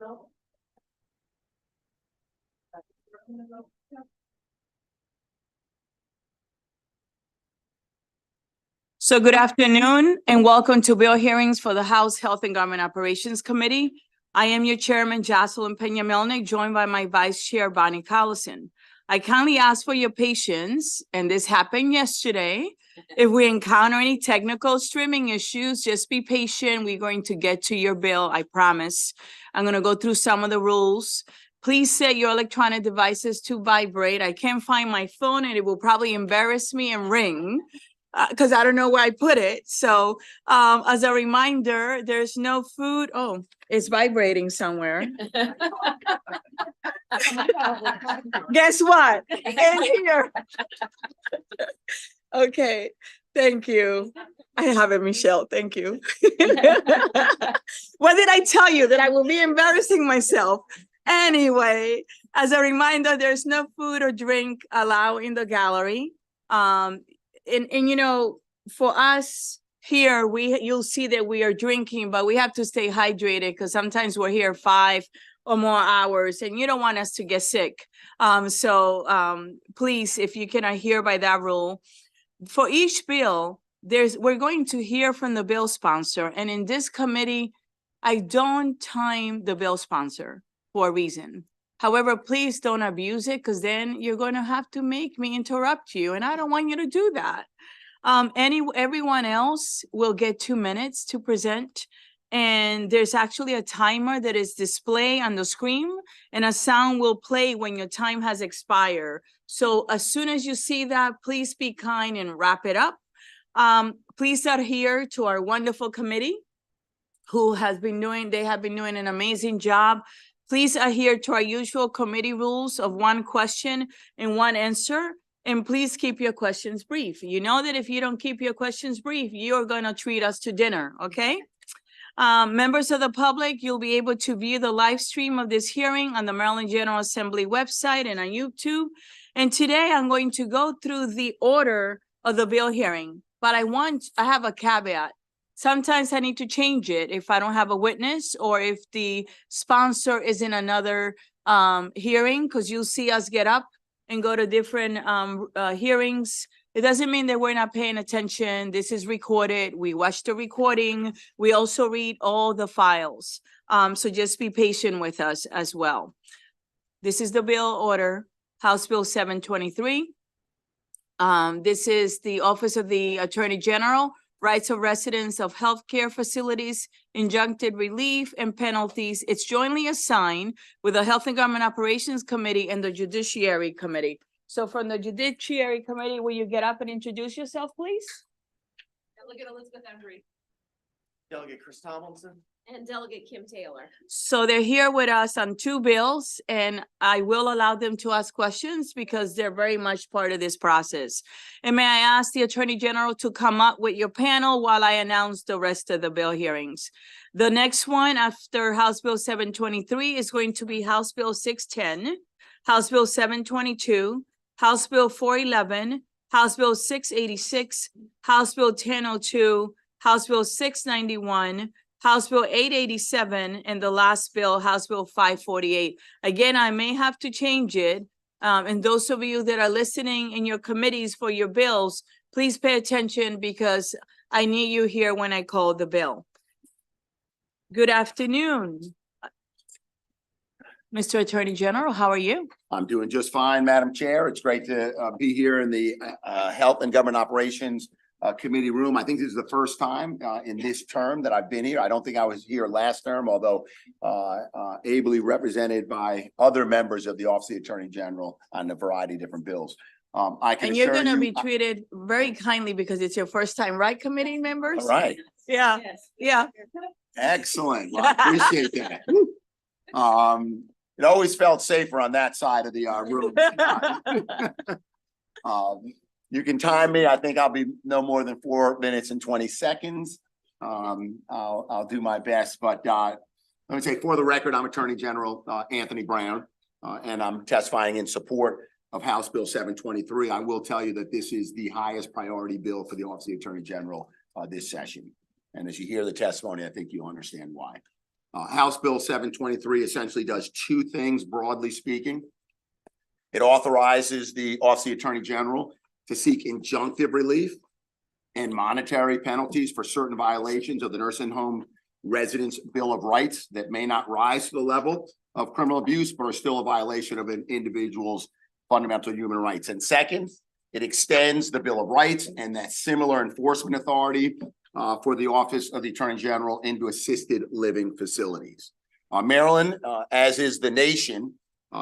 So good afternoon and welcome to bill hearings for the House Health and Government Operations Committee. I am your chairman, Jocelyn Peña-Melnick, joined by my vice chair, Bonnie Collison. I kindly ask for your patience, and this happened yesterday. If we encounter any technical streaming issues, just be patient. We're going to get to your bill, I promise. I'm going to go through some of the rules. Please set your electronic devices to vibrate. I can't find my phone and it will probably embarrass me and ring because I don't know where I put it. So as a reminder, there's no food. Oh, it's vibrating somewhere. Guess what? In here. Okay, thank you. I have it, Michelle. Thank you. What did I tell you? That I will be embarrassing myself? Anyway, as a reminder, there's no food or drink allowed in the gallery. And you know, for us here, you'll see that we are drinking, but we have to stay hydrated because sometimes we're here 5 or more hours and you don't want us to get sick. Please, if you can adhere by that rule. For each bill, we're going to hear from the bill sponsor. And in this committee, I don't time the bill sponsor for a reason. However, please don't abuse it because then you're going to have to make me interrupt you. And I don't want you to do that. Everyone else will get 2 minutes to present. And there's actually a timer that is displayed on the screen and a sound will play when your time has expired. So as soon as you see that, please be kind and wrap it up. Please adhere to our wonderful committee who have been doing an amazing job. Please adhere to our usual committee rules of 1 question and 1 answer. And please keep your questions brief. You know that if you don't keep your questions brief, you're going to treat us to dinner, okay? Members of the public, you'll be able to view the live stream of this hearing on the Maryland General Assembly website and on YouTube. And today I'm going to go through the order of the bill hearing, but I have a caveat. Sometimes I need to change it if I don't have a witness or if the sponsor is in another hearing, because you'll see us get up and go to different hearings. It doesn't mean that we're not paying attention. This is recorded. We watch the recording. We also read all the files. So just be patient with us as well. This is the bill order, House Bill 723. This is the Office of the Attorney General, Rights of Residents of Healthcare Facilities, Injunctive Relief and Penalties. It's jointly assigned with the Health and Government Operations Committee and the Judiciary Committee. So from the Judiciary Committee, will you get up and introduce yourself, please? Delegate Elizabeth Embry. Delegate Chris Tomlinson. And Delegate Kim Taylor. So they're here with us on 2 bills, and I will allow them to ask questions because they're very much part of this process. And may I ask the Attorney General to come up with your panel while I announce the rest of the bill hearings. The next one after House Bill 723 is going to be House Bill 610, House Bill 722, House Bill 411, House Bill 686, House Bill 1002, House Bill 691, House Bill 887, and the last bill, House Bill 548. Again, I may have to change it. And those of you that are listening in your committees for your bills, please pay attention because I need you here when I call the bill. Good afternoon. Mr. Attorney General, how are you? I'm doing just fine, Madam Chair. It's great to be here in the Health and Government Operations Committee room. I think this is the first time in this term that I've been here. I don't think I was here last term, although ably represented by other members of the Office of the Attorney General on a variety of different bills. And you're going to be treated very kindly because it's your first time, right, committee members? All right. Yeah. Yes. Yeah. Excellent. Well, I appreciate that. It always felt safer on that side of the room. You can time me. I think I'll be no more than 4 minutes and 20 seconds. I'll do my best, but let me say for the record, I'm Attorney General Anthony Brown, and I'm testifying in support of House Bill 723. I will tell you that this is the highest priority bill for the Office of the Attorney General this session. And as you hear the testimony, I think you'll understand why. House Bill 723 essentially does two things, broadly speaking. It authorizes the Office of the Attorney General to seek injunctive relief and monetary penalties for certain violations of the Nursing Home Residents Bill of Rights that may not rise to the level of criminal abuse, but are still a violation of an individual's fundamental human rights. And second, it extends the Bill of Rights and that similar enforcement authority for the Office of the Attorney General into assisted living facilities. Maryland, as is the nation,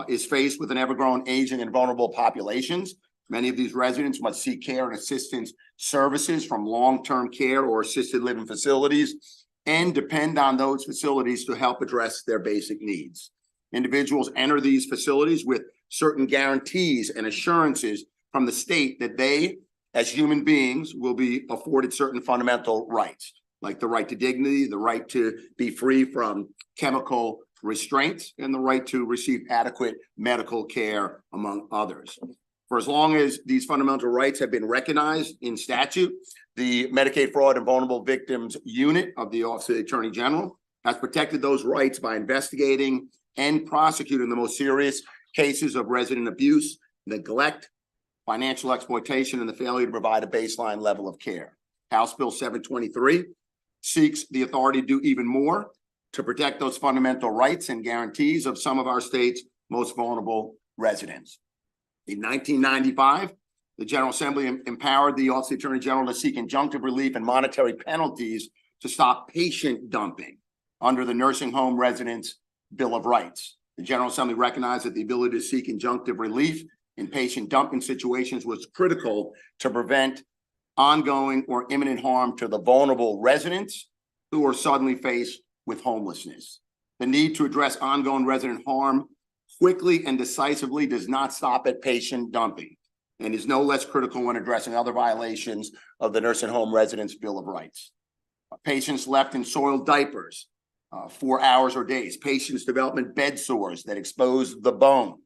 is faced with an ever-growing aging and vulnerable populations. Many of these residents must seek care and assistance services from long-term care or assisted living facilities and depend on those facilities to help address their basic needs. Individuals enter these facilities with certain guarantees and assurances from the state that they, as human beings, will be afforded certain fundamental rights, like the right to dignity, the right to be free from chemical restraints, and the right to receive adequate medical care, among others. For as long as these fundamental rights have been recognized in statute, the Medicaid Fraud and Vulnerable Victims Unit of the Office of the Attorney General has protected those rights by investigating and prosecuting the most serious cases of resident abuse, neglect, financial exploitation, and the failure to provide a baseline level of care. House Bill 723 seeks the authority to do even more to protect those fundamental rights and guarantees of some of our state's most vulnerable residents. In 1995, the General Assembly empowered the Office of the Attorney General to seek injunctive relief and monetary penalties to stop patient dumping under the Nursing Home Residents Bill of Rights. The General Assembly recognized that the ability to seek injunctive relief in patient dumping situations was critical to prevent ongoing or imminent harm to the vulnerable residents who are suddenly faced with homelessness. The need to address ongoing resident harm quickly and decisively does not stop at patient dumping and is no less critical when addressing other violations of the Nursing Home Residents Bill of Rights. Patients left in soiled diapers for hours or days, patients developing bed sores that expose the bone,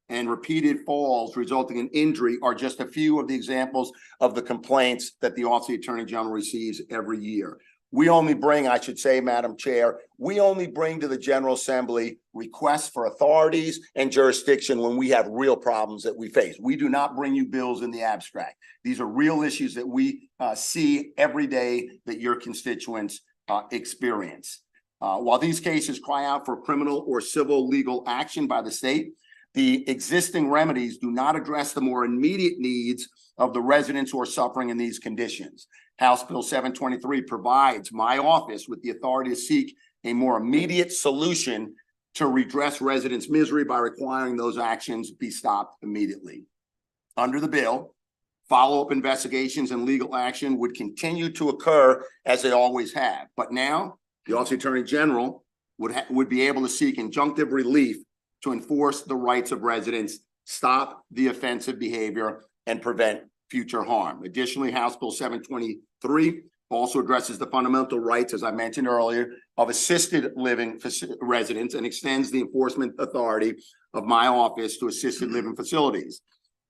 and repeated falls resulting in injury are just a few of the examples of the complaints that the Office of the Attorney General receives every year. We only bring, I should say, Madam Chair, we only bring to the General Assembly requests for authorities and jurisdiction when we have real problems that we face. We do not bring you bills in the abstract. These are real issues that we see every day that your constituents experience. While these cases cry out for criminal or civil legal action by the state, the existing remedies do not address the more immediate needs of the residents who are suffering in these conditions. House Bill 723 provides my office with the authority to seek a more immediate solution to redress residents' misery by requiring those actions be stopped immediately. Under the bill, follow-up investigations and legal action would continue to occur as they always have. But now, the Office of the Attorney General would be able to seek injunctive relief to enforce the rights of residents, stop the offensive behavior, and prevent future harm. Additionally, House Bill 723 also addresses the fundamental rights, as I mentioned earlier, of assisted living residents and extends the enforcement authority of my office to assisted living facilities.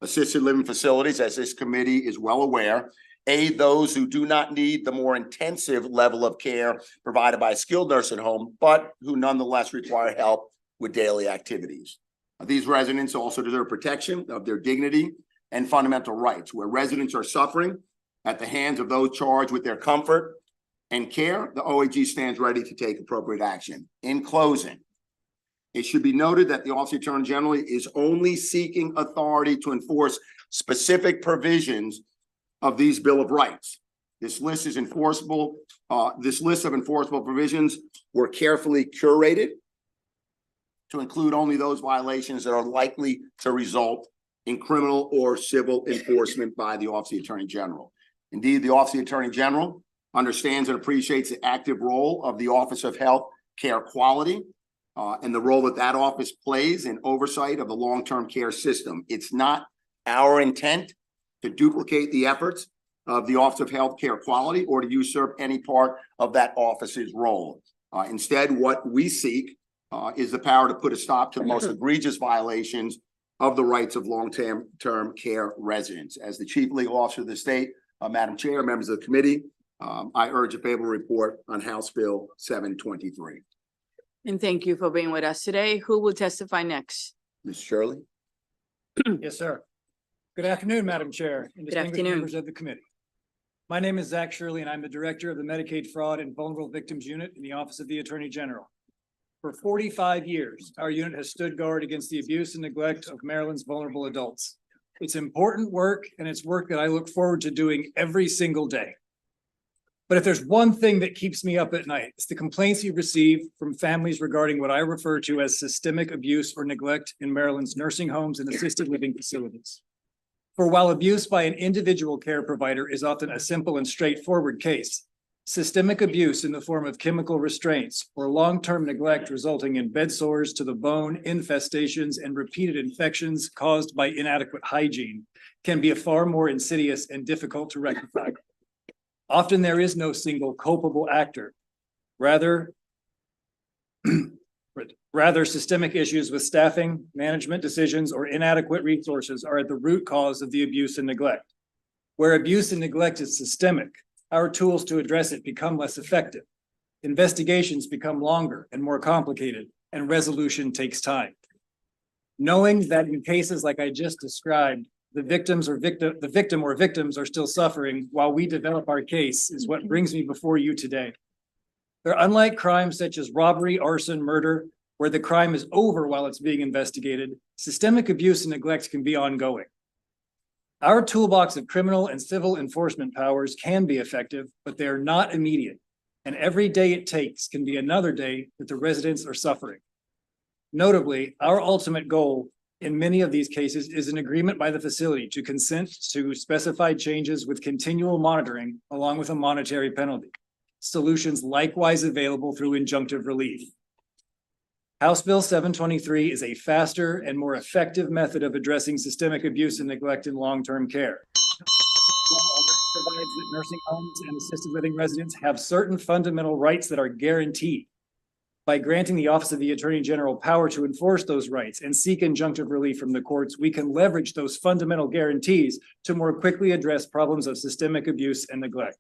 Assisted living facilities, as this committee is well aware, aid those who do not need the more intensive level of care provided by a skilled nursing home, but who nonetheless require help with daily activities. These residents also deserve protection of their dignity and fundamental rights. Where residents are suffering at the hands of those charged with their comfort and care, the OAG stands ready to take appropriate action. In closing, it should be noted that the Office of the Attorney General is only seeking authority to enforce specific provisions of these Bill of Rights. This list is enforceable. This list of enforceable provisions were carefully curated to include only those violations that are likely to result in criminal or civil enforcement by the Office of the Attorney General. Indeed, the Office of the Attorney General understands and appreciates the active role of the Office of Health Care Quality and the role that that office plays in oversight of the long-term care system. It's not our intent to duplicate the efforts of the Office of Health Care Quality or to usurp any part of that office's role. Instead, what we seek is the power to put a stop to the most egregious violations of the rights of long-term care residents. As the Chief Legal Officer of the state, Madam Chair, members of the committee, I urge a favorable report on House Bill 723. And thank you for being with us today. Who will testify next? Ms. Shirley? Yes, sir. Good afternoon, Madam Chair and distinguished afternoon. members of the committee. My name is Zach Shirley, and I'm the Director of the Medicaid Fraud and Vulnerable Victims Unit in the Office of the Attorney General. For 45 years, our unit has stood guard against the abuse and neglect of Maryland's vulnerable adults. It's important work, and it's work that I look forward to doing every single day. But if there's one thing that keeps me up at night, it's the complaints you receive from families regarding what I refer to as systemic abuse or neglect in Maryland's nursing homes and assisted living facilities. For while abuse by an individual care provider is often a simple and straightforward case, systemic abuse in the form of chemical restraints or long-term neglect resulting in bed sores to the bone, infestations, and repeated infections caused by inadequate hygiene can be a far more insidious and difficult to rectify. Often there is no single culpable actor. Rather, systemic issues with staffing, management decisions, or inadequate resources are at the root cause of the abuse and neglect. Where abuse and neglect is systemic, our tools to address it become less effective. Investigations become longer and more complicated, and resolution takes time. Knowing that in cases like I just described, the victim or victims are still suffering while we develop our case is what brings me before you today. They're unlike crimes such as robbery, arson, murder, where the crime is over while it's being investigated. Systemic abuse and neglect can be ongoing. Our toolbox of criminal and civil enforcement powers can be effective, but they are not immediate. And every day it takes can be another day that the residents are suffering. Notably, our ultimate goal in many of these cases is an agreement by the facility to consent to specified changes with continual monitoring along with a monetary penalty. Solutions likewise available through injunctive relief. House Bill 723 is a faster and more effective method of addressing systemic abuse and neglect in long-term care. It already provides that nursing homes and assisted living residents have certain fundamental rights that are guaranteed. By granting the Office of the Attorney General power to enforce those rights and seek injunctive relief from the courts, we can leverage those fundamental guarantees to more quickly address problems of systemic abuse and neglect.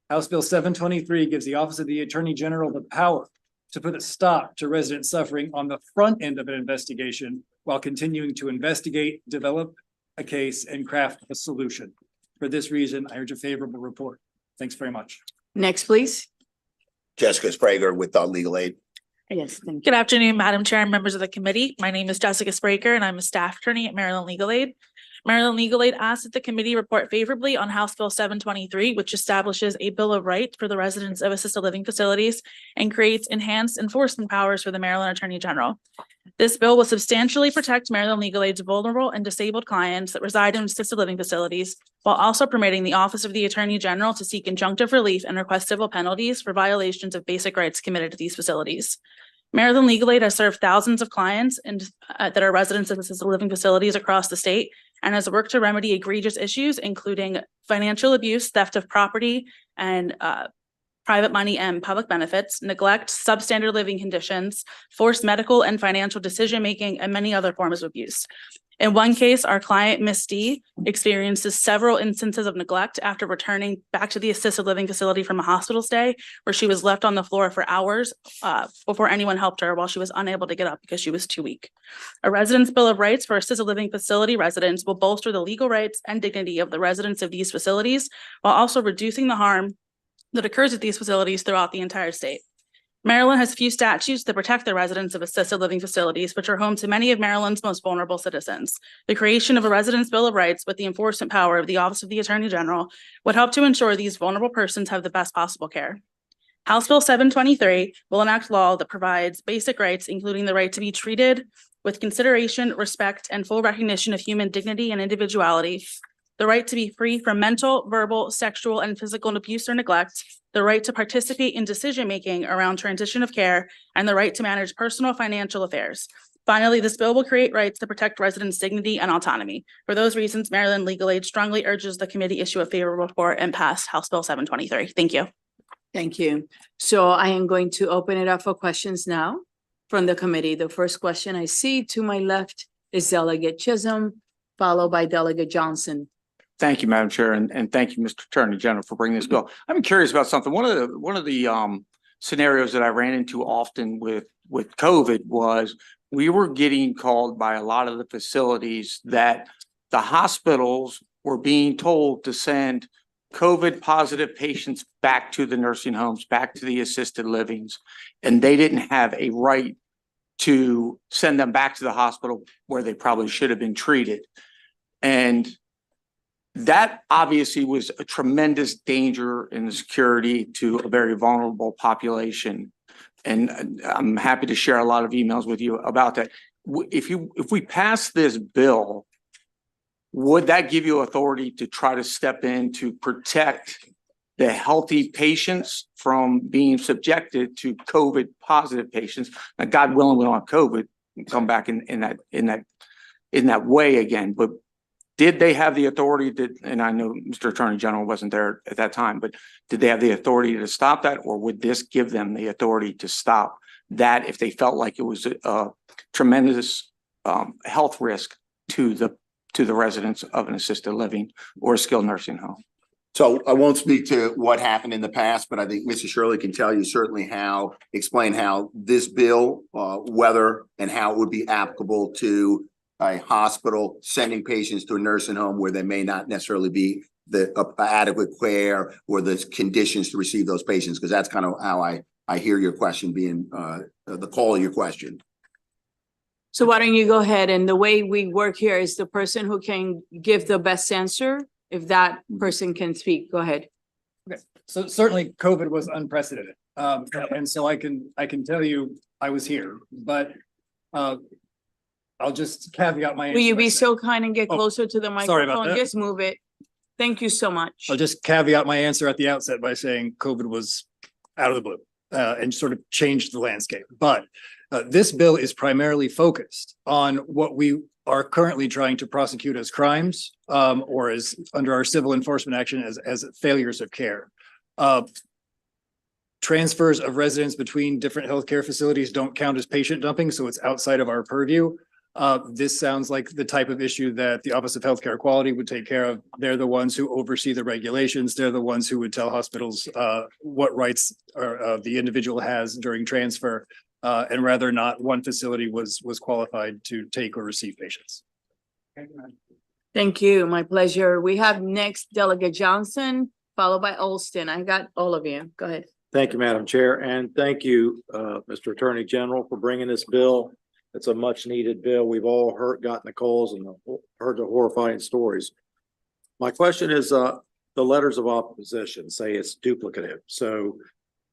House Bill 723 gives the Office of the Attorney General the power to put a stop to resident suffering on the front end of an investigation while continuing to investigate, develop a case, and craft a solution. For this reason, I urge a favorable report. Thanks very much. Next, please. Jessica Sprague with Legal Aid. Yes, thank you. Good afternoon, Madam Chair and members of the committee. My name is Jessica Spraker and I'm a staff attorney at Maryland Legal Aid. Maryland Legal Aid asks that the committee report favorably on House Bill 723, which establishes a Bill of Rights for the residents of assisted living facilities and creates enhanced enforcement powers for the Maryland Attorney General. This bill will substantially protect Maryland Legal Aid's vulnerable and disabled clients that reside in assisted living facilities, while also permitting the Office of the Attorney General to seek injunctive relief and request civil penalties for violations of basic rights committed to these facilities. Maryland Legal Aid has served thousands of clients that are residents of assisted living facilities across the state and has worked to remedy egregious issues, including financial abuse, theft of property, and private money and public benefits, neglect, substandard living conditions, forced medical and financial decision-making, and many other forms of abuse. In one case, our client, Miss D, experiences several instances of neglect after returning back to the assisted living facility from a hospital stay, where she was left on the floor for hours before anyone helped her while she was unable to get up because she was too weak. A residence bill of rights for assisted living facility residents will bolster the legal rights and dignity of the residents of these facilities, while also reducing the harm that occurs at these facilities throughout the entire state. Maryland has few statutes that protect the residents of assisted living facilities, which are home to many of Maryland's most vulnerable citizens. The creation of a Residence Bill of Rights with the enforcement power of the Office of the Attorney General would help to ensure these vulnerable persons have the best possible care. House Bill 723 will enact law that provides basic rights, including the right to be treated with consideration, respect, and full recognition of human dignity and individuality, the right to be free from mental, verbal, sexual, and physical abuse or neglect, the right to participate in decision-making around transition of care, and the right to manage personal financial affairs. Finally, this bill will create rights to protect residents' dignity and autonomy. For those reasons, Maryland Legal Aid strongly urges the committee issue a favorable report and pass House Bill 723. Thank you. Thank you. So I am going to open it up for questions now from the committee. The first question I see to my left is Delegate Chisholm, followed by Delegate Johnson. Thank you, Madam Chair, and thank you, Mr. Attorney General, for bringing this bill. I'm curious about something. One of the scenarios that I ran into often with COVID was we were getting called by a lot of the facilities that the hospitals were being told to send COVID positive patients back to the nursing homes, back to the assisted livings, and they didn't have a right to send them back to the hospital where they probably should have been treated. And that obviously was a tremendous danger in the security to a very vulnerable population. And I'm happy to share a lot of emails with you about that. If we pass this bill, would that give you authority to try to step in to protect the healthy patients from being subjected to COVID positive patients? Now, God willing, we don't have COVID come back in that way again. But did they have the authority to, and I know Mr. Attorney General wasn't there at that time, but did they have the authority to stop that, or would this give them the authority to stop that if they felt like it was a tremendous health risk to the residents of an assisted living or a skilled nursing home? So I won't speak to what happened in the past, but I think Mrs. Shirley can tell you certainly explain how this bill, whether and how it would be applicable to a hospital sending patients to a nursing home where there may not necessarily be the adequate care or the conditions to receive those patients, because that's kind of how I hear your question being the call of your question. So why don't you go ahead, and the way we work here is the person who can give the best answer, if that person can speak, go ahead. Okay, so certainly COVID was unprecedented. And so I can tell you I was here, but I'll just caveat my answer. Will you by be saying- so kind and get Oh, closer to the sorry about microphone? that. Just move it. Thank you so much. I'll just caveat my answer at the outset by saying COVID was out of the blue and sort of changed the landscape. But this bill is primarily focused on what we are currently trying to prosecute as crimes or as under our civil enforcement action as failures of care. Transfers of residents between different healthcare facilities don't count as patient dumping, so it's outside of our purview. This sounds like the type of issue that the Office of Healthcare Quality would take care of. They're the ones who oversee the regulations. They're the ones who would tell hospitals what rights the individual has during transfer, and whether or not one facility was qualified to take or receive patients. Thank you. My pleasure. We have next Delegate Johnson, followed by Olston. I got all of you. Go ahead. Thank you, Madam Chair, and thank you, Mr. Attorney General, for bringing this bill. It's a much needed bill. We've all gotten the calls and heard the horrifying stories. My question is, the letters of opposition say it's duplicative. So,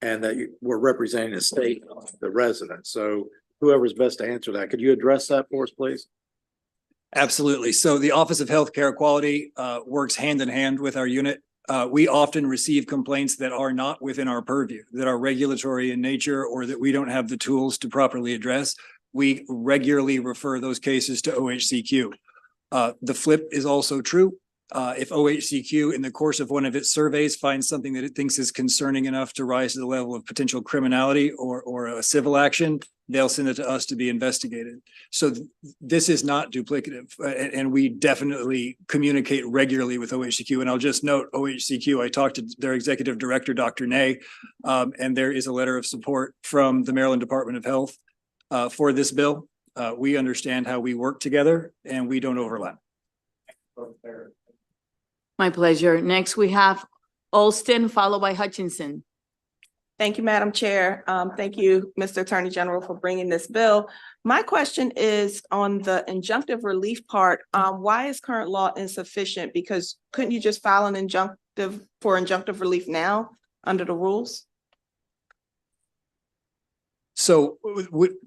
and that we're representing the state, the residents. So whoever's best to answer that, could you address that for us, please? Absolutely. So the Office of Healthcare Quality works hand in hand with our unit. We often receive complaints that are not within our purview, that are regulatory in nature, or that we don't have the tools to properly address. We regularly refer those cases to OHCQ. The flip is also true. If OHCQ in the course of one of its surveys finds something that it thinks is concerning enough to rise to the level of potential criminality or a civil action, they'll send it to us to be investigated. So this is not duplicative, and we definitely communicate regularly with OHCQ. And I'll just note OHCQ, I talked to their executive director, Dr. Ney, and there is a letter of support from the Maryland Department of Health for this bill. We understand how we work together and we don't overlap. My pleasure. Next, we have Olston, followed by Hutchinson. Thank you, Madam Chair. Thank you, Mr. Attorney General, for bringing this bill. My question is on the injunctive relief part. Why is current law insufficient? Because couldn't you just file an injunctive relief now under the rules? So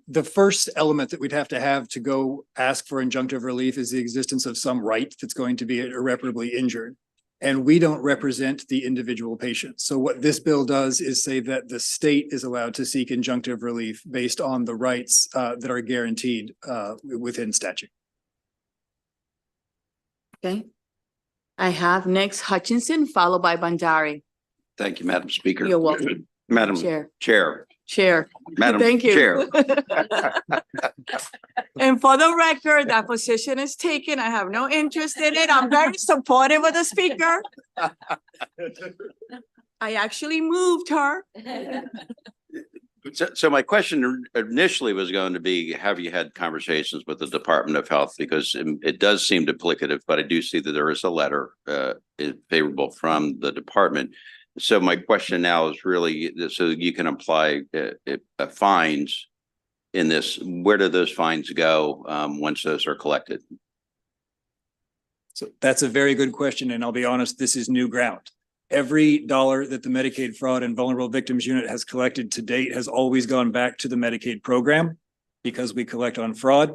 the first element that we'd have to go ask for injunctive relief is the existence of some right that's going to be irreparably injured. And we don't represent the individual patient. So what this bill does is say that the state is allowed to seek injunctive relief based on the rights that are guaranteed within statute. Okay. I have next Hutchinson, followed by Bandari. Thank you, Madam Speaker. You're welcome. Madam Chair. Chair, Madam Thank you. Chair. And for the record, that position is taken. I have no interest in it. I'm very supportive of the speaker. I actually moved her. So my question initially was going to be, have you had conversations with the Department of Health? Because it does seem duplicative, but I do see that there is a letter favorable from the department. So my question now is really, so you can apply fines in this. Where do those fines go once those are collected? So that's a very good question, and I'll be honest, this is new ground. Every dollar that the Medicaid Fraud and Vulnerable Victims Unit has collected to date has always gone back to the Medicaid program because we collect on fraud.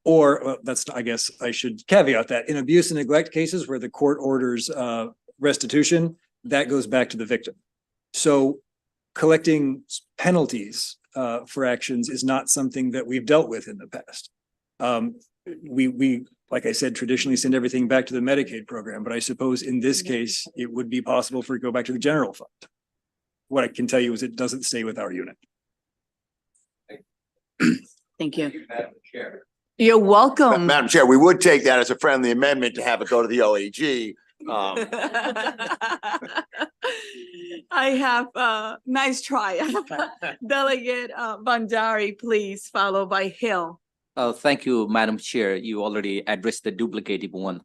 Or well, that's, I guess I should caveat that in abuse and neglect cases where the court orders restitution, that goes back to the victim. So collecting penalties for actions is not something that we've dealt with in the past. We like I said, traditionally send everything back to the Medicaid program, but I suppose in this case, it would be possible for it to go back to the general fund. What I can tell you is it doesn't stay with our unit. Thank you. You're welcome. Madam Chair, we would take that as a friendly amendment to have it go to the OAG. I have, nice try. Delegate Bandari, please, followed by Hill. Thank you, Madam Chair. You already addressed the duplicative one.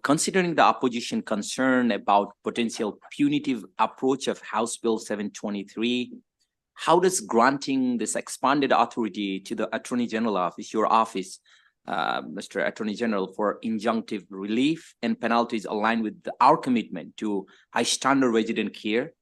Considering the opposition concern about potential punitive approach of House Bill 723, how does granting this expanded authority to the Attorney General Office, your office, Mr. Attorney General, for injunctive relief and penalties align with our commitment to high standard resident care?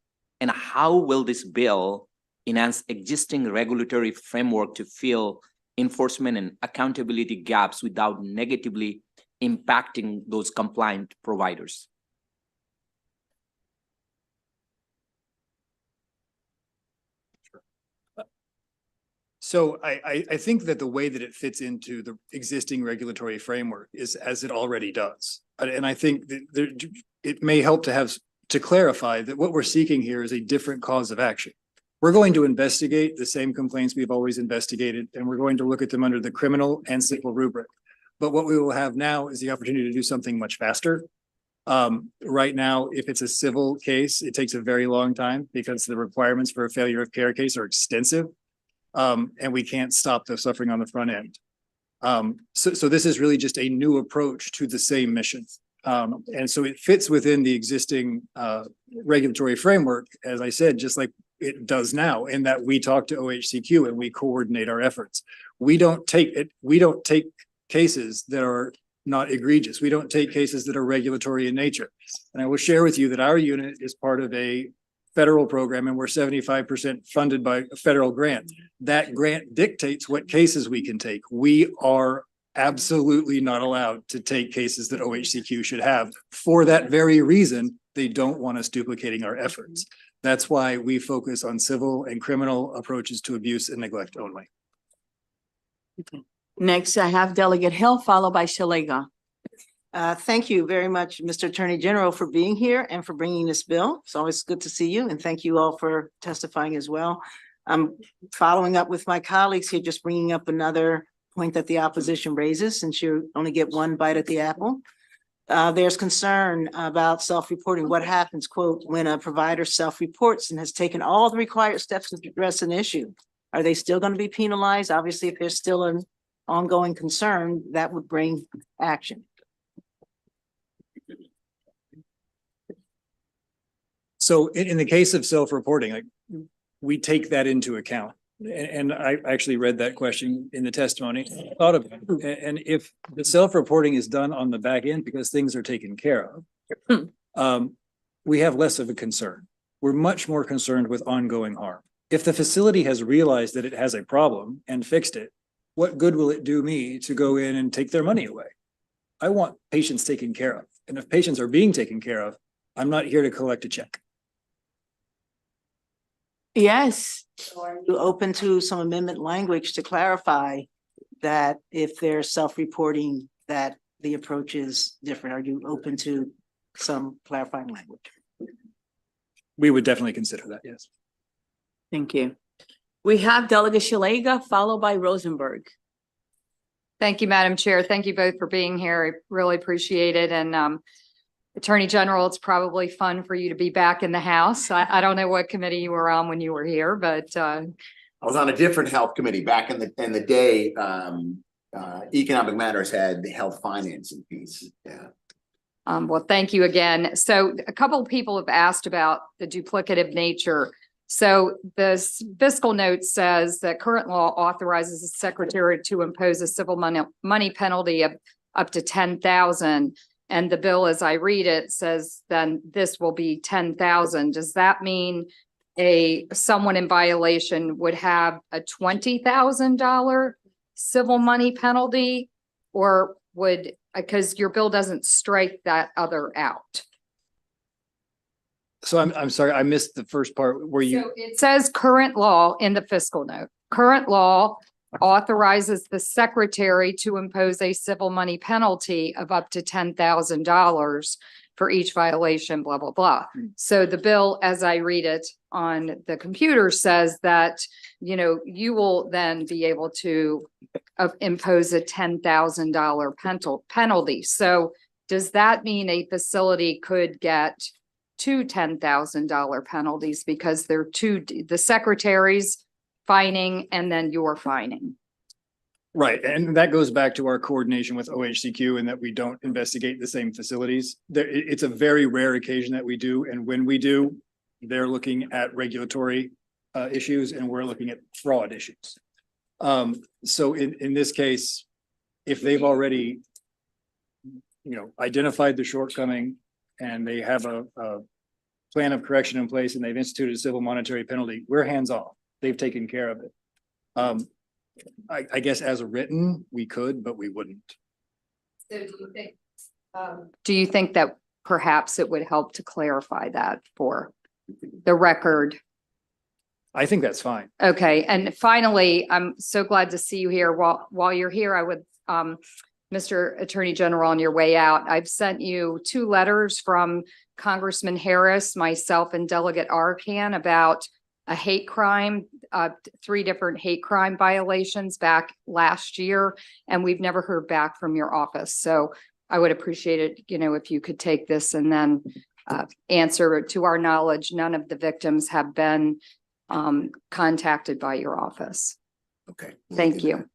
And how will this bill enhance existing regulatory framework to fill enforcement and accountability gaps without negatively impacting those compliant providers? So I think that the way that it fits into the existing regulatory framework is as it already does. And I think that it may help to clarify that what we're seeking here is a different cause of action. We're going to investigate the same complaints we've always investigated, and we're going to look at them under the criminal and civil rubric. But what we will have now is the opportunity to do something much faster. Right now, if it's a civil case, it takes a very long time because the requirements for a failure of care case are extensive. And we can't stop the suffering on the front end. So this is really just a new approach to the same mission. And so it fits within the existing regulatory framework, as I said, just like it does now, in that we talk to OHCQ and we coordinate our efforts. We don't take cases that are not egregious. We don't take cases that are regulatory in nature. And I will share with you that our unit is part of a federal program and we're 75% funded by a federal grant. That grant dictates what cases we can take. We are absolutely not allowed to take cases that OHCQ should have. For that very reason, they don't want us duplicating our efforts. That's why we focus on civil and criminal approaches to abuse and neglect only. Next, I have Delegate Hill, followed by Shalega. Thank you very much, Mr. Attorney General, for being here and for bringing this bill. It's always good to see you, and thank you all for testifying as well. I'm following up with my colleagues here, just bringing up another point that the opposition raises, since you only get one bite at the apple. There's concern about self-reporting. What happens, quote, when a provider self-reports and has taken all the required steps to address an issue? Are they still going to be penalized? Obviously, if there's still an ongoing concern, that would bring action. So in the case of self-reporting, we take that into account. And I actually read that question in the testimony, thought of it. And if the self-reporting is done on the back end because things are taken care of, we have less of a concern. We're much more concerned with ongoing harm. If the facility has realized that it has a problem and fixed it, what good will it do me to go in and take their money away? I want patients taken care of. And if patients are being taken care of, I'm not here to collect a check. Yes. So are you open to some amendment language to clarify that if they're self-reporting, that the approach is different? Are you open to some clarifying language? We would definitely consider that, yes. Thank you. We have Delegate Shalega, followed by Rosenberg. Thank you, Madam Chair. Thank you both for being here. I really appreciate it. And Attorney General, it's probably fun for you to be back in the House. I don't know what committee you were on when you were here, but I was on a different health committee back in the day. Economic Matters had the health financing piece. Yeah. Well, thank you again. So a couple of people have asked about the duplicative nature. So the fiscal note says that current law authorizes the secretary to impose a civil money penalty of up to 10,000. And the bill, as I read it, says then this will be 10,000. Does that mean someone in violation would have a $20,000 civil money penalty, or because your bill doesn't strike that other out? So I'm sorry, I missed the first part where you. So it says current law in the fiscal note. Current law authorizes the secretary to impose a civil money penalty of up to $10,000 for each violation, blah, blah, blah. So the bill, as I read it on the computer, says that, you will then be able to impose a $10,000 penalty. So does that mean a facility could get two $10,000 penalties because they're the secretary's fining and then you're fining? Right, and that goes back to our coordination with OHCQ and that we don't investigate the same facilities. It's a very rare occasion that we do, and when we do, they're looking at regulatory issues and we're looking at fraud issues. So in this case, if they've already, identified the shortcoming and they have a plan of correction in place and they've instituted a civil monetary penalty, we're hands off. They've taken care of it. I guess as a written, we could, but we wouldn't. So do you think that perhaps it would help to clarify that for the record? I think that's fine. Okay, and finally, I'm so glad to see you here. While you're here, I would, Mr. Attorney General, on your way out, I've sent you 2 letters from Congressman Harris, myself, and Delegate Arcan about a hate crime, 3 different hate crime violations back last year, and we've never heard back from your office. So I would appreciate it, if you could take this and then answer. To our knowledge, none of the victims have been contacted by your office. Okay. Thank you.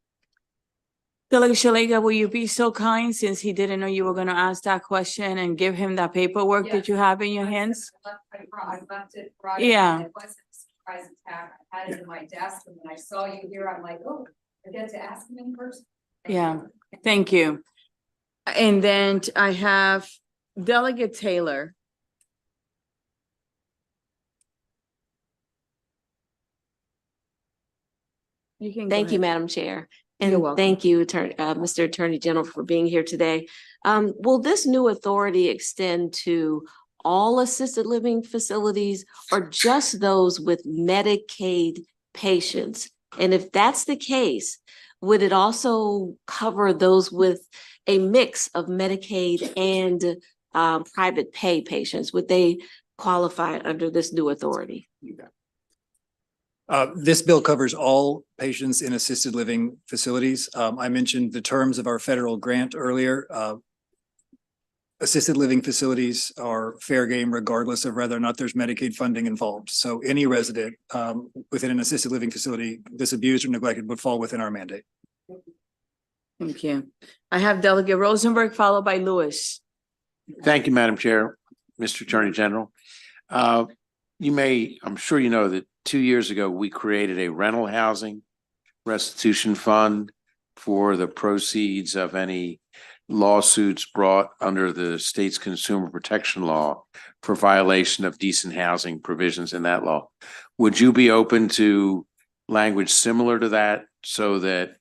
Delegate Shalega, will you be so kind, since he didn't know you were gonna ask that question, and give him that paperwork that you have in your hands? I left it Yeah. It wasn't a surprise attack. I had it in my desk, and when I saw you here, I'm like, oh, I get to ask him in person. Yeah, thank you. And then I have Delegate Taylor. You can go Thank you, ahead. Madam Chair. You're And welcome. thank you, Mr. Attorney General, for being here today. Will this new authority extend to all assisted living facilities or just those with Medicaid patients? And if that's the case, would it also cover those with a mix of Medicaid and private pay patients? Would they qualify under this new authority? This bill covers all patients in assisted living facilities. I mentioned the terms of our federal grant earlier. Assisted living facilities are fair game regardless of whether or not there's Medicaid funding involved. So any resident within an assisted living facility that's abused or neglected would fall within our mandate. Thank you. I have Delegate Rosenberg followed by Lewis. Thank you, Madam Chair, Mr. Attorney General. I'm sure you know that 2 years ago, we created a rental housing restitution fund for the proceeds of any lawsuits brought under the state's consumer protection law for violation of decent housing provisions in that law. Would you be open to language similar to that so that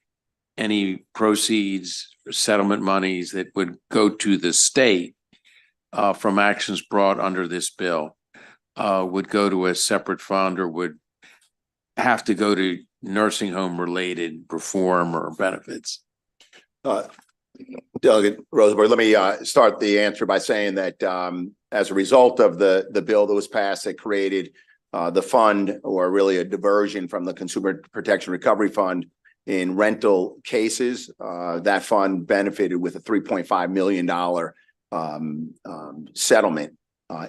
any proceeds, settlement monies that would go to the state from actions brought under this bill would go to a separate fund or would have to go to nursing home related reform or benefits? Delegate Rosenberg, let me start the answer by saying that as a result of the bill that was passed that created the fund, or really a diversion from the Consumer Protection Recovery Fund in rental cases, that fund benefited with a $3.5 million settlement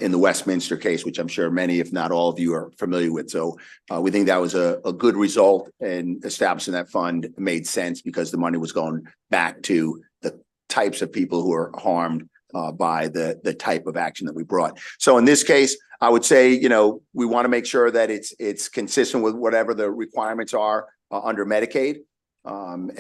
in the Westminster case, which I'm sure many, if not all of you are familiar with. So we think that was a good result, and establishing that fund made sense because the money was going back to the types of people who are harmed by the type of action that we brought. So in this case, I would say, we want to make sure that it's consistent with whatever the requirements are under Medicaid. And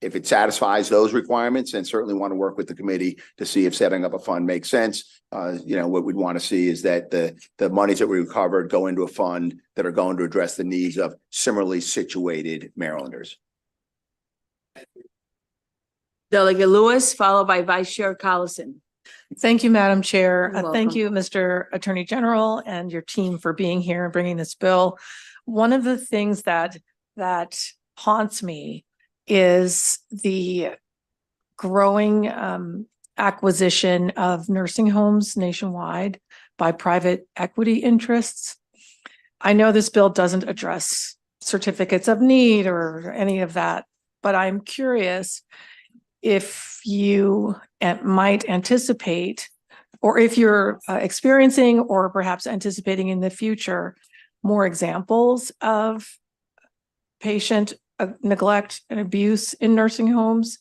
if it satisfies those requirements, and certainly want to work with the committee to see if setting up a fund makes sense. What we'd want to see is that the monies that we recovered go into a fund that are going to address the needs of similarly situated Marylanders. Delegate Lewis, followed by Vice Chair Collison. Thank you, Madam Chair. You're Thank welcome. you, Mr. Attorney General, and your team for being here and bringing this bill. One of the things that haunts me is the growing acquisition of nursing homes nationwide by private equity interests. I know this bill doesn't address certificates of need or any of that, but I'm curious if you might anticipate, or if you're experiencing or perhaps anticipating in the future, more examples of patient neglect and abuse in nursing homes.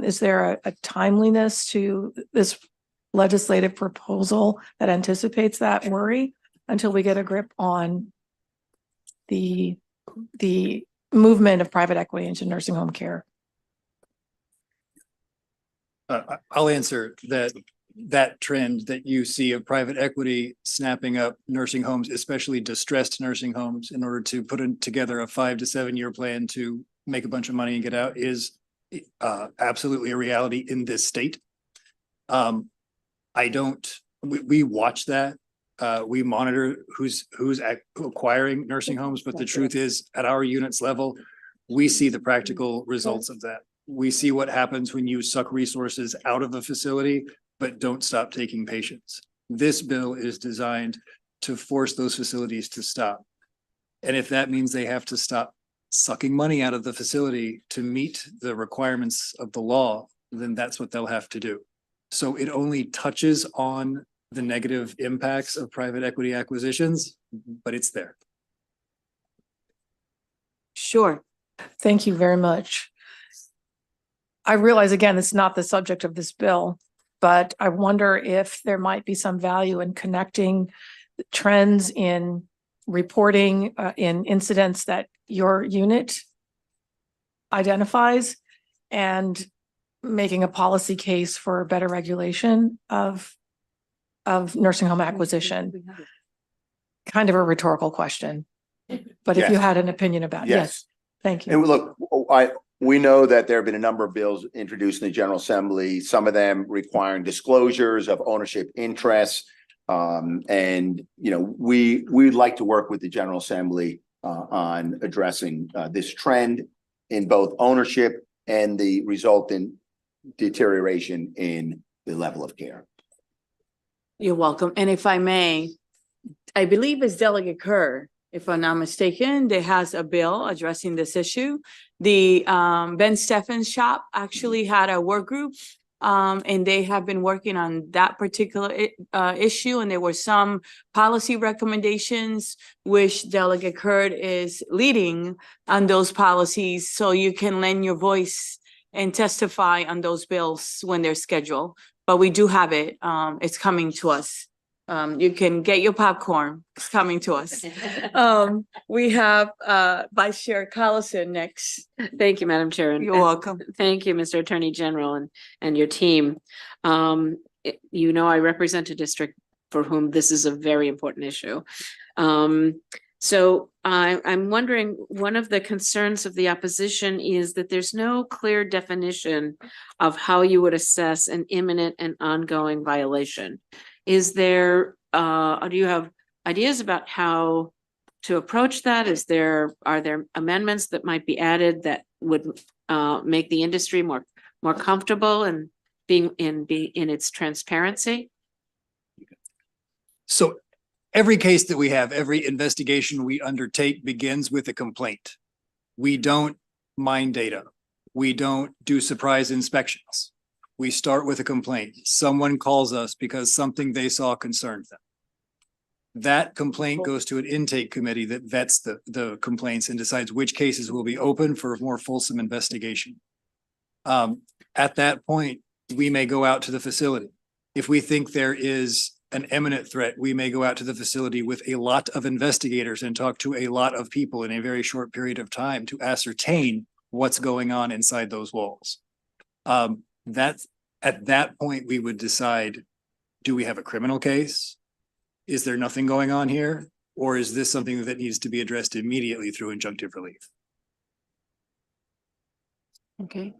Is there a timeliness to this legislative proposal that anticipates that worry until we get a grip on the movement of private equity into nursing home care? I'll answer that trend that you see of private equity snapping up nursing homes, especially distressed nursing homes, in order to put together a 5 to 7 year plan to make a bunch of money and get out, is absolutely a reality in this state. We watch that. We monitor who's acquiring nursing homes, but the truth is, at our units level, we see the practical results of that. We see what happens when you suck resources out of a facility, but don't stop taking patients. This bill is designed to force those facilities to stop. And if that means they have to stop sucking money out of the facility to meet the requirements of the law, then that's what they'll have to do. So it only touches on the negative impacts of private equity acquisitions, but it's there. Sure. Thank you very much. I realize, again, it's not the subject of this bill, but I wonder if there might be some value in connecting the trends in reporting in incidents that your unit identifies and making a policy case for better regulation of nursing home acquisition. Kind of a rhetorical question, but if you Yes. had an opinion about it, yes. Thank you. And look, we know that there have been a number of bills introduced in the General Assembly, some of them requiring disclosures of ownership interests. We'd like to work with the General Assembly on addressing this trend in both ownership and the resultant deterioration in the level of care. You're welcome. And if I may, I believe it's Delegate Kerr, if I'm not mistaken, there has a bill addressing this issue. The Ben Steffen's shop actually had a work group, and they have been working on that particular issue. And there were some policy recommendations which Delegate Kerr is leading on those policies. So you can lend your voice and testify on those bills when they're scheduled. But we do have it. It's coming to us. You can get your popcorn. It's coming to us. We have Vice Chair Collison next. Thank you, Madam Chair. and- You're and welcome. Thank you, Mr. Attorney General and your team. I represent a district for whom this is a very important issue. So I'm wondering, one of the concerns of the opposition is that there's no clear definition of how you would assess an imminent and ongoing violation. Is there, do you have ideas about how to approach that? Are there amendments that might be added that would make the industry more comfortable and be in its transparency? So every case that we have, every investigation we undertake begins with a complaint. We don't mine data. We don't do surprise inspections. We start with a complaint. Someone calls us because something they saw concerned them. That complaint goes to an intake committee that vets the complaints and decides which cases will be open for a more fulsome investigation. At that point, we may go out to the facility. If we think there is an imminent threat, we may go out to the facility with a lot of investigators and talk to a lot of people in a very short period of time to ascertain what's going on inside those walls. That's at that point, we would decide, do we have a criminal case? Is there nothing going on here? Or is this something that needs to be addressed immediately through injunctive relief? Okay.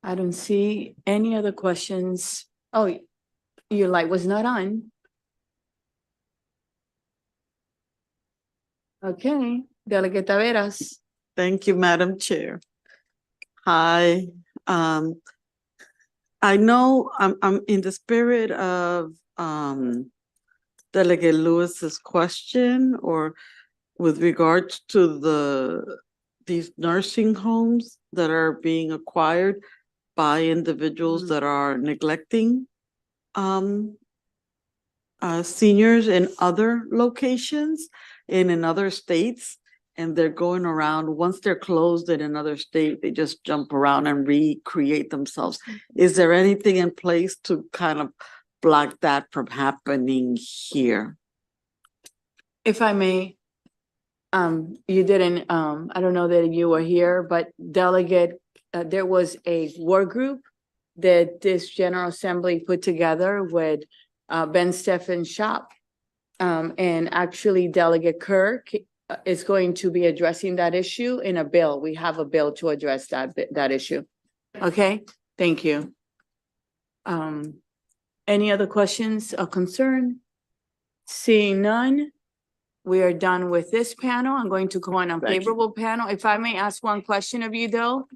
I don't see any other questions. Oh, your light was not on. Okay, Delegate Taveras. Thank you, Madam Chair. Hi, I know I'm in the spirit of Delegate Lewis's question, or with regards to these nursing homes that are being acquired by individuals that are neglecting seniors in other locations and in other states, and they're going around. Once they're closed in another state, they just jump around and recreate themselves. Is there anything in place to kind of block that from happening here? If I may, you didn't, I don't know that you were here, but Delegate, there was a work group that this General Assembly put together with Ben Stephen's shop. And actually Delegate Kirk is going to be addressing that issue in a bill. We have a bill to address that issue. Okay, thank you. Any other questions or concern? Seeing none, we are done with this panel. I'm going to go on a favorable panel. If I may ask one question of you though,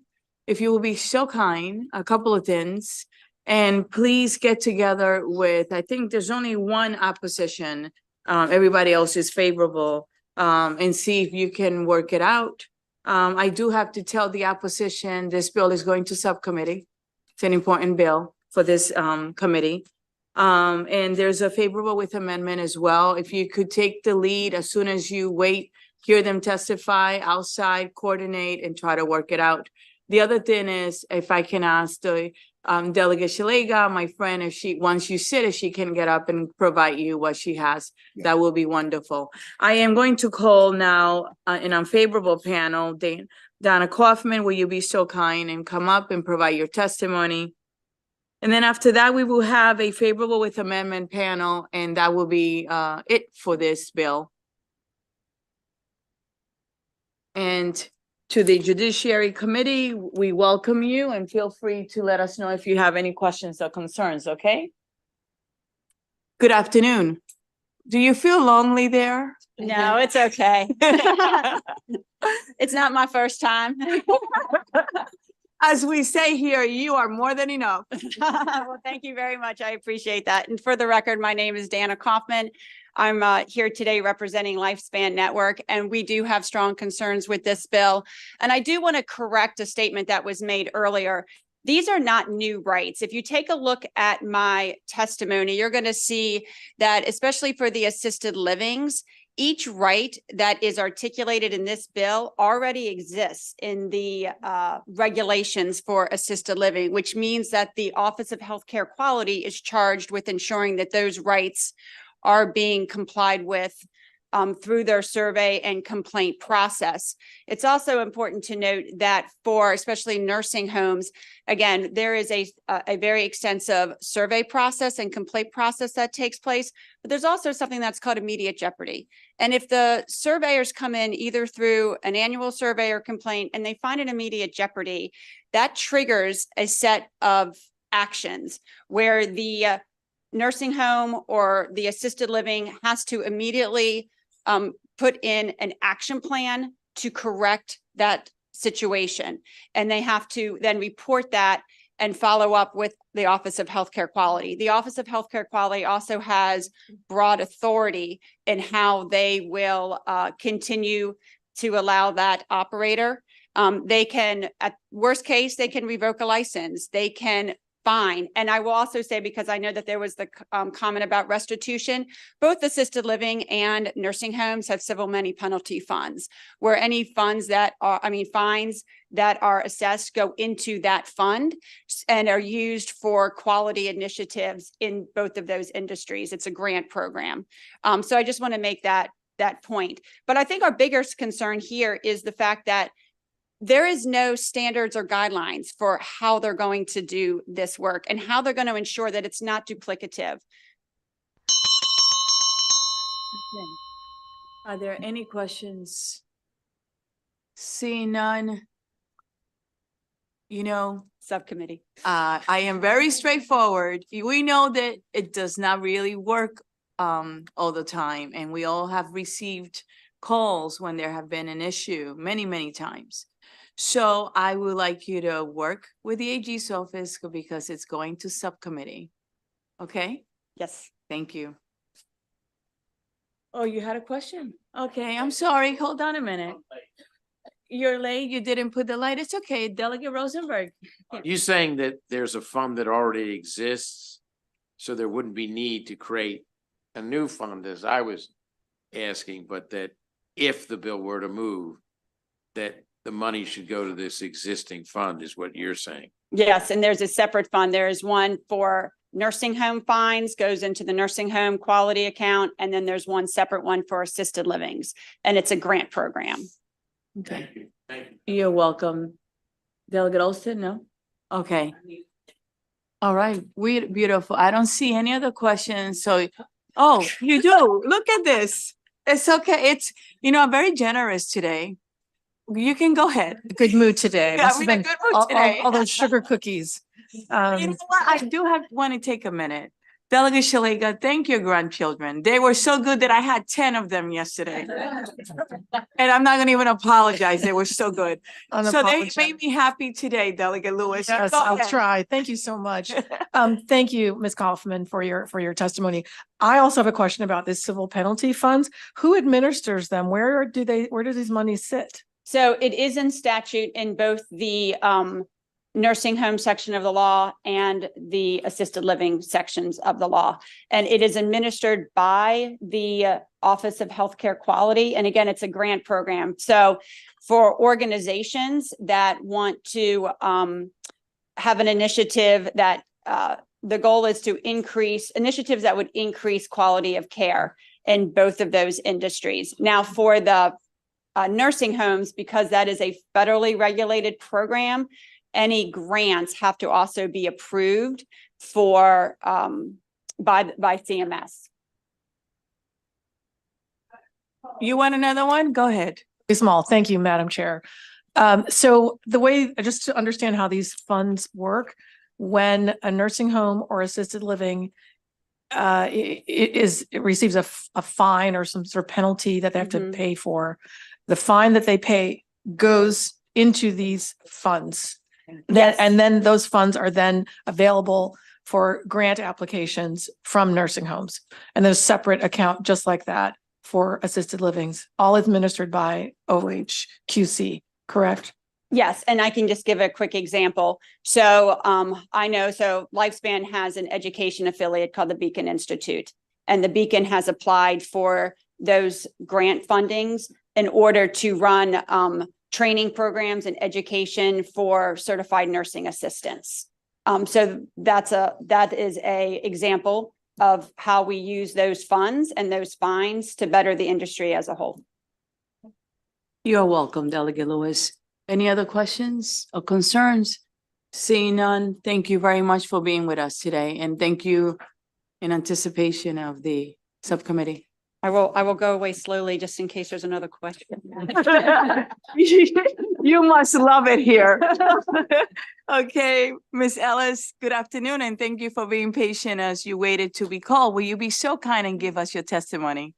if you will be so kind, a couple of things, and please get together with, I think there's only one opposition. Everybody else is favorable, and see if you can work it out. I do have to tell the opposition, this bill is going to subcommittee. It's an important bill for this committee. And there's a favorable with amendment as well. If you could take the lead as soon as you hear them testify outside, coordinate and try to work it out. The other thing is, if I can ask the Delegate Shalega, my friend, once you sit, if she can get up and provide you what she has, that will be wonderful. I am going to call now an unfavorable panel. Donna Kaufman, will you be so kind and come up and provide your testimony? And then after that, we will have a favorable with amendment panel, and that will be it for this bill. And to the Judiciary Committee, we welcome you and feel free to let us know if you have any questions or concerns, okay? Good afternoon. Do you feel lonely there? No, it's okay. It's not my first time. As we say here, you are more than enough. Well, thank you very much. I appreciate that. And for the record, my name is Dana Kaufman. I'm here today representing Lifespan Network, and we do have strong concerns with this bill. And I do want to correct a statement that was made earlier. These are not new rights. If you take a look at my testimony, you're going to see that, especially for the assisted livings, each right that is articulated in this bill already exists in the regulations for assisted living, which means that the Office of Healthcare Quality is charged with ensuring that those rights are being complied with through their survey and complaint process. It's also important to note that for especially nursing homes, again, there is a very extensive survey process and complaint process that takes place, but there's also something that's called immediate jeopardy. And if the surveyors come in either through an annual survey or complaint and they find an immediate jeopardy, that triggers a set of actions where the nursing home or the assisted living has to immediately put in an action plan to correct that situation. And they have to then report that and follow up with the Office of Healthcare Quality. The Office of Healthcare Quality also has broad authority in how they will continue to allow that operator. They can, at worst case, they can revoke a license. They can fine. And I will also say, because I know that there was the comment about restitution, both assisted living and nursing homes have civil money penalty funds, where any funds that are, fines that are assessed go into that fund and are used for quality initiatives in both of those industries. It's a grant program. So I just want to make that point. But I think our biggest concern here is the fact that there is no standards or guidelines for how they're going to do this work and how they're going to ensure that it's not duplicative. Are there any questions? Seeing none. Subcommittee. I am very straightforward. We know that it does not really work all the time, and we all have received calls when there have been an issue many, many times. So I would like you to work with the AG's office because it's going to subcommittee. Okay? Yes. Thank you. Oh, you had a question? Okay, I'm sorry. Hold on a minute. You're late. You didn't put the light. It's okay. Delegate Rosenberg. Are you saying that there's a fund that already exists? So there wouldn't be need to create a new fund, as I was asking, but that if the bill were to move, that the money should go to this existing fund is what you're saying? Yes, and there's a separate fund. There is one for nursing home fines, goes into the nursing home quality account, and then there's one separate one for assisted livings, and it's a grant program. Okay. Thank you. Thank you. You're welcome. Delegate Olson, no? Okay. All right, beautiful. I don't see any other questions, so, oh, you do. Look at this. It's okay. It's, I'm very generous today. You can go ahead. Good mood today. Yeah, Must we have in a been good mood today. all those sugar cookies. You know what? I do want to take a minute. Delegate Shalega, thank your grandchildren. They were so good that I had 10 of them yesterday. And I'm not gonna even apologize. They were so good. So they made me happy today, Delegate Lewis. Yes, Go I'll ahead. try. Thank you so much. Thank you, Ms. Kaufman, for your testimony. I also have a question about this civil penalty funds. Who administers them? Where do these monies sit? So it is in statute in both the nursing home section of the law and the assisted living sections of the law. And it is administered by the Office of Healthcare Quality. And again, it's a grant program. So for organizations that want to have an initiative that the goal is to increase initiatives that would increase quality of care in both of those industries. Now for the nursing homes, because that is a federally regulated program, any grants have to also be approved for by CMS. You want another one? Go ahead. Small. Thank you, Madam Chair. So the way, just to understand how these funds work, when a nursing home or assisted living it receives a fine or some sort of penalty that they have to pay for, the fine that they pay goes into these funds. And then those funds are then available for grant applications from nursing homes. And there's a separate account just like that for assisted livings, all administered by OHQC, correct? Yes, and I can just give a quick example. So I know, Lifespan has an education affiliate called the Beacon Institute, and the Beacon has applied for those grant fundings in order to run training programs and education for certified nursing assistants. So that is a example of how we use those funds and those fines to better the industry as a whole. You're welcome, Delegate Lewis. Any other questions or concerns? Seeing none, thank you very much for being with us today, and thank you in anticipation of the subcommittee. I will go away slowly just in case there's another question. You must love it here. Okay, Ms. Ellis, good afternoon, and thank you for being patient as you waited to be called. Will you be so kind and give us your testimony?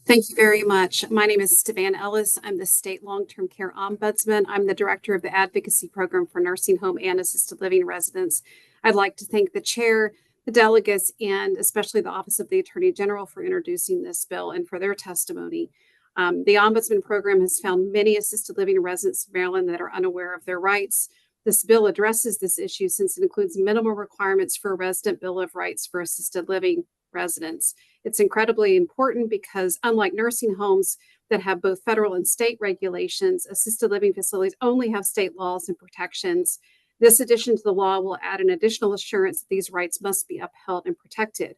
Thank you very much. My name is Stevan Ellis. I'm the State Long-Term Care Ombudsman. I'm the Director of the Advocacy Program for Nursing Home and Assisted Living Residents. I'd like to thank the Chair, the delegates, and especially the Office of the Attorney General for introducing this bill and for their testimony. The Ombudsman Program has found many assisted living residents in Maryland that are unaware of their rights. This bill addresses this issue since it includes minimal requirements for a resident bill of rights for assisted living residents. It's incredibly important because unlike nursing homes that have both federal and state regulations, assisted living facilities only have state laws and protections. This addition to the law will add an additional assurance that these rights must be upheld and protected.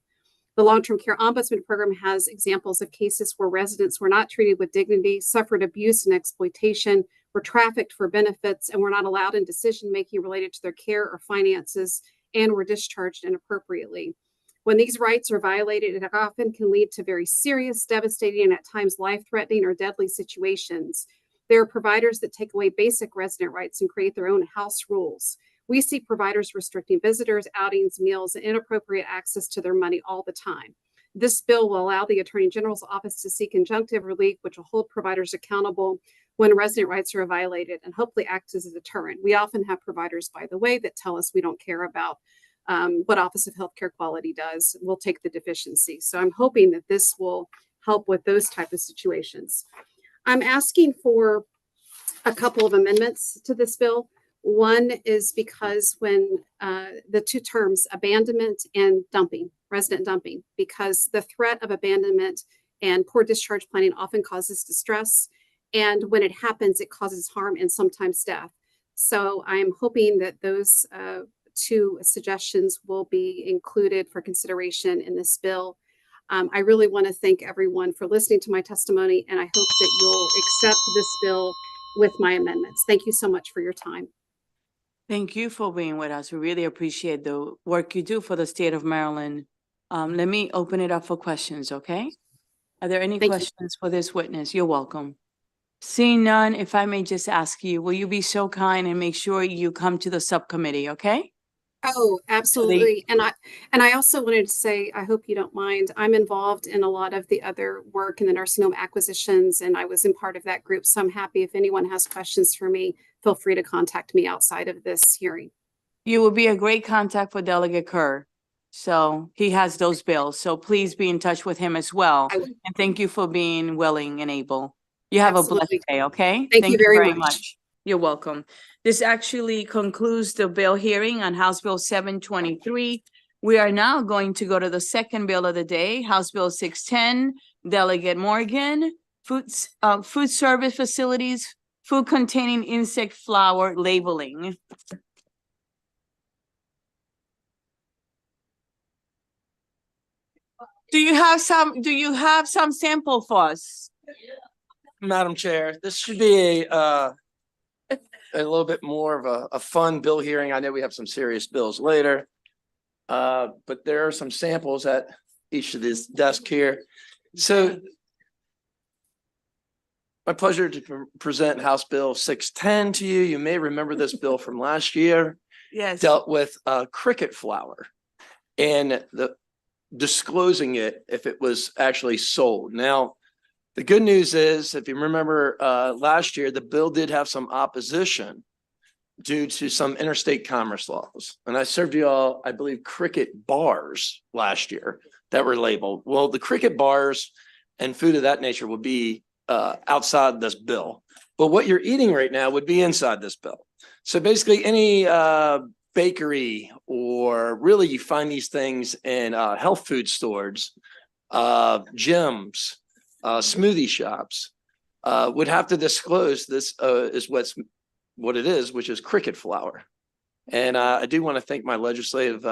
The Long-Term Care Ombudsman Program has examples of cases where residents were not treated with dignity, suffered abuse and exploitation, were trafficked for benefits, and were not allowed in decision-making related to their care or finances, and were discharged inappropriately. When these rights are violated, it often can lead to very serious, devastating, and at times life-threatening or deadly situations. There are providers that take away basic resident rights and create their own house rules. We see providers restricting visitors, outings, meals, and inappropriate access to their money all the time. This bill will allow the Attorney General's office to seek injunctive relief, which will hold providers accountable when resident rights are violated and hopefully act as a deterrent. We often have providers, by the way, that tell us we don't care about what Office of Healthcare Quality does. We'll take the deficiency. So I'm hoping that this will help with those type of situations. I'm asking for a couple of amendments to this bill. One is because when the two terms abandonment and dumping, resident dumping, because the threat of abandonment and poor discharge planning often causes distress. And when it happens, it causes harm and sometimes death. So I am hoping that those two suggestions will be included for consideration in this bill. I really want to thank everyone for listening to my testimony, and I hope that you'll accept this bill with my amendments. Thank you so much for your time. Thank you for being with us. We really appreciate the work you do for the state of Maryland. Let me open it up for questions, okay? Are there any questions for this witness? You're welcome. Seeing none, if I may just ask you, will you be so kind and make sure you come to the subcommittee, okay? Oh, absolutely. And I also wanted to say, I hope you don't mind, I'm involved in a lot of the other work in the nursing home acquisitions, and I was in part of that group. So I'm happy if anyone has questions for me, feel free to contact me outside of this hearing. You will be a great contact for Delegate Kerr. So he has those bills. So please be in touch with him as well. And thank you for being willing and able. You have a blessed day, okay? Thank you very much. You're welcome. This actually concludes the bill hearing on House Bill 723. We are now going to go to the second bill of the day, House Bill 610, Delegate Morgan, food service facilities, food containing insect flour labeling. Do you have some sample for us? Madam Chair, this should be a little bit more of a fun bill hearing. I know we have some serious bills later. But there are some samples at each of this desk here. So my pleasure to present House Bill 610 to you. You may remember this bill from last year. Yes. Dealt with cricket flour and disclosing it if it was actually sold. Now, the good news is, if you remember last year, the bill did have some opposition due to some interstate commerce laws. And I served you all, I believe, cricket bars last year that were labeled. Well, the cricket bars and food of that nature would be outside this bill. But what you're eating right now would be inside this bill. So basically any bakery, or really you find these things in health food stores, gyms, smoothie shops, would have to disclose this is what it is, which is cricket flour. And I do want to thank my legislative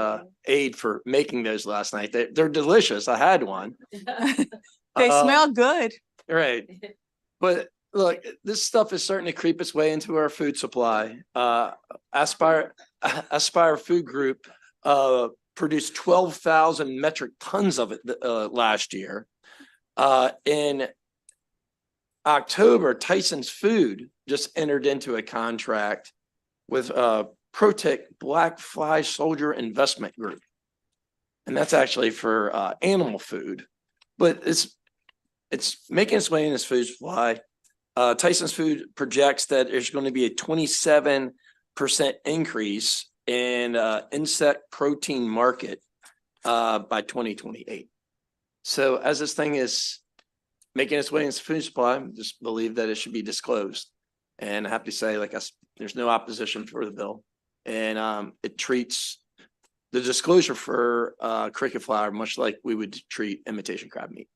aide for making those last night. They're delicious. I had one. They smell good. Right. But look, this stuff is starting to creep its way into our food supply. Aspire Food Group produced 12,000 metric tons of it last year. In October, Tyson's Food just entered into a contract with Protec Black Fly Soldier Investment Group. And that's actually for animal food, but it's making its way in this food supply. Tyson's Food projects that there's going to be a 27% increase in insect protein market by 2028. So as this thing is making its way into food supply, I just believe that it should be disclosed. And I have to say, like I There's no opposition for the bill. And it treats the disclosure for cricket flour much like we would treat imitation crab meat.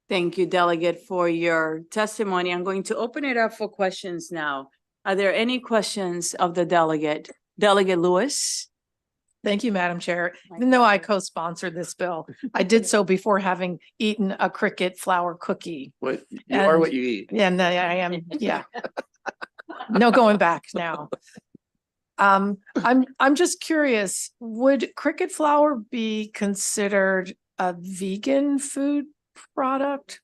Thank you, Delegate, for your testimony. I'm going to open it up for questions now. Are there any questions of the delegate? Delegate Lewis? Thank you, Madam Chair. Even though I co-sponsored this bill, I did so before having eaten a cricket flour cookie. What you are what you eat. Yeah, and I am, yeah. No going back now. I'm just curious, would cricket flour be considered a vegan food product?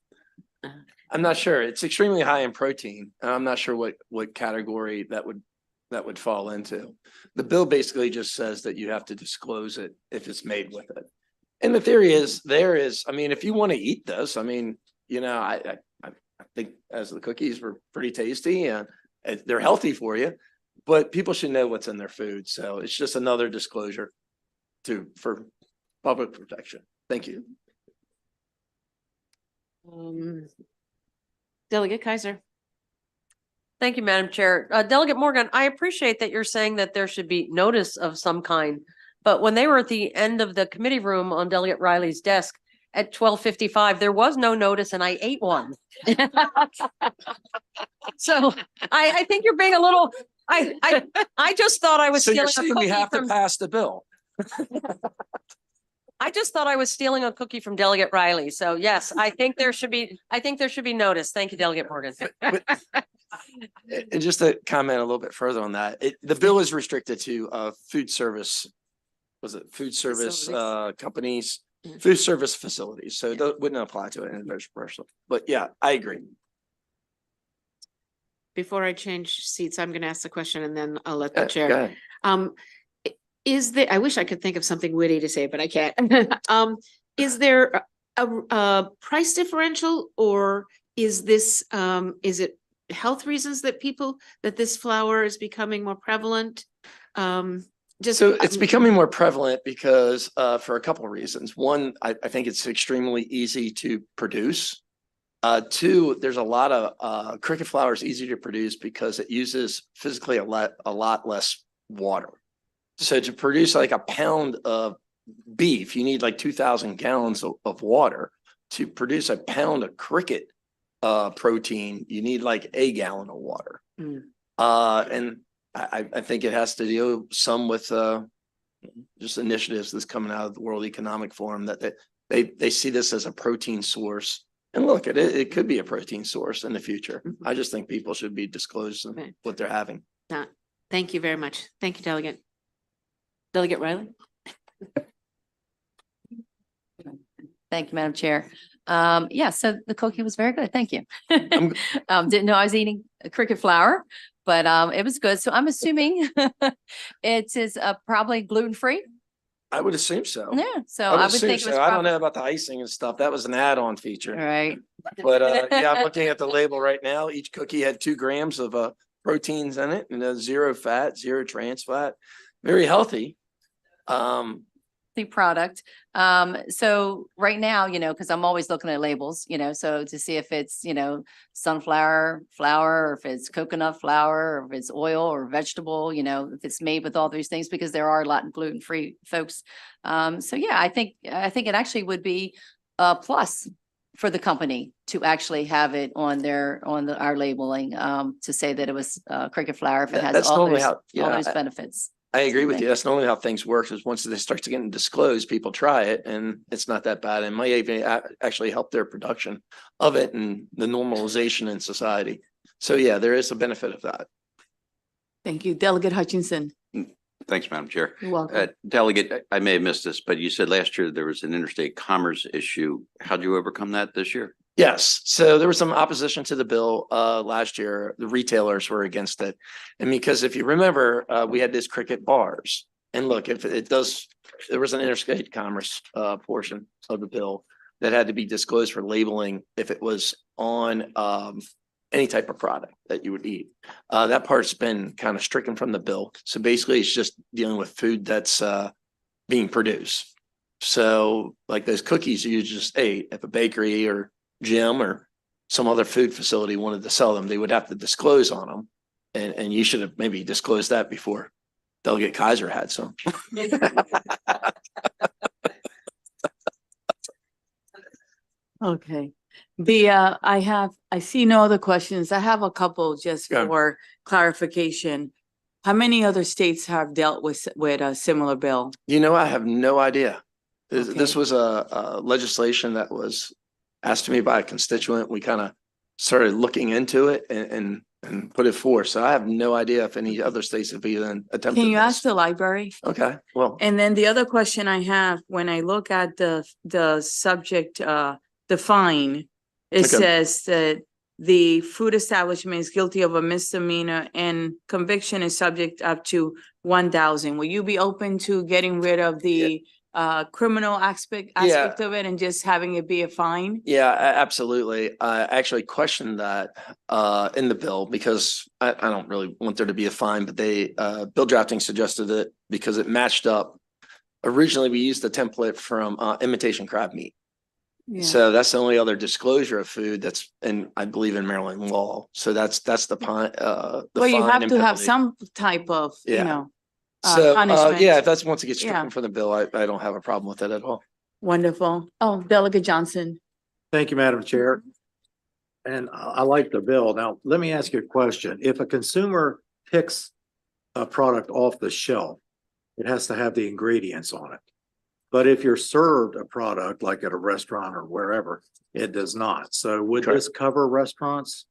I'm not sure. It's extremely high in protein. And I'm not sure what category that would fall into. The bill basically just says that you have to disclose it if it's made with it. And the theory is I mean, if you want to eat this, I mean, you know, I think as the cookies were pretty tasty and they're healthy for you, but people should know what's in their food. So it's just another disclosure for public protection. Thank you. Delegate Kaiser. Thank you, Madam Chair. Delegate Morgan, I appreciate that you're saying that there should be notice of some kind. But when they were at the end of the committee room on Delegate Riley's desk at 12:55, there was no notice and I ate one. So I think you're being a little, I just thought I was So you're stealing a saying we cookie have to from, pass the bill. I just thought I was stealing a cookie from Delegate Riley. So yes, I think there should be notice. Thank you, Delegate Morgan. And just to comment a little bit further on that, the bill is restricted to food service. Was it food service companies, food service facilities? So it wouldn't apply to an individual person. But yeah, I agree. Before I change seats, I'm going to ask the question and then I'll let the Go chair. ahead. Is there, I wish I could think of something witty to say, but I can't. Is there a price differential or is this, is it health reasons that this flour is becoming more prevalent? So it's becoming more prevalent because for a couple of reasons. One, I think it's extremely easy to produce. Two, there's a lot of cricket flour is easy to produce because it uses physically a lot less water. So to produce like a pound of beef, you need like 2,000 gallons of water. To produce a pound of cricket protein, you need like a gallon of water. And I think it has to deal some with just initiatives that's coming out of the World Economic Forum that they see this as a protein source. And look, it could be a protein source in the future. I just think people should be disclosed what they're having. Thank you very much. Thank you, Delegate. Delegate Riley. Thank you, Madam Chair. Yeah, so the cookie was very good. Thank you. Didn't know I was eating cricket flour, but it was good. So I'm assuming it is probably gluten-free. I would assume so. Yeah, so I would think it was I don't know about the icing and stuff. That was an add-on feature. Right. But yeah, I'm looking at the label right now. Each cookie had 2 grams of proteins in it and 0 fat, 0 trans fat. Very healthy. The product. So right now, because I'm always looking at labels, so to see if it's, sunflower flour, or if it's coconut flour, or if it's oil or vegetable, if it's made with all these things, because there are a lot of gluten-free folks. So yeah, I think it actually would be a plus for the company to actually have it on our labeling, to say that it was cricket flour if it has all those benefits. I agree with you. That's normally how things work, is once they start to get disclosed, people try it and it's not that bad and might even actually help their production of it and the normalization in society. So yeah, there is a benefit of that. Thank you. Delegate Hutchinson. Thanks, Madam Chair. You're welcome. Delegate, I may have missed this, but you said last year there was an interstate commerce issue. How'd you overcome that this year? Yes. So there was some opposition to the bill last year. The retailers were against it. And because if you remember, we had these cricket bars. And look, if it does, there was an interstate commerce portion of the bill that had to be disclosed for labeling if it was on any type of product that you would eat. That part's been kind of stricken from the bill. So basically it's just dealing with food that's being produced. So like those cookies you just ate, if a bakery or gym or some other food facility wanted to sell them, they would have to disclose on them And you should have maybe disclosed that before Delegate Kaiser had some. Okay. I see no other questions. I have a couple just Yeah. for clarification. How many other states have dealt with a similar bill? You know, I have no idea. This Okay. was a legislation that was asked to me by a constituent. We kind of started looking into it and put it forth. So I have no idea if any other states have even attempted Can you ask this. the library? Okay, well, And then the other question I have, when I look at the subject, the fine, it Okay. says that the food establishment is guilty of a misdemeanor and conviction is subject up to 1,000. Will you be open to getting rid of the criminal aspect of it and just having it be a fine? yeah, absolutely. I actually questioned that in the bill because I don't really want there to be a fine, but they bill drafting suggested it because it matched up. Originally, we used the template from imitation crab meat. Yeah. So that's the only other disclosure of food that's in, I believe, in Maryland law. So that's the Well, you fine have and to have penalty. some type of, you Yeah. know, So, punishment. yeah, if that's once it gets Yeah. stricken from the bill, I don't have a problem with it at all. Wonderful. Oh, Delegate Johnson. Thank you, Madam Chair. And I like the bill. Now, let me ask you a question. If a consumer picks a product off the shelf, it has to have the ingredients on it. But if you're served a product like at a restaurant or wherever, it does not. So would this cover restaurants?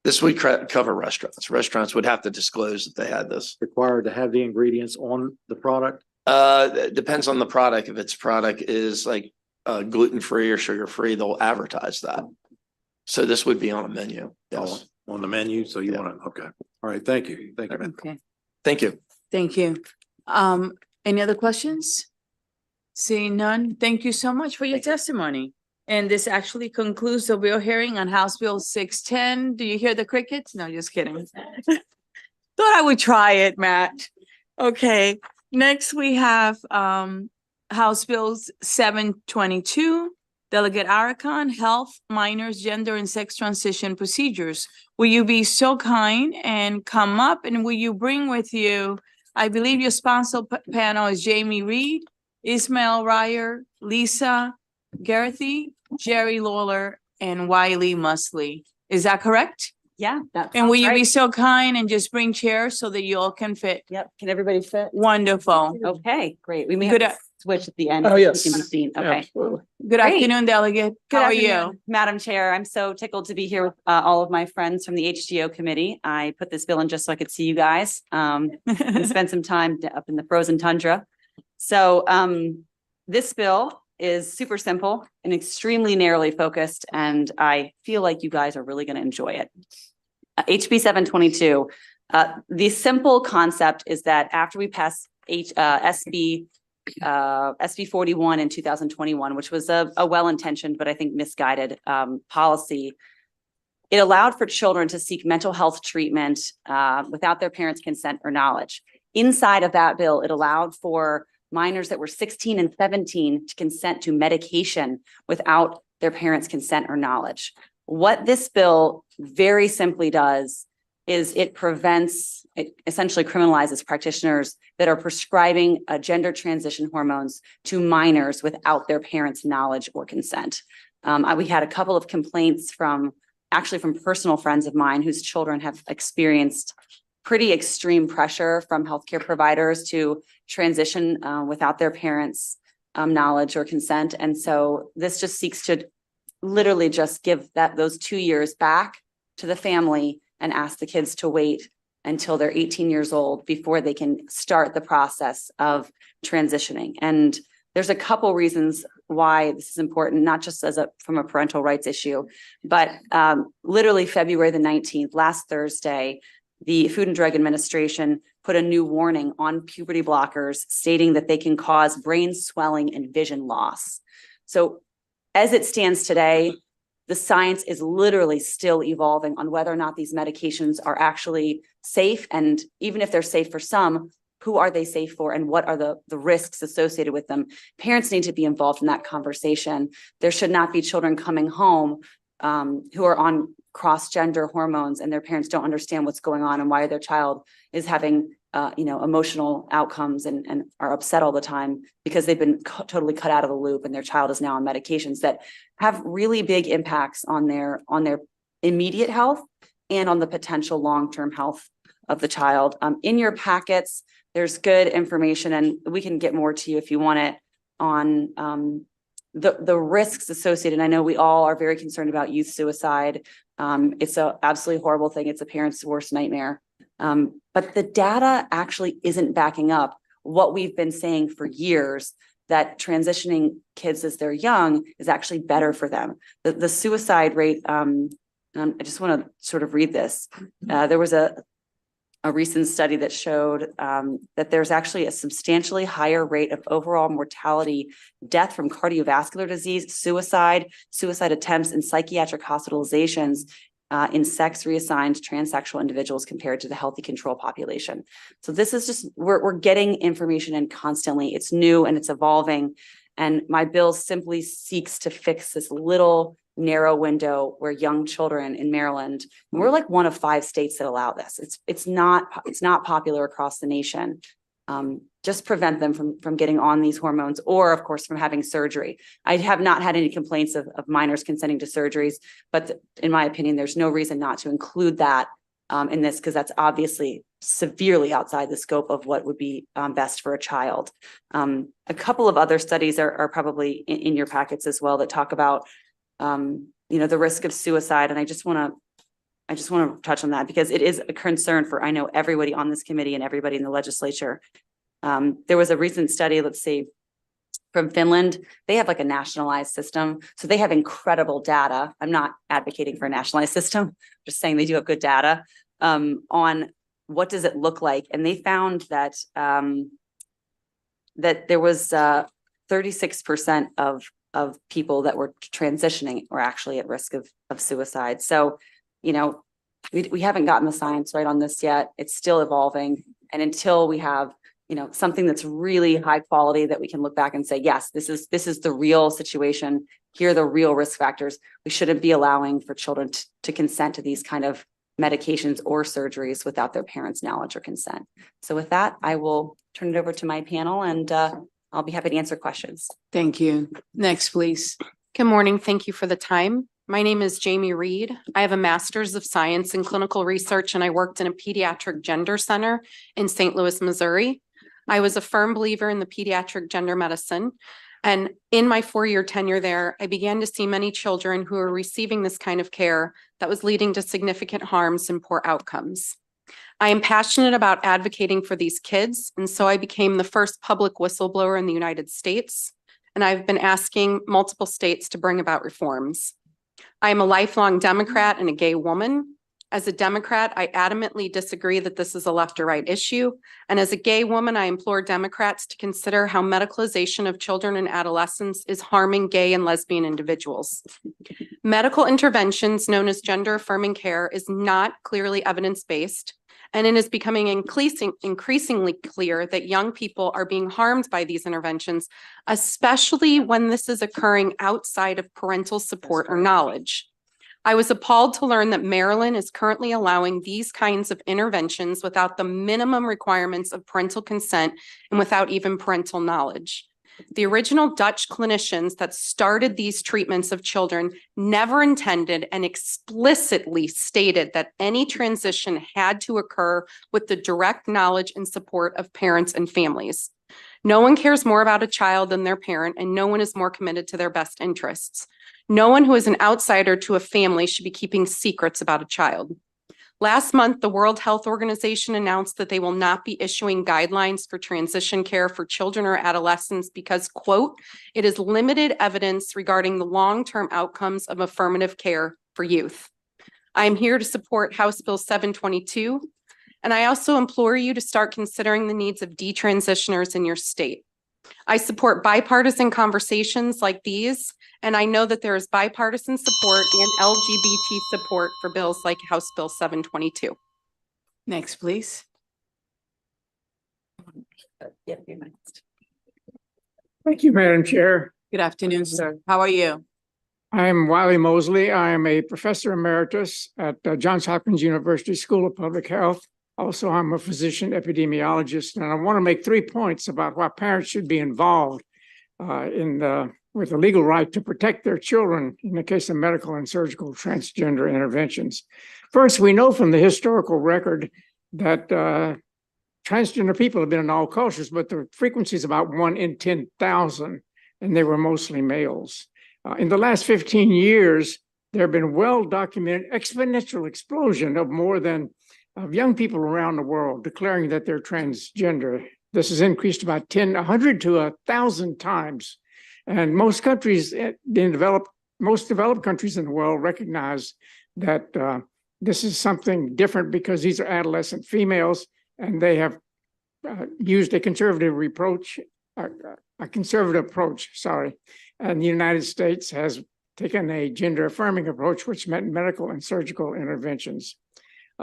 This would cover restaurants. Restaurants would have to disclose that they had this. Required to have the ingredients on the product? It depends on the product. If its product is like gluten-free or sugar-free, they'll advertise that. So this would be on a menu. Yes. On the menu, so you want to, okay. All right, thank you. Thank you. Okay, Thank you. thank you. Any other questions? Seeing none, thank you so much for your testimony. And this actually concludes the bill hearing on House Bill 610. Do you hear the crickets? No, just kidding. Thought I would try it, Matt. Okay, next we have House Bills 722. Delegate Arakan, Health, Minors, Gender and Sex Transition Procedures. Will you be so kind and come up and will you bring with you, I believe your sponsor panel is Jamie Reed, Ismail Ryer, Lisa Garethy, Jerry Lawler, and Wiley Musley. Is that correct? Yeah. And will you be so kind and just bring chairs so that you all can fit? Yep. Can everybody fit? Wonderful. Okay, great. We may Good have to switch at the end. Oh, so we yes. Can be seen. Okay. Absolutely. Good Great. afternoon, Delegate. Good How are afternoon, you? Madam Chair, I'm so tickled to be here with all of my friends from the HGO committee. I put this bill in just so I could see you guys and spend some time up in the frozen tundra. So this bill is super simple and extremely narrowly focused, and I feel like you guys are really going to enjoy it. HB 722. The simple concept is that after we pass SB 41 in 2021, which was a well-intentioned, but I think misguided policy, it allowed for children to seek mental health treatment without their parents' consent or knowledge. Inside of that bill, it allowed for minors that were 16 and 17 to consent to medication without their parents' consent or knowledge. What this bill very simply does is it essentially criminalizes practitioners that are prescribing gender transition hormones to minors without their parents' knowledge or consent. We had a couple of complaints from personal friends of mine whose children have experienced pretty extreme pressure from healthcare providers to transition without their parents' knowledge or consent. And so this just seeks to literally just give those 2 years back to the family and ask the kids to wait until they're 18 years old before they can start the process of transitioning. And there's a couple reasons why this is important, not just from a parental rights issue, but literally February the 19th, last Thursday, the Food and Drug Administration put a new warning on puberty blockers stating that they can cause brain swelling and vision loss. So as it stands today, the science is literally still evolving on whether or not these medications are actually safe. And even if they're safe for some, who are they safe for and what are the risks associated with them? Parents need to be involved in that conversation. There should not be children coming home who are on cross-gender hormones and their parents don't understand what's going on and why their child is having emotional outcomes and are upset all the time because they've been totally cut out of the loop and their child is now on medications that have really big impacts on their immediate health and on the potential long-term health of the child. In your packets, there's good information, and we can get more to you if you want it, on the risks associated. I know we all are very concerned about youth suicide. It's an absolutely horrible thing. It's a parent's worst nightmare. But the data actually isn't backing up what we've been saying for years, that transitioning kids as they're young is actually better for them. The suicide rate, I just want to sort of read this. There was a recent study that showed that there's actually a substantially higher rate of overall mortality, death from cardiovascular disease, suicide attempts, and psychiatric hospitalizations in sex reassigned transsexual individuals compared to the healthy control population. So this is just, we're getting information in constantly. It's new and it's evolving. And my bill simply seeks to fix this little narrow window where young children in Maryland, and we're like one of 5 states that allow this. It's not popular across the nation. Just prevent them from getting on these hormones, or of course from having surgery. I have not had any complaints of minors consenting to surgeries, but in my opinion, there's no reason not to include that in this, because that's obviously severely outside the scope of what would be best for a child. A couple of other studies are probably in your packets as well that talk about the risk of suicide. And I just want to touch on that because it is a concern for, I know, everybody on this committee and everybody in the legislature. There was a recent study, let's see, from Finland. They have like a nationalized system. So they have incredible data. I'm not advocating for a nationalized system, just saying they do have good data on what does it look like. And they found that that there was 36% of people that were transitioning were actually at risk of suicide. So, we haven't gotten the science right on this yet. It's still evolving. And until we have, something that's really high quality that we can look back and say, yes, this is the real situation. Here are the real risk factors. We shouldn't be allowing for children to consent to these kind of medications or surgeries without their parents' knowledge or consent. So with that, I will turn it over to my panel, and I'll be happy to answer questions. Thank you. Next, please. Good morning. Thank you for the time. My name is Jamie Reed. I have a master's of science in clinical research, and I worked in a pediatric gender center in St. Louis, Missouri. I was a firm believer in the pediatric gender medicine. And in my 4-year tenure there, I began to see many children who were receiving this kind of care that was leading to significant harms and poor outcomes. I am passionate about advocating for these kids, and so I became the first public whistleblower in the United States, and I've been asking multiple states to bring about reforms. I am a lifelong Democrat and a gay woman. As a Democrat, I adamantly disagree that this is a left or right issue, and as a gay woman, I implore Democrats to consider how medicalization of children and adolescents is harming gay and lesbian individuals. Medical interventions known as gender-affirming care is not clearly evidence-based, and it is becoming increasingly clear that young people are being harmed by these interventions, especially when this is occurring outside of parental support or knowledge. I was appalled to learn that Maryland is currently allowing these kinds of interventions without the minimum requirements of parental consent and without even parental knowledge. The original Dutch clinicians that started these treatments of children never intended and explicitly stated that any transition had to occur with the direct knowledge and support of parents and families. No one cares more about a child than their parent, and no one is more committed to their best interests. No one who is an outsider to a family should be keeping secrets about a child. Last month, the World Health Organization announced that they will not be issuing guidelines for transition care for children or adolescents because, quote, it is limited evidence regarding the long-term outcomes of affirmative care for youth. I am here to support House Bill 722, and I also implore you to start considering the needs of detransitioners in your state. I support bipartisan conversations like these, and I know that there is bipartisan support and LGBT support for bills like House Bill 722. Next, please. Thank you, Madam Chair. Good afternoon, sir. How are you? I'm Wiley Mosley. I am a professor emeritus at Johns Hopkins University School of Public Health. Also, I'm a physician epidemiologist, and I want to make 3 points about why parents should be involved with the legal right to protect their children in the case of medical and surgical transgender interventions. First, we know from the historical record that transgender people have been in all cultures, but the frequency is about 1 in 10,000, and they were mostly males. In the last 15 years, there have been well-documented exponential explosion of young people around the world declaring that they're transgender. This has increased about 100 to 1,000 times. And most countries most developed countries in the world recognize that this is something different because these are adolescent females and they have used a conservative approach, and the United States has taken a gender affirming approach, which meant medical and surgical interventions.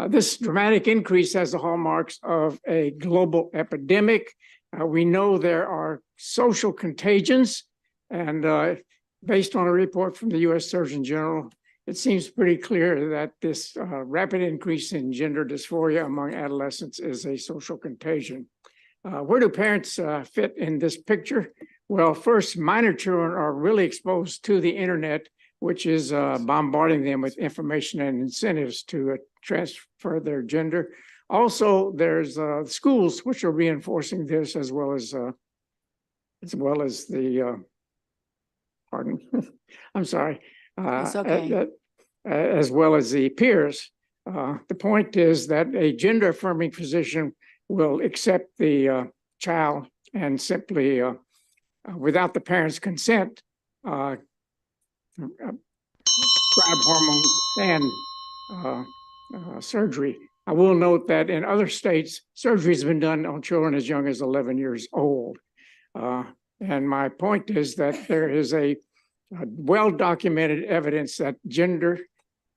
This dramatic increase has the hallmarks of a global epidemic. We know there are social contagions, and based on a report from the U.S. Surgeon General, it seems pretty clear that this rapid increase in gender dysphoria among adolescents is a social contagion. Where do parents fit in this picture? Well, first, minor children are really exposed to the internet, which is bombarding them with information and incentives to transfer their gender. Also, there's schools which are reinforcing this, as well as the pardon, I'm sorry. It's okay. As well as the peers. The point is that a gender affirming physician will accept the child and simply, without the parent's consent, prescribe hormones and surgery. I will note that in other states, surgery has been done on children as young as 11 years old. And my point is that there is a well-documented evidence that gender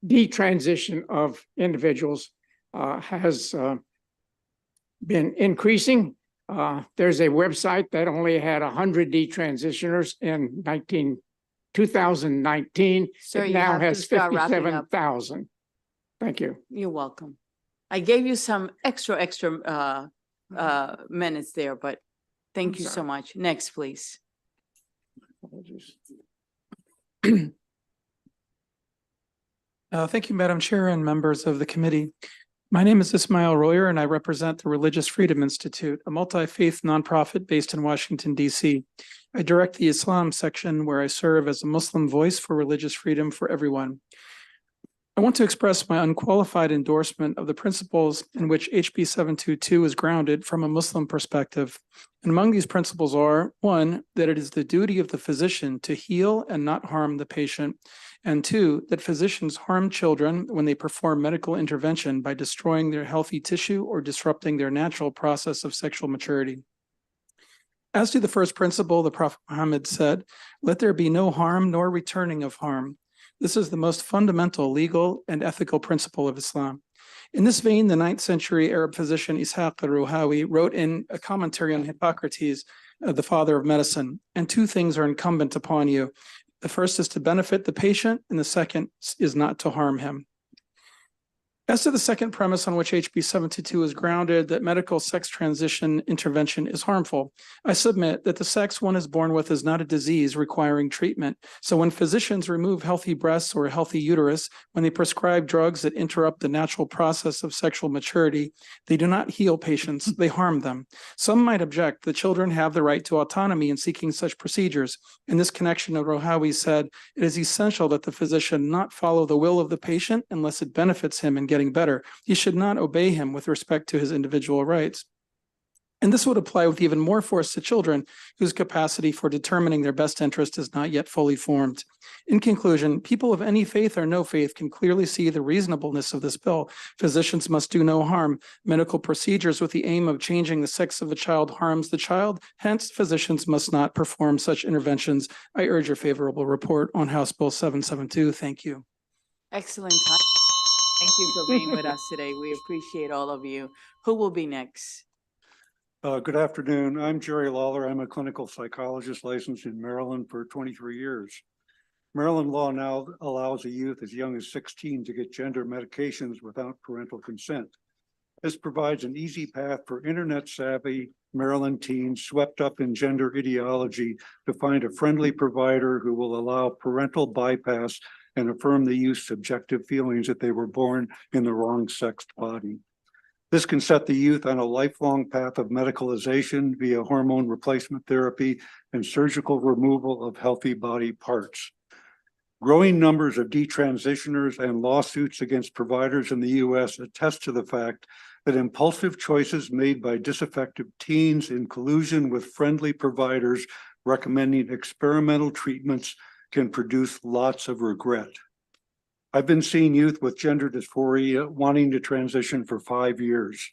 detransition of individuals has been increasing. There's a website that only had 100 detransitioners in 2019. Sir, It you now have to has start wrapping up. 57,000. Thank you. You're welcome. I gave you some extra minutes there, but thank you so much. Next, please. Thank you, Madam Chair and members of the committee. My name is Ismail Royer, and I represent the Religious Freedom Institute, a multi-faith nonprofit based in Washington, D.C. I direct the Islam section where I serve as a Muslim voice for religious freedom for everyone. I want to express my unqualified endorsement of the principles in which HB 722 is grounded from a Muslim perspective. And among these principles are, 1, that it is the duty of the physician to heal and not harm the patient, and 2, that physicians harm children when they perform medical intervention by destroying their healthy tissue or disrupting their natural process of sexual maturity. As to the first principle, the Prophet Muhammad said, "Let there be no harm nor returning of harm." This is the most fundamental legal and ethical principle of Islam. In this vein, the 9th century Arab physician Ishaq al-Ruhawi wrote in a commentary on Hippocrates, the father of medicine, and 2 things are incumbent upon you. The first is to benefit the patient, and the second is not to harm him. As to the second premise on which HB 722 is grounded, that medical sex transition intervention is harmful, I submit that the sex one is born with is not a disease requiring treatment. So when physicians remove healthy breasts or a healthy uterus, when they prescribe drugs that interrupt the natural process of sexual maturity, they do not heal patients, they harm them. Some might object that children have the right to autonomy in seeking such procedures. In this connection, Rohawi said, it is essential that the physician not follow the will of the patient unless it benefits him in getting better. He should not obey him with respect to his individual rights. And this would apply with even more force to children whose capacity for determining their best interest is not yet fully formed. In conclusion, people of any faith or no faith can clearly see the reasonableness of this bill. Physicians must do no harm. Medical procedures with the aim of changing the sex of a child harms the child. Hence, physicians must not perform such interventions. I urge your favorable report on House Bill 772. Thank you. Excellent. Thank you for being with us today. We appreciate all of you. Who will be next? Good afternoon. I'm Jerry Lawler. I'm a clinical psychologist licensed in Maryland for 23 years. Maryland law now allows a youth as young as 16 to get gender medications without parental consent. This provides an easy path for internet savvy Maryland teens swept up in gender ideology to find a friendly provider who will allow parental bypass and affirm the youth's subjective feelings that they were born in the wrong sexed body. This can set the youth on a lifelong path of medicalization via hormone replacement therapy and surgical removal of healthy body parts. Growing numbers of detransitioners and lawsuits against providers in the U.S. attest to the fact that impulsive choices made by disaffected teens in collusion with friendly providers recommending experimental treatments can produce lots of regret. I've been seeing youth with gender dysphoria wanting to transition for 5 years.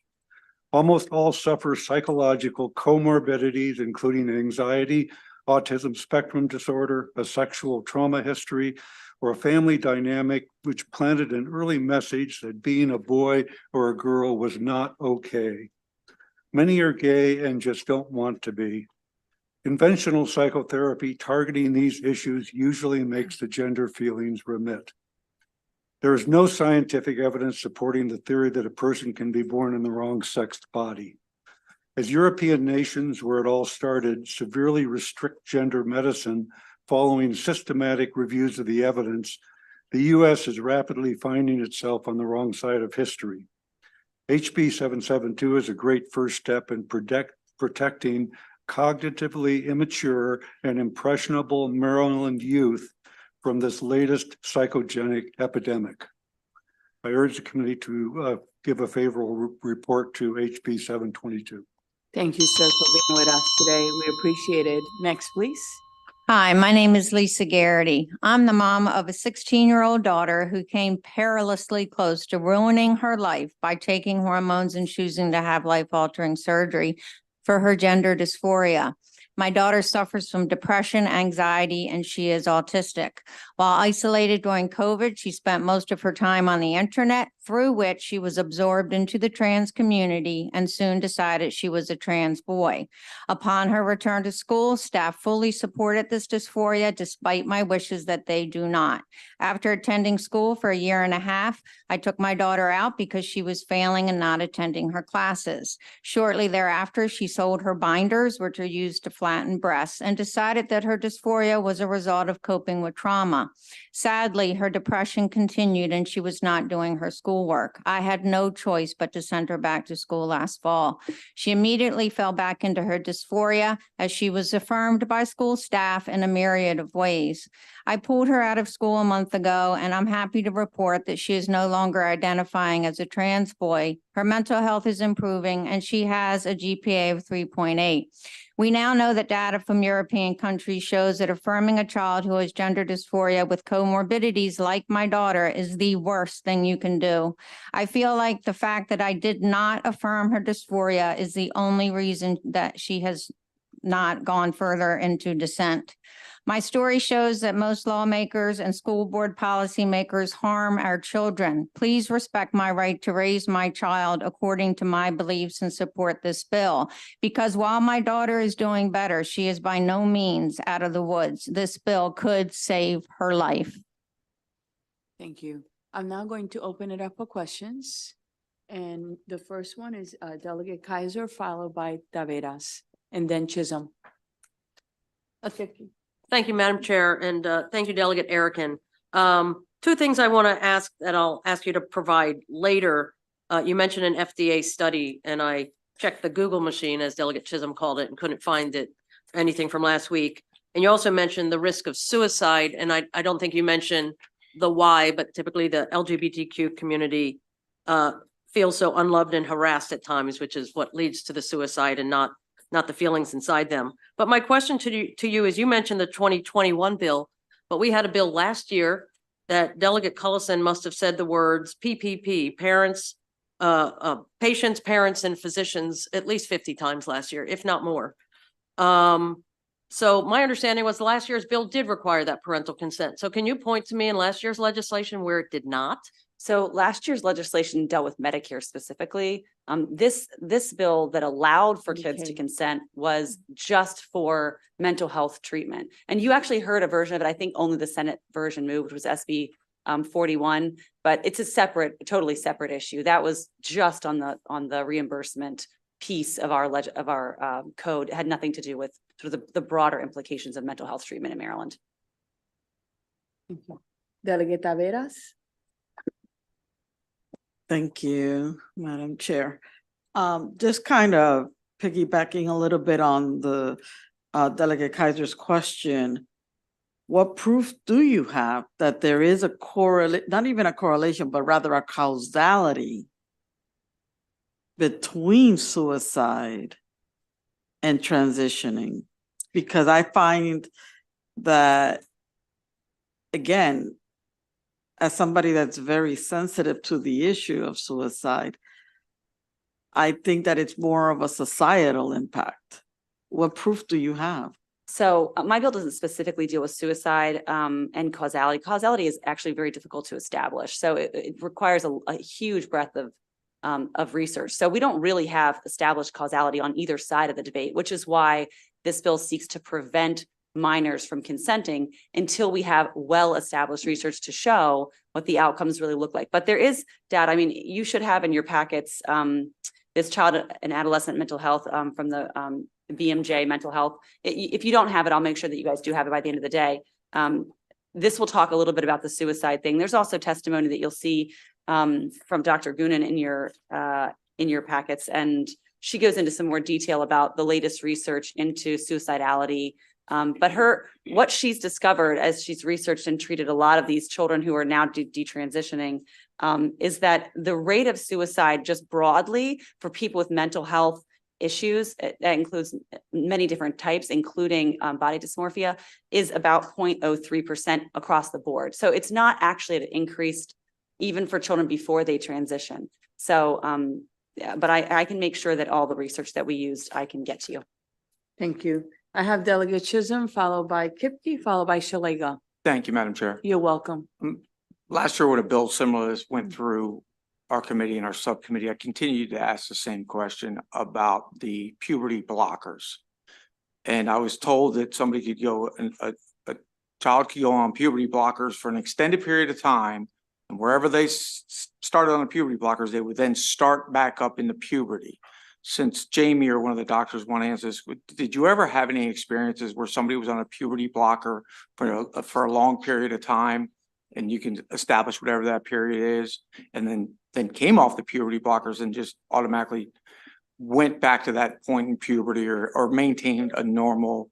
Almost all suffer psychological comorbidities, including anxiety, autism spectrum disorder, a sexual trauma history, or a family dynamic which planted an early message that being a boy or a girl was not okay. Many are gay and just don't want to be. Conventional psychotherapy targeting these issues usually makes the gender feelings remit. There is no scientific evidence supporting the theory that a person can be born in the wrong sexed body. As European nations, where it all started, severely restrict gender medicine following systematic reviews of the evidence, the U.S. is rapidly finding itself on the wrong side of history. HB 772 is a great first step in protecting cognitively immature and impressionable Maryland youth from this latest psychogenic epidemic. I urge the committee to give a favorable report to HB 722. Thank you, sir, for being with us today. We appreciate it. Next, please. Hi, my name is Lisa Garrity. I'm the mom of a 16-year-old daughter who came perilously close to ruining her life by taking hormones and choosing to have life-altering surgery for her gender dysphoria. My daughter suffers from depression, anxiety, and she is autistic. While isolated during COVID, she spent most of her time on the internet, through which she was absorbed into the trans community and soon decided she was a trans boy. Upon her return to school, staff fully supported this dysphoria despite my wishes that they do not. After attending school for 1.5 years, I took my daughter out because she was failing and not attending her classes. Shortly thereafter, she sold her binders, which are used to flatten breasts, and decided that her dysphoria was a result of coping with trauma. Sadly, her depression continued and she was not doing her schoolwork. I had no choice but to send her back to school last fall. She immediately fell back into her dysphoria as she was affirmed by school staff in a myriad of ways. I pulled her out of school a month ago, and I'm happy to report that she is no longer identifying as a trans boy. Her mental health is improving, and she has a GPA of 3.8. We now know that data from European countries shows that affirming a child who has gender dysphoria with comorbidities like my daughter is the worst thing you can do. I feel like the fact that I did not affirm her dysphoria is the only reason that she has not gone further into dissent. My story shows that most lawmakers and school board policymakers harm our children. Please respect my right to raise my child according to my beliefs and support this bill. Because while my daughter is doing better, she is by no means out of the woods. This bill could save her life. Thank you. I'm now going to open it up for questions. And the first one is Delegate Kaiser, followed by Taveras, and then Chisholm. Okay. Thank you, Madam Chair, and thank you, Delegate Erickson. Two things I want to ask that I'll ask you to provide later. You mentioned an FDA study, and I checked the Google machine, as Delegate Chisholm called it, and couldn't find anything from last week. And you also mentioned the risk of suicide, and I don't think you mentioned the why, but typically the LGBTQ community feels so unloved and harassed at times, which is what leads to the suicide and not the feelings inside them. But my question to you is, you mentioned the 2021 bill, but we had a bill last year that Delegate Cullison must have said the words PPP, parents, patients, parents, and physicians at least 50 times last year, if not more. So my understanding was last year's bill did require that parental consent. So can you point to me in last year's legislation where it did not? So last year's legislation dealt with Medicare specifically. This bill that allowed for kids to Okay. consent was just for mental health treatment. And you actually heard a version of it, I think only the Senate version moved, which was SB 41, but it's a totally separate issue. That was just on the reimbursement piece of our code. It had nothing to do with sort of the broader implications of mental health treatment in Maryland. Thank you. Delegate Taveras? Thank you, Madam Chair. Just kind of piggybacking a little bit on the Delegate Kaiser's question. What proof do you have that there is a not even a correlation, but rather a causality between suicide and transitioning? Because I find that, again, as somebody that's very sensitive to the issue of suicide, I think that it's more of a societal impact. What proof do you have? So my bill doesn't specifically deal with suicide and causality. Causality is actually very difficult to establish. So it requires a huge breadth of research. So we don't really have established causality on either side of the debate, which is why this bill seeks to prevent minors from consenting until we have well-established research to show what the outcomes really look like. But there is data. I mean, you should have in your packets this child and adolescent mental health from the BMJ mental health. If you don't have it, I'll make sure that you guys do have it by the end of the day. This will talk a little bit about the suicide thing. There's also testimony that you'll see from Dr. Goonan in your packets, and she goes into some more detail about the latest research into suicidality. But what she's discovered as she's researched and treated a lot of these children who are now detransitioning is that the rate of suicide just broadly for people with mental health issues, that includes many different types, including body dysmorphia, is about 0.03% across the board. So it's not actually increased even for children before they transition. So, yeah, but I can make sure that all the research that we used, I can get to you. Thank you. I have Delegate Chisholm, followed by Kipke, followed by Shalega. Thank you, Madam Chair. You're welcome. Last year, when a bill similar to this went through our committee and our subcommittee, I continued to ask the same question about the puberty blockers. And I was told that somebody could go, a child could go on puberty blockers for an extended period of time. And wherever they started on the puberty blockers, they would then start back up into puberty. Since Jamie or one of the doctors want to answer this, did you ever have any experiences where somebody was on a puberty blocker for a long period of time, and you can establish whatever that period is, and then came off the puberty blockers and just automatically went back to that point in puberty or maintained a normal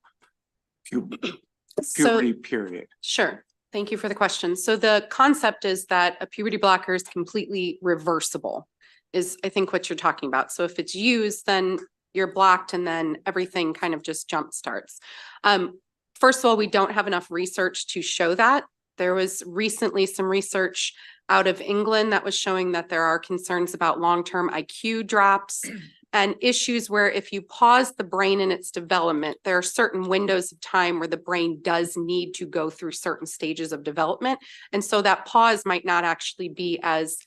puberty period? Sure. Thank you for the question. So the concept is that a puberty blocker is completely reversible, is I think what you're talking about. So if it's used, then you're blocked and then everything kind of just jump starts. First of all, we don't have enough research to show that. There was recently some research out of England that was showing that there are concerns about long-term IQ drops and issues where if you pause the brain in its development, there are certain windows of time where the brain does need to go through certain stages of development. And so that pause might not actually be as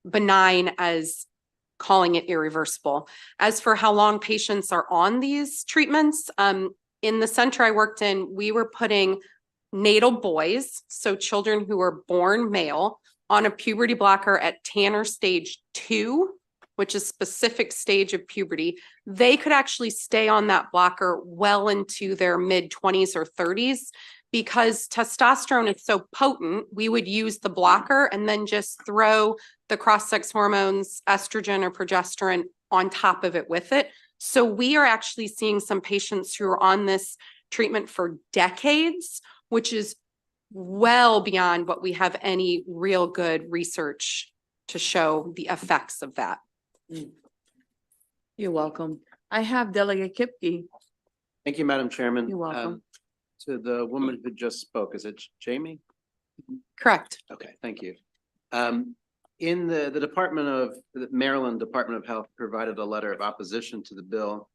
benign as calling it irreversible. As for how long patients are on these treatments, in the center I worked in, we were putting natal boys, so children who were born male, on a puberty blocker at Tanner stage 2, which is a specific stage of puberty. They could actually stay on that blocker well into their mid-20s or 30s. Because testosterone is so potent, we would use the blocker and then just throw the cross-sex hormones, estrogen or progesterone on top of it with it. So we are actually seeing some patients who are on this treatment for decades, which is well beyond what we have any real good research to show the effects of that. You're welcome. I have Delegate Kipke. Thank you, Madam Chairman. You're welcome. To the woman who just spoke, is it Jamie? Correct. Okay, thank you. In the Maryland Department of Health provided a letter of opposition to the bill.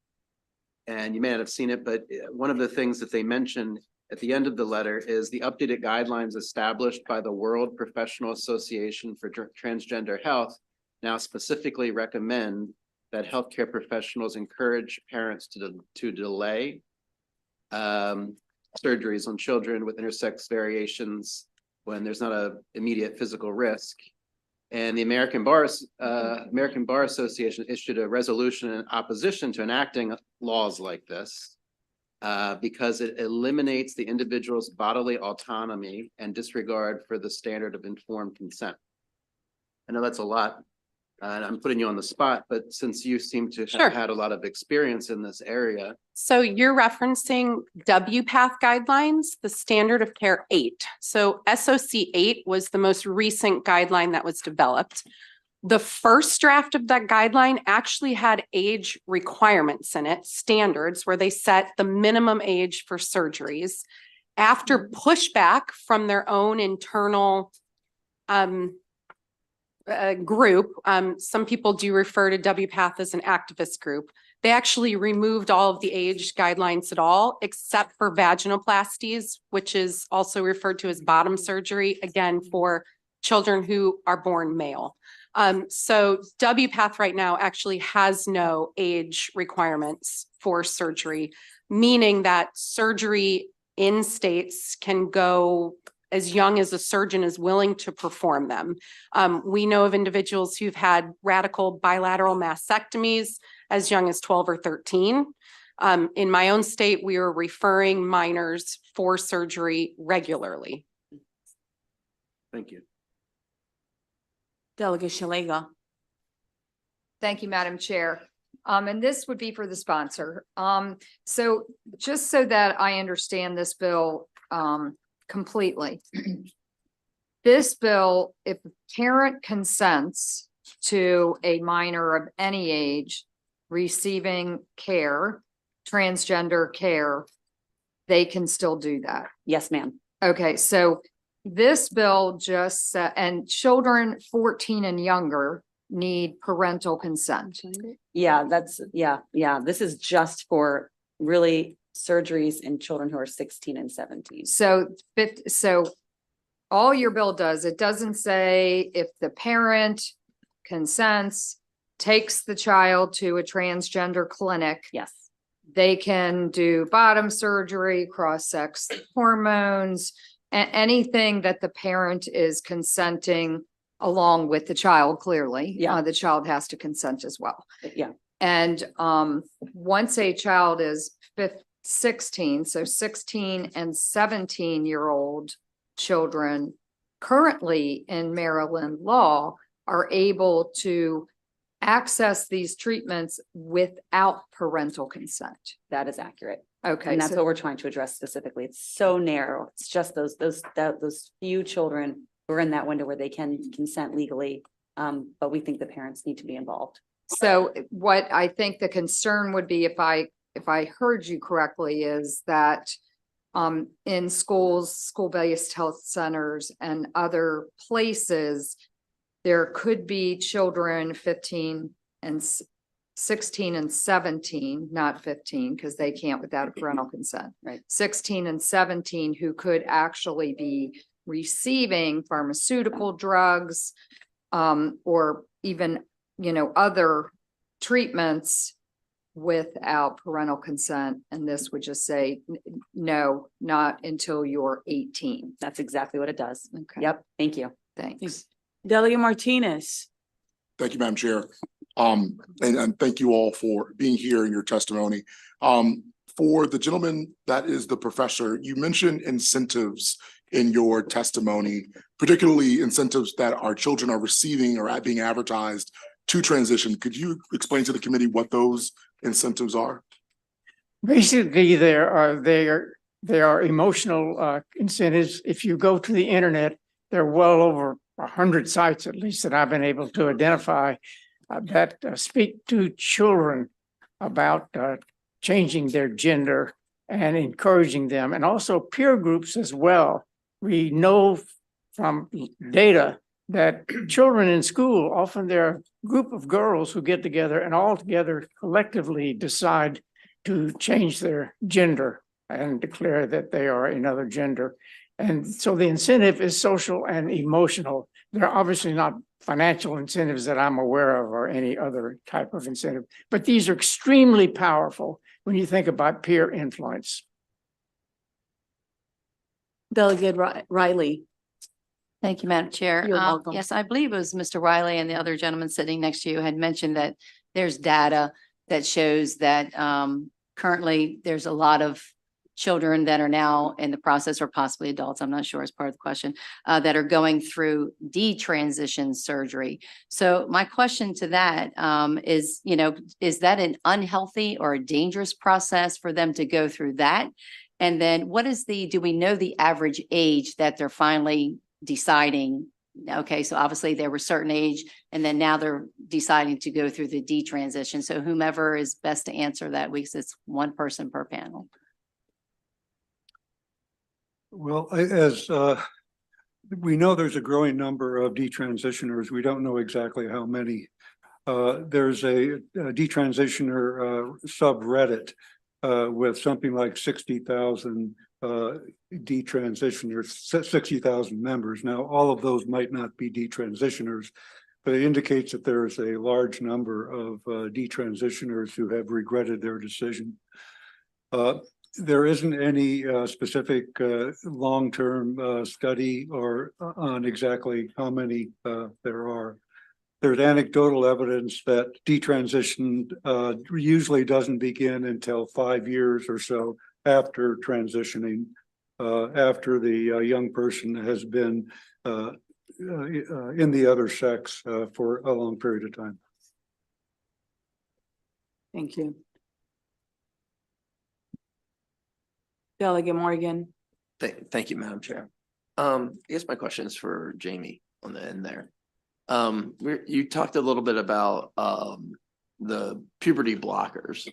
And you may not have seen it, but one of the things that they mentioned at the end of the letter is the updated guidelines established by the World Professional Association for Transgender Health now specifically recommend that healthcare professionals encourage parents to delay surgeries on children with intersex variations when there's not a immediate physical risk. And the American Bar Association issued a resolution in opposition to enacting laws like this because it eliminates the individual's bodily autonomy and disregard for the standard of informed consent. I know that's a lot, and I'm putting you on the spot, but since you seem to Sure. have had a lot of experience in this area. So you're referencing WPATH guidelines, the standard of care 8. So SOC 8 was the most recent guideline that was developed. The first draft of that guideline actually had age requirements in it, standards where they set the minimum age for surgeries. After pushback from their own internal group, some people do refer to WPATH as an activist group. They actually removed all of the age guidelines at all, except for vaginoplasties, which is also referred to as bottom surgery, again, for children who are born male. So WPATH right now actually has no age requirements for surgery, meaning that surgery in states can go as young as a surgeon is willing to perform them. We know of individuals who've had radical bilateral mastectomies as young as 12 or 13. In my own state, we are referring minors for surgery regularly. Thank you. Delegate Shalega. Thank you, Madam Chair. And this would be for the sponsor. So just so that I understand this bill, completely. This bill, if a parent consents to a minor of any age receiving care, transgender care, they can still do that. Yes, ma'am. Okay, so this bill just said, and children 14 and younger need parental consent. Yeah, this is just for really surgeries in children who are 16 and 17. So all your bill does, it doesn't say if the parent consents, takes the child to a transgender clinic. Yes. They can do bottom surgery, cross-sex hormones, anything that the parent is consenting along with the child, clearly. Yeah. The child has to consent as well. Yeah. And once a child is 16, so 16 and 17-year-old children currently in Maryland law are able to access these treatments without parental consent. That is accurate. Okay. And that's so- what we're trying to address specifically. It's so narrow. It's just those few children who are in that window where they can consent legally. But we think the parents need to be involved. So what I think the concern would be, if I heard you correctly, is that in schools, school-based health centers and other places, there could be children 15 and 16 and 17, not 15, because they can't without a parental consent. Right. 16 and 17 who could actually be receiving pharmaceutical drugs or even, other treatments without parental consent. And this would just say, no, not until you're 18. That's exactly what it does. Okay. Yep. Thank you. Thanks. Delegate Martinez. Thank you, Madam Chair. And thank you all for being here in your testimony. For the gentleman that is the professor, you mentioned incentives in your testimony, particularly incentives that our children are receiving or being advertised to transition. Could you explain to the committee what those incentives are? Basically, they are emotional incentives. If you go to the internet, there are well over 100 sites, at least, that I've been able to identify that speak to children about changing their gender and encouraging them, and also peer groups as well. We know from data that children in school, often they're a group of girls who get together and all together collectively decide to change their gender and declare that they are another gender. And so the incentive is social and emotional. There are obviously not financial incentives that I'm aware of or any other type of incentive, but these are extremely powerful when you think about peer influence. Delegate Riley. Thank you, Madam Chair. You're welcome. Yes, I believe it was Mr. Riley and the other gentleman sitting next to you had mentioned that there's data that shows that currently there's a lot of children that are now in the process, or possibly adults, I'm not sure as part of the question, that are going through detransition surgery. So my question to that is, is that an unhealthy or a dangerous process for them to go through that? And then what is do we know the average age that they're finally deciding? Okay, so obviously they were a certain age and then now they're deciding to go through the detransition. So whomever is best to answer that, because it's one person per panel. Well, as we know, there's a growing number of detransitioners. We don't know exactly how many. There's a detransitioner subreddit with something like 60,000 detransitioners, 60,000 members. Now, all of those might not be detransitioners, but it indicates that there is a large number of detransitioners who have regretted their decision. There isn't any specific long-term study or on exactly how many there are. There's anecdotal evidence that detransition usually doesn't begin until 5 years or so after transitioning, after the young person has been in the other sex for a long period of time. Thank you. Delegate Morgan. Thank you, Madam Chair. I guess my question is for Jamie on the end there. You talked a little bit about the puberty blockers.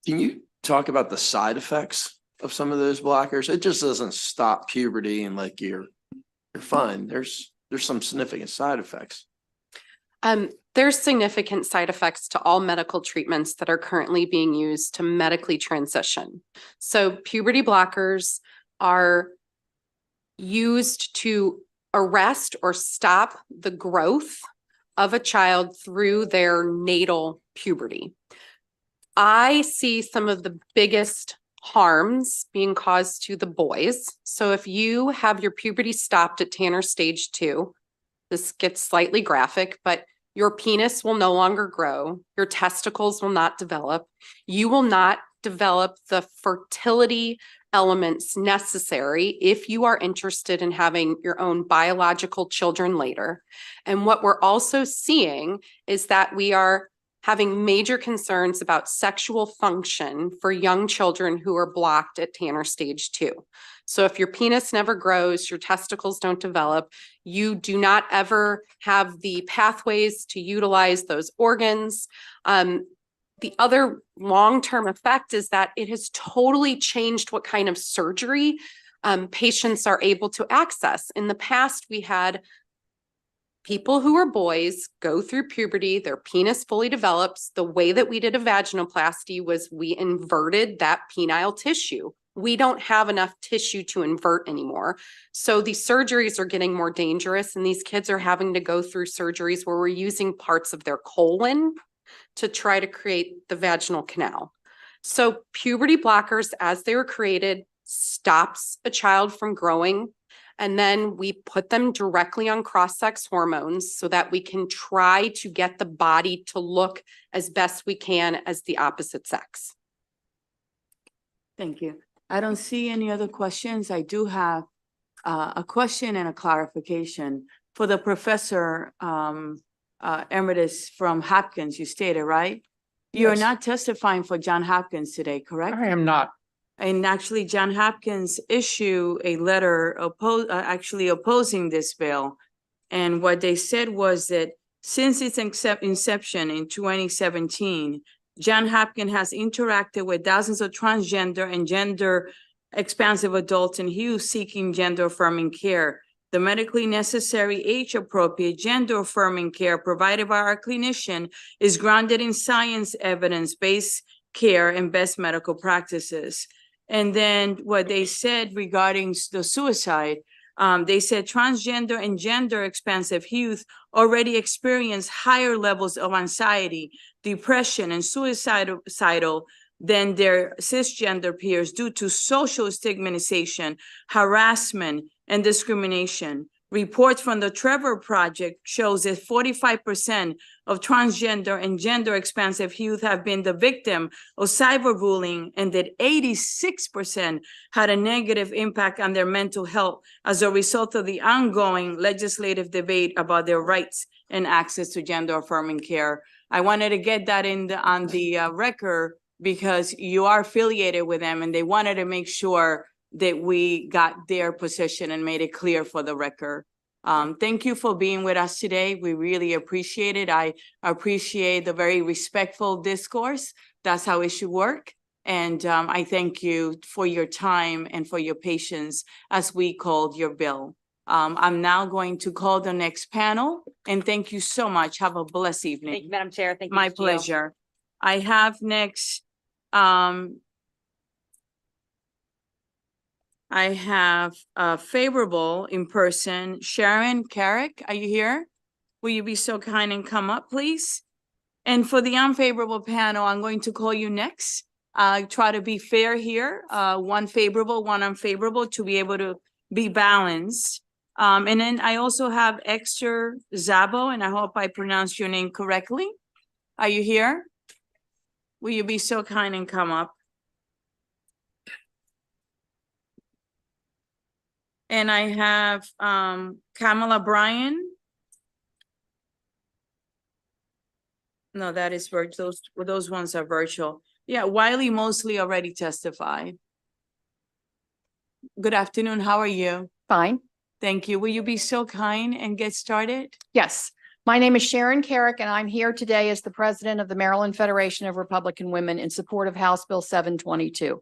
Can you talk about the side effects of some of those blockers? It just doesn't stop puberty and like you're fine. There's some significant side effects. There's significant side effects to all medical treatments that are currently being used to medically transition. So puberty blockers are used to arrest or stop the growth of a child through their natal puberty. I see some of the biggest harms being caused to the boys. So if you have your puberty stopped at Tanner stage 2, this gets slightly graphic, but your penis will no longer grow. Your testicles will not develop. You will not develop the fertility elements necessary if you are interested in having your own biological children later. And what we're also seeing is that we are having major concerns about sexual function for young children who are blocked at Tanner stage 2. So if your penis never grows, your testicles don't develop, you do not ever have the pathways to utilize those organs. The other long-term effect is that it has totally changed what kind of surgery patients are able to access. In the past, we had people who are boys go through puberty, their penis fully develops. The way that we did a vaginoplasty was we inverted that penile tissue. We don't have enough tissue to invert anymore. So these surgeries are getting more dangerous, and these kids are having to go through surgeries where we're using parts of their colon to try to create the vaginal canal. So puberty blockers, as they were created, stops a child from growing. And then we put them directly on cross-sex hormones so that we can try to get the body to look as best we can as the opposite sex. Thank you. I don't see any other questions. I do have a question and a clarification for the professor emeritus from Hopkins. You stated, right? You're Yes. not testifying for John Hopkins today, correct? I am not. And actually, John Hopkins issued a letter opposing this bill. And what they said was that since its inception in 2017, John Hopkins has interacted with thousands of transgender and gender expansive adults and youth seeking gender affirming care. The medically necessary age-appropriate gender-affirming care provided by our clinician is grounded in science evidence-based care and best medical practices. And then what they said regarding the suicide, they said transgender and gender expansive youth already experience higher levels of anxiety, depression, and suicidal than their cisgender peers due to social stigmatization, harassment, and discrimination. Reports from the Trevor Project shows that 45% of transgender and gender expansive youth have been the victim of cyberbullying, and that 86% had a negative impact on their mental health as a result of the ongoing legislative debate about their rights and access to gender affirming care. I wanted to get that on the record because you are affiliated with them and they wanted to make sure that we got their position and made it clear for the record. Thank you for being with us today. We really appreciate it. I appreciate the very respectful discourse. That's how it should work. And I thank you for your time and for your patience as we called your bill. I'm now going to call the next panel and thank you so much. Have a blessed evening. Thank you, Madam Chair. Thank you. My HGO. pleasure. I have next, I have favorable in person. Sharon Carrick, are you here? Will you be so kind and come up, please? And for the unfavorable panel, I'm going to call you next. Try to be fair here, one favorable, one unfavorable to be able to be balanced. And then I also have Esther Zabo, and I hope I pronounced your name correctly. Are you here? Will you be so kind and come up? And I have Kamala Bryan. No, that is virtual. Those ones are virtual. Yeah, Wiley Mosley already testified. Good afternoon. How are you? Fine. Thank you. Will you be so kind and get started? Yes. My name is Sharon Carrick, and I'm here today as the president of the Maryland Federation of Republican Women in support of House Bill 722.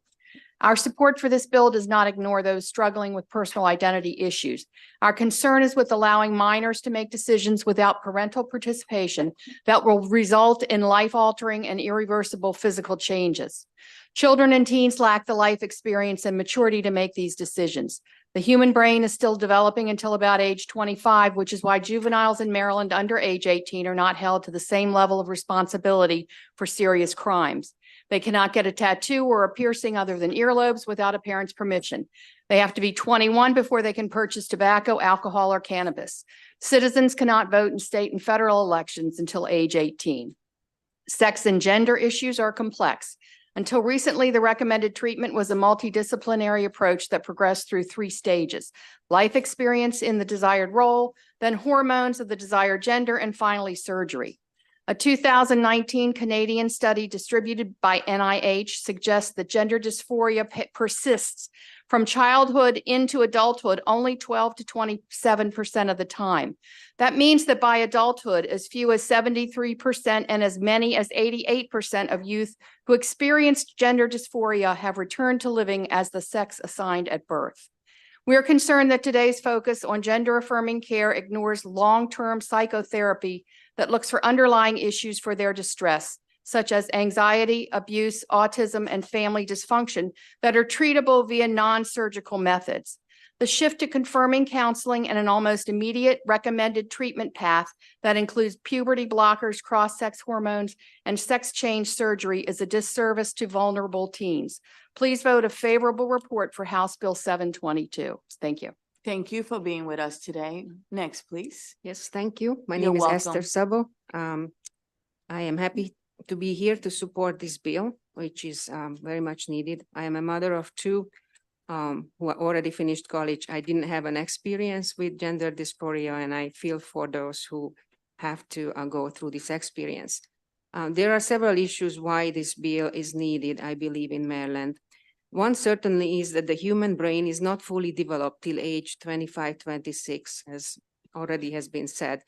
Our support for this bill does not ignore those struggling with personal identity issues. Our concern is with allowing minors to make decisions without parental participation that will result in life-altering and irreversible physical changes. Children and teens lack the life experience and maturity to make these decisions. The human brain is still developing until about age 25, which is why juveniles in Maryland under age 18 are not held to the same level of responsibility for serious crimes. They cannot get a tattoo or a piercing other than earlobes without a parent's permission. They have to be 21 before they can purchase tobacco, alcohol, or cannabis. Citizens cannot vote in state and federal elections until age 18. Sex and gender issues are complex. Until recently, the recommended treatment was a multidisciplinary approach that progressed through 3 stages: life experience in the desired role, then hormones of the desired gender, and finally surgery. A 2019 Canadian study distributed by NIH suggests that gender dysphoria persists from childhood into adulthood only 12 to 27% of the time. That means that by adulthood, as few as 73% and as many as 88% of youth who experienced gender dysphoria have returned to living as the sex assigned at birth. We are concerned that today's focus on gender-affirming care ignores long-term psychotherapy that looks for underlying issues for their distress, such as anxiety, abuse, autism, and family dysfunction that are treatable via non-surgical methods. The shift to confirming counseling and an almost immediate recommended treatment path that includes puberty blockers, cross-sex hormones, and sex change surgery is a disservice to vulnerable teens. Please vote a favorable report for House Bill 722. Thank you. Thank you for being with us today. Next, please. Yes, thank you. My You're name is welcome. Esther Sabo. I am happy to be here to support this bill, which is very much needed. I am a mother of 2 who already finished college. I didn't have an experience with gender dysphoria, and I feel for those who have to go through this experience. There are several issues why this bill is needed, I believe, in Maryland. One certainly is that the human brain is not fully developed till age 25, 26, as already has been said.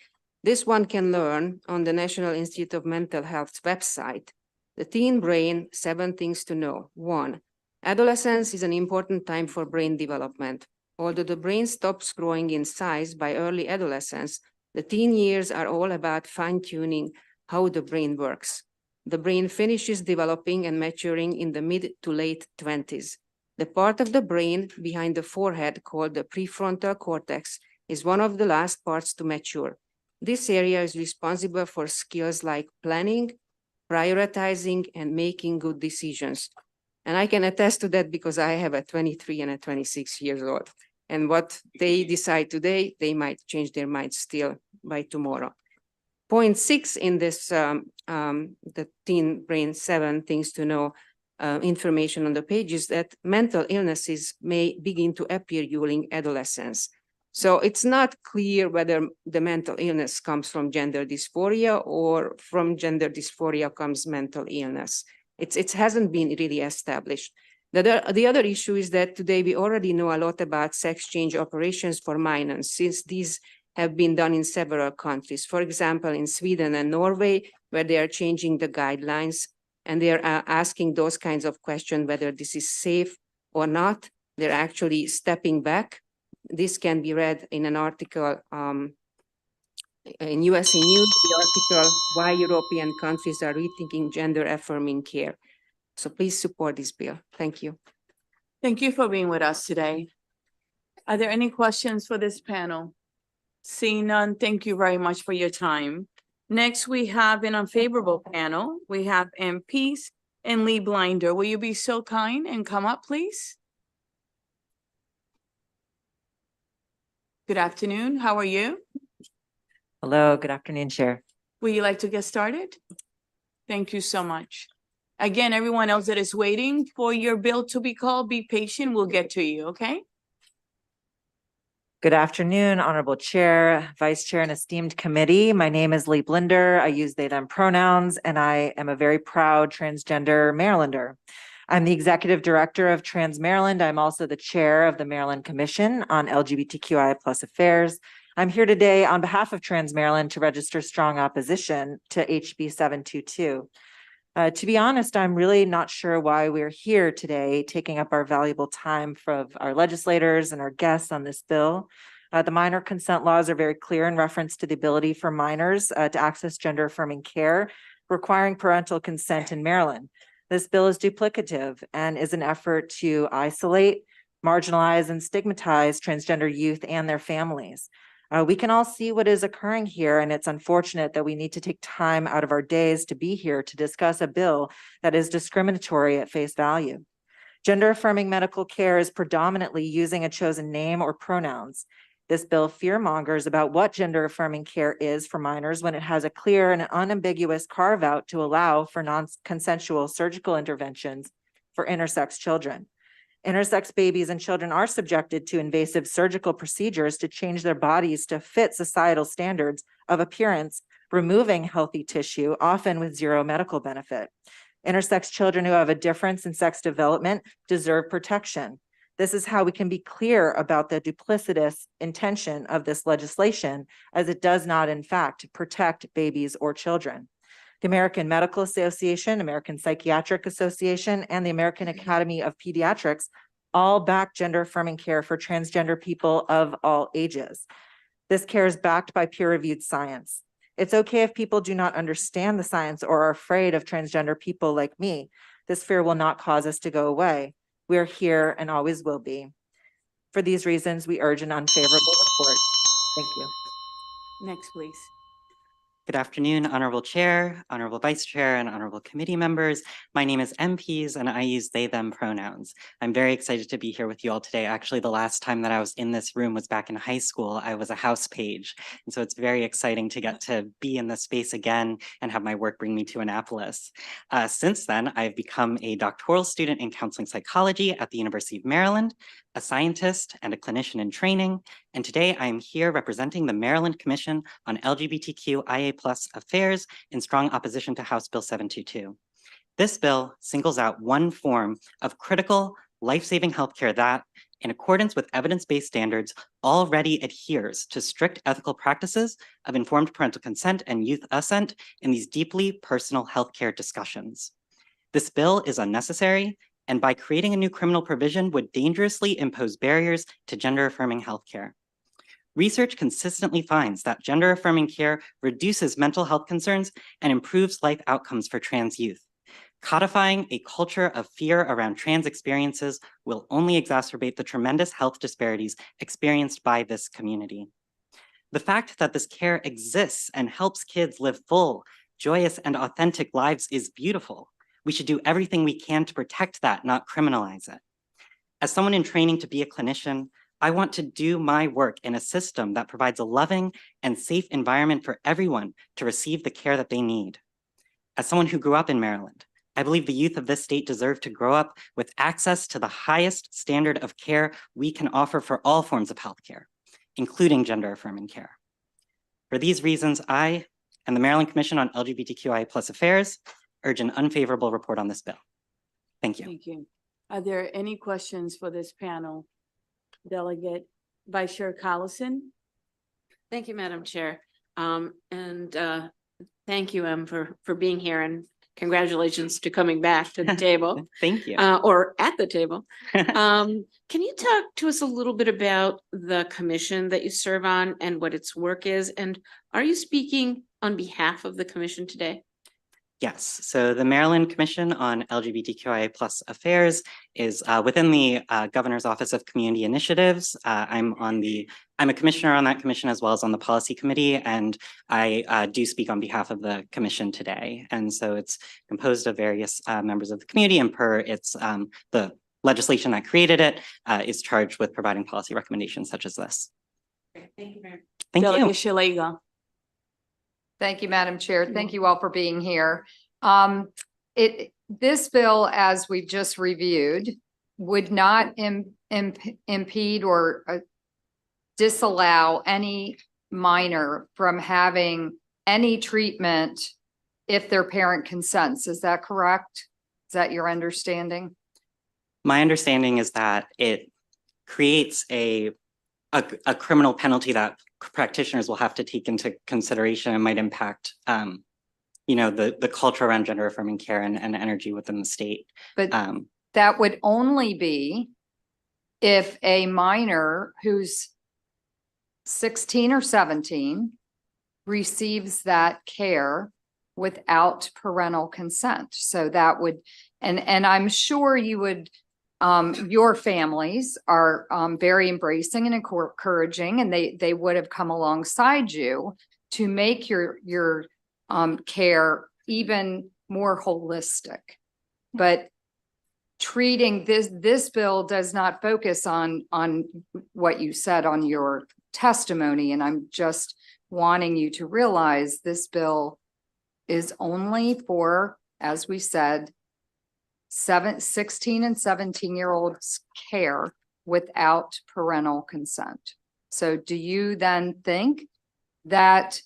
This one can learn on the National Institute of Mental Health's website. The teen brain, 7 things to know. 1, adolescence is an important time for brain development. Although the brain stops growing in size by early adolescence, the teen years are all about fine-tuning how the brain works. The brain finishes developing and maturing in the mid to late 20s. The part of the brain behind the forehead called the prefrontal cortex is one of the last parts to mature. This area is responsible for skills like planning, prioritizing, and making good decisions. And I can attest to that because I have a 23 and a 26 years old. And what they decide today, they might change their mind still by tomorrow. Point 6 in this, the Teen Brain 7 Things to Know information on the page is that mental illnesses may begin to appear during adolescence. So it's not clear whether the mental illness comes from gender dysphoria or from gender dysphoria comes mental illness. It hasn't been really established. The other issue is that today we already know a lot about sex change operations for minors, since these have been done in several countries. For example, in Sweden and Norway, where they are changing the guidelines and they are asking those kinds of questions, whether this is safe or not. They're actually stepping back. This can be read in an article in USA News, the article, Why European Countries Are Rethinking Gender Affirming Care. So please support this bill. Thank you. Thank you for being with us today. Are there any questions for this panel? Seeing none, thank you very much for your time. Next, we have an unfavorable panel. We have MPs and Lee Blinder. Will you be so kind and come up, please? Good afternoon. How are you? Hello, good afternoon, Chair. Would you like to get started? Thank you so much. Again, everyone else that is waiting for your bill to be called, be patient. We'll get to you, okay? Good afternoon, Honorable Chair, Vice Chair, and esteemed committee. My name is Lee Blinder. I use they, them pronouns, and I am a very proud transgender Marylander. I'm the Executive Director of Trans Maryland. I'm also the Chair of the Maryland Commission on LGBTQIA+ Affairs. I'm here today on behalf of Trans Maryland to register strong opposition to HB 722. To be honest, I'm really not sure why we're here today taking up our valuable time from our legislators and our guests on this bill. The minor consent laws are very clear in reference to the ability for minors to access gender affirming care, requiring parental consent in Maryland. This bill is duplicative and is an effort to isolate, marginalize, and stigmatize transgender youth and their families. We can all see what is occurring here, and it's unfortunate that we need to take time out of our days to be here to discuss a bill that is discriminatory at face value. Gender affirming medical care is predominantly using a chosen name or pronouns. This bill fearmongers about what gender affirming care is for minors when it has a clear and unambiguous carve out to allow for non-consensual surgical interventions for intersex children. Intersex babies and children are subjected to invasive surgical procedures to change their bodies to fit societal standards of appearance, removing healthy tissue, often with zero medical benefit. Intersex children who have a difference in sex development deserve protection. This is how we can be clear about the duplicitous intention of this legislation, as it does not, in fact, protect babies or children. The American Medical Association, American Psychiatric Association, and the American Academy of Pediatrics all back gender affirming care for transgender people of all ages. This care is backed by peer-reviewed science. It's okay if people do not understand the science or are afraid of transgender people like me. This fear will not cause us to go away. We're here and always will be. For these reasons, we urge an unfavorable report. Thank you. Next, please. Good afternoon, Honorable Chair, Honorable Vice Chair, and Honorable Committee members. My name is MPs, and I use they, them pronouns. I'm very excited to be here with you all today. Actually, the last time that I was in this room was back in high school. I was a house page, and so it's very exciting to get to be in this space again and have my work bring me to Annapolis. Since then, I've become a doctoral student in counseling psychology at the University of Maryland, a scientist and a clinician in training, and today I am here representing the Maryland Commission on LGBTQIA+ Affairs in strong opposition to House Bill 722. This bill singles out one form of critical, life-saving healthcare that, in accordance with evidence-based standards, already adheres to strict ethical practices of informed parental consent and youth assent in these deeply personal healthcare discussions. This bill is unnecessary, and by creating a new criminal provision would dangerously impose barriers to gender-affirming healthcare. Research consistently finds that gender-affirming care reduces mental health concerns and improves life outcomes for trans youth. Codifying a culture of fear around trans experiences will only exacerbate the tremendous health disparities experienced by this community. The fact that this care exists and helps kids live full, joyous, and authentic lives is beautiful. We should do everything we can to protect that, not criminalize it. As someone in training to be a clinician, I want to do my work in a system that provides a loving and safe environment for everyone to receive the care that they need. As someone who grew up in Maryland, I believe the youth of this state deserve to grow up with access to the highest standard of care we can offer for all forms of healthcare, including gender-affirming care. For these reasons, I and the Maryland Commission on LGBTQIA+ Affairs urge an unfavorable report on this bill. Thank you. Thank you. Are there any questions for this panel? Delegate Vice Chair Collison? Thank you, Madam Chair. Thank you, for being here, and congratulations to coming back to the table. Thank you. Or at the table. Can you talk to us a little bit about the commission that you serve on and what its work is? And are you speaking on behalf of the commission today? Yes, so the Maryland Commission on LGBTQIA+ Affairs is within the Governor's Office of Community Initiatives. I'm a commissioner on that commission as well as on the policy committee, and I do speak on behalf of the commission today. And so it's composed of various members of the community, and per its the legislation that created it is charged with providing policy recommendations such as this. Thank you, Mayor. Thank you. Delegate Shalega. Thank you, Madam Chair. Thank you all for being here. This bill, as we've just reviewed, would not impede or disallow any minor from having any treatment if their parent consents. Is that correct? Is that your understanding? My understanding is that it creates a criminal penalty that practitioners will have to take into consideration and might impact, the culture around gender affirming care and energy within the state. But that would only be if a minor who's 16 or 17 receives that care without parental consent. So that would, and I'm sure you would, your families are very embracing and encouraging, and they would have come alongside you to make your care even more holistic. But treating this bill does not focus on what you said on your testimony, and I'm just wanting you to realize this bill is only for, as we said, 16 and 17-year-olds care without parental consent. So do you then think that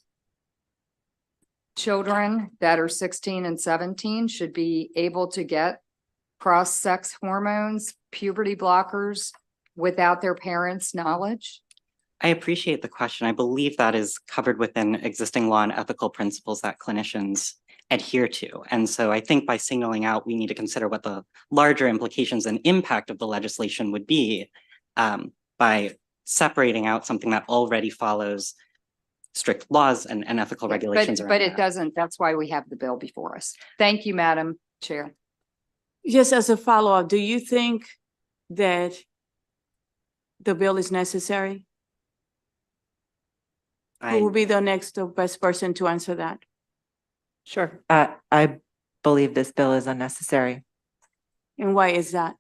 children that are 16 and 17 should be able to get cross-sex hormones, puberty blockers without their parents' knowledge? I appreciate the question. I believe that is covered within existing law and ethical principles that clinicians adhere to. And so I think by signaling out, we need to consider what the larger implications and impact of the legislation would be by separating out something that already follows strict laws and ethical regulations. But it doesn't. That's why we have the bill before us. Thank you, Madam Chair. Just as a follow-up, do you think that the bill is necessary? Who will be the next best person to answer that? Sure. I believe this bill is unnecessary. And why is that?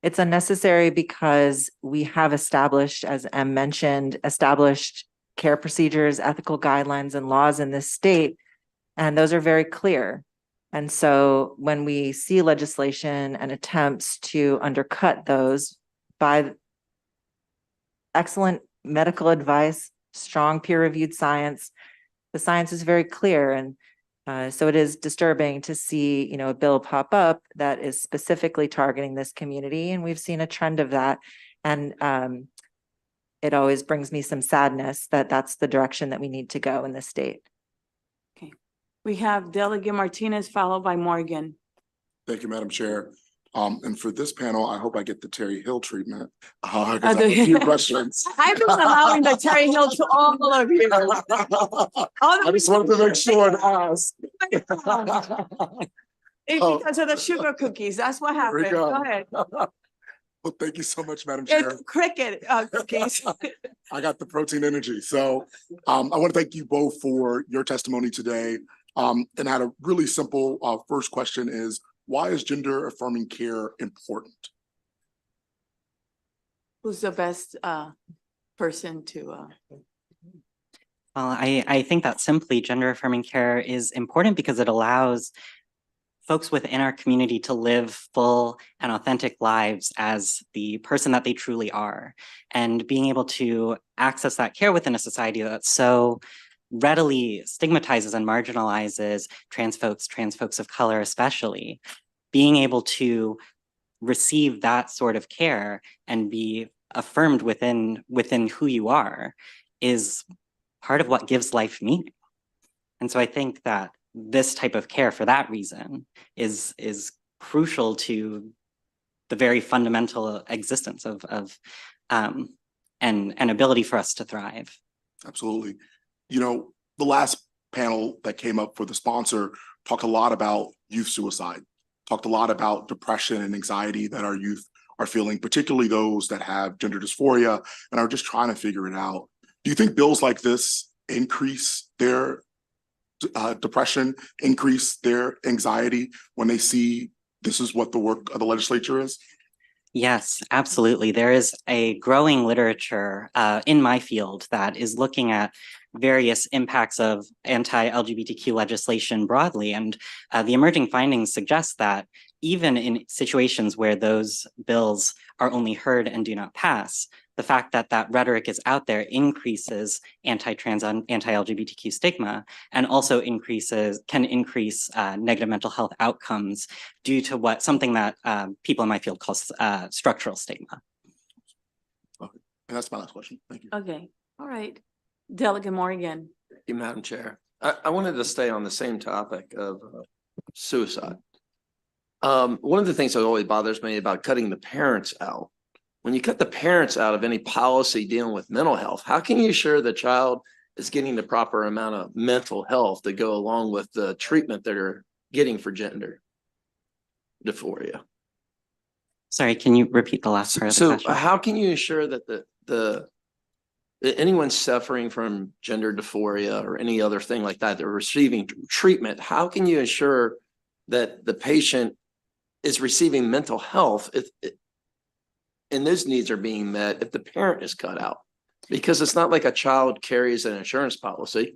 It's unnecessary because we have established, as Em mentioned, established care procedures, ethical guidelines, and laws in this state, and those are very clear. And so when we see legislation and attempts to undercut those by excellent medical advice, strong peer-reviewed science, the science is very clear. And so it is disturbing to see, a bill pop up that is specifically targeting this community. And we've seen a trend of that. And it always brings me some sadness that that's the direction that we need to go in this state. Okay. We have Delegate Martinez followed by Morgan. Thank you, Madam Chair. And for this panel, I hope I get the Terry Hill treatment. I have a few questions. I've been allowing the Terry Hill to all of you. I just wanted to make sure and ask. It's Oh. because of the sugar cookies. That's what There we happened. Go go. ahead. Well, thank you so much, Madam Chair. It's cricket cookies. I got the protein energy. So I want to thank you both for your testimony today. And I had a really simple first question is, why is gender affirming care important? Who's the best person to Well, I think that simply gender affirming care is important because it allows folks within our community to live full and authentic lives as the person that they truly are. And being able to access that care within a society that so readily stigmatizes and marginalizes trans folks of color especially, being able to receive that sort of care and be affirmed within who you are is part of what gives life meaning. And so I think that this type of care for that reason is crucial to the very fundamental existence of and ability for us to thrive. Absolutely. You know, the last panel that came up for the sponsor talked a lot about youth suicide, talked a lot about depression and anxiety that our youth are feeling, particularly those that have gender dysphoria and are just trying to figure it out. Do you think bills like this increase their depression, increase their anxiety when they see this is what the work of the legislature is? Yes, absolutely. There is a growing literature in my field that is looking at various impacts of anti-LGBTQ legislation broadly. And the emerging findings suggest that even in situations where those bills are only heard and do not pass, the fact that that rhetoric is out there increases anti-trans and anti-LGBTQ stigma, and also can increase negative mental health outcomes due to something that people in my field call structural stigma. Okay. And that's my last question. Thank you. Okay, all right. Delegate Morgan. Thank you, Madam Chair. I wanted to stay on the same topic of suicide. One of the things that always bothers me about cutting the parents out, when you cut the parents out of any policy dealing with mental health, how can you ensure the child is getting the proper amount of mental health to go along with the treatment that they're getting for gender dysphoria? Sorry, can you repeat the last part of the question? So how can you ensure that anyone suffering from gender dysphoria or any other thing like that, they're receiving treatment, how can you ensure that the patient is receiving mental health and those needs are being met if the parent is cut out? Because it's not like a child carries an insurance policy.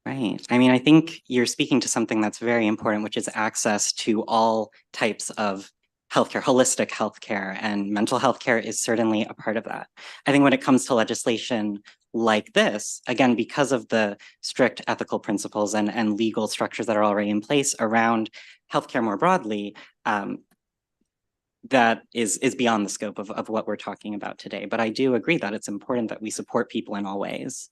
Right. I mean, I think you're speaking to something that's very important, which is access to all types of healthcare, holistic healthcare, and mental health care is certainly a part of that. I think when it comes to legislation like this, again, because of the strict ethical principles and legal structures that are already in place around healthcare more broadly, that is beyond the scope of what we're talking about today. But I do agree that it's important that we support people in all ways.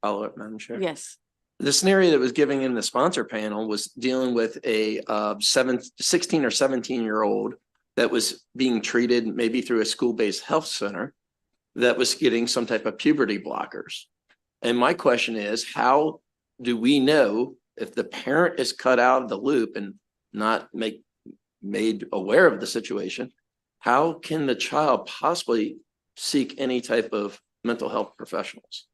Follow up, Madam Chair. Yes. The scenario that was giving in the sponsor panel was dealing with a 16 or 17-year-old that was being treated maybe through a school-based health center that was getting some type of puberty blockers. And my question is, how do we know if the parent is cut out of the loop and not made aware of the situation, how can the child possibly seek any type of mental health professionals?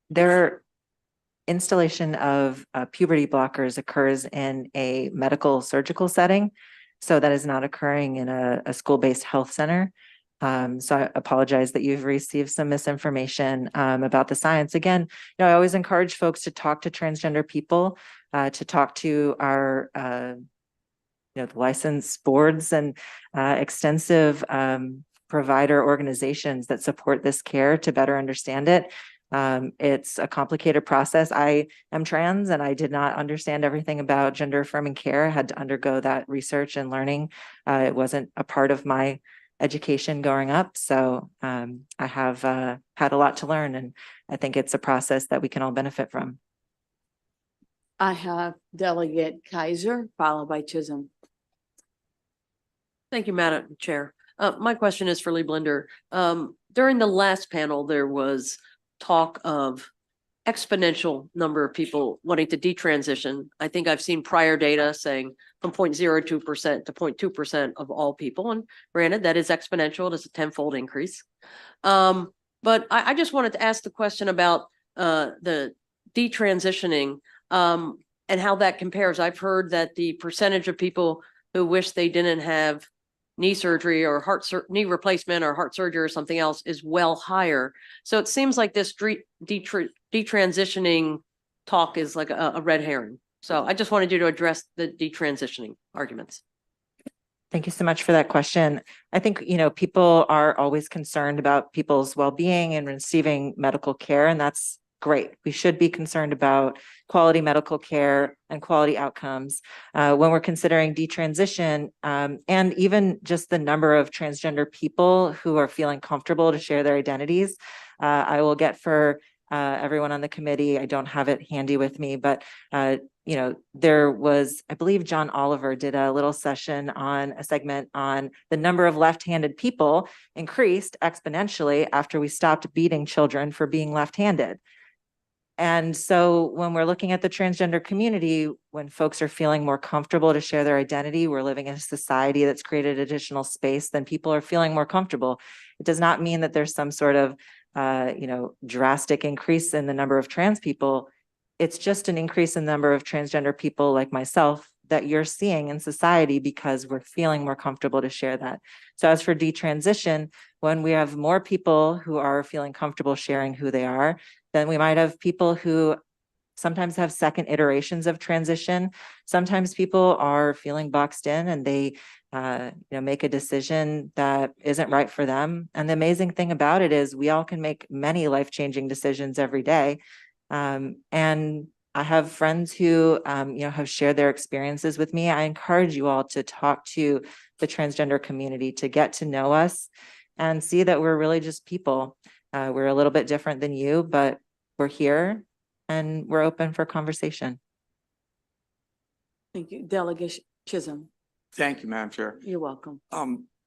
Their installation of puberty blockers occurs in a medical surgical setting. So that is not occurring in a school-based health center. So I apologize that you've received some misinformation about the science. Again, I always encourage folks to talk to transgender people, to talk to our the licensed boards and extensive provider organizations that support this care to better understand it. It's a complicated process. I am trans and I did not understand everything about gender affirming care. I had to undergo that research and learning. It wasn't a part of my education growing up. So I have had a lot to learn, and I think it's a process that we can all benefit from. I have Delegate Kaiser, followed by Chisholm. Thank you, Madam Chair. My question is for Lee Blinder. During the last panel, there was talk of exponential number of people wanting to detransition. I think I've seen prior data saying from 0.02% to 0.2% of all people. And granted, that is exponential. It is a tenfold increase. But I just wanted to ask the question about the detransitioning and how that compares. I've heard that the percentage of people who wish they didn't have knee surgery or knee replacement or heart surgery or something else is well higher. So it seems like this detransitioning talk is like a red herring. So I just wanted you to address the detransitioning arguments. Thank you so much for that question. I think, people are always concerned about people's well-being and receiving medical care, and that's great. We should be concerned about quality medical care and quality outcomes. When we're considering detransition, and even just the number of transgender people who are feeling comfortable to share their identities, I will get for everyone on the committee. I don't have it handy with me, but there was, I believe John Oliver did a little session on a segment on the number of left-handed people increased exponentially after we stopped beating children for being left-handed. And so when we're looking at the transgender community, when folks are feeling more comfortable to share their identity, we're living in a society that's created additional space, then people are feeling more comfortable. It does not mean that there's some sort of drastic increase in the number of trans people. It's just an increase in the number of transgender people like myself that you're seeing in society because we're feeling more comfortable to share that. So as for detransition, when we have more people who are feeling comfortable sharing who they are, then we might have people who sometimes have second iterations of transition. Sometimes people are feeling boxed in and they make a decision that isn't right for them. And the amazing thing about it is we all can make many life-changing decisions every day. And I have friends who have shared their experiences with me. I encourage you all to talk to the transgender community, to get to know us and see that we're really just people. We're a little bit different than you, but we're here and we're open for conversation. Thank you. Delegate Chisholm. Thank you, Madam Chair. You're welcome.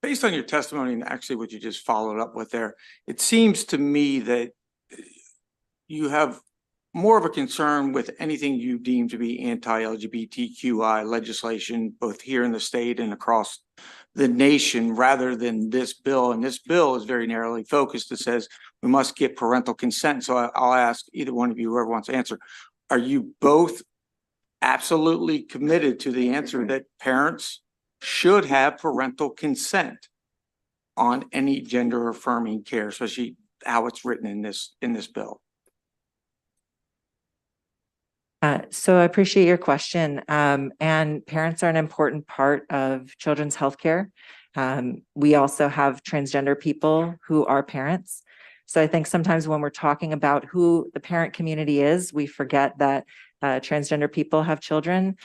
Based on your testimony and actually what you just followed up with there, it seems to me that you have more of a concern with anything you deem to be anti-LGBTQI legislation, both here in the state and across the nation, rather than this bill. And this bill is very narrowly focused. It says we must get parental consent. So I'll ask either one of you, whoever wants to answer, are you both absolutely committed to the answer that parents should have parental consent on any gender affirming care, especially how it's written in this bill? So I appreciate your question. And parents are an important part of children's healthcare. We also have transgender people who are parents. So I think sometimes when we're talking about who the parent community is, we forget that transgender people have children.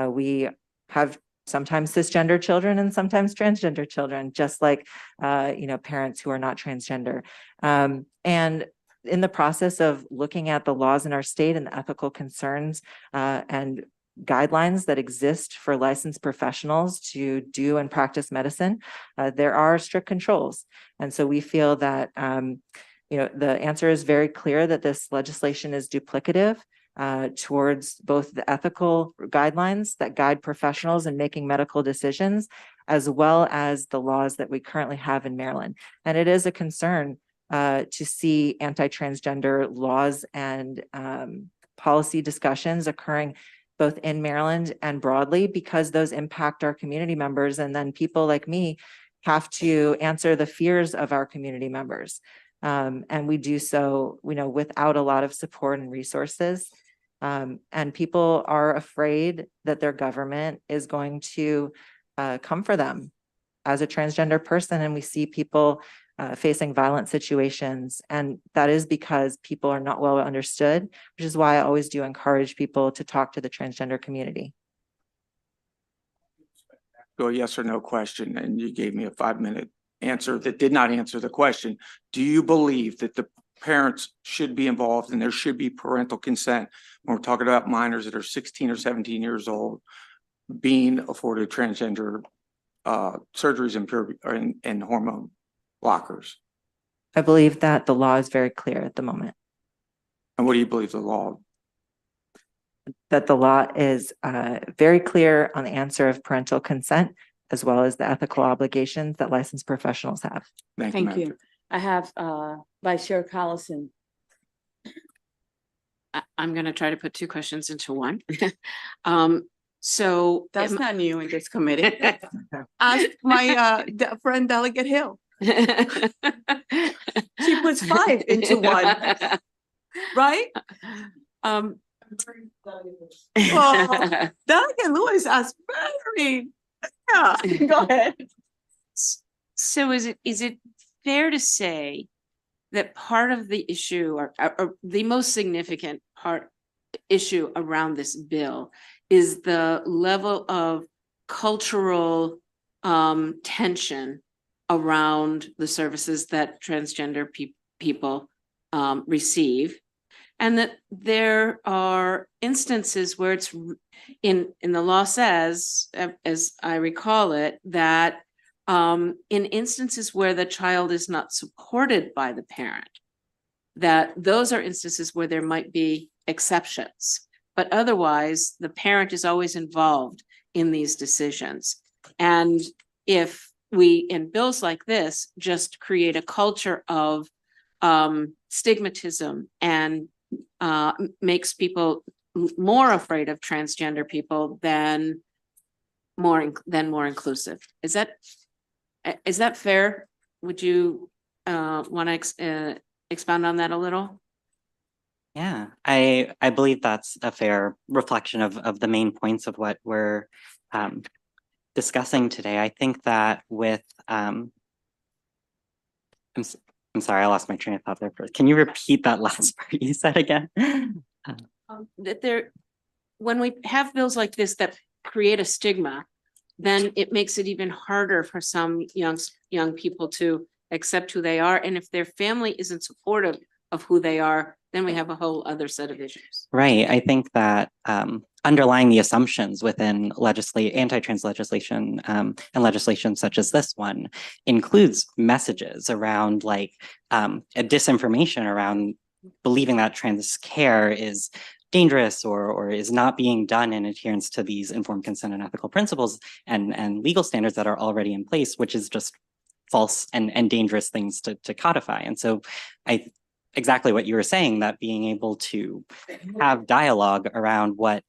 We have sometimes cisgender children and sometimes transgender children, just like parents who are not transgender. And in the process of looking at the laws in our state and the ethical concerns and guidelines that exist for licensed professionals to do and practice medicine, there are strict controls. And so we feel that the answer is very clear that this legislation is duplicative towards both the ethical guidelines that guide professionals in making medical decisions, as well as the laws that we currently have in Maryland. And it is a concern to see anti-transgender laws and policy discussions occurring both in Maryland and broadly, because those impact our community members. And then people like me have to answer the fears of our community members. And we do so, without a lot of support and resources. And people are afraid that their government is going to come for them as a transgender person. And we see people facing violent situations. And that is because people are not well understood, which is why I always do encourage people to talk to the transgender community. Go yes or no question, and you gave me a 5-minute answer that did not answer the question. Do you believe that the parents should be involved and there should be parental consent when we're talking about minors that are 16 or 17 years old being afforded transgender surgeries and hormone blockers? I believe that the law is very clear at the moment. And what do you believe the law? That the law is very clear on the answer of parental consent, as well as the ethical obligations that licensed professionals have. Thank you. Thank Madam you. I have Vice Chair Collison. I'm gonna try to put two questions into one. So That's not new in this committee. Ask my friend Delegate Hill. She puts 5 into one, right? Well, Delegate Lewis asked very, yeah, go ahead. So is it fair to say that part of the issue or the most significant issue around this bill is the level of cultural tension around the services that transgender people receive, and that there are instances where it's in the law says, as I recall it, that in instances where the child is not supported by the parent, that those are instances where there might be exceptions, but otherwise the parent is always involved in these decisions. And if we, in bills like this, just create a culture of stigmatism and makes people more afraid of transgender people than more inclusive. Is that fair? Would you want to expound on that a little? Yeah, I believe that's a fair reflection of the main points of what we're discussing today. I think that with I'm sorry, I lost my train of thought there first. Can you repeat that last part you said again? That when we have bills like this that create a stigma, then it makes it even harder for some young people to accept who they are. And if their family isn't supportive of who they are, then we have a whole other set of issues. Right. I think that underlying the assumptions within anti-trans legislation and legislation such as this one includes messages around like a disinformation around believing that trans care is dangerous or is not being done in adherence to these informed consent and ethical principles and legal standards that are already in place, which is just false and dangerous things to codify. And so exactly what you were saying, that being able to have dialogue around what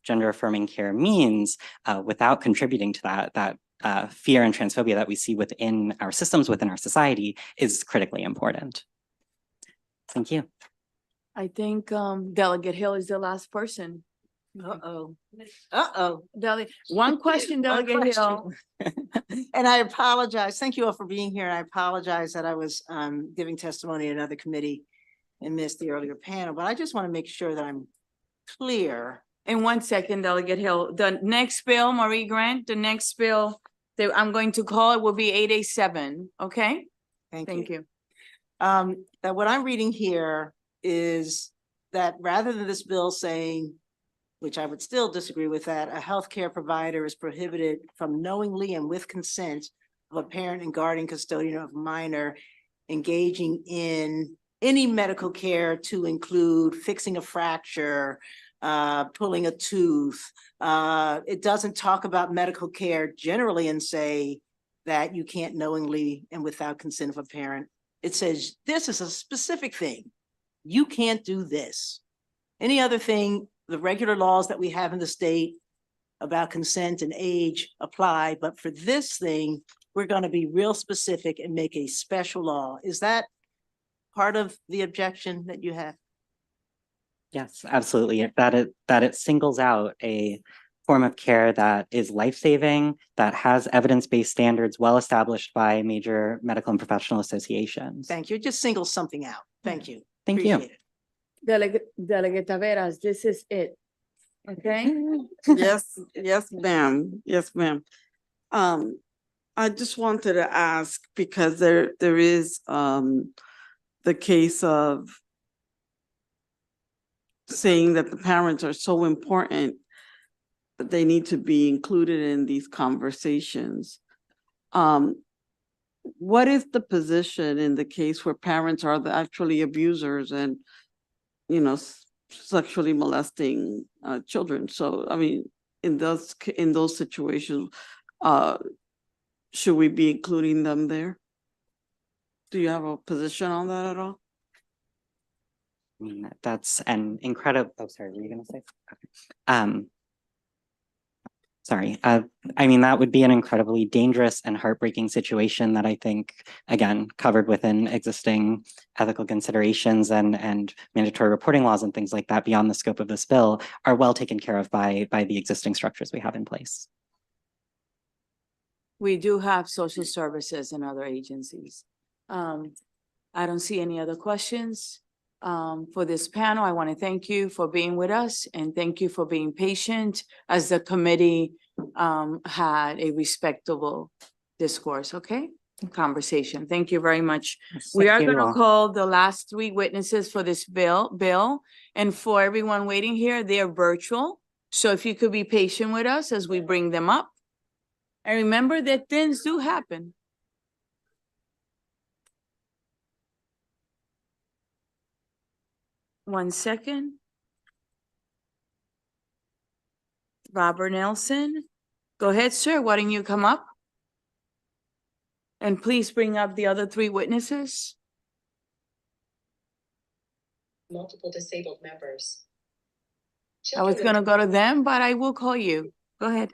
gender affirming care means without contributing to that fear and transphobia that we see within our systems, within our society, is critically important. Thank you. I think Delegate Hill is the last person. One question, Delegate Hill. And I apologize. Thank you all for being here. I apologize that I was giving testimony in another committee and missed the earlier panel, but I just want to make sure that I'm clear. In 1 second, Delegate Hill, the next bill, Marie Grant, the next bill that I'm going to call it will be 887, okay? Thank you. That what I'm reading here is that rather than this bill saying, which I would still disagree with, that a healthcare provider is prohibited from knowingly and with consent of a parent and guardian custodian of a minor engaging in any medical care to include fixing a fracture, pulling a tooth. It doesn't talk about medical care generally and say that you can't knowingly and without consent of a parent. It says this is a specific thing. You can't do this. Any other thing, the regular laws that we have in the state about consent and age apply, but for this thing, we're going to be real specific and make a special law. Is that part of the objection that you have? Yes, absolutely. That it singles out a form of care that is life-saving, that has evidence-based standards well established by major medical and professional associations. Thank you. Just single something out. Thank you. Thank you. Appreciate it. Delegate Taveras, this is it. Okay? Yes, yes, ma'am. Yes, ma'am. I just wanted to ask, because there is the case of saying that the parents are so important that they need to be included in these conversations. What is the position in the case where parents are the actually abusers and sexually molesting children. So, I mean, in those situations, should we be including them there? Do you have a position on that at all? I mean, that's an incredible, oh, sorry, were you gonna say? Okay. Sorry, I mean, that would be an incredibly dangerous and heartbreaking situation that I think, again, covered within existing ethical considerations and mandatory reporting laws and things like that beyond the scope of this bill are well taken care of by the existing structures we have in place. We do have social services and other agencies. I don't see any other questions. For this panel, I want to thank you for being with us and thank you for being patient as the committee had a respectable discourse, okay? Conversation. Thank you very much. We are Thank you going to all. call the last three witnesses for this bill. And for everyone waiting here, they're virtual. So if you could be patient with us as we bring them up. And remember that things do happen. One second. Robert Nelson. Go ahead, sir. Why don't you come up? And please bring up the other three witnesses. Multiple disabled members. I was gonna go to them, but I will call you. Go ahead.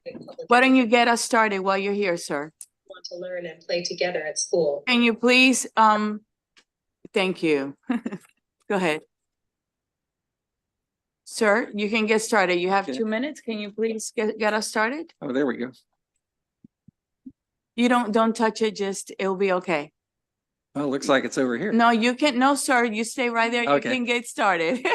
Why don't you get us started while you're here, sir? Want to learn and play together at school. Can you please, thank you. Go ahead. Sir, you can get started. You have 2 minutes. Can you please get us started? Oh, there we go. You don't touch it, just, it'll be okay. Well, looks like it's over here. No, you can, no, sir, you stay right there. You Okay. can get started.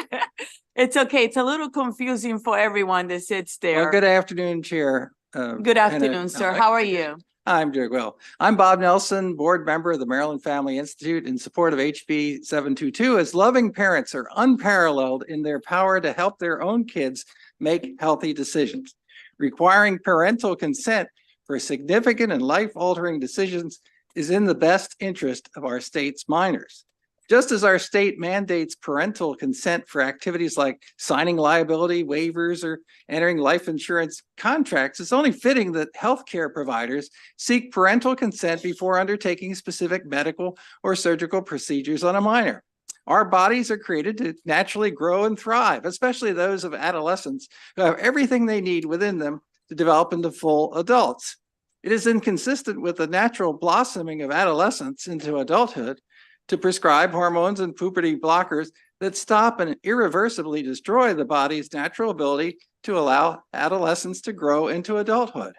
It's okay. It's a little confusing for everyone that sits Well, there. good afternoon, Chair. Good afternoon, sir. How are you? I'm doing well. I'm Bob Nelson, board member of the Maryland Family Institute in support of HB 722, as loving parents are unparalleled in their power to help their own kids make healthy decisions. Requiring parental consent for significant and life-altering decisions is in the best interest of our state's minors. Just as our state mandates parental consent for activities like signing liability waivers or entering life insurance contracts, it's only fitting that healthcare providers seek parental consent before undertaking specific medical or surgical procedures on a minor. Our bodies are created to naturally grow and thrive, especially those of adolescents who have everything they need within them to develop into full adults. It is inconsistent with the natural blossoming of adolescence into adulthood to prescribe hormones and puberty blockers that stop and irreversibly destroy the body's natural ability to allow adolescents to grow into adulthood.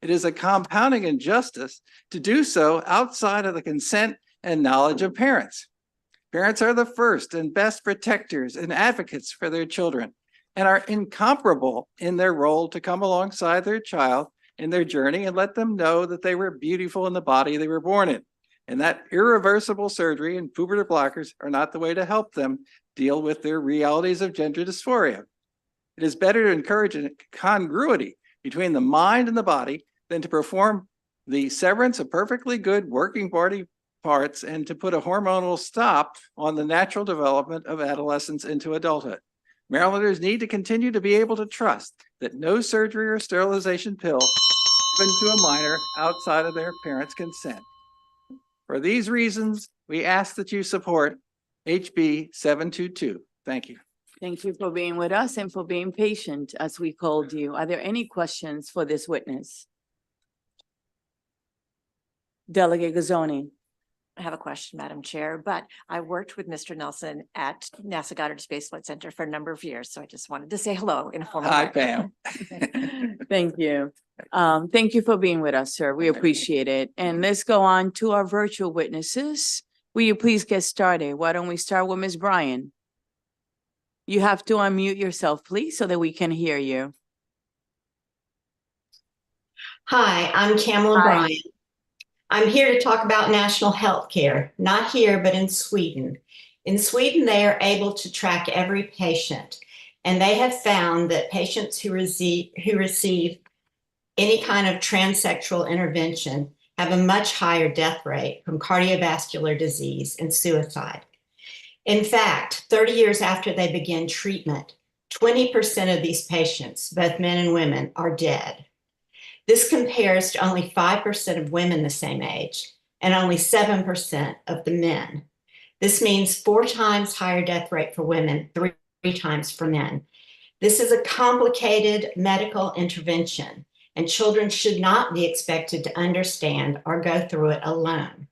It is a compounding injustice to do so outside of the consent and knowledge of parents. Parents are the first and best protectors and advocates for their children and are incomparable in their role to come alongside their child in their journey and let them know that they were beautiful in the body they were born in. And that irreversible surgery and puberty blockers are not the way to help them deal with their realities of gender dysphoria. It is better to encourage a congruity between the mind and the body than to perform the severance of perfectly good working body parts and to put a hormonal stop on the natural development of adolescence into adulthood. Marylanders need to continue to be able to trust that no surgery or sterilization pill given to a minor outside of their parents' consent. For these reasons, we ask that you support HB 722. Thank you. Thank you for being with us and for being patient as we called you. Are there any questions for this witness? Delegate Gazzoni. I have a question, Madam Chair, but I worked with Mr. Nelson at NASA Goddard Space Flight Center for a number of years, so I just wanted to say hello in a formal Hi, way. Pam. Thank you. Thank you for being with us, sir. We appreciate it. And let's go on to our virtual witnesses. Will you please get started? Why don't we start with Ms. Bryan? You have to unmute yourself, please, so that we can hear you. Hi, I'm Kamala Bryan. I'm here to talk about national health care, not here, but in Sweden. In Sweden, they are able to track every patient, and they have found that patients who receive any kind of transsexual intervention have a much higher death rate from cardiovascular disease and suicide. In fact, 30 years after they begin treatment, 20% of these patients, both men and women, are dead. This compares to only 5% of women the same age and only 7% of the men. This means 4 times higher death rate for women, 3 times for men. This is a complicated medical intervention, and children should not be expected to understand or go through it alone.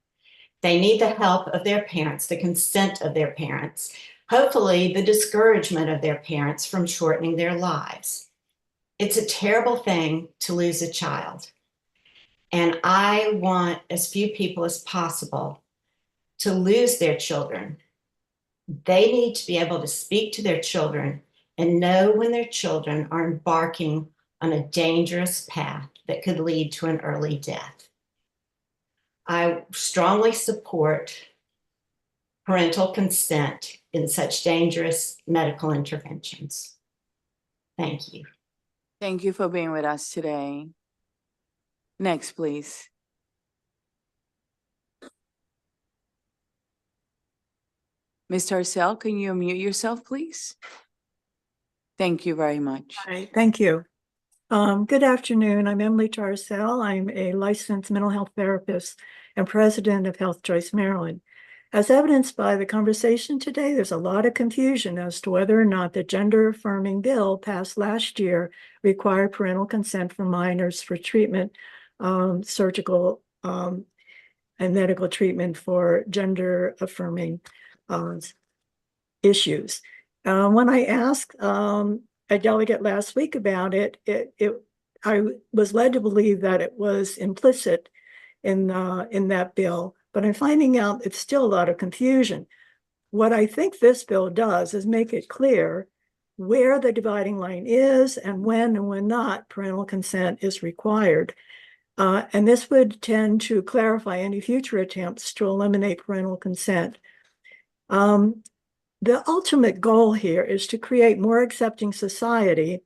They need the help of their parents, the consent of their parents, hopefully the discouragement of their parents from shortening their lives. It's a terrible thing to lose a child. And I want as few people as possible to lose their children. They need to be able to speak to their children and know when their children are embarking on a dangerous path that could lead to an early death. I strongly support parental consent in such dangerous medical interventions. Thank you. Thank you for being with us today. Next, please. Ms. Tarcell, can you unmute yourself, please? Thank you very much. Hi, thank you. Good afternoon. I'm Emily Tarcell. I'm a licensed mental health therapist and president of Health Choice Maryland. As evidenced by the conversation today, there's a lot of confusion as to whether or not the gender-affirming bill passed last year required parental consent for minors for treatment, surgical and medical treatment for gender-affirming issues. When I asked a delegate last week about it, I was led to believe that it was implicit in that bill, but I'm finding out it's still a lot of confusion. What I think this bill does is make it clear where the dividing line is and when not parental consent is required. And this would tend to clarify any future attempts to eliminate parental consent. The ultimate goal here is to create more accepting society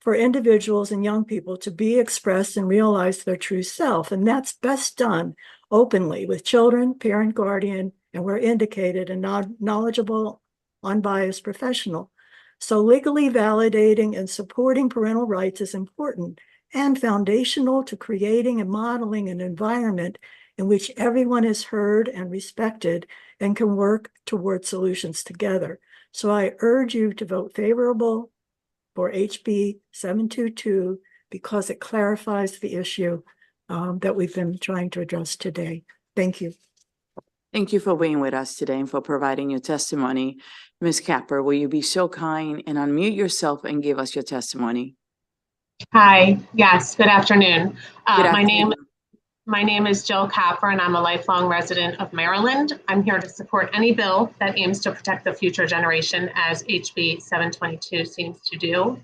for individuals and young people to be expressed and realize their true self. And that's best done openly with children, parent, guardian, and where indicated, a knowledgeable, unbiased professional. So legally validating and supporting parental rights is important and foundational to creating and modeling an environment in which everyone is heard and respected and can work toward solutions together. So I urge you to vote favorable for HB 722 because it clarifies the issue that we've been trying to address today. Thank you. Thank you for being with us today and for providing your testimony. Ms. Capper, will you be so kind and unmute yourself and give us your testimony? Hi, yes, good afternoon. Good afternoon. My name is Jill Capper, and I'm a lifelong resident of Maryland. I'm here to support any bill that aims to protect the future generation, as HB 722 seems to do.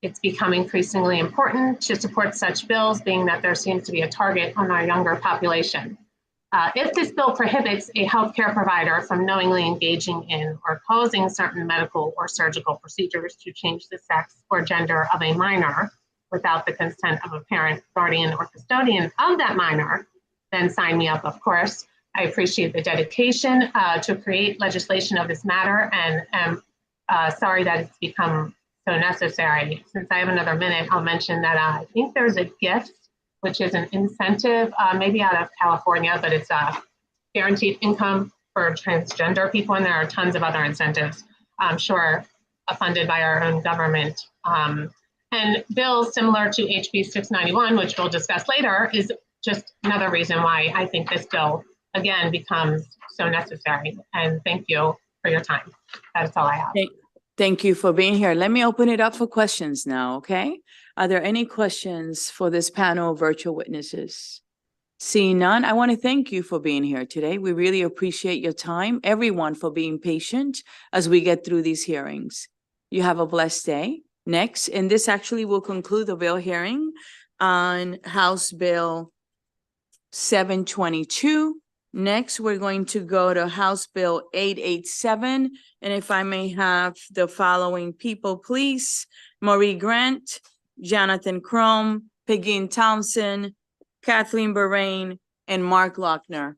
It's become increasingly important to support such bills, being that there seems to be a target on our younger population. If this bill prohibits a healthcare provider from knowingly engaging in or causing certain medical or surgical procedures to change the sex or gender of a minor without the consent of a parent, guardian, or custodian of that minor, then sign me up, of course. I appreciate the dedication to create legislation of this matter, and am sorry that it's become so necessary. Since I have another minute, I'll mention that I think there's a gift, which is an incentive, maybe out of California, but it's a guaranteed income for transgender people, and there are tons of other incentives, I'm sure, funded by our own government. And bills similar to HB 691, which we'll discuss later, is just another reason why I think this bill, again, becomes so necessary. And thank you for your time. That's all I have. Thank you for being here. Let me open it up for questions now, okay? Are there any questions for this panel of virtual witnesses? Seeing none, I want to thank you for being here today. We really appreciate your time, everyone, for being patient as we get through these hearings. You have a blessed day. Next, and this actually will conclude the bill hearing on House Bill 722. Next, we're going to go to House Bill 887. And if I may have the following people, please. Marie Grant, Jonathan Crum, Peggy Thompson, Kathleen Bahrain, and Mark Lochner.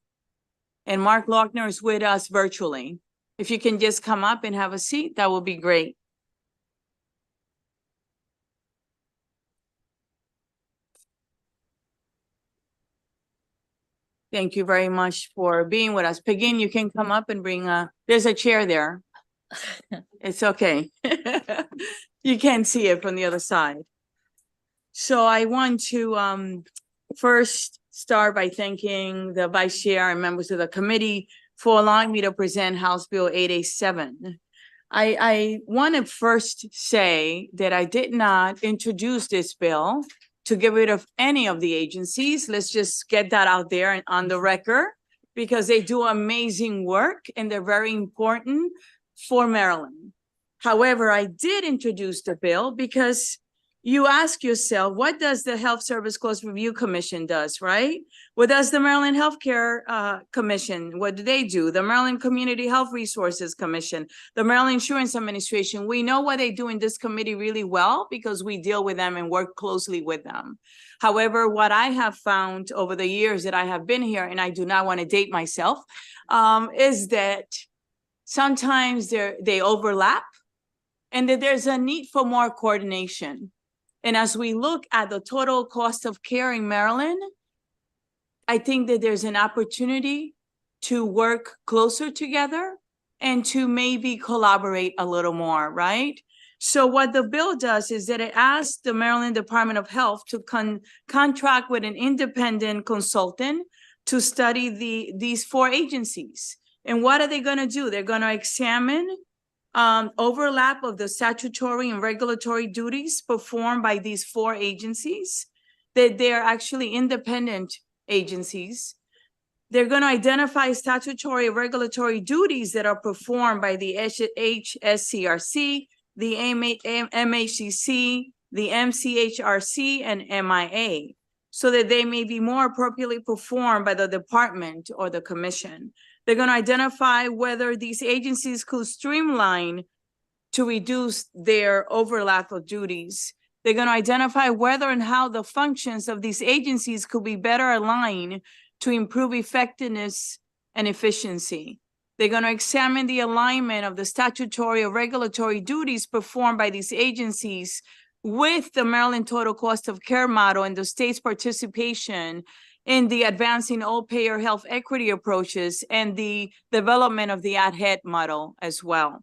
And Mark Lochner is with us virtually. If you can just come up and have a seat, that would be great. Thank you very much for being with us. Peggy, you can come up and bring there's a chair there. It's okay. You can't see it from the other side. So I want to first start by thanking the vice chair and members of the committee for allowing me to present House Bill 887. I want to first say that I did not introduce this bill to get rid of any of the agencies. Let's just get that out there and on the record, because they do amazing work and they're very important for Maryland. However, I did introduce the bill because you ask yourself, what does the Health Service Cost Review Commission does, right? What does the Maryland Healthcare Commission, what do they do? The Maryland Community Health Resources Commission, the Maryland Insurance Administration. We know what they do in this committee really well because we deal with them and work closely with them. However, what I have found over the years that I have been here, and I do not want to date myself, is that sometimes they overlap and that there's a need for more coordination. And as we look at the total cost of care in Maryland, I think that there's an opportunity to work closer together and to maybe collaborate a little more, right? So what the bill does is that it asks the Maryland Department of Health to contract with an independent consultant to study these 4 agencies. And what are they going to do? They're going to examine overlap of the statutory and regulatory duties performed by these 4 agencies, that they're actually independent agencies. They're going to identify statutory and regulatory duties that are performed by the HSCRC, the MHCC, the MCHRC, and MIA, so that they may be more appropriately performed by the department or the commission. They're going to identify whether these agencies could streamline to reduce their overlap of duties. They're going to identify whether and how the functions of these agencies could be better aligned to improve effectiveness and efficiency. They're going to examine the alignment of the statutory or regulatory duties performed by these agencies with the Maryland total cost of care model and the state's participation in the advancing all payer health equity approaches and the development of the ad-head model as well.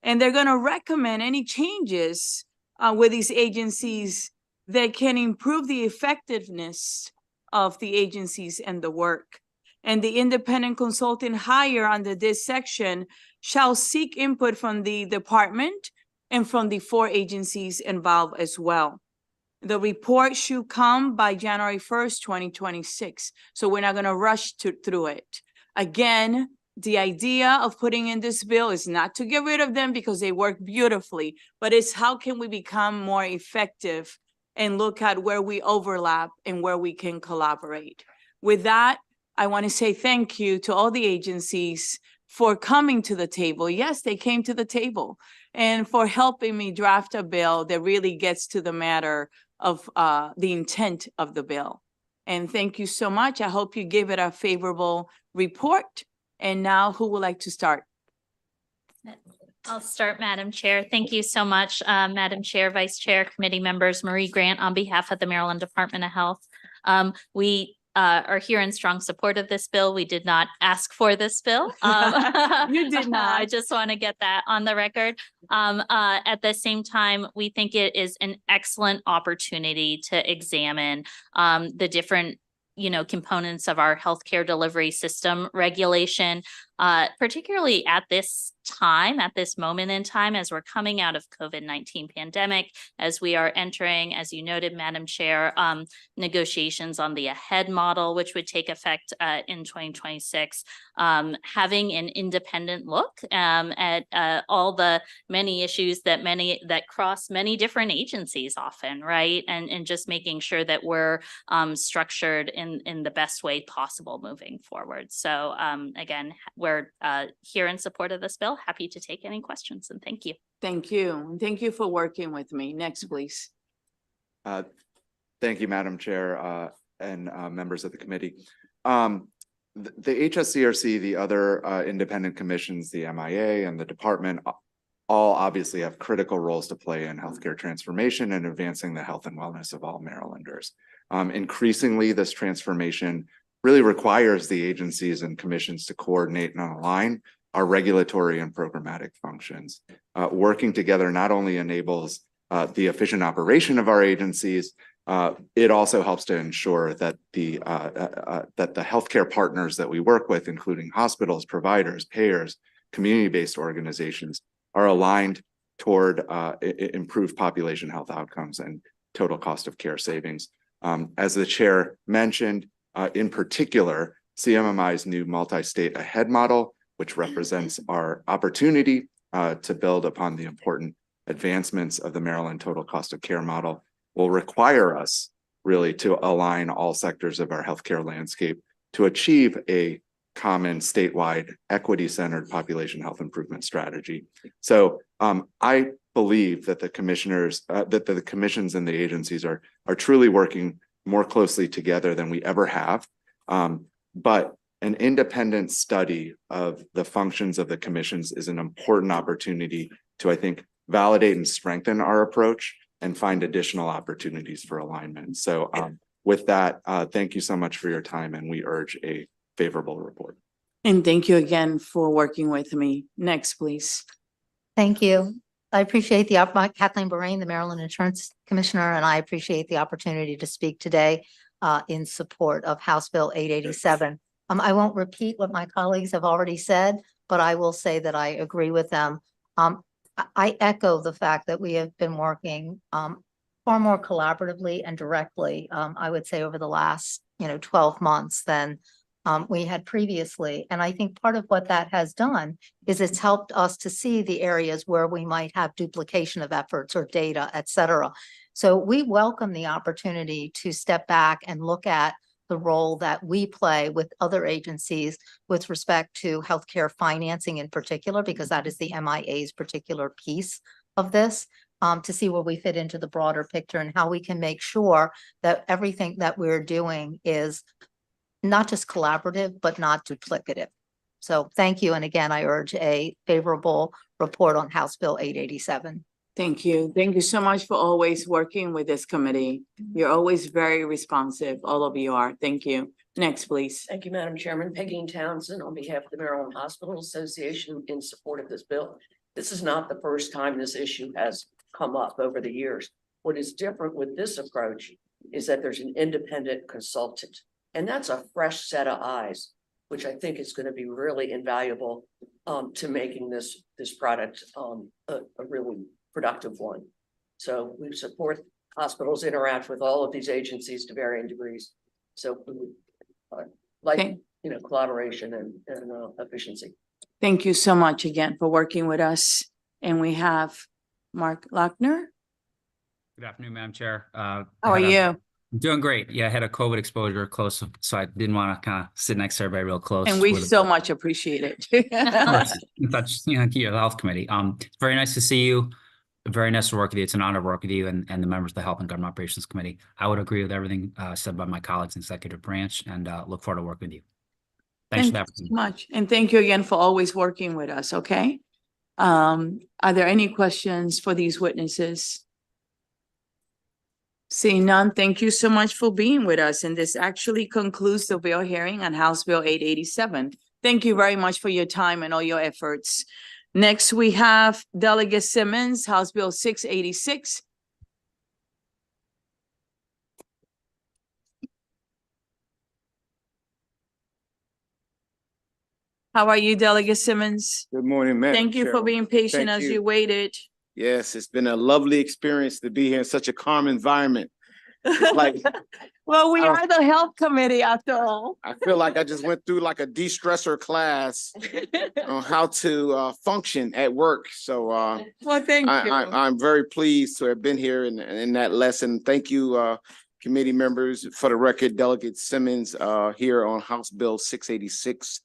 And they're going to recommend any changes with these agencies that can improve the effectiveness of the agencies and the work. And the independent consultant hired under this section shall seek input from the department and from the 4 agencies involved as well. The report should come by January 1st, 2026. So we're not going to rush through it. Again, the idea of putting in this bill is not to get rid of them because they work beautifully, but it's how can we become more effective and look at where we overlap and where we can collaborate. With that, I want to say thank you to all the agencies for coming to the table. Yes, they came to the table, and for helping me draft a bill that really gets to the matter of the intent of the bill. And thank you so much. I hope you give it a favorable report. And now who would like to start? I'll start, Madam Chair. Thank you so much, Madam Chair, Vice Chair, committee members. Marie Grant on behalf of the Maryland Department of Health. We are here in strong support of this bill. We did not ask for this bill. You did not. I just want to get that on the record. At the same time, we think it is an excellent opportunity to examine the different components of our healthcare delivery system regulation, particularly at this time, at this moment in time, as we're coming out of COVID-19 pandemic, as we are entering, as you noted, Madam Chair, negotiations on the AHEAD model, which would take effect in 2026, having an independent look at all the many issues that cross many different agencies often, right? And just making sure that we're structured in the best way possible moving forward. So again, we're here in support of this bill. Happy to take any questions, and thank you. Thank you. And thank you for working with me. Next, please. Thank you, Madam Chair, and members of the committee. the HSCRC, the other independent commissions, the MIA and the department, all obviously have critical roles to play in healthcare transformation and advancing the health and wellness of all Marylanders. Increasingly, this transformation really requires the agencies and commissions to coordinate and align our regulatory and programmatic functions. Working together not only enables the efficient operation of our agencies, it also helps to ensure that the healthcare partners that we work with, including hospitals, providers, payers, community-based organizations, are aligned toward improved population health outcomes and total cost of care savings. As the chair mentioned, in particular, CMMI's new multi-state ahead model, which represents our opportunity to build upon the important advancements of the Maryland total cost of care model, will require us really to align all sectors of our healthcare landscape to achieve a common statewide equity-centered population health improvement strategy. So I believe that the commissioners, that the commissions and the agencies are truly working more closely together than we ever have. But an independent study of the functions of the commissions is an important opportunity to, I think, validate and strengthen our approach and find additional opportunities for alignment. So with that, thank you so much for your time, and we urge a favorable report. And thank you again for working with me. Next, please. Thank you. I appreciate Kathleen Borain, the Maryland Insurance Commissioner, and I appreciate the opportunity to speak today in support of House Bill 887. I won't repeat what my colleagues have already said, but I will say that I agree with them. I echo the fact that we have been working far more collaboratively and directly, I would say over the last 12 months than we had previously. And I think part of what that has done is it's helped us to see the areas where we might have duplication of efforts or data, et cetera. So we welcome the opportunity to step back and look at the role that we play with other agencies with respect to healthcare financing in particular, because that is the MIA's particular piece of this, to see where we fit into the broader picture and how we can make sure that everything that we're doing is not just collaborative, but not duplicative. So thank you. And again, I urge a favorable report on House Bill 887. Thank you. Thank you so much for always working with this committee. You're always very responsive. All of you are. Thank you. Next, please. Thank you, Madam Chairman. Peggy Townsend on behalf of the Maryland Hospital Association in support of this bill. This is not the first time this issue has come up over the years. What is different with this approach is that there's an independent consultant, and that's a fresh set of eyes, which I think is going to be really invaluable to making this product a really productive one. So we support hospitals interact with all of these agencies to varying degrees. So we would like collaboration and efficiency. Thank you so much again for working with us. And we have Mark Lochner. Good afternoon, Madam Chair. How are you? I'm doing great. Yeah, I had a COVID exposure close, so I didn't want to kind of sit next to everybody real close. And we so much appreciate it. That's the health committee. It's very nice to see you. Very nice to work with you. It's an honor to work with you and the members of the Health and Government Operations Committee. I would agree with everything said by my colleagues in executive branch, and look forward to working with you. Thanks for that. Thank you so much. And thank you again for always working with us. Okay. Are there any questions for these witnesses? Seeing none, thank you so much for being with us. And this actually concludes the bill hearing on House Bill 887. Thank you very much for your time and all your efforts. Next, we have Delegate Simmons, House Bill 686. How are you, Delegate Simmons? Good morning, Madam Thank you for Chairman. being patient Thank as you waited. Yes, it's been a lovely experience to be here in such a calm environment. It's like, Well, we are the Health Committee after all. I feel like I just went through like a de-stressor class on how to function at work. So well, thank you. I'm very pleased to have been here in that lesson. Thank you, committee members. For the record, Delegate Simmons here on House Bill 686,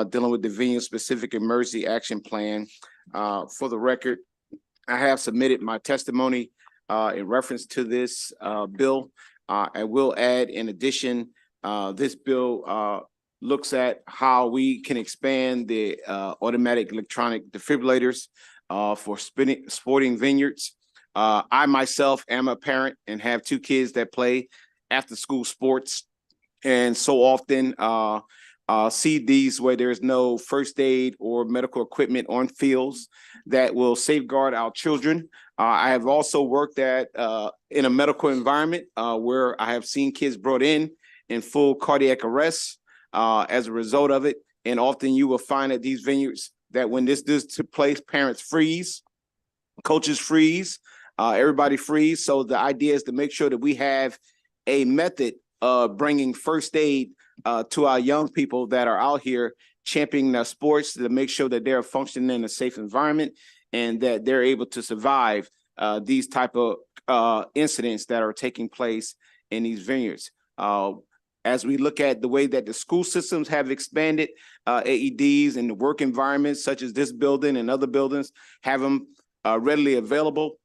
dealing with the venue-specific emergency action plan. For the record, I have submitted my testimony in reference to this bill. I will add, in addition, this bill looks at how we can expand the automatic electronic defibrillators for sporting vineyards. I myself am a parent and have two kids that play after school sports, and so often see these where there's no first aid or medical equipment on fields that will safeguard our children. I have also worked in a medical environment where I have seen kids brought in full cardiac arrest as a result of it. And often you will find at these vineyards that when this took place, parents freeze, coaches freeze, everybody freeze. So the idea is to make sure that we have a method of bringing first aid to our young people that are out here championing their sports, to make sure that they're functioning in a safe environment and that they're able to survive these type of incidents that are taking place in these vineyards. As we look at the way that the school systems have expanded AEDs in the work environments, such as this building and other buildings, have them readily available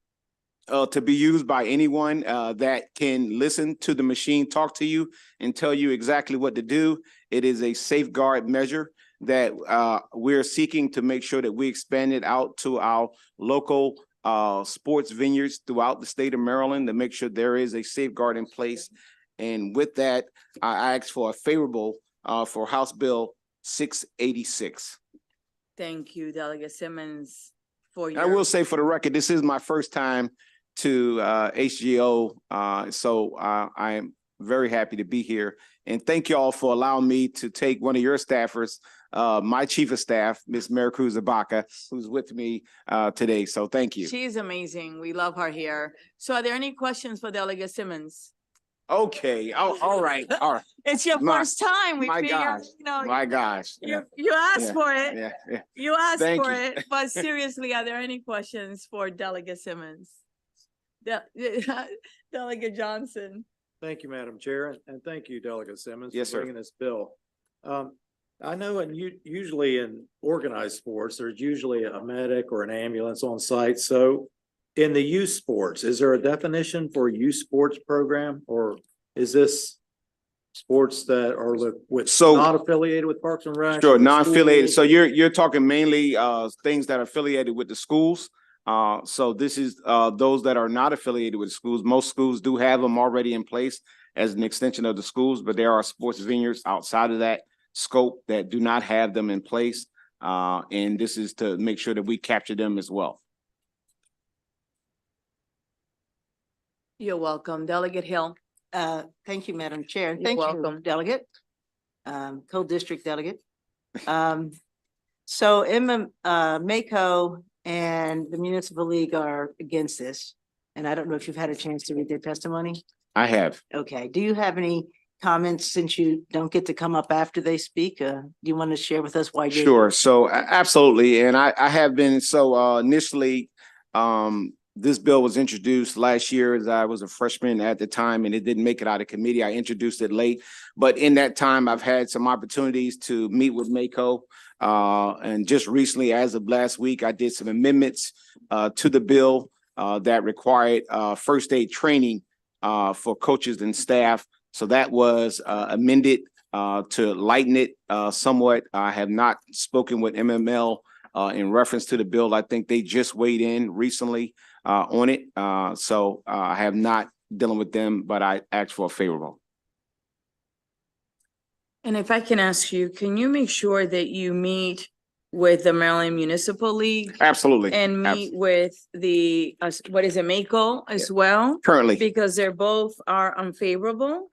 to be used by anyone that can listen to the machine talk to you and tell you exactly what to do. It is a safeguard measure that we're seeking to make sure that we expand it out to our local sports vineyards throughout the state of Maryland to make sure there is a safeguard in place. And with that, I ask for a favorable for House Bill 686. Thank you, Delegate Simmons, for I will say for the record, this is my first time to HGO, so I am very happy to be here. And thank you all for allowing me to take one of your staffers, my chief of staff, Ms. Maricruz Ibaka, who's with me today. So thank you. She is amazing. We love her here. So are there any questions for Delegate Simmons? Okay. Oh, all right. All right. It's your first time. We My figured, gosh. you know, My gosh. Yeah. you asked Yeah. for it. Yeah. You asked Thank for you. it. But seriously, are there any questions for Delegate Simmons? Delegate Johnson. Thank you, Madam Chair, and thank you, Delegate Simmons, Yes, for sir. bringing this bill. I know usually in organized sports, there's usually a medic or an ambulance on site. So in the youth sports, is there a definition for youth sports program, or is this sports that are not affiliated with Parks and Rec? Sure, or non-affiliated. schools? So you're talking mainly things that are affiliated with the schools. So this is those that are not affiliated with schools. Most schools do have them already in place as an extension of the schools, but there are sports vineyards outside of that scope that do not have them in place. And this is to make sure that we capture them as well. You're welcome. Delegate Hill. Thank you, Madam Chair. And You're thank welcome. you, Delegate, co-district delegate. So MACO and the Municipal League are against this. And I don't know if you've had a chance to read their testimony. I have. Okay. Do you have any comments since you don't get to come up after they speak? Do you want to share with us why you? Sure. So absolutely. And I have been, so initially, this bill was introduced last year as I was a freshman at the time, and it didn't make it out of committee. I introduced it late, but in that time, I've had some opportunities to meet with MACO. And just recently, as of last week, I did some amendments to the bill that required first aid training for coaches and staff. So that was amended to lighten it somewhat. I have not spoken with MML in reference to the bill. I think they just weighed in recently on it. So I have not dealing with them, but I asked for a favorable. And if I can ask you, can you make sure that you meet with the Maryland Municipal League? Absolutely. And meet with the, what is it, MACO as well? Currently. Because they're both are unfavorable.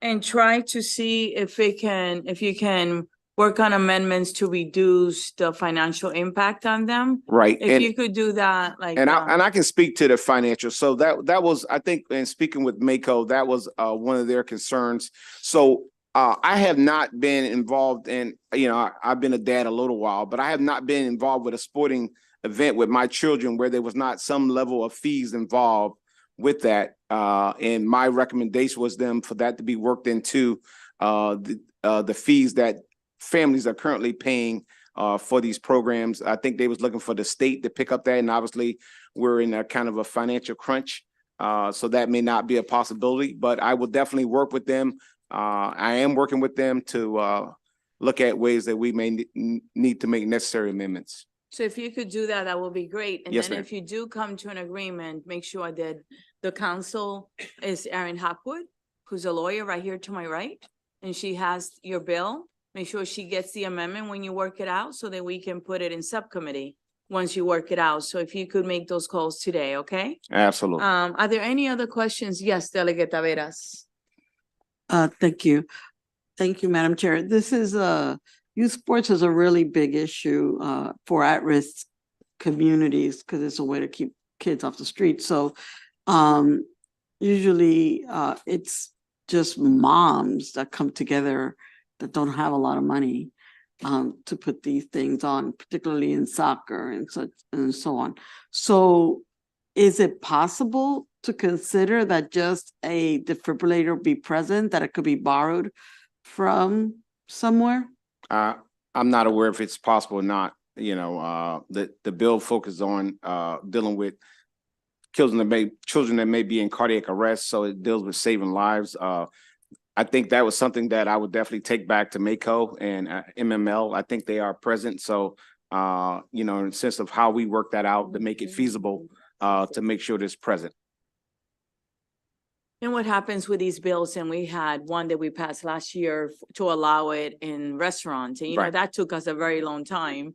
And try to see if you can work on amendments to reduce the financial impact on them. Right. If you could do that, like. And I can speak to the financial. So that was, I think, in speaking with MACO, that was one of their concerns. So I have not been involved in, I've been a dad a little while, but I have not been involved with a sporting event with my children where there was not some level of fees involved with that. And my recommendation was for that to be worked into the fees that families are currently paying for these programs. I think they was looking for the state to pick up that, and obviously we're in a kind of a financial crunch. So that may not be a possibility, but I will definitely work with them. I am working with them to look at ways that we may need to make necessary amendments. So if you could do that, that would be great. And Yes, then ma'am. if you do come to an agreement, make sure that the council is Erin Hopwood, who's a lawyer right here to my right, and she has your bill. Make sure she gets the amendment when you work it out so that we can put it in subcommittee once you work it out. So if you could make those calls today, okay? Absolutely. Are there any other questions? Yes, Delegate Taveras. Thank you. Thank you, Madam Chair. This is youth sports is a really big issue for at-risk communities because it's a way to keep kids off the street. So usually it's just moms that come together that don't have a lot of money to put these things on, particularly in soccer and such and so on. So is it possible to consider that just a defibrillator be present, that it could be borrowed from somewhere? I'm not aware if it's possible or not. You know, the bill focuses on dealing with children that may be in cardiac arrest, so it deals with saving lives. I think that was something that I would definitely take back to MACO and MML. I think they are present. So, you know, in the sense of how we work that out to make it feasible, to make sure it's present. And what happens with these bills, and we had one that we passed last year to allow it in restaurants, and you know, Right. that took us a very long time.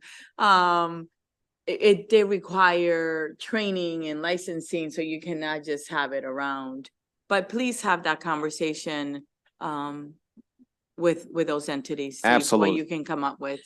It did require training and licensing, so you cannot just have it around. But please have that conversation with those entities. See Absolutely. what you can come up with.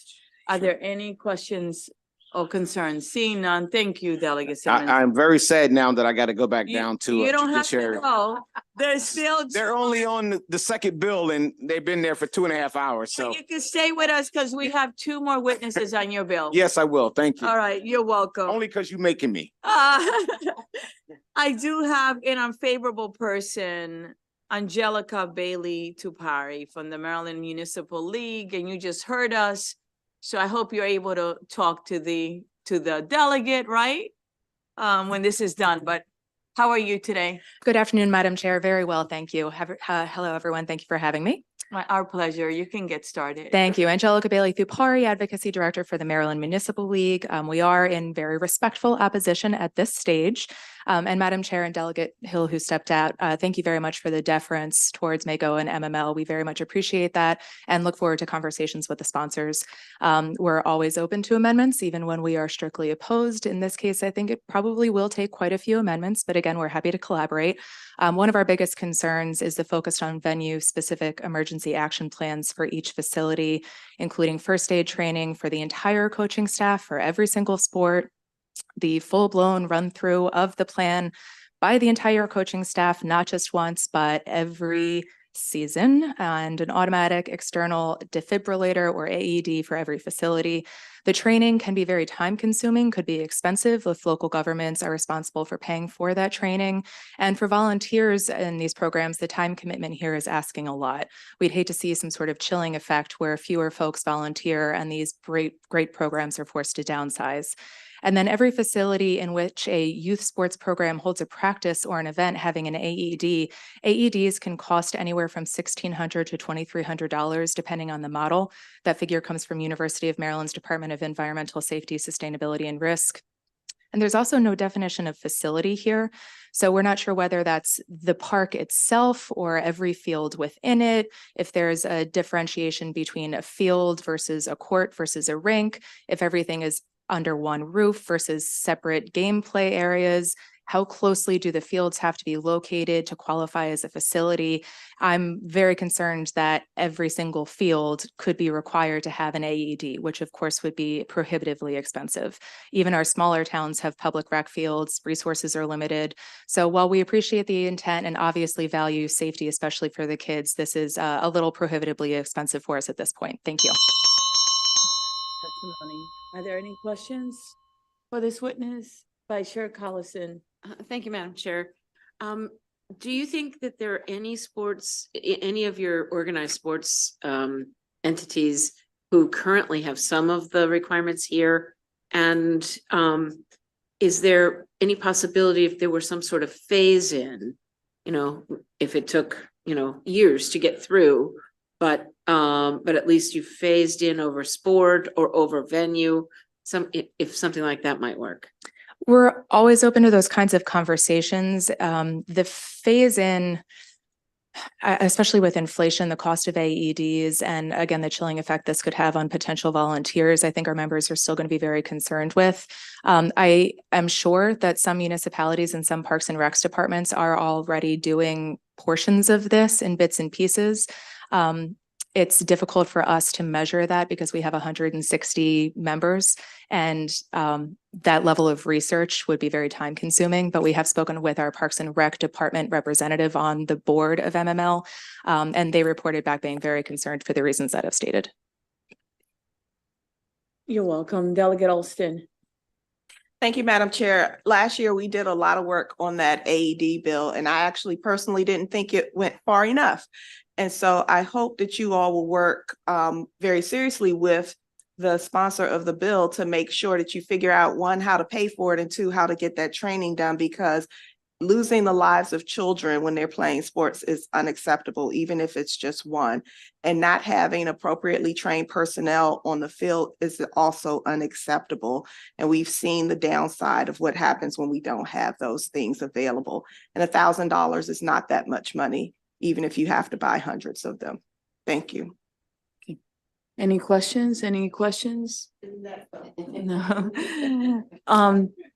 Are there any questions or concerns? Seeing none, thank you, Delegate Simmons. I'm very sad now that I got to go back You- down to You don't have to judiciary. go. There's still. They're only on the second bill and they've been there for 2.5 hours. So You can stay with us because we have two more witnesses on your bill. yes, I will. Thank you. All right, you're welcome. Only because you're making me. I do have an unfavorable person, Angelica Bailey Tupari from the Maryland Municipal League, and you just heard us. So I hope you're able to talk to the delegate, right? When this is done, but how are you today? Good afternoon, Madam Chair. Very well, thank you. Hello, everyone. Thank you for having me. Our pleasure. You can get started. Thank you. Angelica Bailey Thupari, Advocacy Director for the Maryland Municipal League. We are in very respectful opposition at this stage. And Madam Chair and Delegate Hill, who stepped out, thank you very much for the deference towards MACO and MML. We very much appreciate that and look forward to conversations with the sponsors. We're always open to amendments, even when we are strictly opposed. In this case, I think it probably will take quite a few amendments, but again, we're happy to collaborate. One of our biggest concerns is the focus on venue-specific emergency action plans for each facility, including first aid training for the entire coaching staff for every single sport, the full-blown run-through of the plan by the entire coaching staff, not just once, but every season, and an automatic external defibrillator or AED for every facility. The training can be very time-consuming, could be expensive if local governments are responsible for paying for that training. And for volunteers in these programs, the time commitment here is asking a lot. We'd hate to see some sort of chilling effect where fewer folks volunteer and these great programs are forced to downsize. And then every facility in which a youth sports program holds a practice or an event having an AED, AEDs can cost anywhere from $1,600 to $2,300, depending on the model. That figure comes from University of Maryland's Department of Environmental Safety, Sustainability, and Risk. And there's also no definition of facility here. So we're not sure whether that's the park itself or every field within it, if there's a differentiation between a field versus a court versus a rink, if everything is under one roof versus separate gameplay areas. How closely do the fields have to be located to qualify as a facility? I'm very concerned that every single field could be required to have an AED, which of course would be prohibitively expensive. Even our smaller towns have public rec fields, resources are limited. So while we appreciate the intent and obviously value safety, especially for the kids, this is a little prohibitively expensive for us at this point. Thank you. Testimony. Are there any questions for this witness? Vice Chair Collison. Thank you, Madam Chair. Do you think that there are any any of your organized sports entities who currently have some of the requirements here? And is there any possibility if there were some sort of phase in, if it took, years to get through, but but at least you phased in over sport or over venue, if something like that might work. We're always open to those kinds of conversations. The phase in, especially with inflation, the cost of AEDs, and again, the chilling effect this could have on potential volunteers, I think our members are still going to be very concerned with. I am sure that some municipalities and some parks and recs departments are already doing portions of this in bits and pieces. It's difficult for us to measure that because we have 160 members, and that level of research would be very time consuming, but we have spoken with our Parks and Rec department representative on the board of MML, and they reported back being very concerned for the reasons that I've stated. You're welcome. Delegate Alston. Thank you, Madam Chair. Last year, we did a lot of work on that AED bill, and I actually personally didn't think it went far enough. And so I hope that you all will work very seriously with the sponsor of the bill to make sure that you figure out, one, how to pay for it, and two, how to get that training done, because losing the lives of children when they're playing sports is unacceptable, even if it's just one. And not having appropriately trained personnel on the field is also unacceptable. And we've seen the downside of what happens when we don't have those things available. And $1,000 is not that much money, even if you have to buy hundreds of them. Thank you. Any questions? Any questions? No.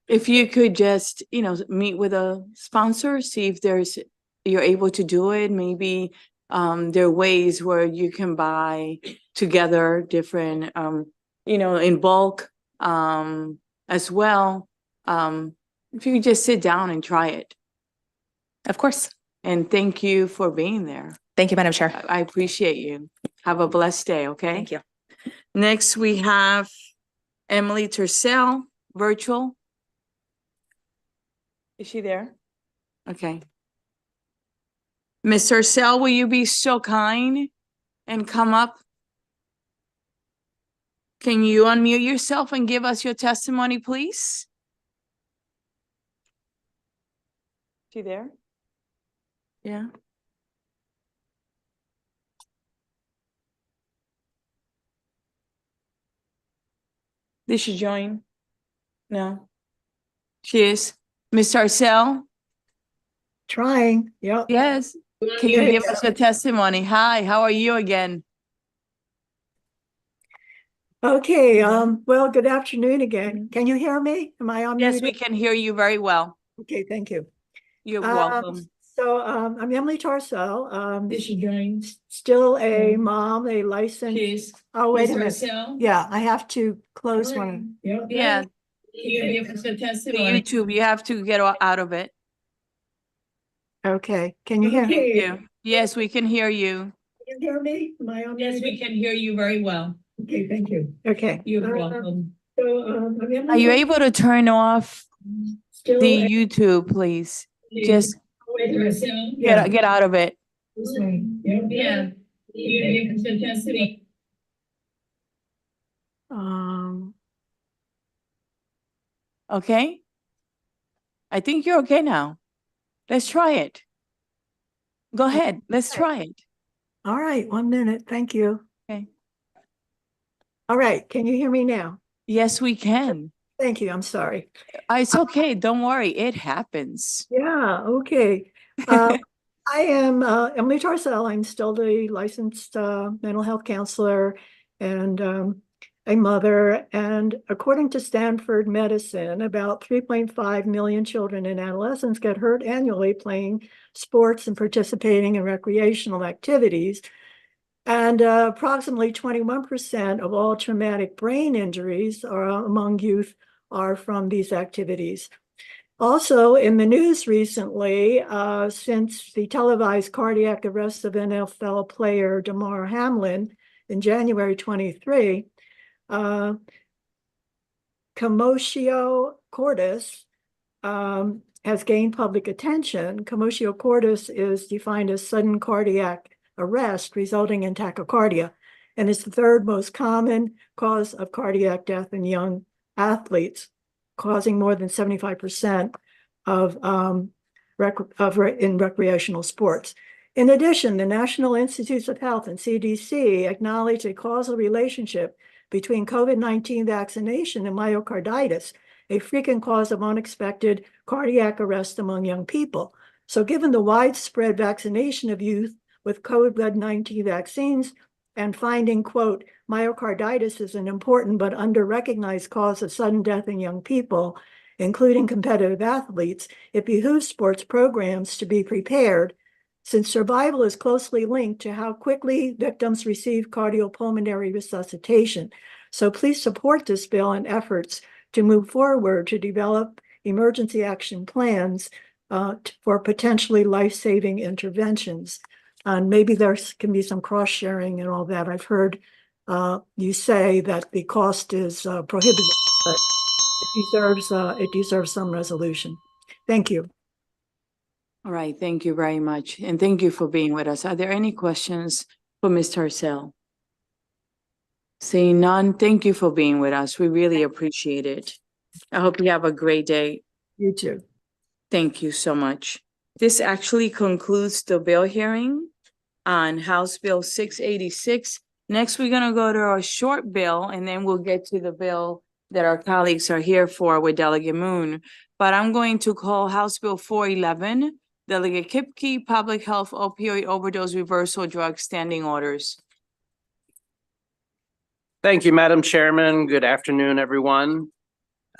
If you could just, meet with a sponsor, see if you're able to do it. Maybe there are ways where you can buy together different, in bulk as well. If you could just sit down and try it. Of course. And thank you for being there. Thank you, Madam Chair. I appreciate you. Have a blessed day, okay? Thank you. Next, we have Emily Tercel, virtual. Is she there? Okay. Ms. Tercel, will you be so kind and come up? Can you unmute yourself and give us your testimony, please? Is she there? Yeah. Did she join? No. She is. Ms. Tercel? Trying, yep. Yes. Can you give us a testimony? Hi, how are you again? Okay, well, good afternoon again. Can you hear me? Am I on? Yes, we can hear you very well. Okay, thank you. You're welcome. So I'm Emily Tarcel. Still a mom, a licensed. Oh, wait a minute. Yeah, I have to close one. Yeah. YouTube, you have to get out of it. Okay, can you hear me? Thank you. Yes, we can hear you. Can you hear me? Am I on? Yes, we can hear you very well. Okay, thank you. Okay. You're welcome. So I'm Emily. Are you able to turn off Still the a- YouTube, please? Just Yeah. get out of it. Yeah. Okay. I think you're okay now. Let's try it. Go ahead. Let's try it. All right, 1 minute. Thank you. Okay. All right, can you hear me now? Yes, we can. Thank you. I'm sorry. It's okay. Don't worry. It happens. Yeah, okay. I am Emily Tarcel. I'm still the licensed mental health counselor and a mother. And according to Stanford Medicine, about 3.5 million children and adolescents get hurt annually playing sports and participating in recreational activities. And approximately 21% of all traumatic brain injuries among youth are from these activities. Also in the news recently, since the televised cardiac arrest of NFL player Damar Hamlin in January 23, commotio cordis has gained public attention. Commotio cordis is defined as sudden cardiac arrest resulting in tachycardia, and it's the third most common cause of cardiac death in young athletes, causing more than 75% of in recreational sports. In addition, the National Institutes of Health and CDC acknowledge a causal relationship between COVID-19 vaccination and myocarditis, a frequent cause of unexpected cardiac arrest among young people. So given the widespread vaccination of youth with COVID-19 vaccines and finding, quote, myocarditis is an important but under-recognized cause of sudden death in young people, including competitive athletes, it behooves sports programs to be prepared since survival is closely linked to how quickly victims receive cardiopulmonary resuscitation. So please support this bill and efforts to move forward to develop emergency action plans for potentially life-saving interventions. And maybe there can be some cross-sharing and all that. I've heard you say that the cost is prohibitive, but it deserves some resolution. Thank you. All right, thank you very much. And thank you for being with us. Are there any questions for Ms. Tarcell? Seeing none, thank you for being with us. We really appreciate it. I hope you have a great day. You too. Thank you so much. This actually concludes the bill hearing on House Bill 686. Next, we're gonna go to a short bill and then we'll get to the bill that our colleagues are here for with Delegate Moon. But I'm going to call House Bill 411, Delegate Kipke, Public Health Opioid Overdose Reversal Drug Standing Orders. Thank you, Madam Chairman. Good afternoon, everyone.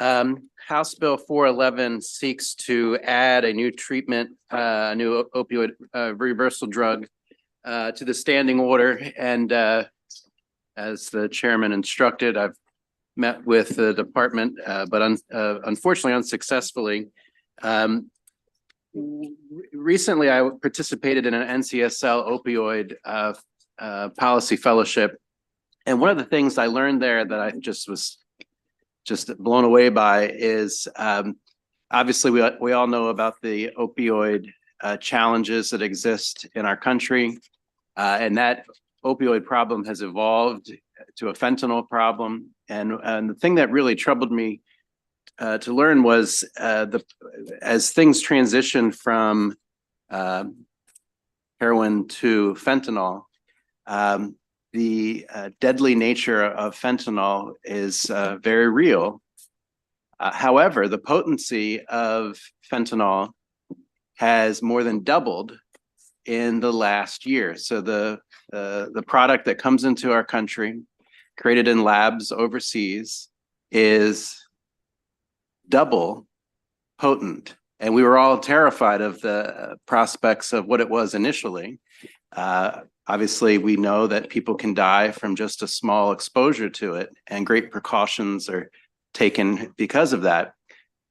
House Bill 411 seeks to add a new treatment, a new opioid reversal drug to the standing order. And as the chairman instructed, I've met with the department, but unfortunately unsuccessfully. Recently, I participated in an NCSL opioid policy fellowship. And one of the things I learned there that I was blown away by is obviously we all know about the opioid challenges that exist in our country. And that opioid problem has evolved to a fentanyl problem. And the thing that really troubled me to learn was as things transition from heroin to fentanyl, the deadly nature of fentanyl is very real. However, the potency of fentanyl has more than doubled in the last year. So the product that comes into our country, created in labs overseas, is double potent. And we were all terrified of the prospects of what it was initially. Obviously, we know that people can die from just a small exposure to it, and great precautions are taken because of that.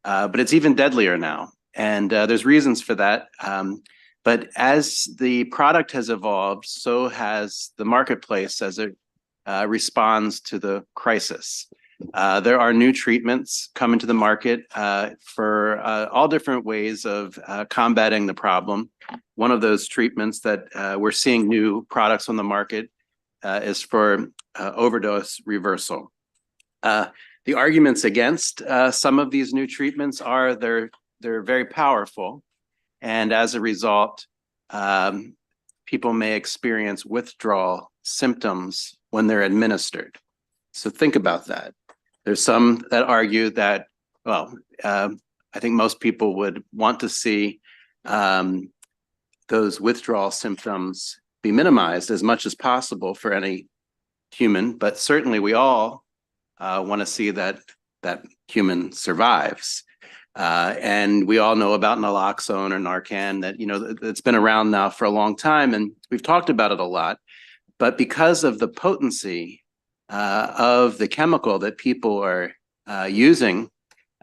But it's even deadlier now. And there's reasons for that. But as the product has evolved, so has the marketplace as it responds to the crisis. There are new treatments coming to the market for all different ways of combating the problem. One of those treatments that we're seeing new products on the market is for overdose reversal. The arguments against some of these new treatments are they're very powerful. And as a result, people may experience withdrawal symptoms when they're administered. So think about that. There's some that argue that, well, I think most people would want to see those withdrawal symptoms be minimized as much as possible for any human, but certainly we all want to see that human survives. And we all know about naloxone or Narcan that, it's been around now for a long time, and we've talked about it a lot. But because of the potency of the chemical that people are using,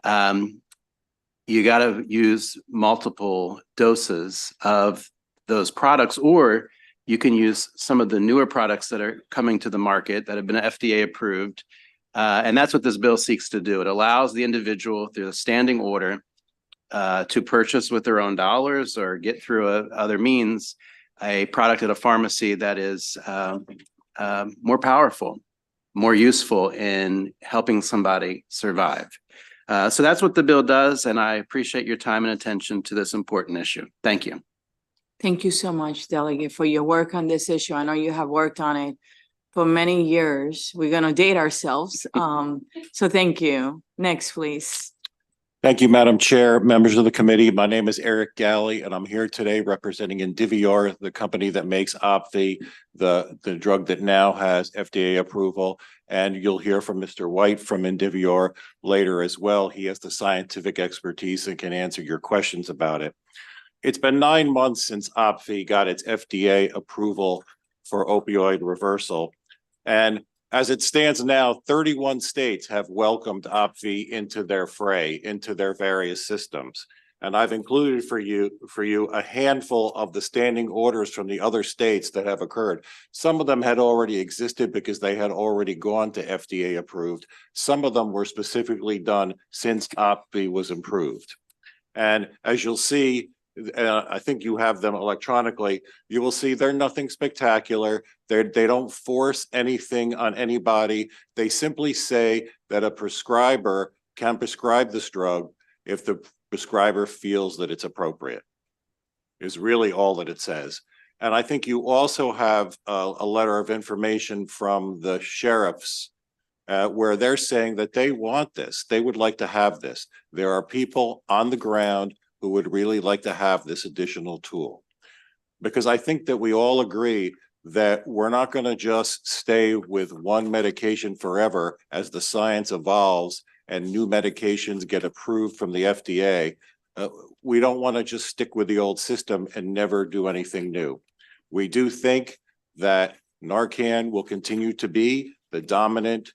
you got to use multiple doses of those products, or you can use some of the newer products that are coming to the market that have been FDA approved. And that's what this bill seeks to do. It allows the individual through a standing order to purchase with their own dollars or get through other means a product at a pharmacy that is more powerful, more useful in helping somebody survive. So that's what the bill does, and I appreciate your time and attention to this important issue. Thank you. Thank you so much, Delegate, for your work on this issue. I know you have worked on it for many years. We're gonna date ourselves. So thank you. Next, please. Thank you, Madam Chair, members of the committee. My name is Eric Galley, and I'm here today representing Indivior, the company that makes Opvee, the drug that now has FDA approval. And you'll hear from Mr. White from Indivior later as well. He has the scientific expertise and can answer your questions about it. It's been 9 months since Opvee got its FDA approval for opioid reversal. And as it stands now, 31 states have welcomed Opvee into their fray, into their various systems. And I've included for you a handful of the standing orders from the other states that have occurred. Some of them had already existed because they had already gone to FDA approved. Some of them were specifically done since Opvee was approved. And as you'll see, I think you have them electronically, you will see they're nothing spectacular. They don't force anything on anybody. They simply say that a prescriber can prescribe this drug if the prescriber feels that it's appropriate, is really all that it says. And I think you also have a letter of information from the sheriffs where they're saying that they want this. They would like to have this. There are people on the ground who would really like to have this additional tool. Because I think that we all agree that we're not going to just stay with one medication forever as the science evolves and new medications get approved from the FDA. We don't want to just stick with the old system and never do anything new. We do think that Narcan will continue to be the dominant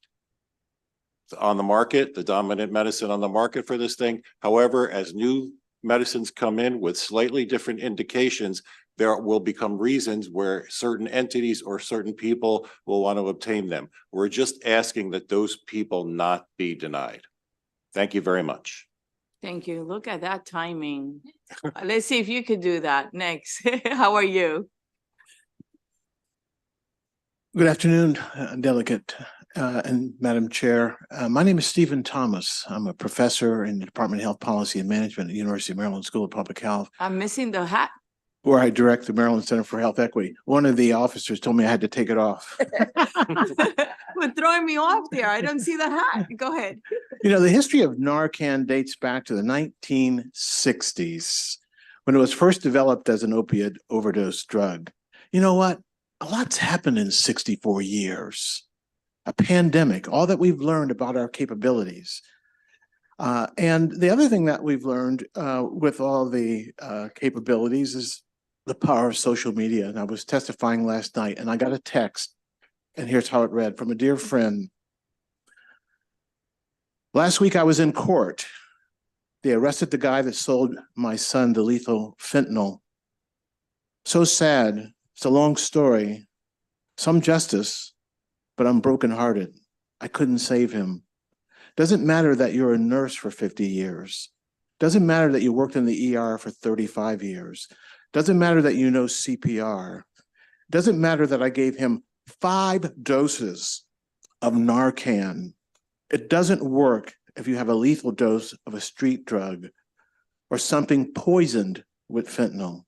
on the market, the dominant medicine on the market for this thing. However, as new medicines come in with slightly different indications, there will become reasons where certain entities or certain people will want to obtain them. We're just asking that those people not be denied. Thank you very much. Thank you. Look at that timing. Let's see if you could do that. Next. How are you? Good afternoon, Delegate and Madam Chair. My name is Stephen Thomas. I'm a professor in the Department of Health Policy and Management at the University of Maryland School of Public Health, I'm missing the hat. where I direct the Maryland Center for Health Equity. One of the officers told me I had to take it off. But throwing me off there. I don't see the hat. Go ahead. You know, the history of Narcan dates back to the 1960s when it was first developed as an opiate overdose drug. You know what? A lot's happened in 64 years. A pandemic, all that we've learned about our capabilities. And the other thing that we've learned with all the capabilities is the power of social media. And I was testifying last night and I got a text, and here's how it read, from a dear friend. Last week I was in court. They arrested the guy that sold my son the lethal fentanyl. So sad. It's a long story. Some justice, but I'm brokenhearted. I couldn't save him. Doesn't matter that you're a nurse for 50 years. Doesn't matter that you worked in the ER for 35 years. Doesn't matter that you know CPR. Doesn't matter that I gave him 5 doses of Narcan. It doesn't work if you have a lethal dose of a street drug or something poisoned with fentanyl.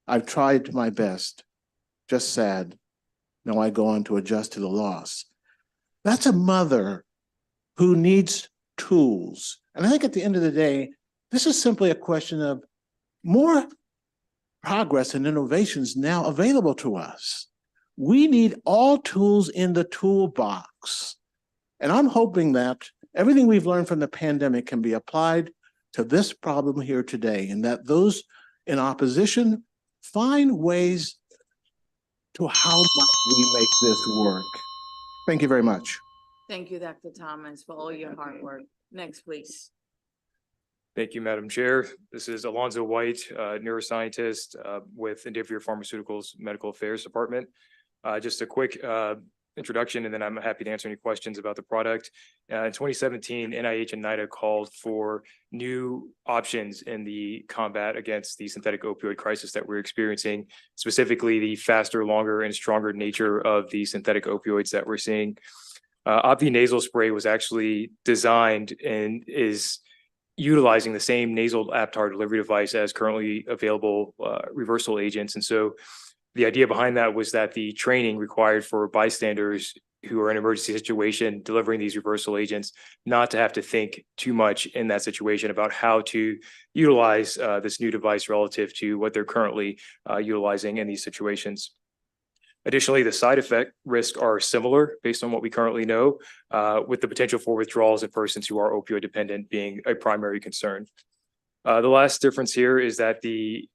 I've tried my best. Just sad. Now I go on to adjust to the loss. That's a mother who needs tools. And I think at the end of the day, this is simply a question of more progress and innovations now available to us. We need all tools in the toolbox. And I'm hoping that everything we've learned from the pandemic can be applied to this problem here today, and that those in opposition find ways to how might we make this work. Thank you very much. Thank you, Dr. Thomas, for all your hard work. Next, please. Thank you, Madam Chair. This is Alonzo White, neuroscientist with Indivior Pharmaceuticals Medical Affairs Department. Just a quick introduction, and then I'm happy to answer any questions about the product. In 2017, NIH and NIDA called for new options in the combat against the synthetic opioid crisis that we're experiencing, specifically the faster, longer, and stronger nature of the synthetic opioids that we're seeing. Opvee nasal spray was actually designed and is utilizing the same nasal aptar delivery device as currently available reversal agents. And so the idea behind that was that the training required for bystanders who are in an emergency situation delivering these reversal agents not to have to think too much in that situation about how to utilize this new device relative to what they're currently utilizing in these situations. Additionally, the side effect risks are similar based on what we currently know, with the potential for withdrawals in persons who are opioid dependent being a primary concern. The last difference here is that the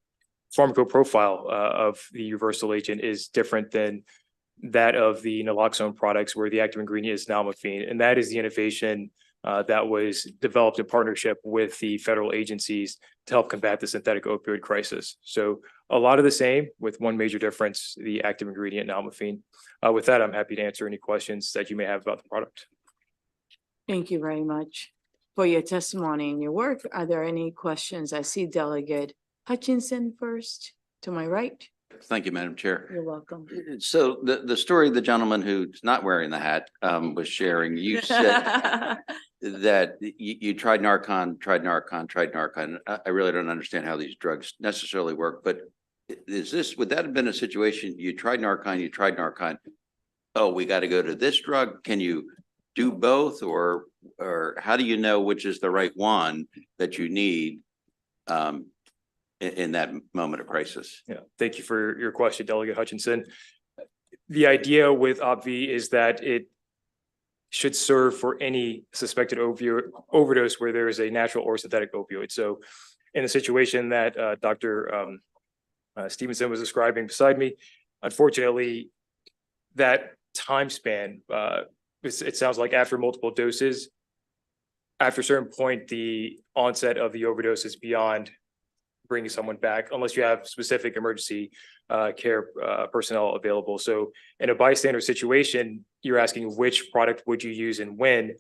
pharmacoprofile of the reversal agent is different than that of the naloxone products, where the active ingredient is nalmefene, and that is the innovation that was developed in partnership with the federal agencies to help combat the synthetic opioid crisis. So a lot of the same, with one major difference, the active ingredient nalmefene. With that, I'm happy to answer any questions that you may have about the product. Thank you very much for your testimony and your work. Are there any questions? I see Delegate Hutchinson first, to my right. Thank you, Madam Chair. You're welcome. So the story the gentleman who's not wearing the hat was sharing, you said that you tried Narcan. I really don't understand how these drugs necessarily work, but would that have been a situation, you tried Narcan, oh, we got to go to this drug? Can you do both, or how do you know which is the right one that you need in that moment of crisis? Yeah, thank you for your question, Delegate Hutchinson. The idea with OPVEE is that it should serve for any suspected opioid overdose where there is a natural or synthetic opioid. So in the situation that Dr. Stevenson was describing beside me, unfortunately, that time span, it sounds like after multiple doses, after a certain point, the onset of the overdose is beyond bringing someone back, unless you have specific emergency care personnel available. So in a bystander situation, you're asking which product would you use and when.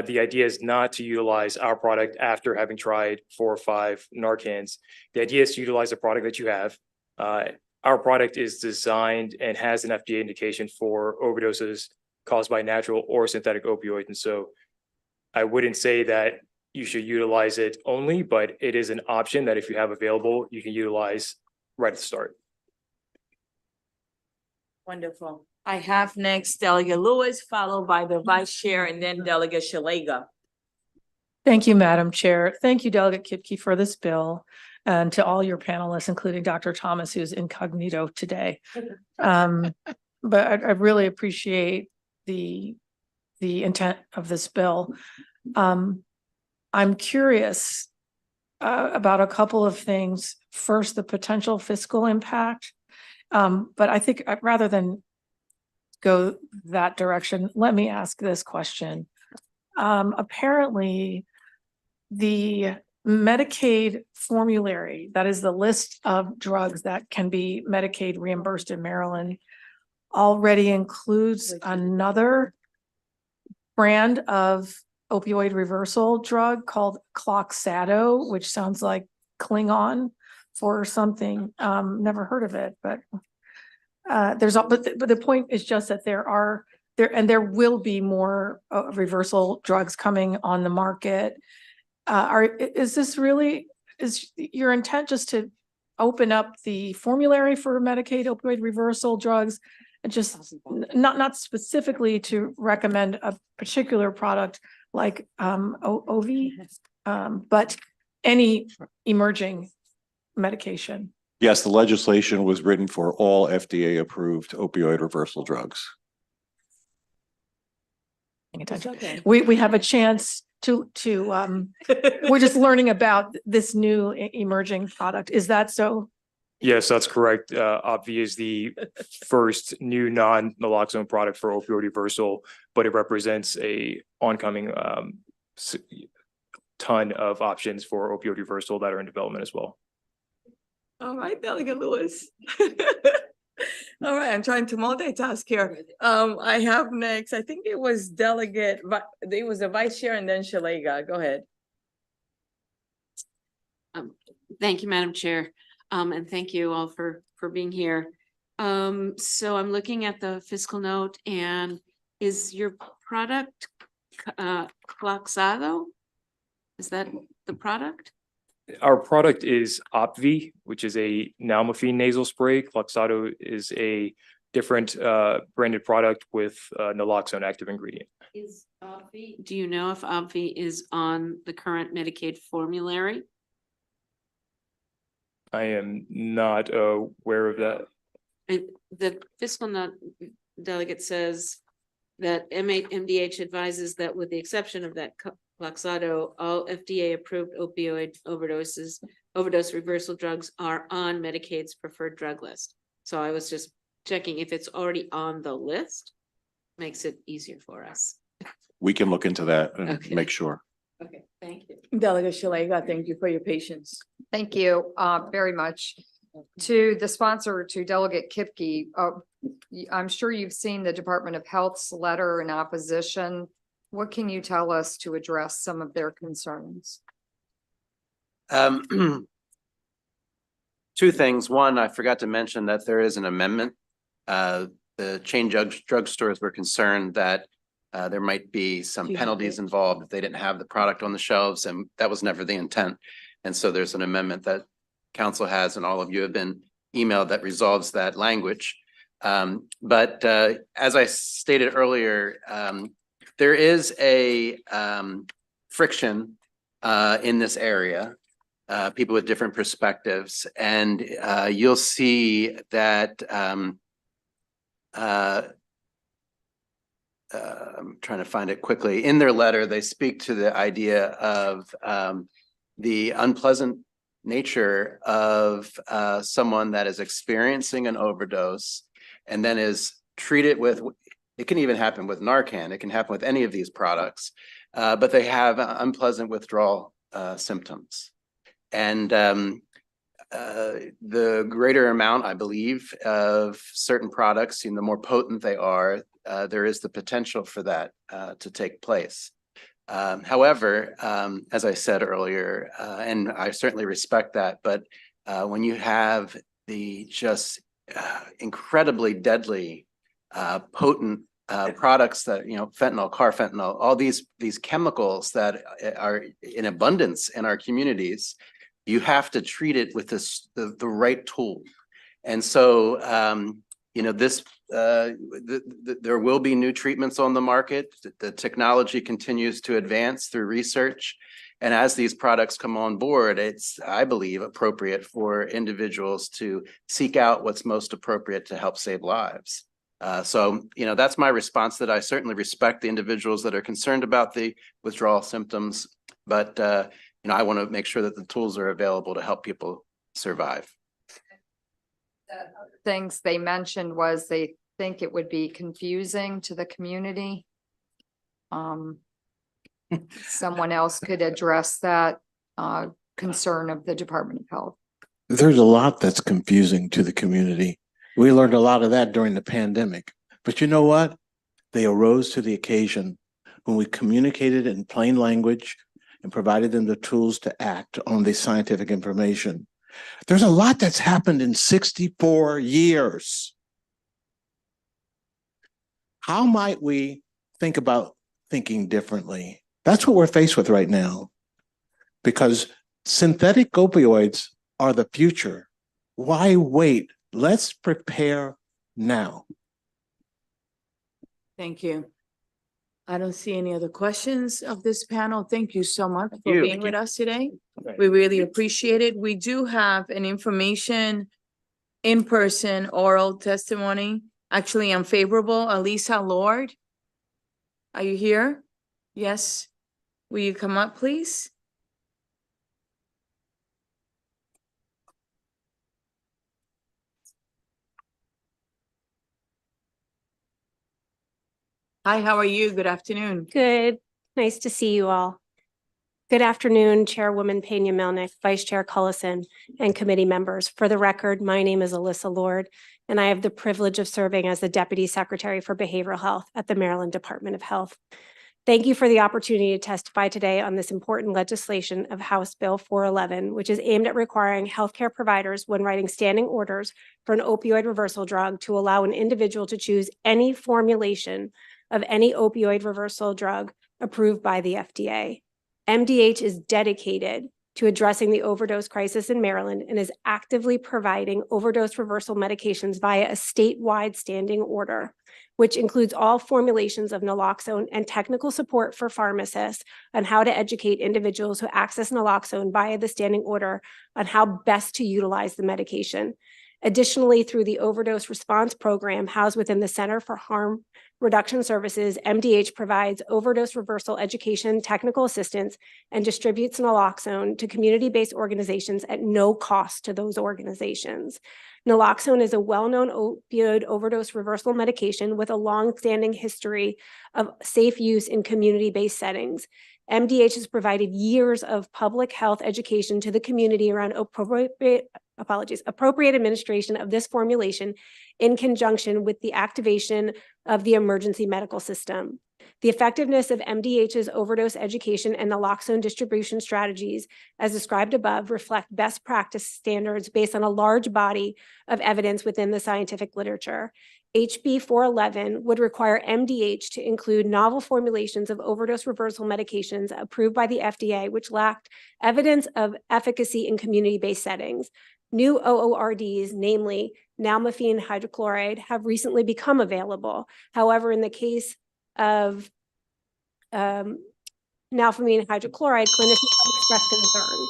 The idea is not to utilize our product after having tried 4 or 5 Narcans. The idea is to utilize the product that you have. Our product is designed and has an FDA indication for overdoses caused by natural or synthetic opioids. And so I wouldn't say that you should utilize it only, but it is an option that if you have available, you can utilize right at the start. Wonderful. I have next Delegate Lewis, followed by the Vice Chair, and then Delegate Shalega. Thank you, Madam Chair. Thank you, Delegate Kipke, for this bill, and to all your panelists, including Dr. Thomas, who's incognito today. But I really appreciate the intent of this bill. I'm curious about a couple of things. First, the potential fiscal impact. But I think rather than go that direction, let me ask this question. Apparently, the Medicaid formulary, that is the list of drugs that can be Medicaid reimbursed in Maryland, already includes another brand of opioid reversal drug called Cloxado, which sounds like Klingon for something. Never heard of it, but but the point is just that there will be more reversal drugs coming on the market. Is your intent just to open up the formulary for Medicaid opioid reversal drugs, and just not specifically to recommend a particular product like OV, but any emerging medication? Yes, the legislation was written for all FDA-approved opioid reversal drugs. We have a chance to we're just learning about this new emerging product. Is that so? Yes, that's correct. OPVEE is the first new non-naloxone product for opioid reversal, but it represents a oncoming ton of options for opioid reversal that are in development as well. All right, Delegate Lewis. All right, I'm trying to multitask here. I have next, I think it was the Vice Chair and then Shalega. Go ahead. Thank you, Madam Chair. And thank you all for being here. So I'm looking at the fiscal note, and is your product Cloxado? Is that the product? Our product is Opvi, which is a nalmefene nasal spray. Kloxxado is a different branded product with naloxone active ingredient. Is Opvi, do you know if Opvi is on the current Medicaid formulary? I am not aware of that. The fiscal note delegate says that MDH advises that with the exception of that Kloxxado, all FDA-approved opioid overdose reversal drugs are on Medicaid's preferred drug list. So I was just checking if it's already on the list, makes it easier for us. We can look into that and Okay. make sure. Okay, thank you. Delegate Shalega, thank you for your patience. Thank you very much. To the sponsor, to Delegate Kipke, I'm sure you've seen the Department of Health's letter in opposition. What can you tell us to address some of their concerns? Two things. One, I forgot to mention that there is an amendment. The chain drugstores were concerned that there might be some penalties involved if they didn't have the product on the shelves, and that was never the intent. And so there's an amendment that council has, and all of you have been emailed, that resolves that language. But as I stated earlier, there is a friction in this area, people with different perspectives, and you'll see that I'm trying to find it quickly. In their letter, they speak to the idea of the unpleasant nature of someone that is experiencing an overdose and then is treated with, it can even happen with Narcan, it can happen with any of these products, but they have unpleasant withdrawal symptoms. And the greater amount, I believe, of certain products, the more potent they are, there is the potential for that to take place. However, as I said earlier, and I certainly respect that, but when you have the just incredibly deadly, potent products that, fentanyl, carfentanil, all these chemicals that are in abundance in our communities, you have to treat it with the right tool. And so, there will be new treatments on the market. The technology continues to advance through research. And as these products come on board, it's, I believe, appropriate for individuals to seek out what's most appropriate to help save lives. So, that's my response, that I certainly respect the individuals that are concerned about the withdrawal symptoms, but, I want to make sure that the tools are available to help people survive. Things they mentioned was they think it would be confusing to the community. Someone else could address that concern of the Department of Health. There's a lot that's confusing to the community. We learned a lot of that during the pandemic. But you know what? They arose to the occasion when we communicated in plain language and provided them the tools to act on the scientific information. There's a lot that's happened in 64 years. How might we think about thinking differently? That's what we're faced with right now, because synthetic opioids are the future. Why wait? Let's prepare now. Thank you. I don't see any other questions of this panel. Thank you so much for being with us today. We really appreciate it. We do have an information in-person oral testimony. Actually, I'm favorable. Elisa Lord, are you here? Yes. Will you come up, please? Hi, how are you? Good afternoon. Good. Nice to see you all. Good afternoon, Chairwoman Pena Melnick, Vice Chair Cullison, and committee members. For the record, my name is Alyssa Lord, and I have the privilege of serving as the Deputy Secretary for Behavioral Health at the Maryland Department of Health. Thank you for the opportunity to testify today on this important legislation of House Bill 411, which is aimed at requiring healthcare providers, when writing standing orders for an opioid reversal drug, to allow an individual to choose any formulation of any opioid reversal drug approved by the FDA. MDH is dedicated to addressing the overdose crisis in Maryland and is actively providing overdose reversal medications via a statewide standing order, which includes all formulations of naloxone and technical support for pharmacists on how to educate individuals who access naloxone via the standing order on how best to utilize the medication. Additionally, through the Overdose Response Program housed within the Center for Harm Reduction Services, MDH provides overdose reversal education, technical assistance, and distributes naloxone to community-based organizations at no cost to those organizations. Naloxone is a well-known opioid overdose reversal medication with a long-standing history of safe use in community-based settings. MDH has provided years of public health education to the community around appropriate administration of this formulation in conjunction with the activation of the emergency medical system. The effectiveness of MDH's overdose education and naloxone distribution strategies, as described above, reflect best practice standards based on a large body of evidence within the scientific literature. HB 411 would require MDH to include novel formulations of overdose reversal medications approved by the FDA, which lacked evidence of efficacy in community-based settings. New OORDs, namely nalmefene hydrochloride, have recently become available. However, in the case of nalmefene hydrochloride, clinicians have expressed concern.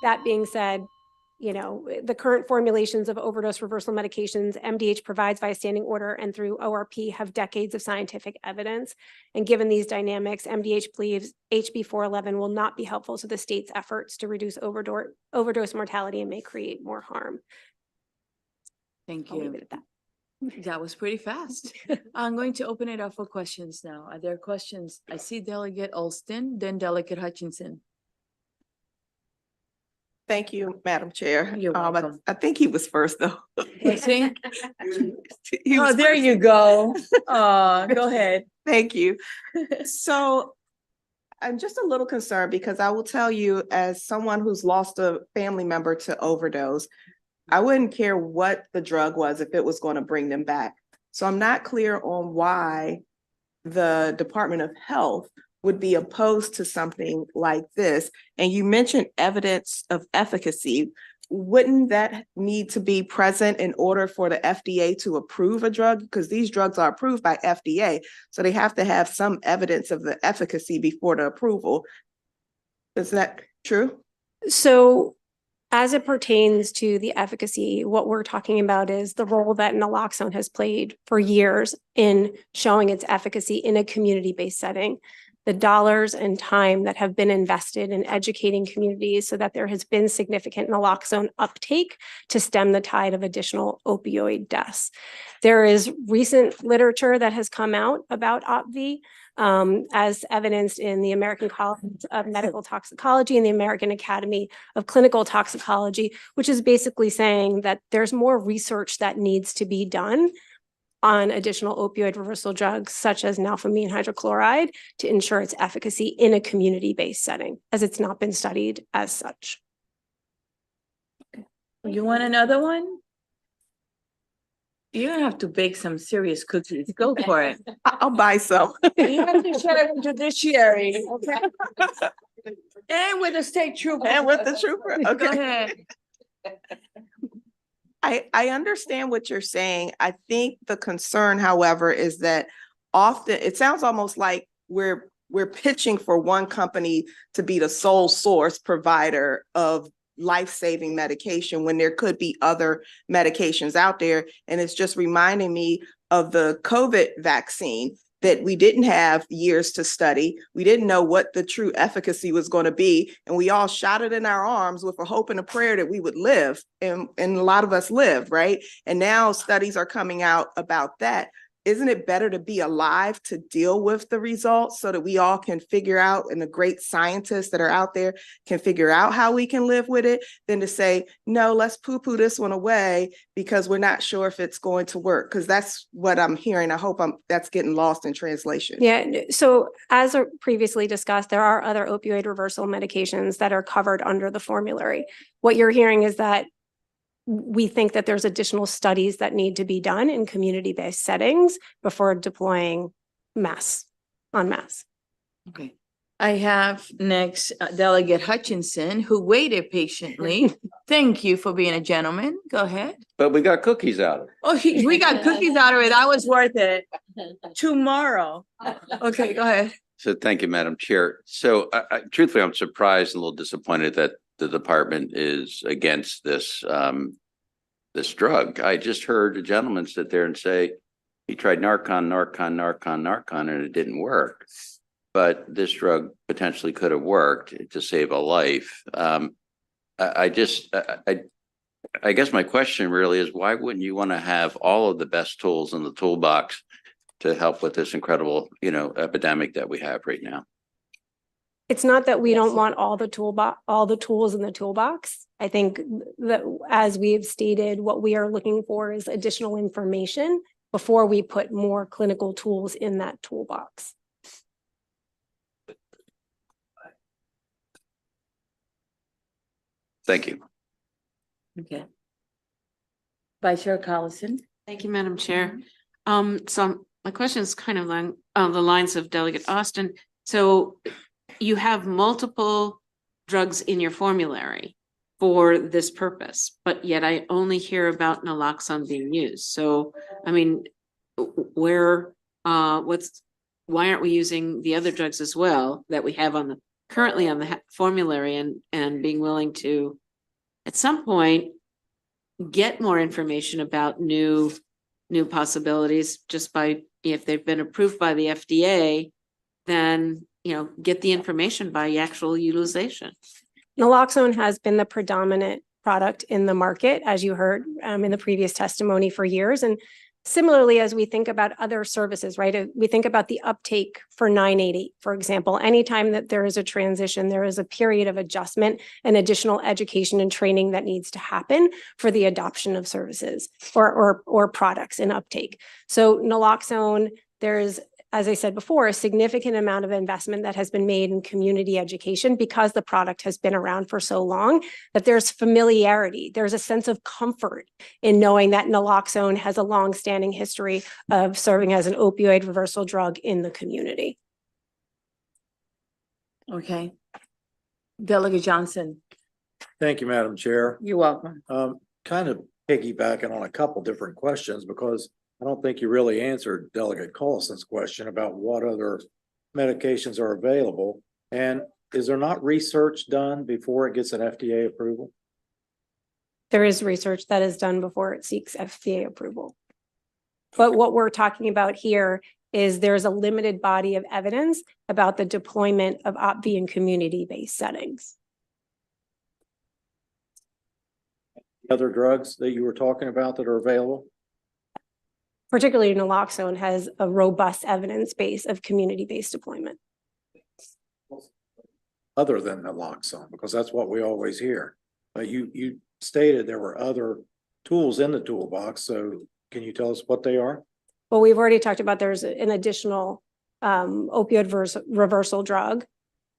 That being said, the current formulations of overdose reversal medications MDH provides via standing order and through ORP have decades of scientific evidence. And given these dynamics, MDH believes HB 411 will not be helpful to the state's efforts to reduce overdose mortality and may create more harm. Thank I'll you. leave it at that. That was pretty fast. I'm going to open it up for questions now. Are there questions? I see Delegate Alston, then Delegate Hutchinson. Thank you, Madam Chair. You're welcome. I think he was first, though. Let's see. He was Oh, there first. you go. Go ahead. Thank you. So I'm just a little concerned because I will tell you, as someone who's lost a family member to overdose, I wouldn't care what the drug was if it was going to bring them back. So I'm not clear on why the Department of Health would be opposed to something like this. And you mentioned evidence of efficacy. Wouldn't that need to be present in order for the FDA to approve a drug? Because these drugs are approved by FDA, so they have to have some evidence of the efficacy before the approval. Is that true? So as it pertains to the efficacy, what we're talking about is the role that naloxone has played for years in showing its efficacy in a community-based setting. The dollars and time that have been invested in educating communities so that there has been significant naloxone uptake to stem the tide of additional opioid deaths. There is recent literature that has come out about OPVEE, as evidenced in the American College of Medical Toxicology and the American Academy of Clinical Toxicology, which is basically saying that there's more research that needs to be done on additional opioid reversal drugs such as nalmefene hydrochloride to ensure its efficacy in a community-based setting, as it's not been studied as such. You want another one? You're gonna have to bake some serious cookies. Go for it. I'll buy some. You have to shut up judiciary, okay? And with the state trooper. And with the trooper, Go okay. ahead. I understand what you're saying. I think the concern, however, is that often it sounds almost like we're pitching for one company to be the sole source provider of life-saving medication when there could be other medications out there. And it's just reminding me of the COVID vaccine that we didn't have years to study. We didn't know what the true efficacy was going to be. And we all shot it in our arms with a hope and a prayer that we would live. And a lot of us lived, right? And now studies are coming out about that. Isn't it better to be alive to deal with the results so that we all can figure out, and the great scientists that are out there can figure out how we can live with it, than to say, no, let's poo-poo this one away because we're not sure if it's going to work? Because that's what I'm hearing. I hope that's getting lost in translation. Yeah, so as previously discussed, there are other opioid reversal medications that are covered under the formulary. What you're hearing is that we think that there's additional studies that need to be done in community-based settings before deploying en masse. Okay. I have next Delegate Hutchinson, who waited patiently. Thank you for being a gentleman. Go ahead. But we got cookies out of it. Oh, we got cookies out of it. That was worth it. Tomorrow. Okay, go ahead. So thank you, Madam Chair. So truthfully, I'm surprised and a little disappointed that the department is against this this drug. I just heard a gentleman sit there and say he tried Narcan, and it didn't work. But this drug potentially could have worked to save a life. I guess my question really is, why wouldn't you want to have all of the best tools in the toolbox to help with this incredible, epidemic that we have right now? It's not that we don't want all the tools in the toolbox. I think that, as we have stated, what we are looking for is additional information before we put more clinical tools in that toolbox. Thank you. Okay. Vice Chair Collison. Thank you, Madam Chair. So my question is kind of along the lines of Delegate Austin. So you have multiple drugs in your formulary for this purpose, but yet I only hear about naloxone being used. So, I mean, why aren't we using the other drugs as well that we have on the currently on the formulary, and being willing to, at some point, get more information about new possibilities just by, if they've been approved by the FDA, then, get the information by actual utilization. Naloxone has been the predominant product in the market, as you heard in the previous testimony, for years. And similarly, as we think about other services, right, we think about the uptake for 980, for example. Anytime that there is a transition, there is a period of adjustment and additional education and training that needs to happen for the adoption of services or products in uptake. So naloxone, there's, as I said before, a significant amount of investment that has been made in community education because the product has been around for so long, that there's familiarity. There's a sense of comfort in knowing that naloxone has a long-standing history of serving as an opioid reversal drug in the community. Okay. Delegate Johnson. Thank you, Madam Chair. You're welcome. Kind of piggybacking on a couple different questions, because I don't think you really answered Delegate Collison's question about what other medications are available. And is there not research done before it gets an FDA approval? There is research that is done before it seeks FDA approval. But what we're talking about here is there's a limited body of evidence about the deployment of OPV in community-based settings. Other drugs that you were talking about that are available? Particularly naloxone has a robust evidence base of community-based deployment. Other than naloxone, because that's what we always hear. But you stated there were other tools in the toolbox. So can you tell us what they are? Well, we've already talked about there's an additional opioid reversal drug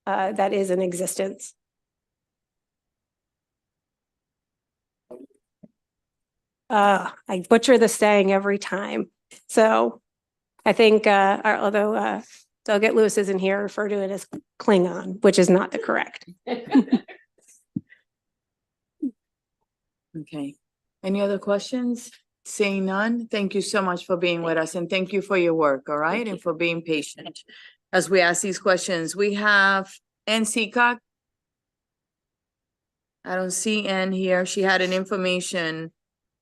that is in existence. I butcher the saying every time. So I think, although Delegate Lewis isn't here, refer to it as Klingon, which is not the correct. Okay. Any other questions? Seeing none, thank you so much for being with us, and thank you for your work, all right, and for being patient as we ask these questions. We have Ann Seacock. I don't see Ann here. She had an information.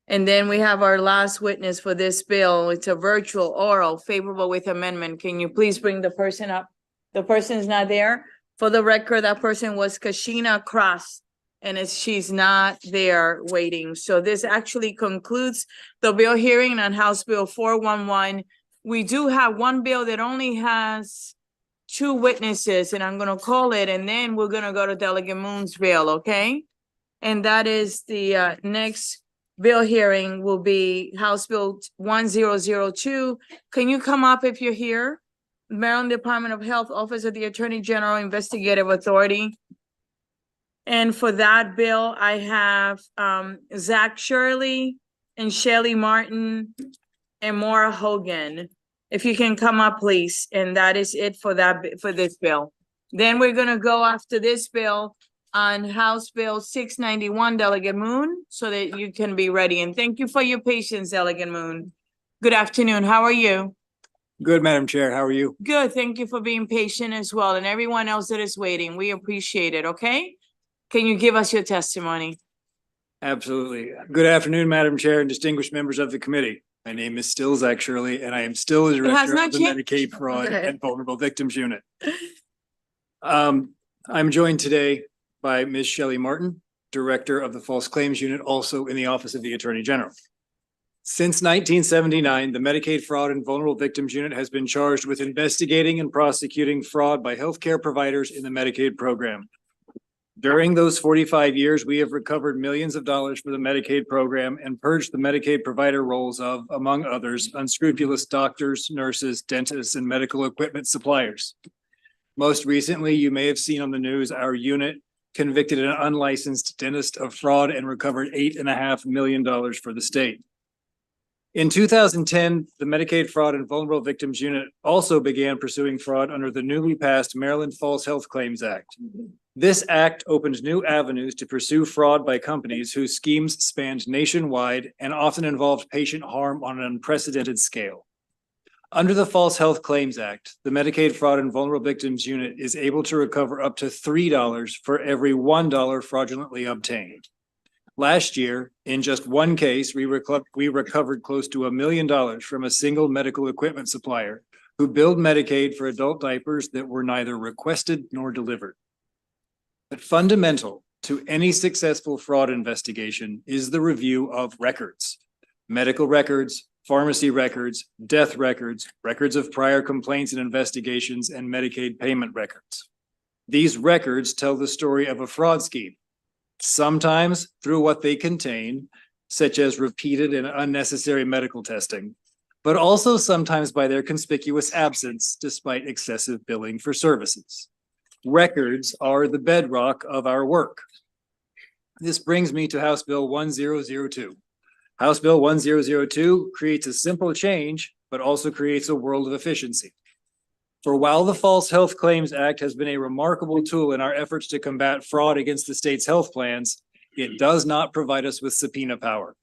And then we have our last witness for this bill. It's a virtual oral favorable with amendment. Can you please bring the person up? The person is not there. For the record, that person was Kashina Cross, and she's not there waiting. So this actually concludes the bill hearing on House Bill 411. We do have one bill that only has 2 witnesses, and I'm gonna call it, and then we're gonna go to Delegate Moon's bill, okay? And that is the next bill hearing will be House Bill 1002. Can you come up if you're here? Maryland Department of Health, Office of the Attorney General, Investigative Authority. And for that bill, I have Zach Shirley and Shelly Martin and Maura Hogan. If you can come up, please. And that is it for this bill. Then we're gonna go after this bill on House Bill 691, Delegate Moon, so that you can be ready. And thank you for your patience, Delegate Moon. Good afternoon. How are you? Good, Madam Chair. How are you? Good. Thank you for being patient as well. And everyone else that is waiting, we appreciate it, okay? Can you give us your testimony? Absolutely. Good afternoon, Madam Chair and distinguished members of the committee. My name is still Zach Shirley, and I am still the has Director not of the changed. Medicaid Fraud Okay. and Vulnerable Victims Unit. I'm joined today by Ms. Shelley Martin, Director of the False Claims Unit, also in the Office of the Attorney General. Since 1979, the Medicaid Fraud and Vulnerable Victims Unit has been charged with investigating and prosecuting fraud by healthcare providers in the Medicaid program. During those 45 years, we have recovered millions of dollars for the Medicaid program and purged the Medicaid provider roles of, among others, unscrupulous doctors, nurses, dentists, and medical equipment suppliers. Most recently, you may have seen on the news, our unit convicted an unlicensed dentist of fraud and recovered $8.5 million for the state. In 2010, the Medicaid Fraud and Vulnerable Victims Unit also began pursuing fraud under the newly passed Maryland False Health Claims Act. This act opened new avenues to pursue fraud by companies whose schemes spanned nationwide and often involved patient harm on an unprecedented scale. Under the False Health Claims Act, the Medicaid Fraud and Vulnerable Victims Unit is able to recover up to $3 for every $1 fraudulently obtained. Last year, in just one case, we recovered close to $1 million from a single medical equipment supplier who billed Medicaid for adult diapers that were neither requested nor delivered. But fundamental to any successful fraud investigation is the review of records, medical records, pharmacy records, death records, records of prior complaints and investigations, and Medicaid payment records. These records tell the story of a fraud scheme, sometimes through what they contain, such as repeated and unnecessary medical testing, but also sometimes by their conspicuous absence despite excessive billing for services. Records are the bedrock of our work. This brings me to House Bill 1002. House Bill 1002 creates a simple change, but also creates a world of efficiency. For while the False Health Claims Act has been a remarkable tool in our efforts to combat fraud against the state's health plans, it does not provide us with subpoena power.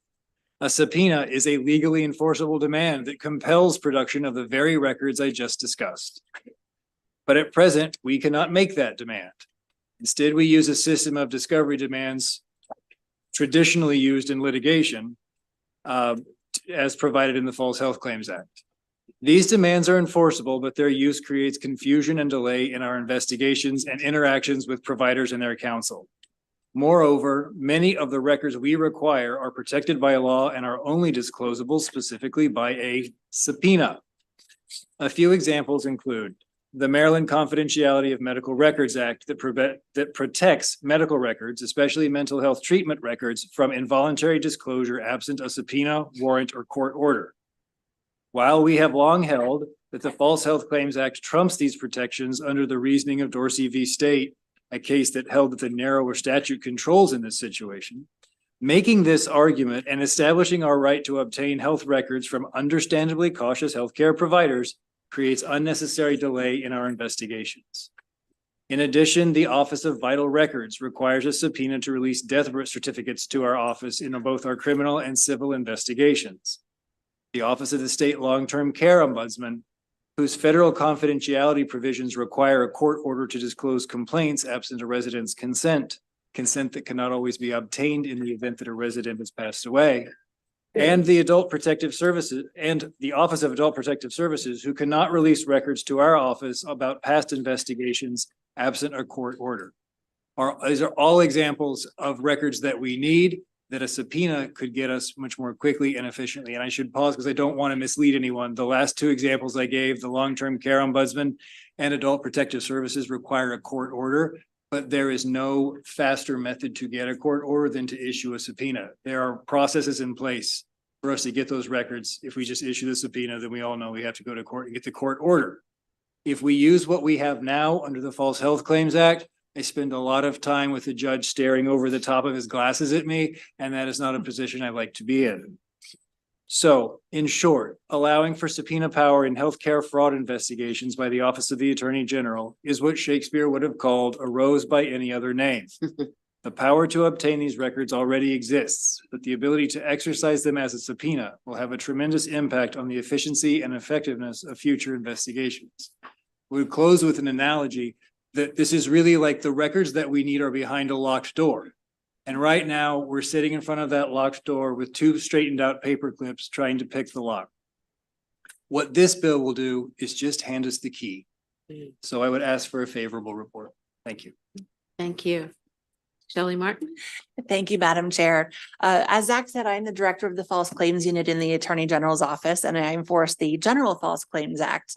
A subpoena is a legally enforceable demand that compels production of the very records I just discussed. But at present, we cannot make that demand. Instead, we use a system of discovery demands traditionally used in litigation as provided in the False Health Claims Act. These demands are enforceable, but their use creates confusion and delay in our investigations and interactions with providers and their counsel. Moreover, many of the records we require are protected by law and are only disclosable specifically by a subpoena. A few examples include the Maryland Confidentiality of Medical Records Act that protects medical records, especially mental health treatment records, from involuntary disclosure absent a subpoena, warrant, or court order. While we have long held that the False Health Claims Act trumps these protections under the reasoning of Dorsey v. State, a case that held that the narrower statute controls in this situation, making this argument and establishing our right to obtain health records from understandably cautious healthcare providers creates unnecessary delay in our investigations. In addition, the Office of Vital Records requires a subpoena to release death certificates to our office in both our criminal and civil investigations. The Office of the State Long-Term Care Ombudsman, whose federal confidentiality provisions require a court order to disclose complaints absent a resident's consent that cannot always be obtained in the event that a resident has passed away, and the Adult Protective Services and the Office of Adult Protective Services, who cannot release records to our office about past investigations absent a court order. These are all examples of records that we need that a subpoena could get us much more quickly and efficiently. And I should pause because I don't want to mislead anyone. The last two examples I gave, the Long-Term Care Ombudsman and Adult Protective Services, require a court order, but there is no faster method to get a court order than to issue a subpoena. There are processes in place for us to get those records. If we just issue the subpoena, then we all know we have to go to court and get the court order. If we use what we have now under the False Health Claims Act, I spend a lot of time with the judge staring over the top of his glasses at me, and that is not a position I like to be in. So, in short, allowing for subpoena power in healthcare fraud investigations by the Office of the Attorney General is what Shakespeare would have called a rose by any other name. The power to obtain these records already exists, but the ability to exercise them as a subpoena will have a tremendous impact on the efficiency and effectiveness of future investigations. We would close with an analogy that this is really like the records that we need are behind a locked door. And right now, we're sitting in front of that locked door with two straightened out paper clips trying to pick the lock. What this bill will do is just hand us the key. So I would ask for a favorable report. Thank you. Thank you. Shelley Martin? Thank you, Madam Chair. As Zach said, I'm the director of the False Claims Unit in the Attorney General's office, and I enforce the General False Claims Act.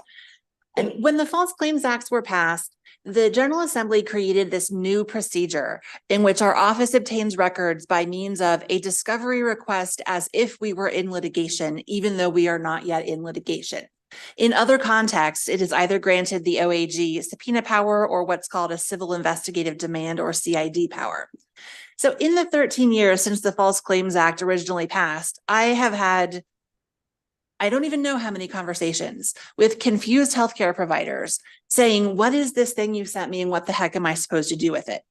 And when the False Claims Acts were passed, the General Assembly created this new procedure in which our office obtains records by means of a discovery request as if we were in litigation, even though we are not yet in litigation. In other contexts, it is either granted the OAG subpoena power or what's called a civil investigative demand or CID power. So in the 13 years since the False Claims Act originally passed, I have had I don't even know how many conversations with confused healthcare providers saying, what is this thing you sent me and what the heck am I supposed to do with it?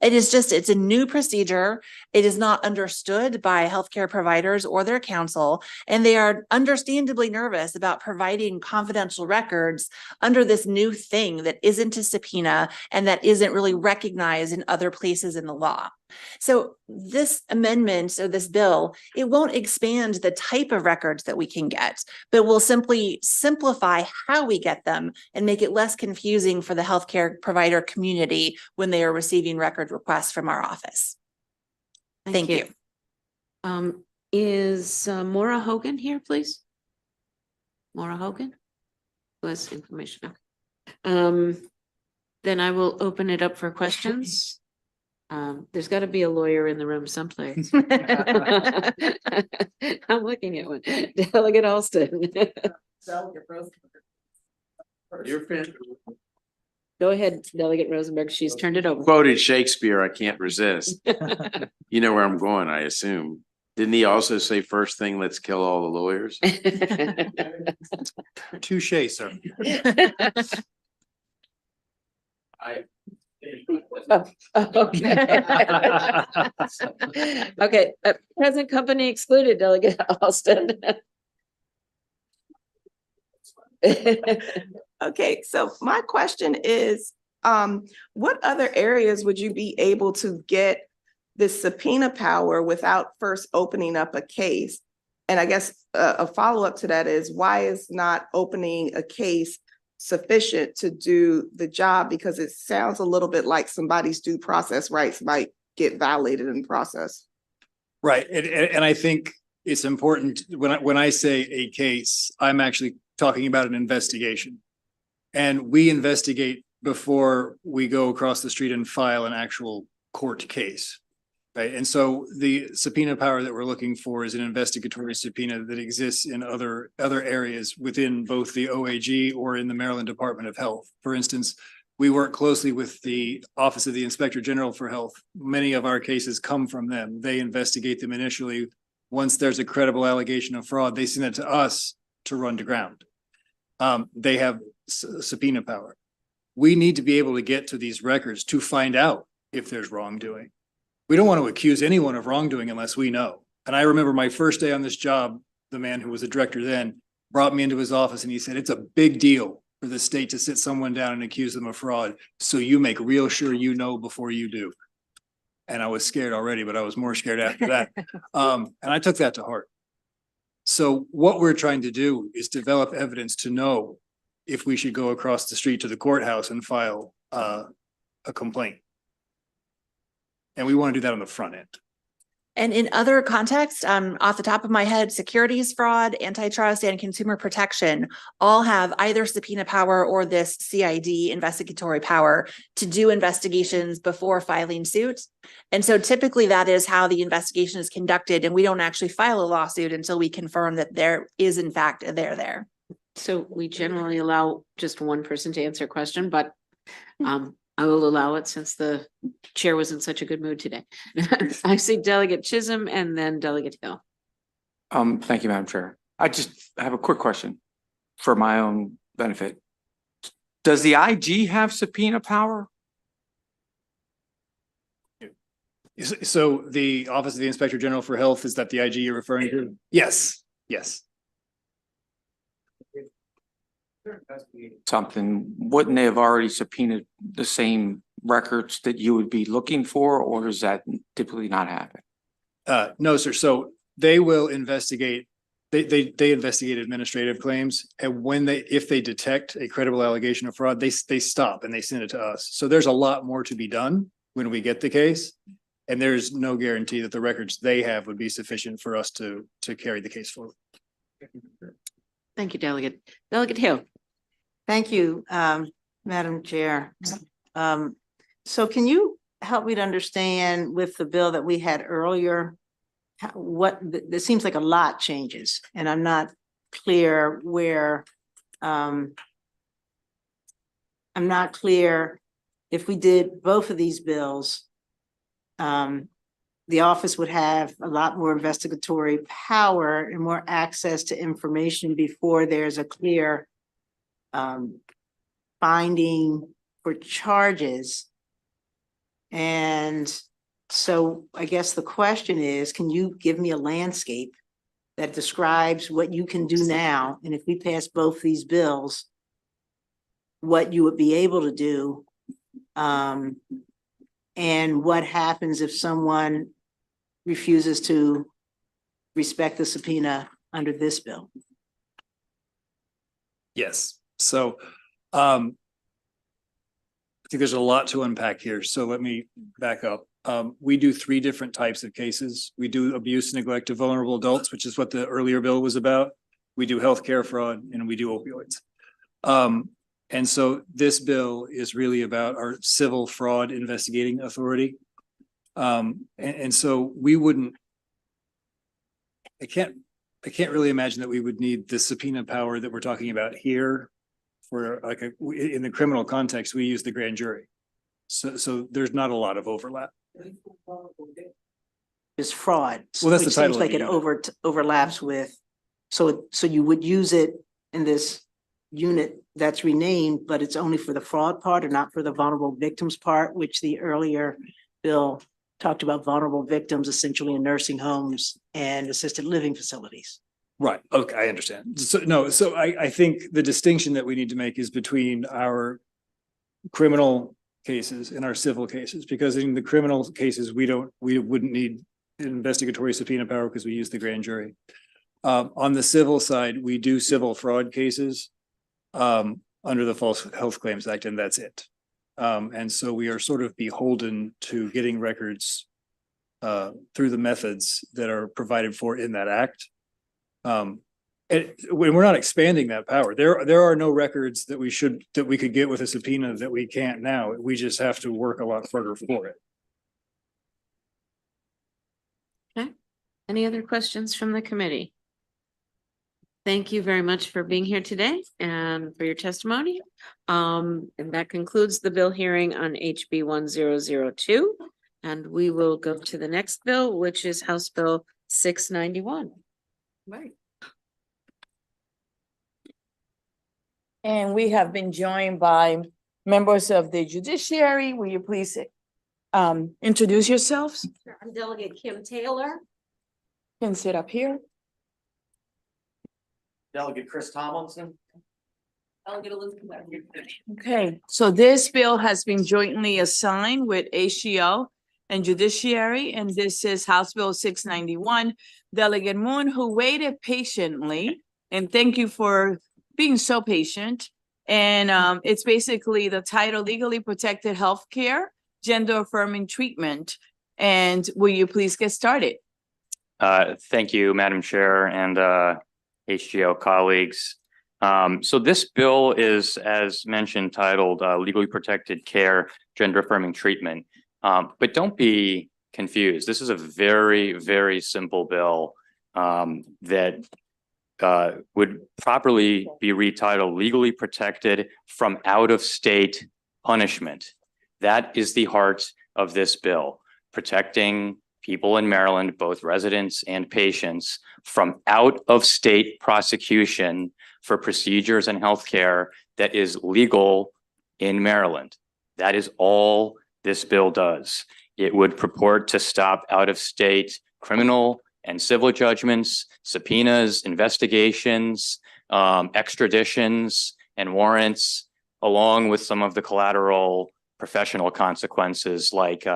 It's a new procedure. It is not understood by healthcare providers or their counsel, and they are understandably nervous about providing confidential records under this new thing that isn't a subpoena and that isn't really recognized in other places in the law. So this amendment or this bill, it won't expand the type of records that we can get, but will simply simplify how we get them and make it less confusing for the healthcare provider community when they are receiving record requests from our office. Thank you. Is Maura Hogan here, please? Maura Hogan? Was information. Then I will open it up for questions. There's got to be a lawyer in the room someplace. I'm looking at one. Delegate Alston. Go ahead, Delegate Rosenberg. She's turned it over. Quoted Shakespeare, I can't resist. You know where I'm going, I assume. Didn't he also say first thing, let's kill all the lawyers? Touche, sir. Okay. Okay, present company excluded, Delegate Alston. Okay, so my question is, what other areas would you be able to get this subpoena power without first opening up a case? And I guess a follow-up to that is, why is not opening a case sufficient to do the job? Because it sounds a little bit like somebody's due process rights might get violated in the process. Right, and I think it's important when I say a case, I'm actually talking about an investigation. And we investigate before we go across the street and file an actual court case. Right, and so the subpoena power that we're looking for is an investigatory subpoena that exists in other areas within both the OAG or in the Maryland Department of Health. For instance, we work closely with the Office of the Inspector General for Health. Many of our cases come from them. They investigate them initially. Once there's a credible allegation of fraud, they send it to us to run to ground. They have subpoena power. We need to be able to get to these records to find out if there's wrongdoing. We don't want to accuse anyone of wrongdoing unless we know. And I remember my first day on this job, the man who was the director then brought me into his office and he said, it's a big deal for the state to sit someone down and accuse them of fraud. So you make real sure you know before you do. And I was scared already, but I was more scared after that. And I took that to heart. So what we're trying to do is develop evidence to know if we should go across the street to the courthouse and file a complaint. And we want to do that on the front end. And in other contexts, off the top of my head, securities fraud, antitrust, and consumer protection all have either subpoena power or this CID investigatory power to do investigations before filing suit. And so typically that is how the investigation is conducted, and we don't actually file a lawsuit until we confirm that there is in fact there. So we generally allow just one person to answer a question, but I will allow it since the chair was in such a good mood today. I see Delegate Chisholm and then Delegate Hill. Thank you, Madam Chair. I just have a quick question for my own benefit. Does the IG have subpoena power? So the Office of the Inspector General for Health, is that the IG you're referring to? Yes, yes. Something, wouldn't they have already subpoenaed the same records that you would be looking for, or does that typically not happen? No, sir. So they will investigate, they investigate administrative claims, and if they detect a credible allegation of fraud, they stop and they send it to us. So there's a lot more to be done when we get the case. And there's no guarantee that the records they have would be sufficient for us to carry the case forward. Thank you, Delegate. Delegate Hill. Thank you, Madam Chair. So can you help me to understand with the bill that we had earlier, there seems like a lot changes, and I'm not clear where, I'm not clear if we did both of these bills, the office would have a lot more investigatory power and more access to information before there's a clear finding for charges. And so I guess the question is, can you give me a landscape that describes what you can do now? And if we pass both these bills, what you would be able to do? And what happens if someone refuses to respect the subpoena under this bill? Yes. So I think there's a lot to unpack here. So let me back up. We do 3 different types of cases. We do abuse, neglect of vulnerable adults, which is what the earlier bill was about. We do healthcare fraud, and we do opioids. And so this bill is really about our civil fraud investigating authority. And so we wouldn't, I can't really imagine that we would need the subpoena power that we're talking about here for like in the criminal context, we use the grand jury. So there's not a lot of overlap. Is fraud. Well, that's the which title seems like it overlaps with, so you would use it in this unit that's renamed, but it's only for the fraud part and not for the vulnerable victims part, which the earlier bill talked about vulnerable victims essentially in nursing homes and assisted living facilities. Right. Okay, I understand. So I think the distinction that we need to make is between our criminal cases and our civil cases, because in the criminal cases, we wouldn't need investigatory subpoena power because we use the grand jury. On the civil side, we do civil fraud cases under the False Health Claims Act, and that's it. And so we are sort of beholden to getting records through the methods that are provided for in that act. And when we're not expanding that power, there are no records that we could get with a subpoena that we can't now. We just have to work a lot further for it. Okay. Any other questions from the committee? Thank you very much for being here today and for your testimony. And that concludes the bill hearing on HB 1002. And we will go to the next bill, which is House Bill 691. Right. And we have been joined by members of the judiciary. Will you please introduce yourselves? I'm Delegate Kim Taylor. You can sit up here. Delegate Chris Tomlinson. Delegate Elizabeth. Okay, so this bill has been jointly assigned with HGO and Judiciary, and this is House Bill 691. Delegate Moon, who waited patiently, and thank you for being so patient. And it's basically the title, Legally Protected Healthcare, Gender Affirming Treatment. And will you please get started? Thank you, Madam Chair and HGO colleagues. So this bill is, as mentioned, titled Legally Protected Care, Gender Affirming Treatment. But don't be confused. This is a very, very simple bill that would properly be retitled Legally Protected from Out-of-State Punishment. That is the heart of this bill, protecting people in Maryland, both residents and patients, from out-of-state prosecution for procedures and healthcare that is legal in Maryland. That is all this bill does. It would purport to stop out-of-state criminal and civil judgments, subpoenas, investigations, extraditions, and warrants, along with some of the collateral professional consequences, like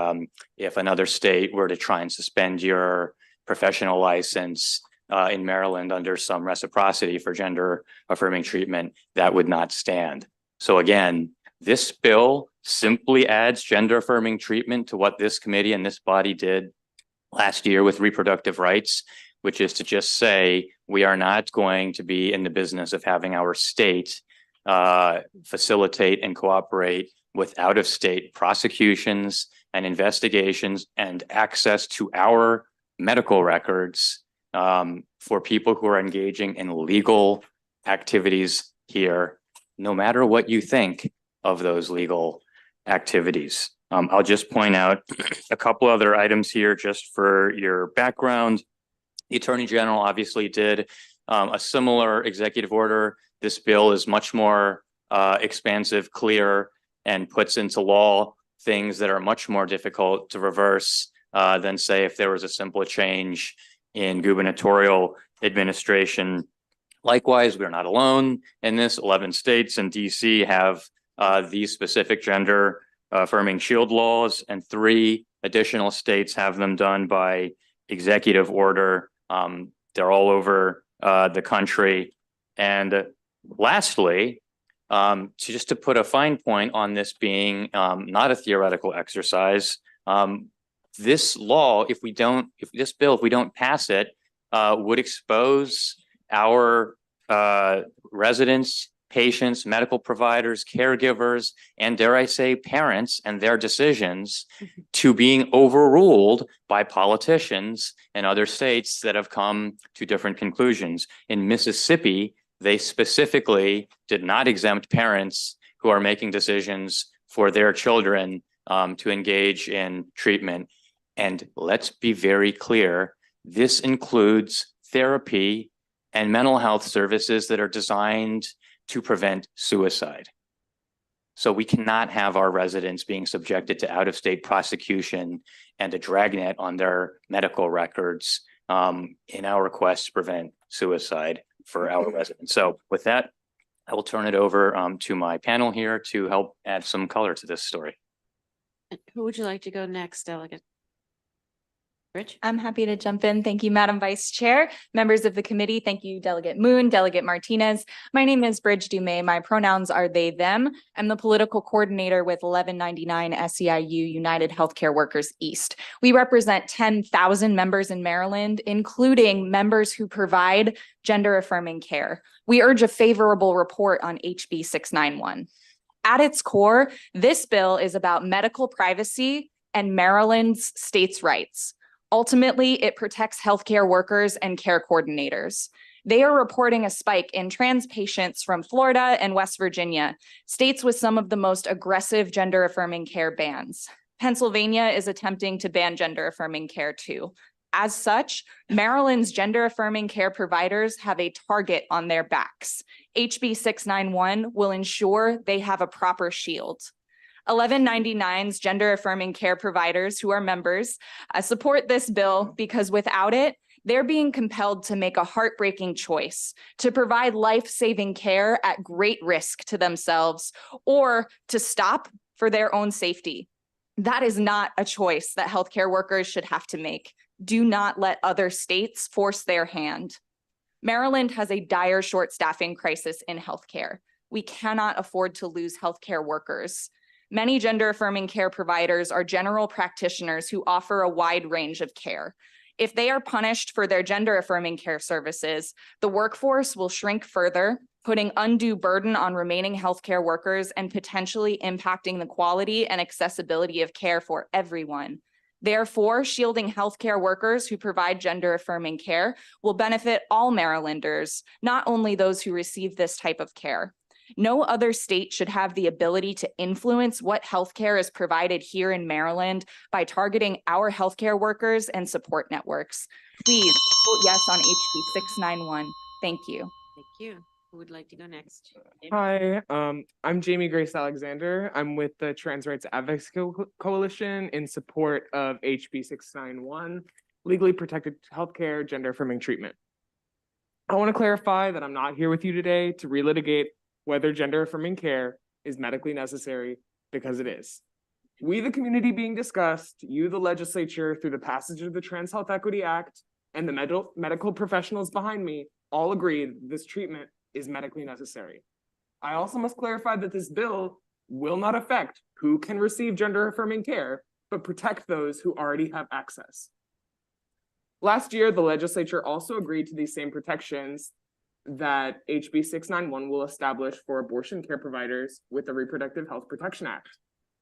if another state were to try and suspend your professional license in Maryland under some reciprocity for gender affirming treatment, that would not stand. So again, this bill simply adds gender affirming treatment to what this committee and this body did last year with reproductive rights, which is to just say we are not going to be in the business of having our state facilitate and cooperate with out-of-state prosecutions and investigations and access to our medical records for people who are engaging in legal activities here, no matter what you think of those legal activities. I'll just point out a couple other items here just for your background. The Attorney General obviously did a similar executive order. This bill is much more expansive, clear, and puts into law things that are much more difficult to reverse than, say, if there was a simple change in gubernatorial administration. Likewise, we're not alone in this. 11 states and DC have these specific gender affirming shield laws, and 3 additional states have them done by executive order. They're all over the country. And lastly, just to put a fine point on this being not a theoretical exercise, this law, if we don't pass it, would expose our residents, patients, medical providers, caregivers, and dare I say parents and their decisions to being overruled by politicians in other states that have come to different conclusions. In Mississippi, they specifically did not exempt parents who are making decisions for their children to engage in treatment. And let's be very clear, this includes therapy and mental health services that are designed to prevent suicide. So we cannot have our residents being subjected to out-of-state prosecution and a dragnet on their medical records in our quest to prevent suicide for our residents. So with that, I will turn it over to my panel here to help add some color to this story. Who would you like to go next, Delegate? Rich? I'm happy to jump in. Thank you, Madam Vice Chair, members of the committee. Thank you, Delegate Moon, Delegate Martinez. My name is Bridge Dumais. My pronouns are they, them. I'm the political coordinator with 1199 SEIU United Healthcare Workers East. We represent 10,000 members in Maryland, including members who provide gender affirming care. We urge a favorable report on HB 691. At its core, this bill is about medical privacy and Maryland's states' rights. Ultimately, it protects healthcare workers and care coordinators. They are reporting a spike in trans patients from Florida and West Virginia, states with some of the most aggressive gender affirming care bans. Pennsylvania is attempting to ban gender affirming care too. As such, Maryland's gender affirming care providers have a target on their backs. HB 691 will ensure they have a proper shield. 1199's gender affirming care providers who are members support this bill because without it, they're being compelled to make a heartbreaking choice to provide life-saving care at great risk to themselves or to stop for their own safety. That is not a choice that healthcare workers should have to make. Do not let other states force their hand. Maryland has a dire short staffing crisis in healthcare. We cannot afford to lose healthcare workers. Many gender affirming care providers are general practitioners who offer a wide range of care. If they are punished for their gender affirming care services, the workforce will shrink further, putting undue burden on remaining healthcare workers and potentially impacting the quality and accessibility of care for everyone. Therefore, shielding healthcare workers who provide gender affirming care will benefit all Marylanders, not only those who receive this type of care. No other state should have the ability to influence what healthcare is provided here in Maryland by targeting our healthcare workers and support networks. Please vote yes on HB 691. Thank you. Thank you. Who would like to go next? Hi, I'm Jamie Grace Alexander. I'm with the Trans Rights Advocacy Coalition in support of HB 691, legally protected healthcare, gender affirming treatment. I want to clarify that I'm not here with you today to relitigate whether gender affirming care is medically necessary, because it is. We, the community being discussed, you, the legislature, through the passage of the Trans Health Equity Act, and the medical professionals behind me all agreed this treatment is medically necessary. I also must clarify that this bill will not affect who can receive gender affirming care, but protect those who already have access. Last year, the legislature also agreed to these same protections that HB 691 will establish for abortion care providers with the Reproductive Health Protection Act.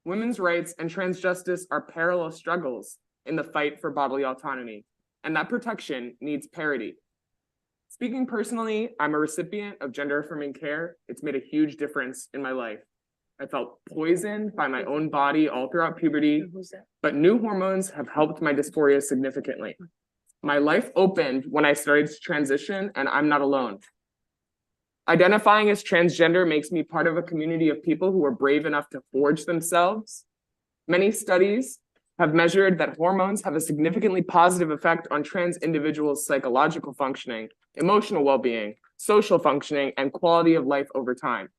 Women's rights and trans justice are parallel struggles in the fight for bodily autonomy, and that protection needs parity. Speaking personally, I'm a recipient of gender affirming care. It's made a huge difference in my life. I felt poisoned by my own body all throughout puberty, but new hormones have helped my dysphoria significantly. My life opened when I started to transition, and I'm not alone. Identifying as transgender makes me part of a community of people who are brave enough to forge themselves. Many studies have measured that hormones have a significantly positive effect on trans individuals' psychological functioning, emotional well-being, social functioning, and quality of life over time.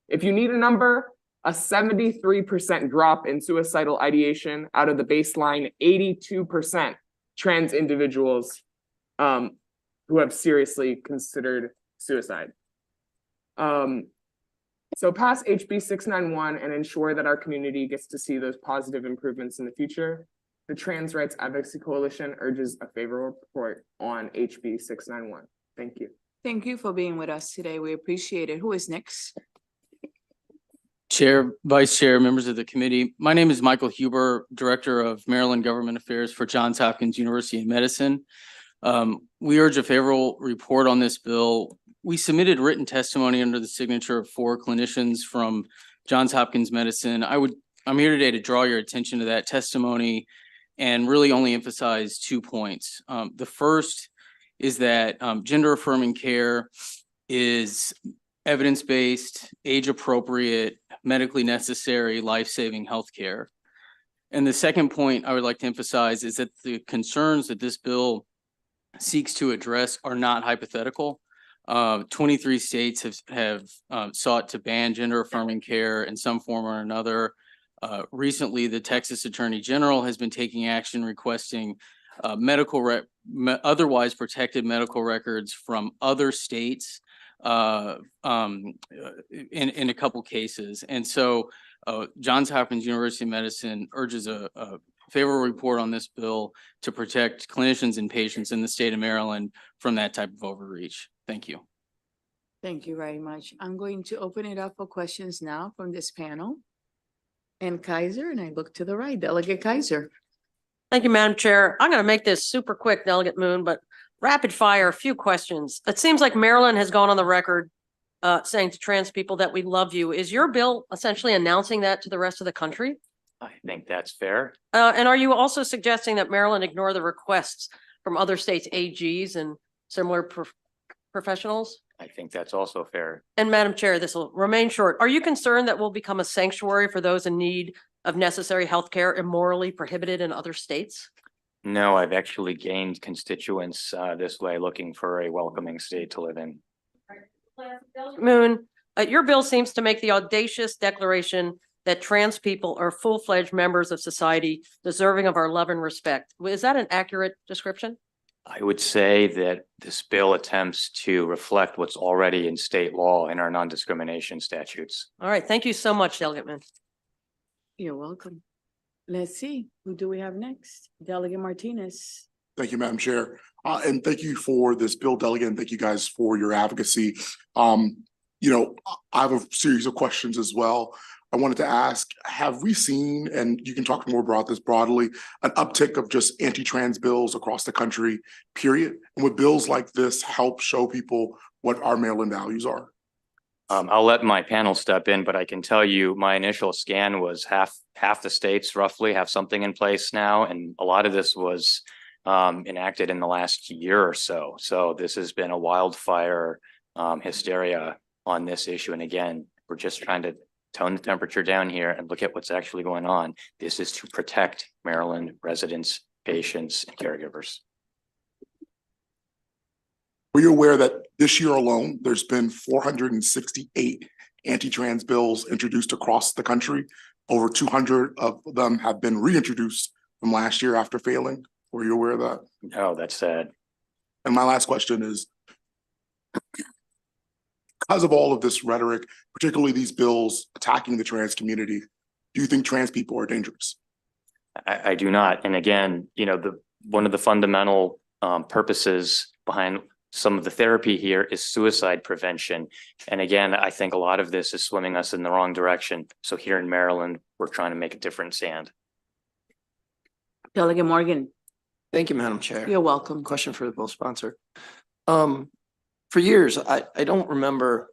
If you need a number, a 73% drop in suicidal ideation out of the baseline 82% trans individuals who have seriously considered suicide. So pass HB 691 and ensure that our community gets to see those positive improvements in the future. The Trans Rights Advocacy Coalition urges a favorable report on HB 691. Thank you. Thank you for being with us today. We appreciate it. Who is next? Chair, Vice Chair, members of the committee. My name is Michael Huber, Director of Maryland Government Affairs for Johns Hopkins University in Medicine. We urge a favorable report on this bill. We submitted written testimony under the signature of 4 clinicians from Johns Hopkins Medicine. I'm here today to draw your attention to that testimony and really only emphasize 2 points. The first is that gender affirming care is evidence-based, age-appropriate, medically necessary, life-saving healthcare. And the second point I would like to emphasize is that the concerns that this bill seeks to address are not hypothetical. 23 states have sought to ban gender affirming care in some form or another. Recently, the Texas Attorney General has been taking action requesting otherwise protected medical records from other states in a couple cases. And so Johns Hopkins University Medicine urges a favorable report on this bill to protect clinicians and patients in the state of Maryland from that type of overreach. Thank you. Thank you very much. I'm going to open it up for questions now from this panel. And Kaiser, and I look to the right, Delegate Kaiser. Thank you, Madam Chair. I'm going to make this super quick, Delegate Moon, but rapid fire, a few questions. It seems like Maryland has gone on the record saying to trans people that we love you. Is your bill essentially announcing that to the rest of the country? I think that's fair. And are you also suggesting that Maryland ignore the requests from other states' AGs and similar professionals? I think that's also fair. And Madam Chair, this will remain short. Are you concerned that we'll become a sanctuary for those in need of necessary health care immorally prohibited in other states? No, I've actually gained constituents this way, looking for a welcoming state to live in. Moon, your bill seems to make the audacious declaration that trans people are full-fledged members of society deserving of our love and respect. Is that an accurate description? I would say that this bill attempts to reflect what's already in state law in our non-discrimination statutes. All right. Thank you so much, Delegate Moon. You're welcome. Let's see, who do we have next? Delegate Martinez. Thank you, Madam Chair. And thank you for this bill, Delegate, and thank you guys for your advocacy. You know, I have a series of questions as well. I wanted to ask, have we seen, and you can talk more about this broadly, an uptick of just anti-trans bills across the country, period? And would bills like this help show people what our Maryland values are? I'll let my panel step in, but I can tell you my initial scan was half the states roughly have something in place now. And a lot of this was enacted in the last year or so. So this has been a wildfire hysteria on this issue. And again, we're just trying to tone the temperature down here and look at what's actually going on. This is to protect Maryland residents, patients, and caregivers. Were you aware that this year alone, there's been 468 anti-trans bills introduced across the country? Over 200 of them have been reintroduced from last year after failing. Were you aware of that? No, that's sad. And my last question is, because of all of this rhetoric, particularly these bills attacking the trans community, do you think trans people are dangerous? I do not. And again, one of the fundamental purposes behind some of the therapy here is suicide prevention. And again, I think a lot of this is swimming us in the wrong direction. So here in Maryland, we're trying to make a difference. And Delegate Morgan, Thank you, Madam Chair. you're welcome. Question for the bill sponsor. For years, I don't remember,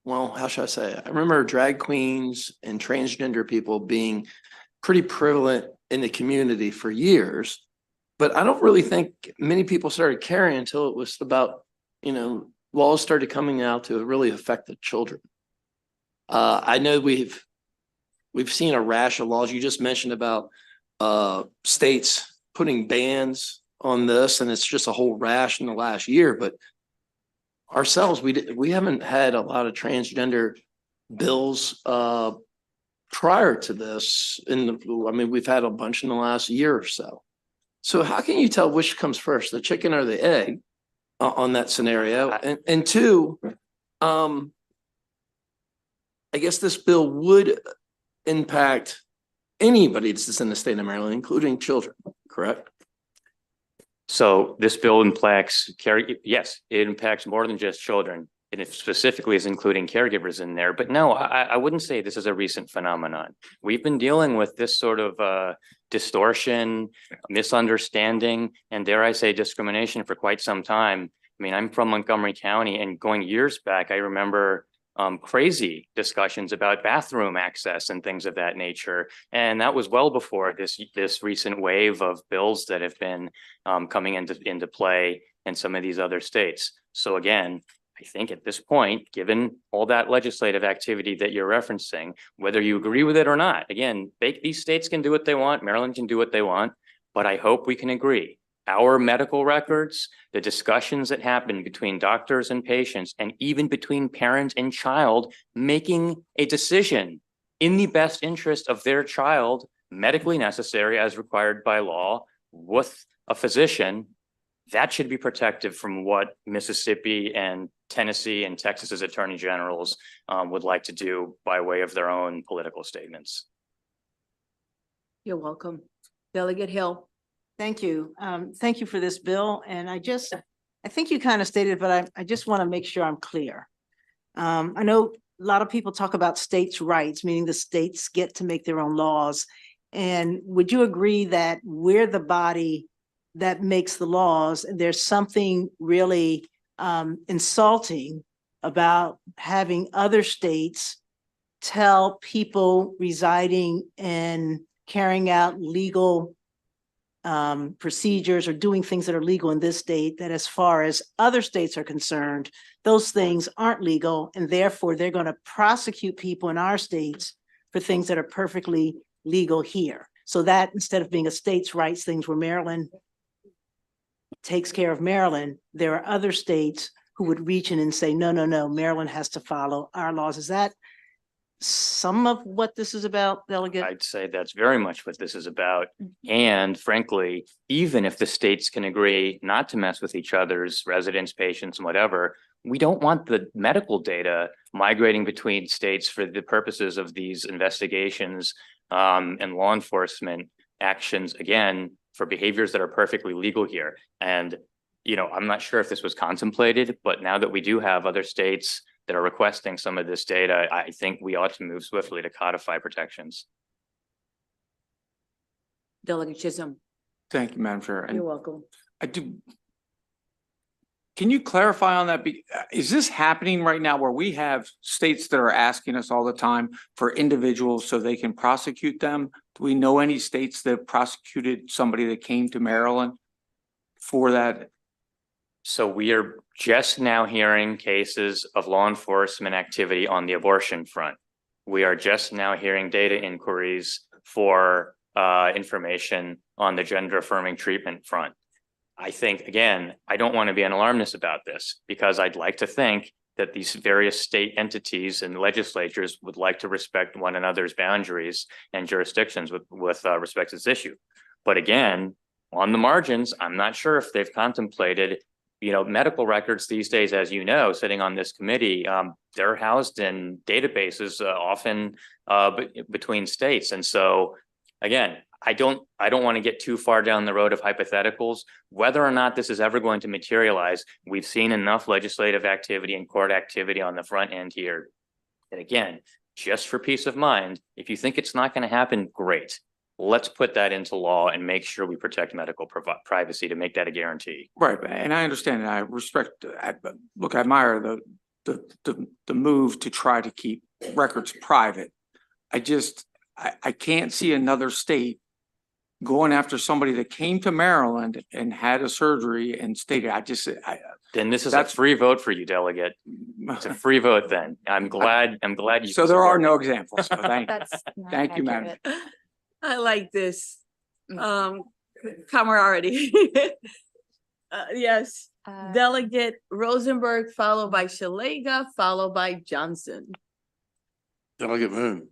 well, how should I say it? I remember drag queens and transgender people being pretty prevalent in the community for years. But I don't really think many people started caring until it was about, laws started coming out to really affect the children. I know we've seen a rash of laws. You just mentioned about states putting bans on this, and it's just a whole rash in the last year. But ourselves, we haven't had a lot of transgender bills prior to this. We've had a bunch in the last year or so. So how can you tell which comes first, the chicken or the egg on that scenario? And two, I guess this bill would impact anybody that's in the state of Maryland, including children, correct? so this bill impacts yes, it impacts more than just children. And it specifically is including caregivers in there. But no, I wouldn't say this is a recent phenomenon. We've been dealing with this sort of distortion, misunderstanding, and dare I say discrimination for quite some time. I mean, I'm from Montgomery County, and going years back, I remember crazy discussions about bathroom access and things of that nature. And that was well before this recent wave of bills that have been coming into play in some of these other states. So again, I think at this point, given all that legislative activity that you're referencing, whether you agree with it or not, again, these states can do what they want, Maryland can do what they want, but I hope we can agree. Our medical records, the discussions that happen between doctors and patients, and even between parent and child, making a decision in the best interest of their child, medically necessary as required by law, with a physician, that should be protected from what Mississippi and Tennessee and Texas's attorney generals would like to do by way of their own political statements. You're welcome. Delegate Hill. Thank you. Thank you for this bill. And I think you kind of stated, but I just want to make sure I'm clear. I know a lot of people talk about states' rights, meaning the states get to make their own laws. And would you agree that we're the body that makes the laws, and there's something really insulting about having other states tell people residing and carrying out legal procedures or doing things that are legal in this state, that as far as other states are concerned, those things aren't legal, and therefore they're going to prosecute people in our states for things that are perfectly legal here. So that instead of being a states' rights things where Maryland takes care of Maryland, there are other states who would reach in and say, no, Maryland has to follow our laws. Is that some of what this is about, Delegate? I'd say that's very much what this is about. And frankly, even if the states can agree not to mess with each other's residents, patients, and whatever, we don't want the medical data migrating between states for the purposes of these investigations and law enforcement actions, again, for behaviors that are perfectly legal here. And, I'm not sure if this was contemplated, but now that we do have other states that are requesting some of this data, I think we ought to move swiftly to codify protections. Delegate Chisholm. Thank you, Madam Chair. And You're welcome. I do Can you clarify on that? Is this happening right now where we have states that are asking us all the time for individuals so they can prosecute them? Do we know any states that prosecuted somebody that came to Maryland for that? So we are just now hearing cases of law enforcement activity on the abortion front. We are just now hearing data inquiries for information on the gender affirming treatment front. I think, again, I don't want to be an alarmist about this because I'd like to think that these various state entities and legislatures would like to respect one another's boundaries and jurisdictions with respect to this issue. But again, on the margins, I'm not sure if they've contemplated, medical records these days, as you know, sitting on this committee, they're housed in databases often between states. And so, again, I don't want to get too far down the road of hypotheticals. Whether or not this is ever going to materialize, we've seen enough legislative activity and court activity on the front end here. And again, just for peace of mind, if you think it's not going to happen, great. Let's put that into law and make sure we protect medical privacy to make that a guarantee. Right, and I understand and I respect, I admire the move to try to keep records private. I can't see another state going after somebody that came to Maryland and had a surgery and stated, then this is a free vote for you, delegate. It's a free vote then. I'm glad you. So there are no examples. So thank you, madam. I like this. Camaraderie. Yes, Delegate Rosenberg, followed by Shalega, followed by Johnson. Delegate Moon.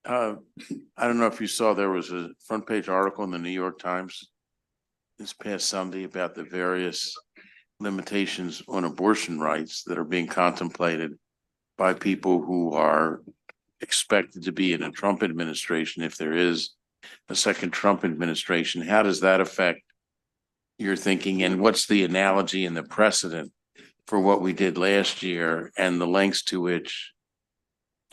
I don't know if you saw, there was a front page article in the New York Times this past Sunday about the various limitations on abortion rights that are being contemplated by people who are expected to be in a Trump administration. If there is a second Trump administration, how does that affect your thinking? And what's the analogy and the precedent for what we did last year and the lengths to which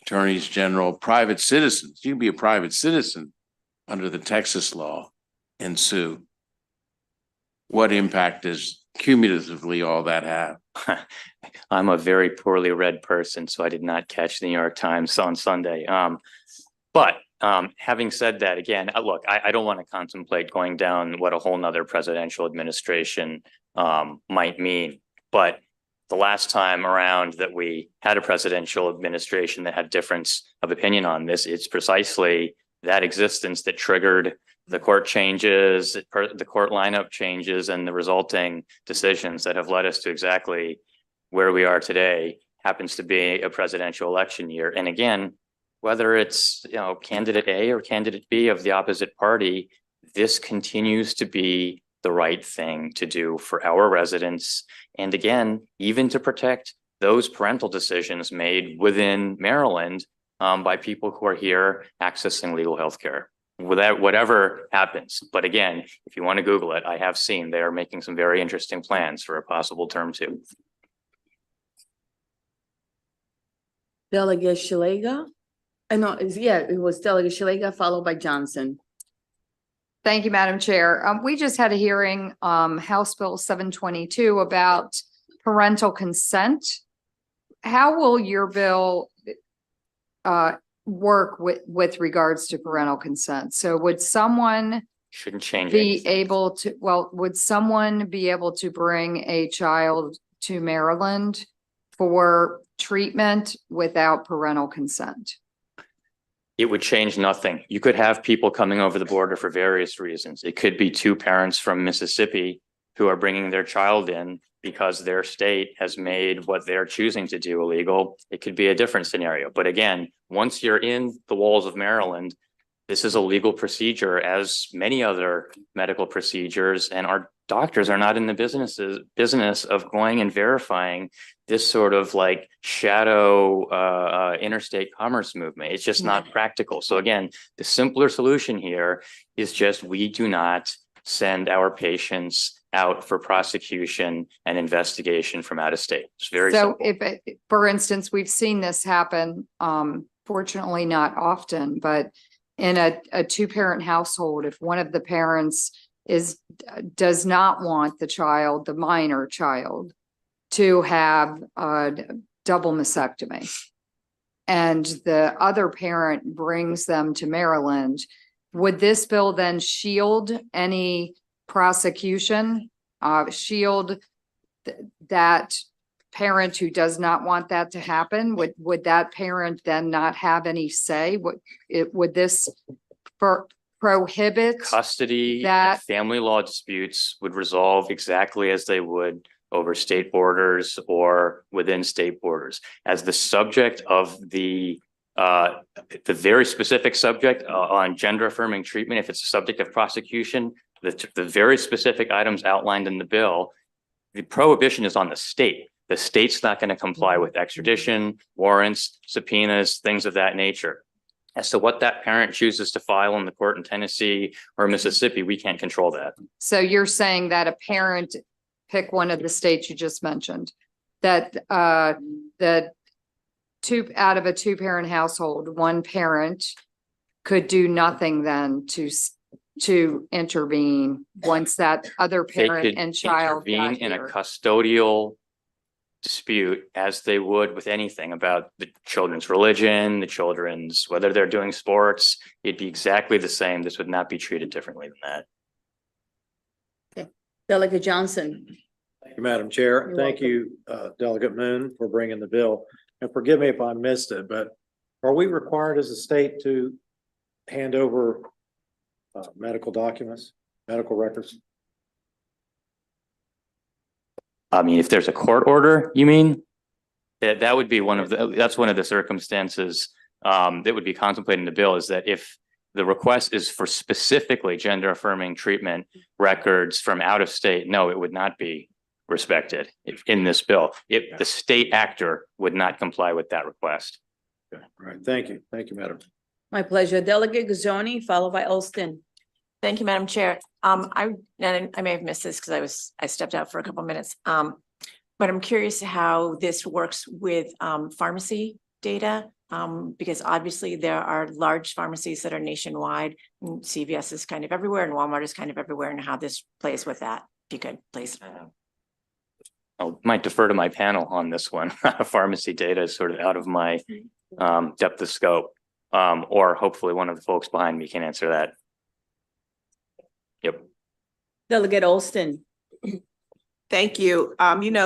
attorneys general, private citizens, you can be a private citizen under the Texas law and sue? What impact does cumulatively all that have? I'm a very poorly read person, so I did not catch the New York Times on Sunday. But having said that, again, look, I don't want to contemplate going down what a whole nother presidential administration might mean. But the last time around that we had a presidential administration that had difference of opinion on this, it's precisely that existence that triggered the court changes, the court lineup changes, and the resulting decisions that have led us to exactly where we are today. Happens to be a presidential election year. And again, whether it's candidate A or candidate B of the opposite party, this continues to be the right thing to do for our residents. And again, even to protect those parental decisions made within Maryland by people who are here accessing legal health care. Without whatever happens. But again, if you want to Google it, I have seen they are making some very interesting plans for a possible term 2. Delegate Shalega. It was Delegate Shalega, followed by Johnson. Thank you, Madam Chair. We just had a hearing, House Bill 722 about parental consent. How will your bill work with regards to parental consent? So would someone shouldn't change be able to, would someone be able to bring a child to Maryland for treatment without parental consent? It would change nothing. You could have people coming over the border for various reasons. It could be 2 parents from Mississippi who are bringing their child in because their state has made what they're choosing to do illegal. It could be a different scenario. But again, once you're in the walls of Maryland, this is a legal procedure as many other medical procedures, and our doctors are not in the business of going and verifying this sort of like shadow interstate commerce movement. It's just not practical. So again, the simpler solution here is just we do not send our patients out for prosecution and investigation from out of state. It's very so simple. If, for instance, we've seen this happen, fortunately not often, but in a 2-parent household, if one of the parents does not want the child, the minor child, to have a double mastectomy. And the other parent brings them to Maryland, would this bill then shield any prosecution? Shield that parent who does not want that to happen? Would that parent then not have any say? Would this prohibit Custody, and that? family law disputes would resolve exactly as they would over state borders or within state borders. As the subject of the very specific subject on gender affirming treatment, if it's a subject of prosecution, the very specific items outlined in the bill, the prohibition is on the state. The state's not going to comply with extradition, warrants, subpoenas, things of that nature. As to what that parent chooses to file in the court in Tennessee or Mississippi, we can't control that. So you're saying that a parent, pick one of the states you just mentioned, that that out of a two-parent household, one parent could do nothing then to intervene once that other They parent could and child intervene got in a here. custodial dispute as they would with anything about the children's religion, the children's, whether they're doing sports, it'd be exactly the same. This would not be treated differently than that. Delegate Johnson. Thank you, Madam Chair. You're Thank you, Delegate Moon, for bringing the bill. And forgive me if I missed it, but are we required as a state to hand over medical documents, medical records? I mean, if there's a court order, you mean? That would be that's one of the circumstances that would be contemplated in the bill, is that if the request is for specifically gender affirming treatment records from out of state, no, it would not be respected in this bill. If the state actor would not comply with that request. Okay, all right. Thank you. Thank you, Madam. My pleasure. Delegate Gazoni, followed by Olston. Thank you, Madam Chair. I may have missed this because I stepped out for a couple minutes. But I'm curious how this works with pharmacy data. Because obviously there are large pharmacies that are nationwide, and CVS is kind of everywhere and Walmart is kind of everywhere, and how this plays with that. If you could, please. I might defer to my panel on this one. Pharmacy data is sort of out of my depth of scope. Or hopefully one of the folks behind me can answer that. Yep. Delegate Olston. Thank you.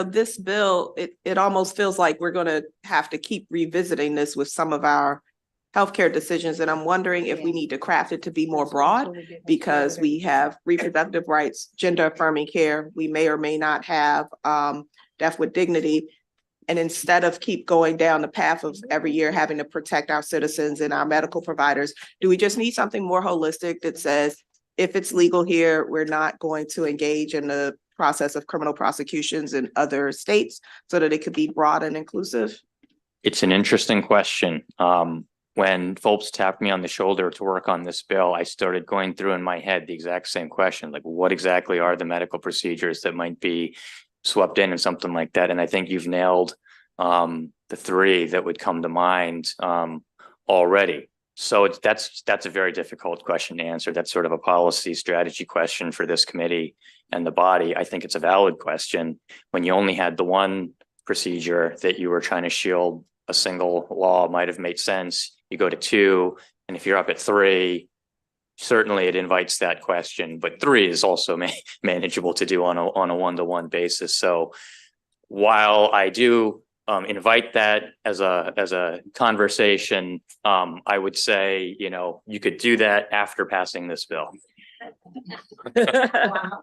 This bill, it almost feels like we're going to have to keep revisiting this with some of our healthcare decisions. And I'm wondering if we need to craft it to be more broad, because we have reproductive rights, gender affirming care. We may or may not have death with dignity. And instead of keep going down the path of every year having to protect our citizens and our medical providers, do we just need something more holistic that says, if it's legal here, we're not going to engage in the process of criminal prosecutions in other states, so that it could be broad and inclusive? It's an interesting question. When folks tapped me on the shoulder to work on this bill, I started going through in my head the exact same question, like what exactly are the medical procedures that might be swept in and something like that. And I think you've nailed the three that would come to mind already. So that's a very difficult question to answer. That's sort of a policy strategy question for this committee and the body. I think it's a valid question. When you only had the one procedure that you were trying to shield, a single law might have made sense. You go to two, and if you're up at three, certainly it invites that question. But three is also manageable to do on a one-to-one basis. So while I do invite that as a conversation, I would say, you could do that after passing this bill.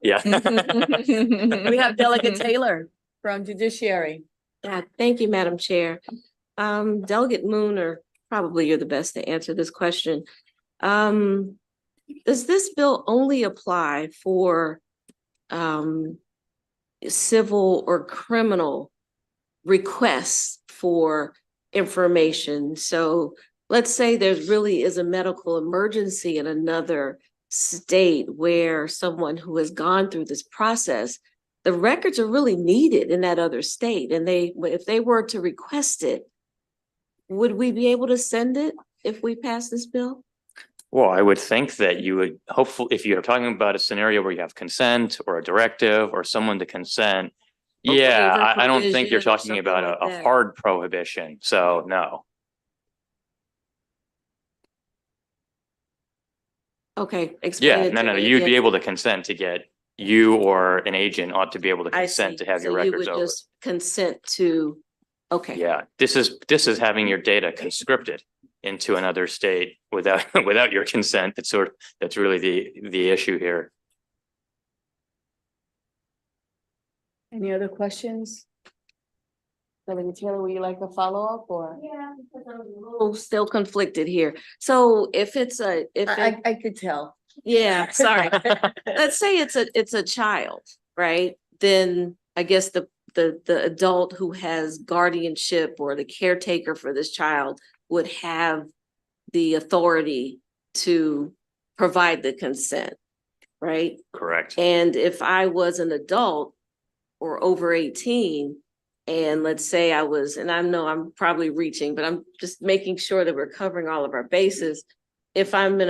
Yeah. We have Delegate Taylor from Judiciary. Yeah, thank you, Madam Chair. Delegate Moon, or probably you're the best to answer this question. Does this bill only apply for civil or criminal requests for information? So let's say there really is a medical emergency in another state where someone who has gone through this process, the records are really needed in that other state. And if they were to request it, would we be able to send it if we pass this bill? Well, I would think that you would hopefully, if you're talking about a scenario where you have consent or a directive or someone to consent. A Yeah, waiver I don't think you're provision or talking something about like a that. hard prohibition, so no. Okay, explain Yeah, it no, to no, me you'd be again. able to consent to get, you or an agent ought to be able to I consent see. to have your So you records would over. just consent to, okay. Yeah, this is having your data conscripted into another state without without your consent. That's really the issue here. Any other questions? Delegate Taylor, would you like a follow-up or? Yeah, because I'm a little still conflicted here. So if it's a, if it, I could tell. yeah, sorry. Let's say it's a child, right? Then I guess the adult who has guardianship or the caretaker for this child would have the authority to provide the consent, right? Correct. And if I was an adult or over 18, and let's say I was, and I know I'm probably reaching, but I'm just making sure that we're covering all of our bases. If I'm in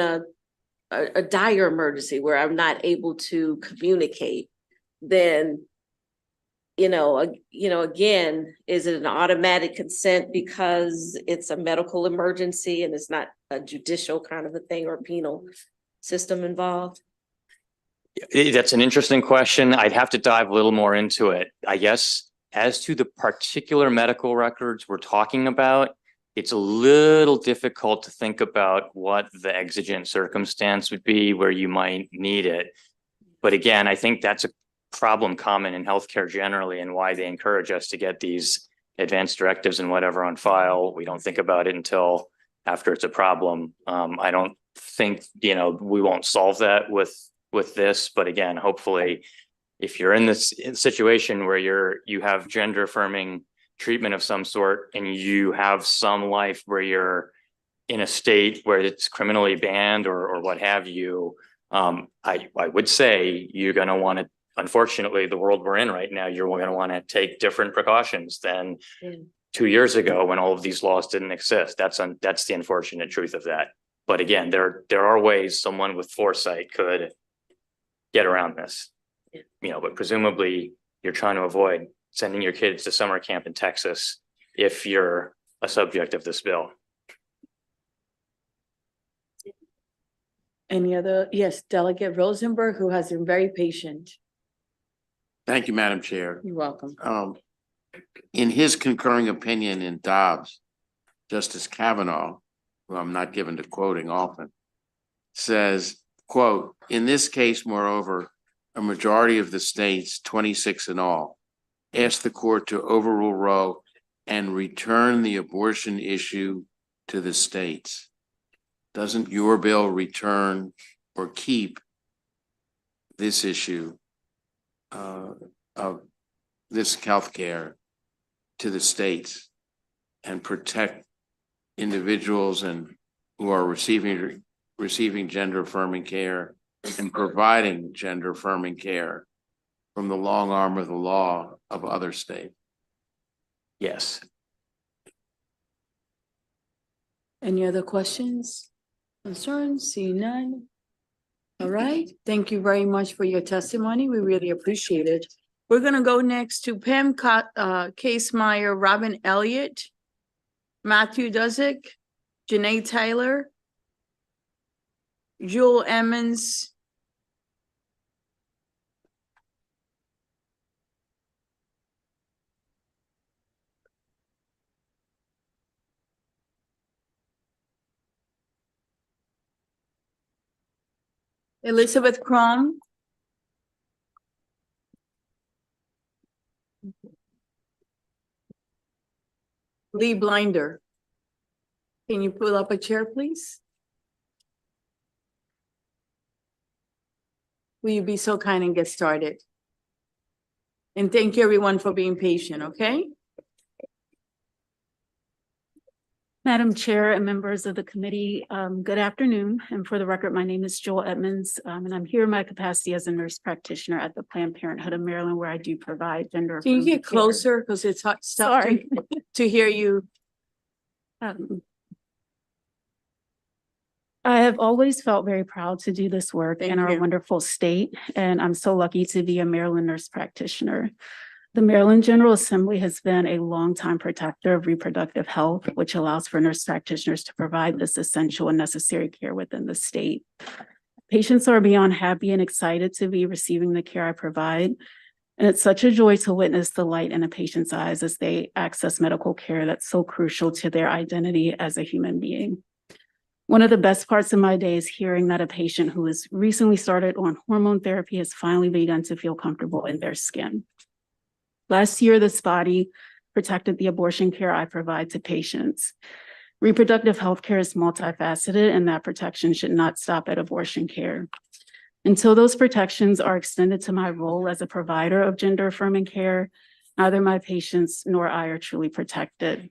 a dire emergency where I'm not able to communicate, then, again, is it an automatic consent because it's a medical emergency and it's not a judicial kind of a thing or penal system involved? That's an interesting question. I'd have to dive a little more into it. I guess as to the particular medical records we're talking about, it's a little difficult to think about what the exigent circumstance would be where you might need it. But again, I think that's a problem common in healthcare generally and why they encourage us to get these advanced directives and whatever on file. We don't think about it until after it's a problem. I don't think, we won't solve that with this, but again, hopefully if you're in this situation where you have gender affirming treatment of some sort and you have some life where you're in a state where it's criminally banned or what have you, I would say you're going to want to, unfortunately, the world we're in right now, you're going to want to take different precautions than 2 years ago when all of these laws didn't exist. That's the unfortunate truth of that. But again, there are ways someone with foresight could get around this, but presumably you're trying to avoid sending your kids to summer camp in Texas if you're a subject of this bill. Any other? Yes, Delegate Rosenberg, who has been very patient. Thank you, Madam Chair. You're welcome. In his concurring opinion in Dobbs, Justice Kavanaugh, who I'm not given to quoting often, says, quote, in this case, moreover, a majority of the states, 26 in all, asked the court to overrule Roe and return the abortion issue to the states. Doesn't your bill return or keep this issue of this healthcare to the states and protect individuals and who are receiving gender affirming care and providing gender affirming care from the long arm of the law of other states? Yes. Any other questions, concerns? See none. All right, thank you very much for your testimony. We really appreciate it. We're gonna go next to Pam Casemeyer, Robin Elliott, Matthew Duzzik, Janae Tyler, Joel Emmons, Elizabeth Crum, Lee Blinder. Can you pull up a chair, please? Will you be so kind and get started? And thank you everyone for being patient, okay? Madam Chair and members of the committee, good afternoon. And for the record, my name is Joel Edmonds, and I'm here in my capacity as a nurse practitioner at the Planned Parenthood of Maryland, where I do provide gender. Can you affirming get care. closer? Because it's tough Sorry. to hear you. I have always felt very proud to do this work in our wonderful state, and I'm so lucky to be a Maryland nurse practitioner. The Maryland General Assembly has been a longtime protector of reproductive health, which allows for nurse practitioners to provide this essential and necessary care within the state. Patients are beyond happy and excited to be receiving the care I provide. And it's such a joy to witness the light in a patient's eyes as they access medical care that's so crucial to their identity as a human being. One of the best parts of my day is hearing that a patient who has recently started on hormone therapy has finally begun to feel comfortable in their skin. Last year, this body protected the abortion care I provide to patients. Reproductive health care is multifaceted, and that protection should not stop at abortion care. Until those protections are extended to my role as a provider of gender affirming care, neither my patients nor I are truly protected.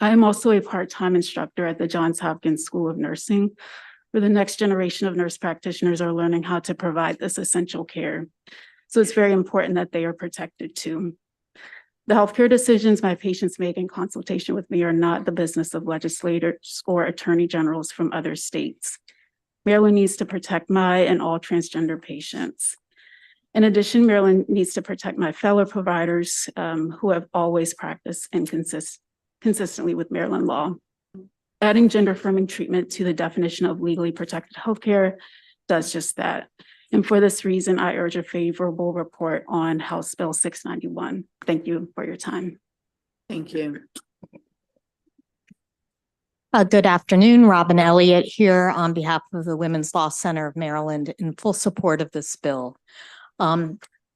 I am also a part-time instructor at the Johns Hopkins School of Nursing, where the next generation of nurse practitioners are learning how to provide this essential care. So it's very important that they are protected too. The healthcare decisions my patients make in consultation with me are not the business of legislators or attorney generals from other states. Maryland needs to protect my and all transgender patients. In addition, Maryland needs to protect my fellow providers who have always practiced and consistently with Maryland law. Adding gender affirming treatment to the definition of legally protected healthcare does just that. And for this reason, I urge a favorable report on House Bill 691. Thank you for your time. Thank you. Good afternoon, Robin Elliott here on behalf of the Women's Law Center of Maryland in full support of this bill.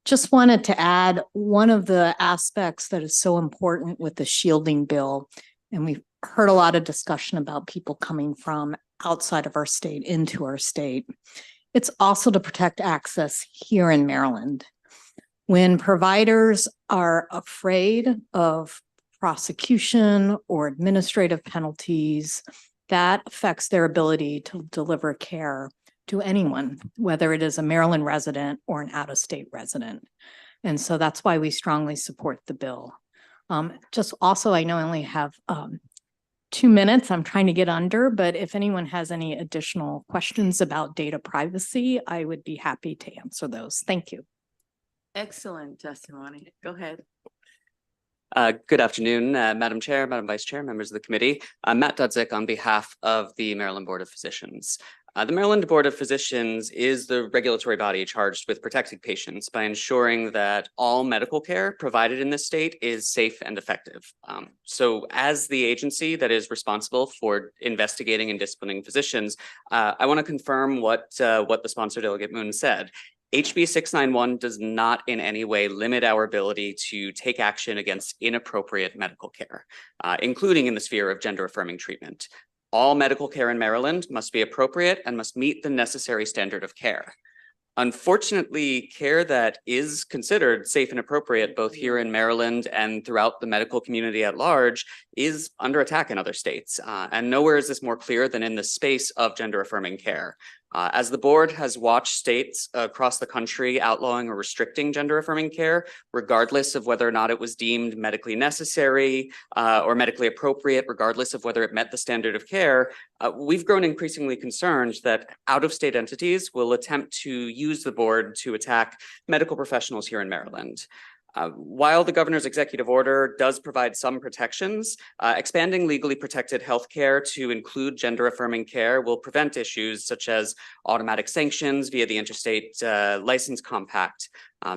Just wanted to add one of the aspects that is so important with the shielding bill, and we've heard a lot of discussion about people coming from outside of our state into our state. It's also to protect access here in Maryland. When providers are afraid of prosecution or administrative penalties, that affects their ability to deliver care to anyone, whether it is a Maryland resident or an out-of-state resident. And so that's why we strongly support the bill. Just also, I know I only have 2 minutes. I'm trying to get under, but if anyone has any additional questions about data privacy, I would be happy to answer those. Thank you. Excellent testimony. Go ahead. Good afternoon, Madam Chair, Madam Vice Chair, members of the committee. I'm Matt Dudzik on behalf of the Maryland Board of Physicians. The Maryland Board of Physicians is the regulatory body charged with protecting patients by ensuring that all medical care provided in this state is safe and effective. So as the agency that is responsible for investigating and disciplining physicians, I want to confirm what the sponsor, Delegate Moon, said. HB 691 does not in any way limit our ability to take action against inappropriate medical care, including in the sphere of gender affirming treatment. All medical care in Maryland must be appropriate and must meet the necessary standard of care. Unfortunately, care that is considered safe and appropriate both here in Maryland and throughout the medical community at large is under attack in other states. And nowhere is this more clear than in the space of gender affirming care. As the board has watched states across the country outlawing or restricting gender affirming care, regardless of whether or not it was deemed medically necessary or medically appropriate, regardless of whether it met the standard of care, we've grown increasingly concerned that out-of-state entities will attempt to use the board to attack medical professionals here in Maryland. While the governor's executive order does provide some protections, expanding legally protected healthcare to include gender affirming care will prevent issues such as automatic sanctions via the interstate license compact.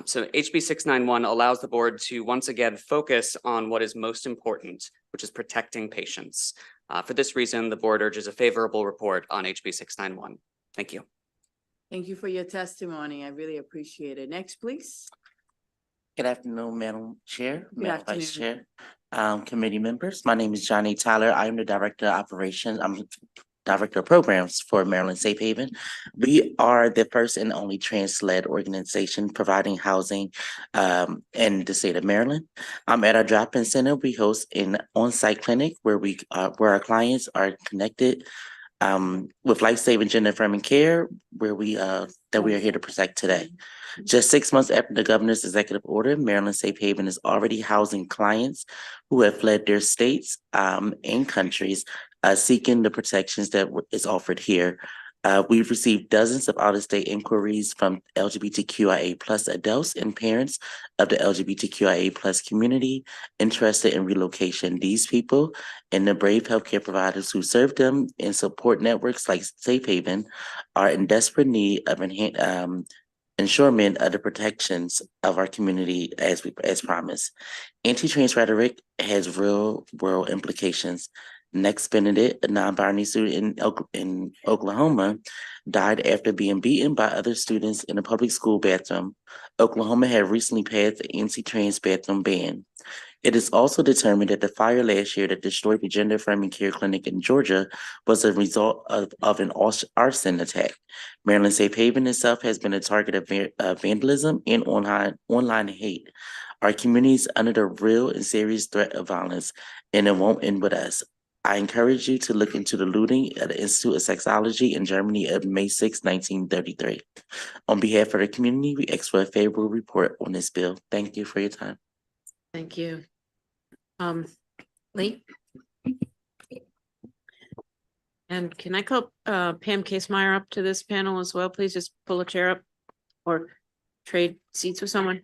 So HB 691 allows the board to once again focus on what is most important, which is protecting patients. For this reason, the board urges a favorable report on HB 691. Thank you. Thank you for your testimony. I really appreciate it. Next, please. Good afternoon, Madam Chair, Madam Vice afternoon. Chair, committee members. My name is Johnny Tyler. I am the Director of Operations. I'm Director of Programs for Maryland Safe Haven. We are the first and only trans-led organization providing housing in the state of Maryland. At our drop-in center, we host an on-site clinic where our clients are connected with life-saving gender affirming care, where we are here to protect today. Just 6 months after the governor's executive order, Maryland Safe Haven is already housing clients who have fled their states and countries seeking the protections that is offered here. We've received dozens of out-of-state inquiries from LGBTQIA+ adults and parents of the LGBTQIA+ community interested in relocation. These people and the brave healthcare providers who serve them and support networks like Safe Haven are in desperate need of ensurement of the protections of our community as promised. Anti-trans rhetoric has real world implications. Next Benedict, a non-binary student in Oklahoma, died after being beaten by other students in a public school bathroom. Oklahoma had recently passed the anti-trans bathroom ban. It is also determined that the fire last year that destroyed the gender-affirming care clinic in Georgia was a result of an arson attack. Maryland Safe Haven itself has been a target of vandalism and online hate. Our community is under the real and serious threat of violence, and it won't end with us. I encourage you to look into the looting at the Institute of Sexology in Germany of May 6, 1933. On behalf of the community, we ask for a favorable report on this bill. Thank you for your time. Thank you. Lee? And can I call Pam Casemeyer up to this panel as well? Please just pull a chair up or trade seats with someone.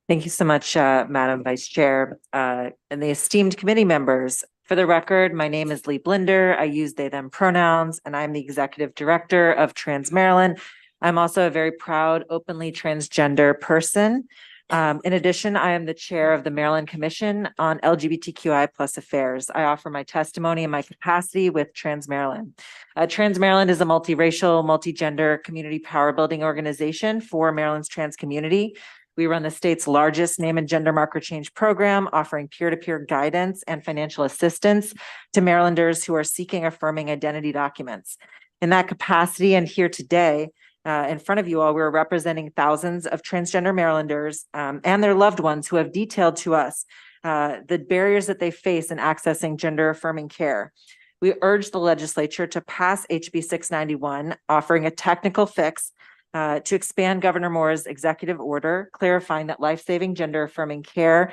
Thank you so much, Madam Vice Chair, and the esteemed committee members. For the record, my name is Lee Blinder. I use they, them pronouns, and I'm the Executive Director of Trans Maryland. I'm also a very proud, openly transgender person. In addition, I am the chair of the Maryland Commission on LGBTQI+ Affairs. I offer my testimony in my capacity with Trans Maryland. Trans Maryland is a multiracial, multigender community power building organization for Maryland's trans community. We run the state's largest name and gender marker change program, offering peer-to-peer guidance and financial assistance to Marylanders who are seeking affirming identity documents. In that capacity and here today, in front of you all, we're representing thousands of transgender Marylanders and their loved ones who have detailed to us the barriers that they face in accessing gender affirming care. We urge the legislature to pass HB 691, offering a technical fix to expand Governor Moore's executive order, clarifying that life-saving gender-affirming care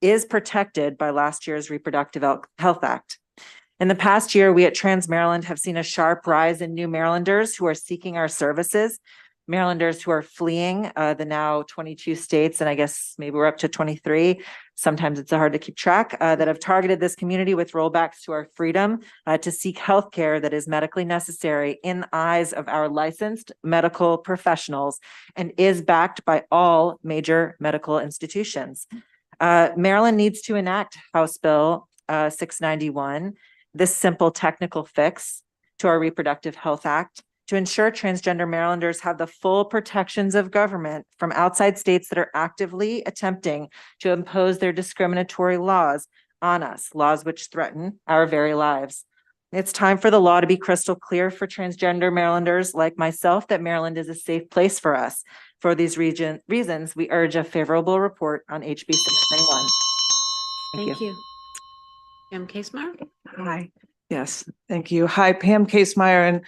is protected by last year's Reproductive Health Act. In the past year, we at Trans Maryland have seen a sharp rise in new Marylanders who are seeking our services, Marylanders who are fleeing the now 22 states, and I guess maybe we're up to 23. Sometimes it's hard to keep track, that have targeted this community with rollbacks to our freedom to seek healthcare that is medically necessary in the eyes of our licensed medical professionals and is backed by all major medical institutions. Maryland needs to enact House Bill 691, this simple technical fix to our Reproductive Health Act, to ensure transgender Marylanders have the full protections of government from outside states that are actively attempting to impose their discriminatory laws on us, laws which threaten our very lives. It's time for the law to be crystal clear for transgender Marylanders like myself that Maryland is a safe place for us. For these reasons, we urge a favorable report on HB 691. Thank you. Pam Casemeyer? Hi, yes, thank you. Hi, Pam Casemeyer, and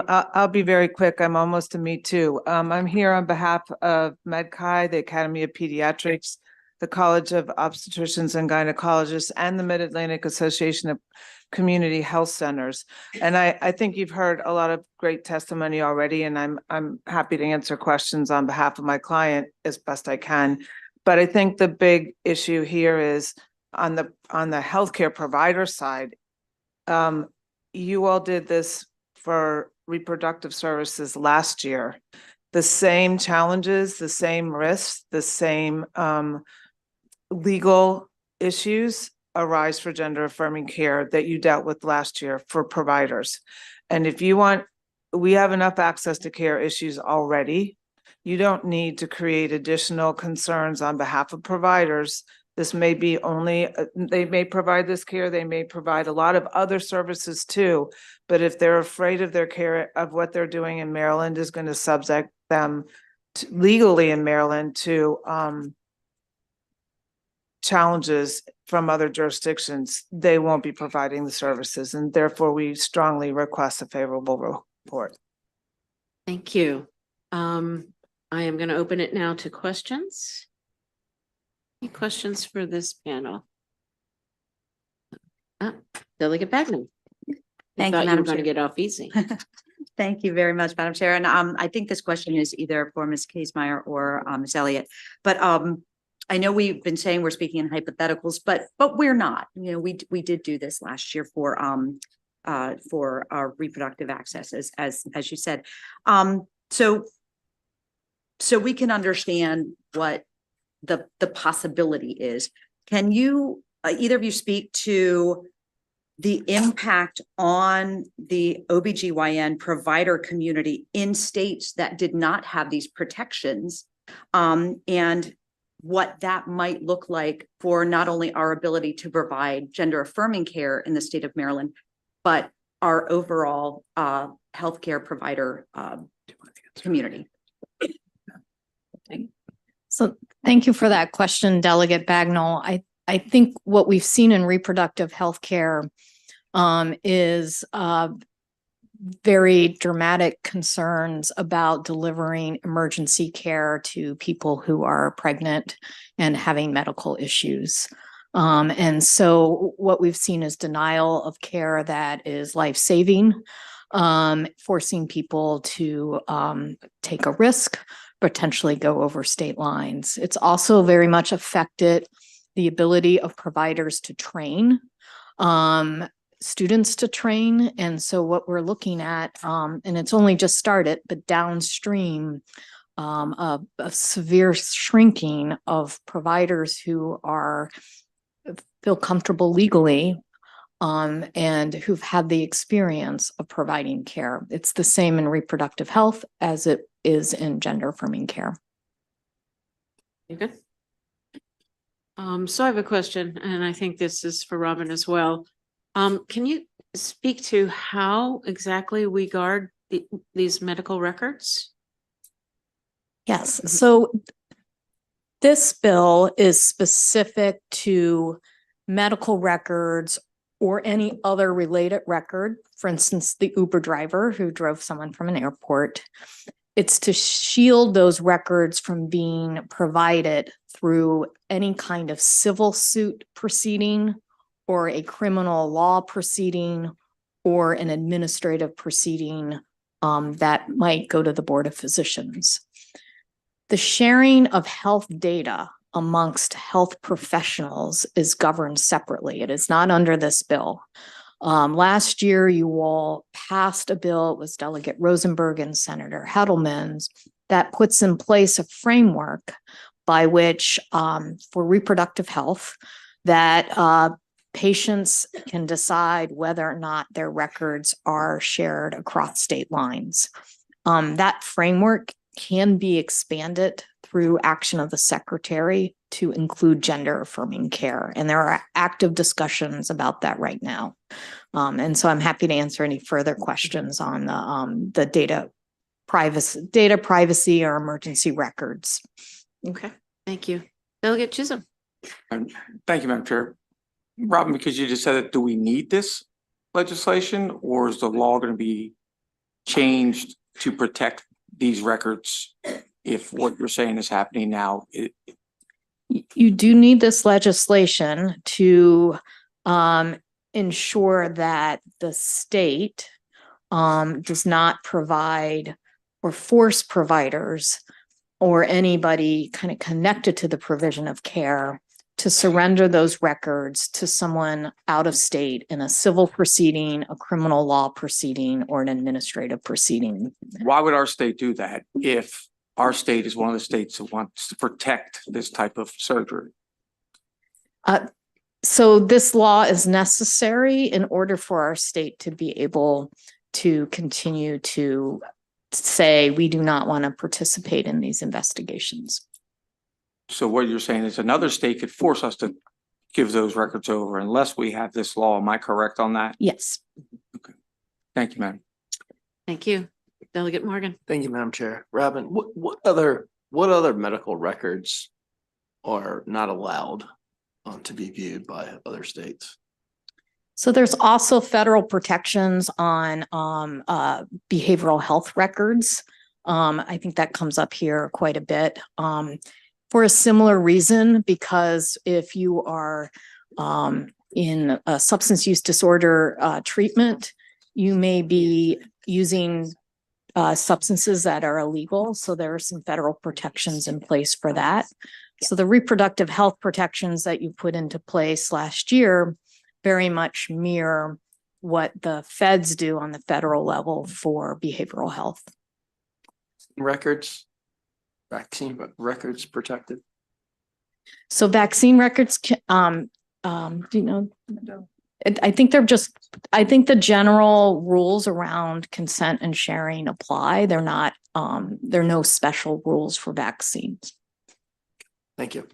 I'll be very quick. I'm almost a Me Too. I'm here on behalf of MedChi, the Academy of Pediatrics, the College of Obstetricians and Gynecologists, and the Mid-Atlantic Association of Community Health Centers. And I think you've heard a lot of great testimony already, and I'm happy to answer questions on behalf of my client as best I can. But I think the big issue here is on the healthcare provider side. You all did this for reproductive services last year. The same challenges, the same risks, the same legal issues arise for gender affirming care that you dealt with last year for providers. And if you want, we have enough access to care issues already. You don't need to create additional concerns on behalf of providers. This may be only, they may provide this care, they may provide a lot of other services too, but if they're afraid of their care, of what they're doing in Maryland is going to subject them legally in Maryland to challenges from other jurisdictions, they won't be providing the services, and therefore we strongly request a favorable report. Thank you. I am going to open it now to questions. Any questions for this panel? Delegate Bagman. Thank you, Thought you were Madam going to Chair. get off easy. Thank you very much, Madam Chair. And I think this question is either for Ms. Kaesmeyer or Ms. Elliott. But I know we've been saying we're speaking in hypotheticals, but we're not. You know, we did do this last year for our reproductive access, as you said. So we can understand what the possibility is. Can you either of you speak to the impact on the OBGYN provider community in states that did not have these protections, and what that might look like for not only our ability to provide gender affirming care in the state of Maryland, but our overall healthcare provider community? So thank you for that question, Delegate Bagnall. I think what we've seen in reproductive health care is very dramatic concerns about delivering emergency care to people who are pregnant and having medical issues. And so what we've seen is denial of care that is life-saving, forcing people to take a risk, potentially go over state lines. It's also very much affected the ability of providers to train, students to train. And so what we're looking at, and it's only just started, but downstream, a severe shrinking of providers who feel comfortable legally and who've had the experience of providing care. It's the same in reproductive health as it is in gender affirming care. You good? So I have a question, and I think this is for Robin as well. Can you speak to how exactly we guard these medical records? Yes, so this bill is specific to medical records or any other related record. For instance, the Uber driver who drove someone from an airport. It's to shield those records from being provided through any kind of civil suit proceeding or a criminal law proceeding or an administrative proceeding that might go to the Board of Physicians. The sharing of health data amongst health professionals is governed separately. It is not under this bill. Last year, you all passed a bill, it was Delegate Rosenberg and Senator Hedelman's, that puts in place a framework by which for reproductive health that patients can decide whether or not their records are shared across state lines. That framework can be expanded through action of the Secretary to include gender affirming care. And there are active discussions about that right now. And so I'm happy to answer any further questions on the data privacy or emergency records. Okay, thank you. Delegate Chisholm. Thank you, Madam Chair. Robin, because you just said it, do we need this legislation, or is the law going to be changed to protect these records if what you're saying is happening now? You do need this legislation to ensure that the state does not provide or force providers or anybody kind of connected to the provision of care to surrender those records to someone out of state in a civil proceeding, a criminal law proceeding, or an administrative proceeding. Why would our state do that if our state is one of the states that wants to protect this type of surgery? So this law is necessary in order for our state to be able to continue to say we do not want to participate in these investigations. So what you're saying is another state could force us to give those records over unless we have this law. Am I correct on that? Yes. Okay. Thank you, ma'am. Thank you. Delegate Morgan. Thank you, Madam Chair. Robin, what other medical records are not allowed to be viewed by other states. So there's also federal protections on behavioral health records. I think that comes up here quite a bit for a similar reason, because if you are in a substance use disorder treatment, you may be using substances that are illegal. So there are some federal protections in place for that. So the reproductive health protections that you put into place last year very much mirror what the feds do on the federal level for behavioral health. Records, vaccine records protected. So vaccine records, do you know? I think I think the general rules around consent and sharing apply. They're not, there are no special rules for vaccines. Thank you.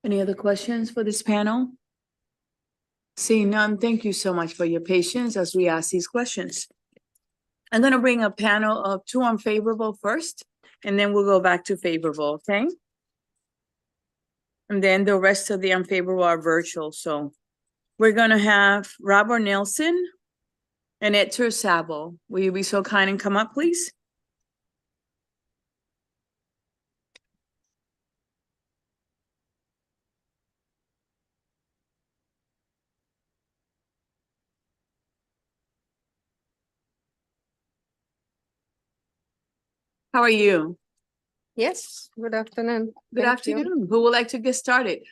Any other questions for this panel? Seeing none, thank you so much for your patience as we ask these questions. I'm gonna bring a panel of 2 unfavorable first, and then we'll go back to favorable, okay? And then the rest of the unfavorable are virtual, so we're gonna have Robert Nelson and Edgar Sabo. Will you be so kind and come up, please? How are you? Yes, good afternoon. Good Thank you. afternoon. Who would like to get started?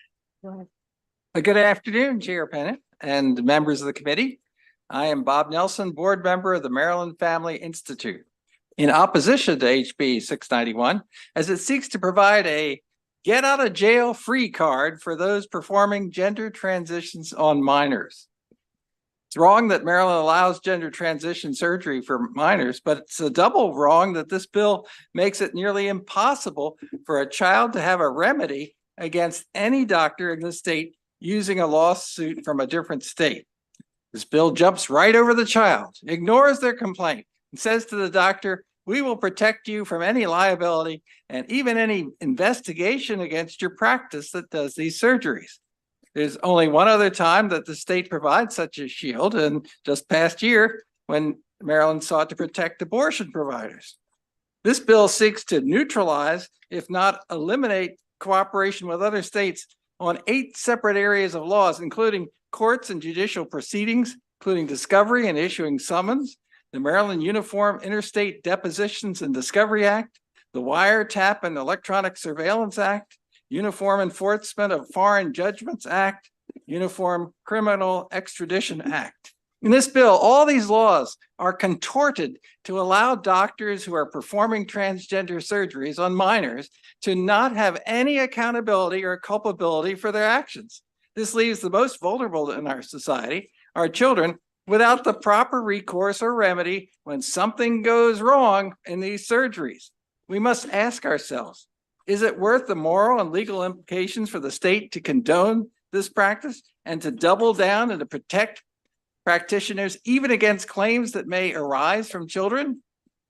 Good afternoon, Chair Pennant and members of the committee. I am Bob Nelson, board member of the Maryland Family Institute. In opposition to HB 691, as it seeks to provide a get out of jail free card for those performing gender transitions on minors. It's wrong that Maryland allows gender transition surgery for minors, but it's a double wrong that this bill makes it nearly impossible for a child to have a remedy against any doctor in the state using a lawsuit from a different state. This bill jumps right over the child, ignores their complaint, and says to the doctor, we will protect you from any liability and even any investigation against your practice that does these surgeries. There's only one other time that the state provides such a shield, and just past year when Maryland sought to protect abortion providers. This bill seeks to neutralize, if not eliminate, cooperation with other states on 8 separate areas of laws, including courts and judicial proceedings, including discovery and issuing summons, the Maryland Uniform Interstate Depositions and Discovery Act, the Wiretap and Electronic Surveillance Act, Uniform Enforcement of Foreign Judgments Act, Uniform Criminal Extradition Act. In this bill, all these laws are contorted to allow doctors who are performing transgender surgeries on minors to not have any accountability or culpability for their actions. This leaves the most vulnerable in our society, our children, without the proper recourse or remedy when something goes wrong in these surgeries. We must ask ourselves, is it worth the moral and legal implications for the state to condone this practice and to double down and to protect practitioners even against claims that may arise from children?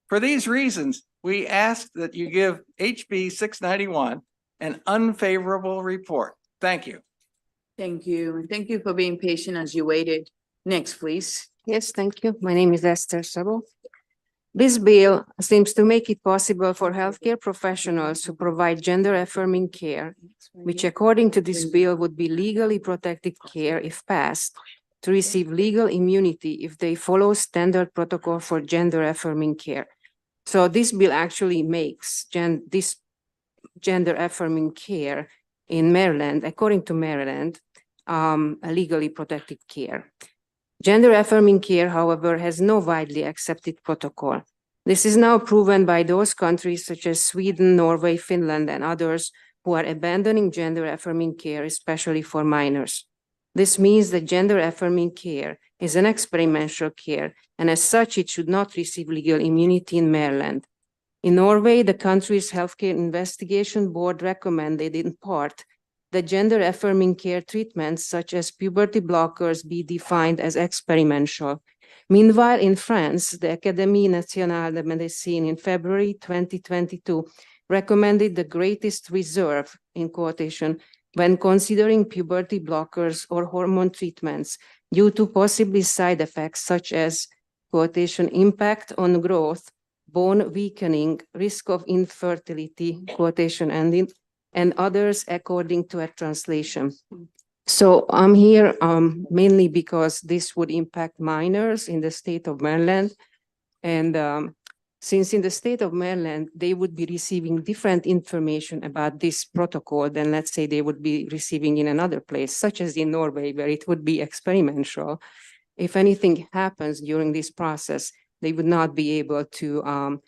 For these reasons, we ask that you give HB 691 an unfavorable report. Thank you. Thank you. And thank you for being patient as you waited. Next, please. Yes, thank you. My name is Esther Sabo. This bill seems to make it possible for healthcare professionals to provide gender-affirming care, which according to this bill would be legally protected care if passed, to receive legal immunity if they follow standard protocol for gender-affirming care. So this bill actually makes this gender-affirming care in Maryland, according to Maryland, a legally protected care. Gender-affirming care, however, has no widely accepted protocol. This is now proven by those countries such as Sweden, Norway, Finland, and others who are abandoning gender-affirming care, especially for minors. This means that gender-affirming care is an experimental care, and as such, it should not receive legal immunity in Maryland. In Norway, the country's healthcare investigation board recommended in part that gender-affirming care treatments such as puberty blockers be defined as experimental. Meanwhile, in France, the Académie nationale de médecine in February 2022 recommended the greatest reserve, in quotation, when considering puberty blockers or hormone treatments due to possibly side effects such as quotation impact on growth, bone weakening, risk of infertility, quotation ending, and others according to a translation. So I'm here mainly because this would impact minors in the state of Maryland. And since in the state of Maryland, they would be receiving different information about this protocol than, let's say, they would be receiving in another place, such as in Norway, where it would be experimental. If anything happens during this process, they would not be able to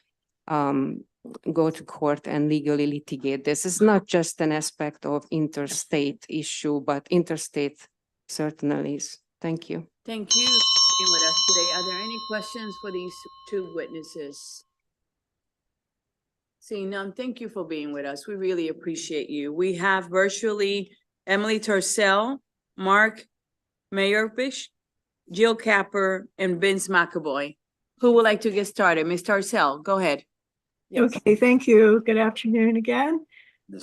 go to court and legally litigate. This is not just an aspect of interstate issue, but interstate certainly is. Thank you. Thank you for being with us today. Are there any questions for these two witnesses? Seeing none, thank you for being with us. We really appreciate you. We have virtually Emily Torcell, Mark Mayorpish, Jill Capper, and Vince McAvoy. Who would like to get started? Ms. Torcell, go ahead. Okay, thank you. Good afternoon again.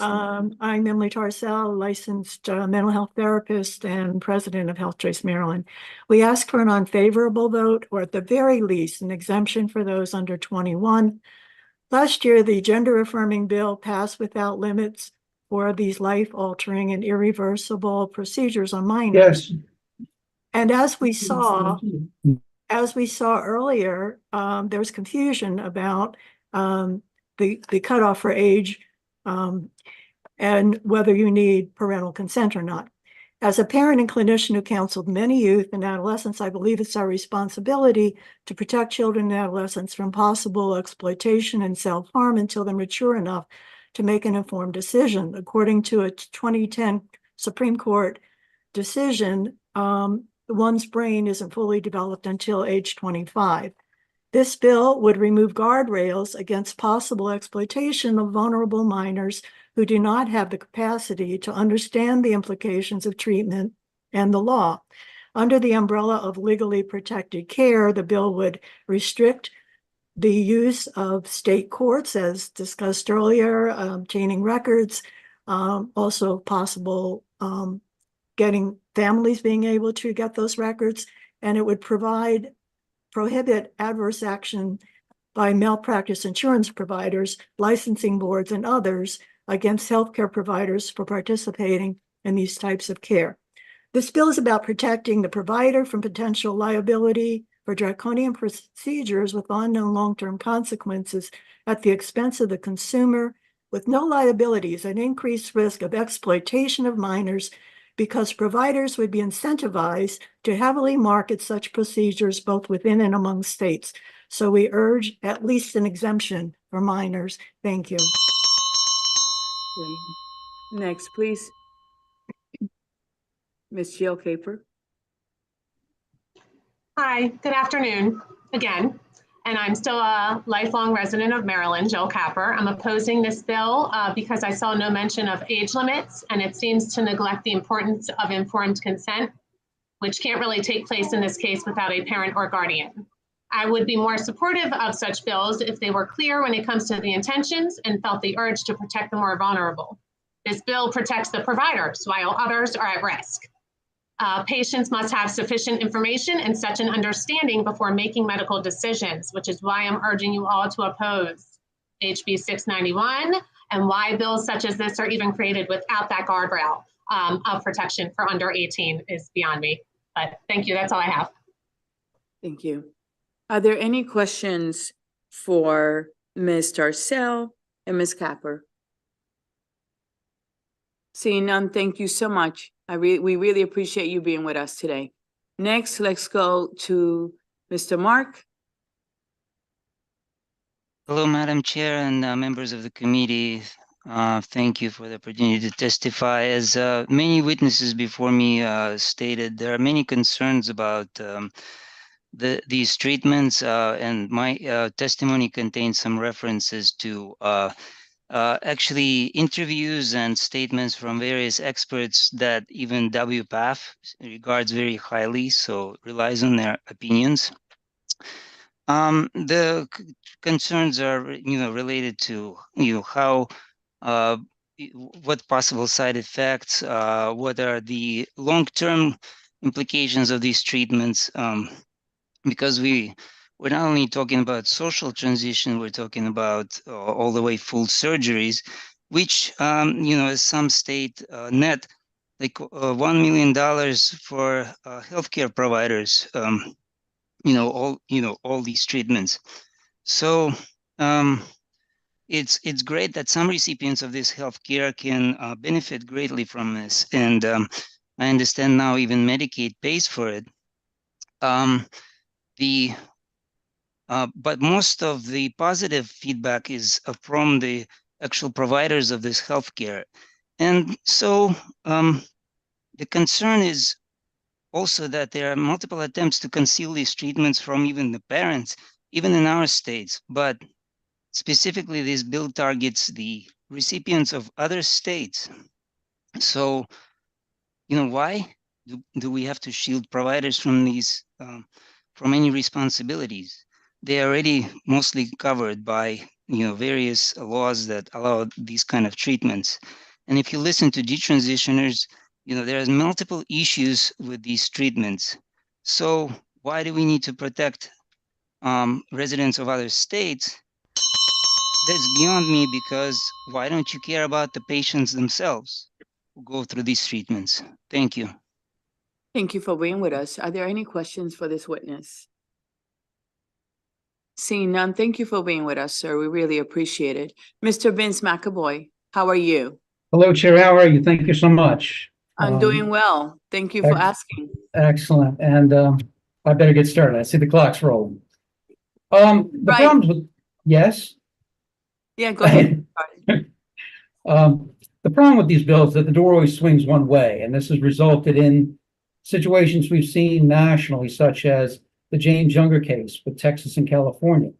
I'm Emily Torcell, licensed mental health therapist and president of Health Choice Maryland. We ask for an unfavorable vote, or at the very least, an exemption for those under 21. Last year, the gender affirming bill passed without limits for these life-altering and irreversible procedures on minors. Yes. And as we saw earlier, there's confusion about the cutoff for age and whether you need parental consent or not. As a parent and clinician who counseled many youth and adolescents, I believe it's our responsibility to protect children and adolescents from possible exploitation and self-harm until they're mature enough to make an informed decision. According to a 2010 Supreme Court decision, one's brain isn't fully developed until age 25. This bill would remove guardrails against possible exploitation of vulnerable minors who do not have the capacity to understand the implications of treatment and the law. Under the umbrella of legally protected care, the bill would restrict the use of state courts, as discussed earlier, obtaining records, also possible getting families being able to get those records, and it would prohibit adverse action by malpractice insurance providers, licensing boards, and others against healthcare providers for participating in these types of care. This bill is about protecting the provider from potential liability for draconian procedures with unknown long-term consequences at the expense of the consumer, with no liabilities and increased risk of exploitation of minors, because providers would be incentivized to heavily market such procedures both within and among states. So we urge at least an exemption for minors. Thank you. Next, please. Ms. Jill Capper. Hi, good afternoon again. And I'm still a lifelong resident of Maryland, Jill Capper. I'm opposing this bill because I saw no mention of age limits, and it seems to neglect the importance of informed consent, which can't really take place in this case without a parent or guardian. I would be more supportive of such bills if they were clear when it comes to the intentions and felt the urge to protect the more vulnerable. This bill protects the providers while others are at risk. Patients must have sufficient information and such an understanding before making medical decisions, which is why I'm urging you all to oppose HB 691 and why bills such as this are even created without that guardrail of protection for under 18 is beyond me. But thank you, that's all I have. Thank you. Are there any questions for Ms. Torcell and Ms. Capper? Seeing none, thank you so much. We really appreciate you being with us today. Next, let's go to Mr. Mark. Hello, Madam Chair and members of the committee. Thank you for the opportunity to testify. As many witnesses before me stated, there are many concerns about these treatments, and my testimony contains some references to actually interviews and statements from various experts that even WPAF regards very highly, so relies on their opinions. The concerns are, related to, how what possible side effects, what are the long-term implications of these treatments, because we're not only talking about social transition, we're talking about all the way full surgeries, which, as some state net like $1 million for healthcare providers, all these treatments. So it's great that some recipients of this healthcare can benefit greatly from this, and I understand now even Medicaid pays for it. But most of the positive feedback is from the actual providers of this healthcare. And so the concern is also that there are multiple attempts to conceal these treatments from even the parents, even in our states. But specifically, this bill targets the recipients of other states. So, why do we have to shield providers from these, from any responsibilities? They are already mostly covered by, various laws that allow these kind of treatments. And if you listen to detransitioners, there's multiple issues with these treatments. So why do we need to protect residents of other states? That's beyond me, because why don't you care about the patients themselves who go through these treatments? Thank you. Thank you for being with us. Are there any questions for this witness? Seeing none, thank you for being with us, sir. We really appreciate it. Mr. Vince McAvoy, how are you? Hello, Chair. How are you? Thank you so much. I'm doing well. Thank you for asking. Excellent. And I better get started. I see the clock's rolling. The problems with, yes? Yeah, go ahead. The problem with these bills is that the door always swings one way, and this has resulted in situations we've seen nationally, such as the James Younger case with Texas and California,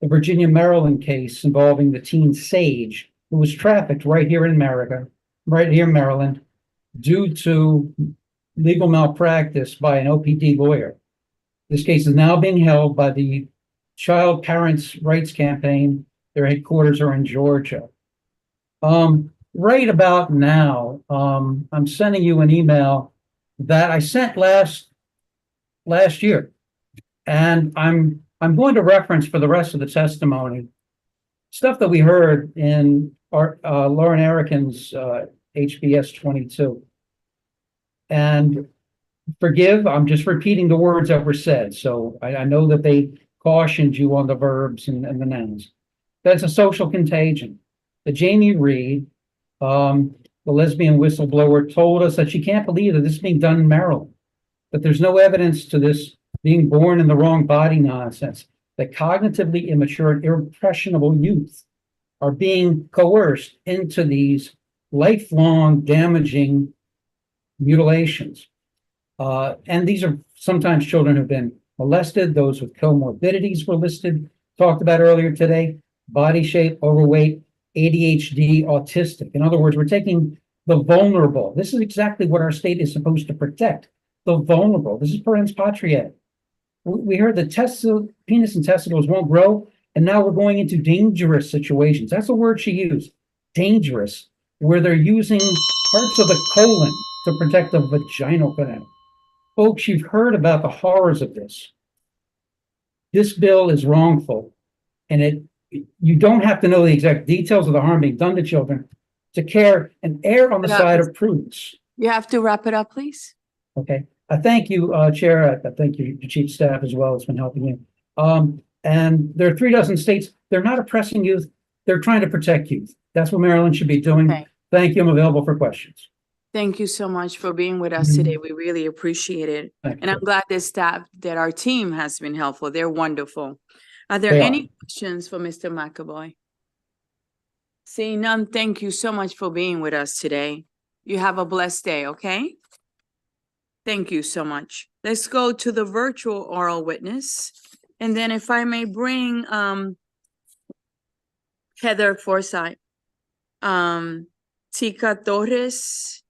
the Virginia Maryland case involving the teen Sage, who was trafficked right here in America, right here in Maryland, due to legal malpractice by an OPD lawyer. This case is now being held by the Child Parents' Rights Campaign. Their headquarters are in Georgia. Right about now, I'm sending you an email that I sent last year, and I'm going to reference for the rest of the testimony stuff that we heard in our Lauren Erickson's HBS 22. And forgive, I'm just repeating the words that were said. So I know that they cautioned you on the verbs and the nouns. That's a social contagion. The Jamie Reed, the lesbian whistleblower, told us that she can't believe that this is being done in Maryland, that there's no evidence to this being born in the wrong body nonsense, that cognitively immature and impressionable youth are being coerced into these lifelong damaging mutilations. And these are sometimes children who've been molested. Those with comorbidities were listed, talked about earlier today: body shape, overweight, ADHD, autistic. In other words, we're taking the vulnerable. This is exactly what our state is supposed to protect, the vulnerable. This is parens patriae. We heard that penis and testicles won't grow, and now we're going into dangerous situations. That's the word she used, dangerous, where they're using parts of the colon to protect the vaginal canal. Folks, you've heard about the horrors of this. This bill is wrongful, and you don't have to know the exact details of the harm being done to children to care and err on the side of prudence. You have to wrap it up, please. Okay. I thank you, Chair. I thank you, the Chief Staff as well. It's been helping you. And there are 36 states. They're not oppressing youth. They're trying to protect youth. That's what Maryland should be doing. Okay. Thank you. I'm available for questions. Thank you so much for being with us today. We really appreciate it. And I'm glad that our team has been helpful. They're wonderful. Are there any questions for Mr. McAvoy? Seeing none, thank you so much for being with us today. You have a blessed day, okay? Thank you so much. Let's go to the virtual oral witness. And then if I may bring Heather Forsyth, Tika Torres,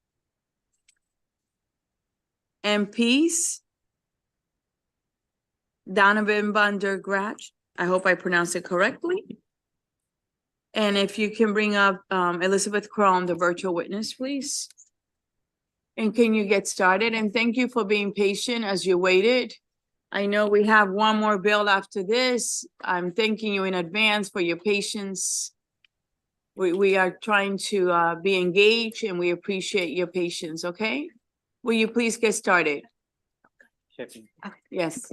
MPs, Donovan van der Graaf. I hope I pronounced it correctly. And if you can bring up Elizabeth Crum, the virtual witness, please. And can you get started? And thank you for being patient as you waited. I know we have one more bill after this. I'm thanking you in advance for your patience. We are trying to be engaged and we appreciate your patience, okay? Will you please get started? Yes.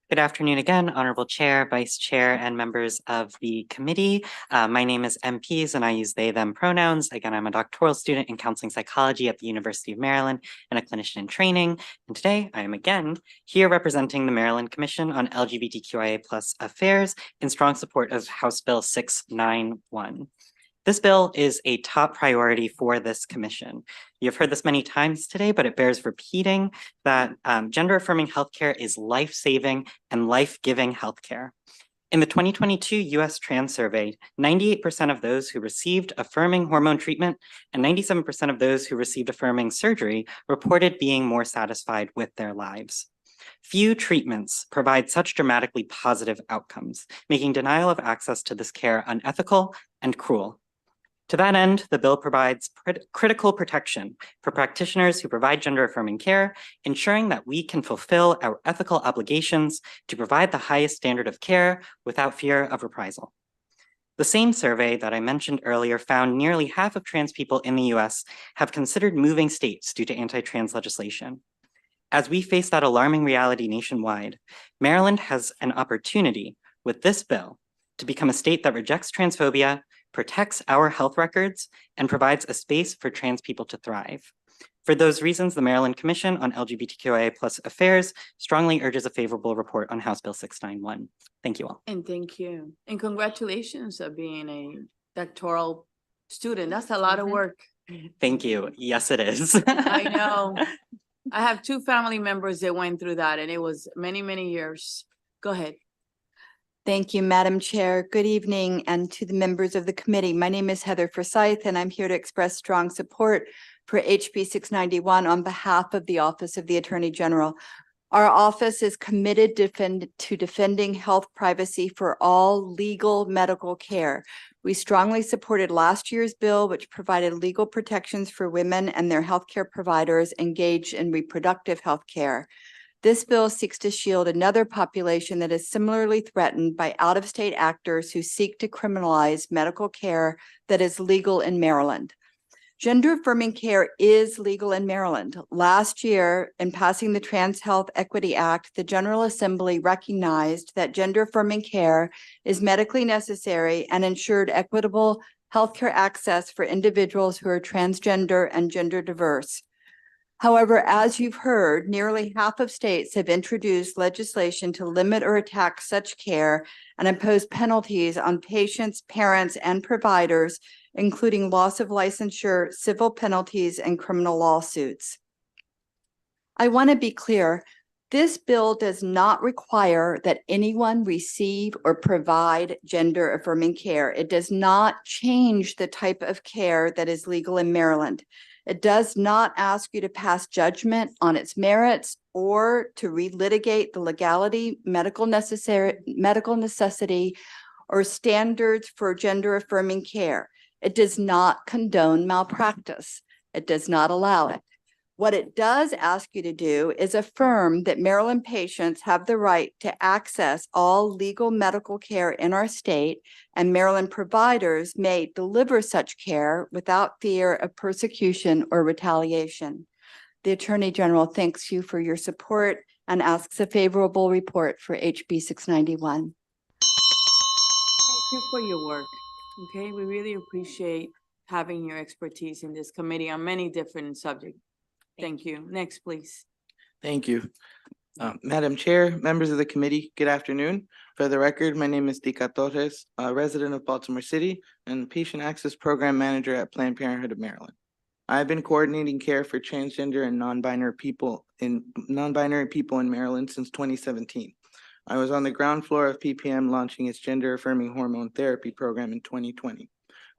Good afternoon again, Honorable Chair, Vice Chair, and members of the committee. My name is MPs and I use they, them pronouns. Again, I'm a doctoral student in counseling psychology at the University of Maryland and a clinician in training. And today I am again here representing the Maryland Commission on LGBTQIA+ affairs in strong support of House Bill 691. This bill is a top priority for this commission. You've heard this many times today, but it bears repeating that gender-affirming healthcare is life-saving and life-giving healthcare. In the 2022 US Trans Survey, 98% of those who received affirming hormone treatment and 97% of those who received affirming surgery reported being more satisfied with their lives. Few treatments provide such dramatically positive outcomes, making denial of access to this care unethical and cruel. To that end, the bill provides critical protection for practitioners who provide gender-affirming care, ensuring that we can fulfill our ethical obligations to provide the highest standard of care without fear of reprisal. The same survey that I mentioned earlier found nearly half of trans people in the US have considered moving states due to anti-trans legislation. As we face that alarming reality nationwide, Maryland has an opportunity with this bill to become a state that rejects transphobia, protects our health records, and provides a space for trans people to thrive. For those reasons, the Maryland Commission on LGBTQIA+ affairs strongly urges a favorable report on House Bill 691. Thank you all. And thank you. And congratulations on being a doctoral student. That's a lot of work. Thank you. Yes, it is. I know. I have two family members that went through that and it was many, many years. Go ahead. Thank you, Madam Chair. Good evening, and to the members of the committee. My name is Heather Forsyth, and I'm here to express strong support for HB 691 on behalf of the Office of the Attorney General. Our office is committed to defending health privacy for all legal medical care. We strongly supported last year's bill, which provided legal protections for women and their healthcare providers engaged in reproductive health care. This bill seeks to shield another population that is similarly threatened by out-of-state actors who seek to criminalize medical care that is legal in Maryland. Gender-affirming care is legal in Maryland. Last year, in passing the Trans Health Equity Act, the General Assembly recognized that gender-affirming care is medically necessary and ensured equitable healthcare access for individuals who are transgender and gender diverse. However, as you've heard, nearly half of states have introduced legislation to limit or attack such care and impose penalties on patients, parents, and providers, including loss of licensure, civil penalties, and criminal lawsuits. I want to be clear, this bill does not require that anyone receive or provide gender-affirming care. It does not change the type of care that is legal in Maryland. It does not ask you to pass judgment on its merits or to relitigate the legality, medical necessity, or standards for gender-affirming care. It does not condone malpractice. It does not allow it. What it does ask you to do is affirm that Maryland patients have the right to access all legal medical care in our state, and Maryland providers may deliver such care without fear of persecution or retaliation. The Attorney General thanks you for your support and asks a favorable report for HB 691. Thank you for your work. Okay, we really appreciate having your expertise in this committee on many different subjects. Thank you. Next, please. Thank you. Madam Chair, members of the committee, good afternoon. For the record, my name is Tika Torres, a resident of Baltimore City and Patient Access Program Manager at Planned Parenthood of Maryland. I've been coordinating care for transgender and non-binary people in Maryland since 2017. I was on the ground floor of PPM launching its gender-affirming hormone therapy program in 2020.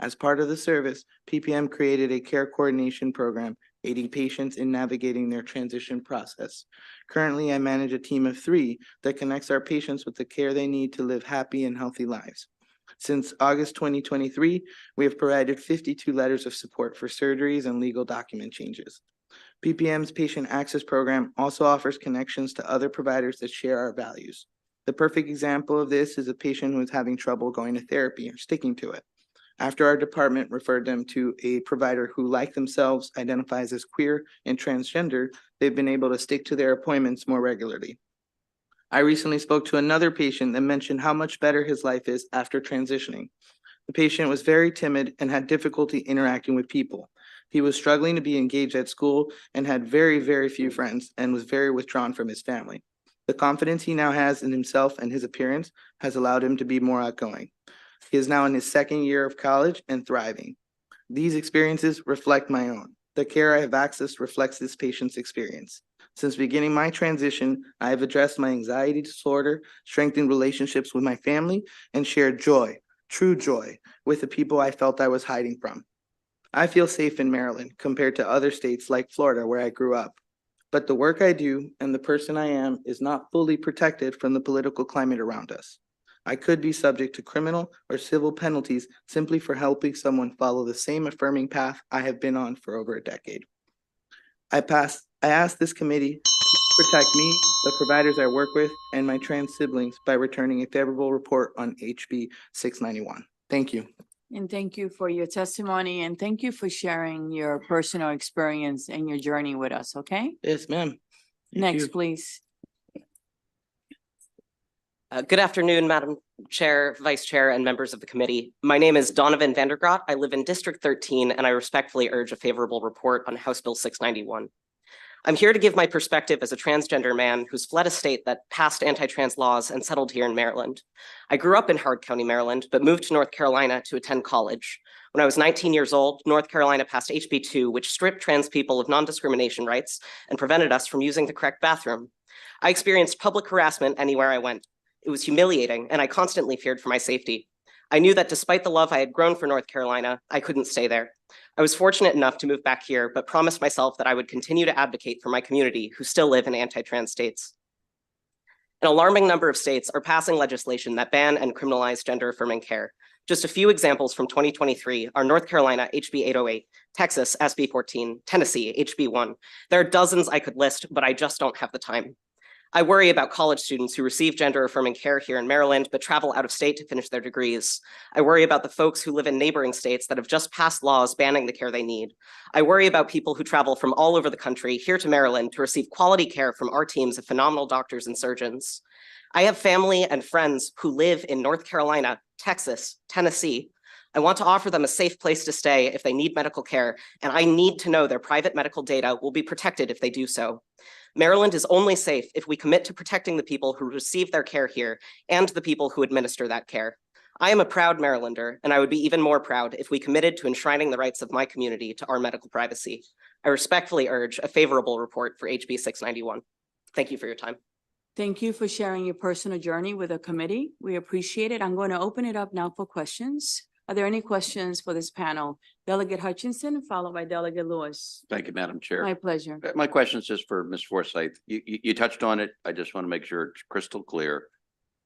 As part of the service, PPM created a care coordination program aiding patients in navigating their transition process. Currently, I manage a team of 3 that connects our patients with the care they need to live happy and healthy lives. Since August 2023, we have provided 52 letters of support for surgeries and legal document changes. PPM's Patient Access Program also offers connections to other providers that share our values. The perfect example of this is a patient who is having trouble going to therapy or sticking to it. After our department referred them to a provider who, like themselves, identifies as queer and transgender, they've been able to stick to their appointments more regularly. I recently spoke to another patient that mentioned how much better his life is after transitioning. The patient was very timid and had difficulty interacting with people. He was struggling to be engaged at school and had very, very few friends and was very withdrawn from his family. The confidence he now has in himself and his appearance has allowed him to be more outgoing. He is now in his second year of college and thriving. These experiences reflect my own. The care I have accessed reflects this patient's experience. Since beginning my transition, I have addressed my anxiety disorder, strengthened relationships with my family, and shared joy, true joy, with the people I felt I was hiding from. I feel safe in Maryland compared to other states like Florida, where I grew up. But the work I do and the person I am is not fully protected from the political climate around us. I could be subject to criminal or civil penalties simply for helping someone follow the same affirming path I have been on for over a decade. I asked this committee to protect me, the providers I work with, and my trans siblings by returning a favorable report on HB 691. Thank you. And thank you for your testimony and thank you for sharing your personal experience and your journey with us, okay? Yes, ma'am. Next, please. Good afternoon, Madam Chair, Vice Chair, and members of the committee. My name is Donovan Vandergrot. I live in District 13, and I respectfully urge a favorable report on House Bill 691. I'm here to give my perspective as a transgender man who's fled a state that passed anti-trans laws and settled here in Maryland. I grew up in Howard County, Maryland, but moved to North Carolina to attend college. When I was 19 years old, North Carolina passed HB 2, which stripped trans people of non-discrimination rights and prevented us from using the correct bathroom. I experienced public harassment anywhere I went. It was humiliating, and I constantly feared for my safety. I knew that despite the love I had grown for North Carolina, I couldn't stay there. I was fortunate enough to move back here, but promised myself that I would continue to advocate for my community who still live in anti-trans states. An alarming number of states are passing legislation that ban and criminalize gender-affirming care. Just a few examples from 2023 are North Carolina, HB 808, Texas, SB 14, Tennessee, HB 1. There are dozens I could list, but I just don't have the time. I worry about college students who receive gender-affirming care here in Maryland, but travel out of state to finish their degrees. I worry about the folks who live in neighboring states that have just passed laws banning the care they need. I worry about people who travel from all over the country here to Maryland to receive quality care from our teams of phenomenal doctors and surgeons. I have family and friends who live in North Carolina, Texas, Tennessee. I want to offer them a safe place to stay if they need medical care, and I need to know their private medical data will be protected if they do so. Maryland is only safe if we commit to protecting the people who receive their care here and the people who administer that care. I am a proud Marylander, and I would be even more proud if we committed to enshrining the rights of my community to our medical privacy. I respectfully urge a favorable report for HB 691. Thank you for your time. Thank you for sharing your personal journey with the committee. We appreciate it. I'm going to open it up now for questions. Are there any questions for this panel? Delegate Hutchinson, followed by Delegate Lewis. Thank you, Madam Chair. My pleasure. My question is just for Ms. Forsyth. You touched on it. I just want to make sure it's crystal clear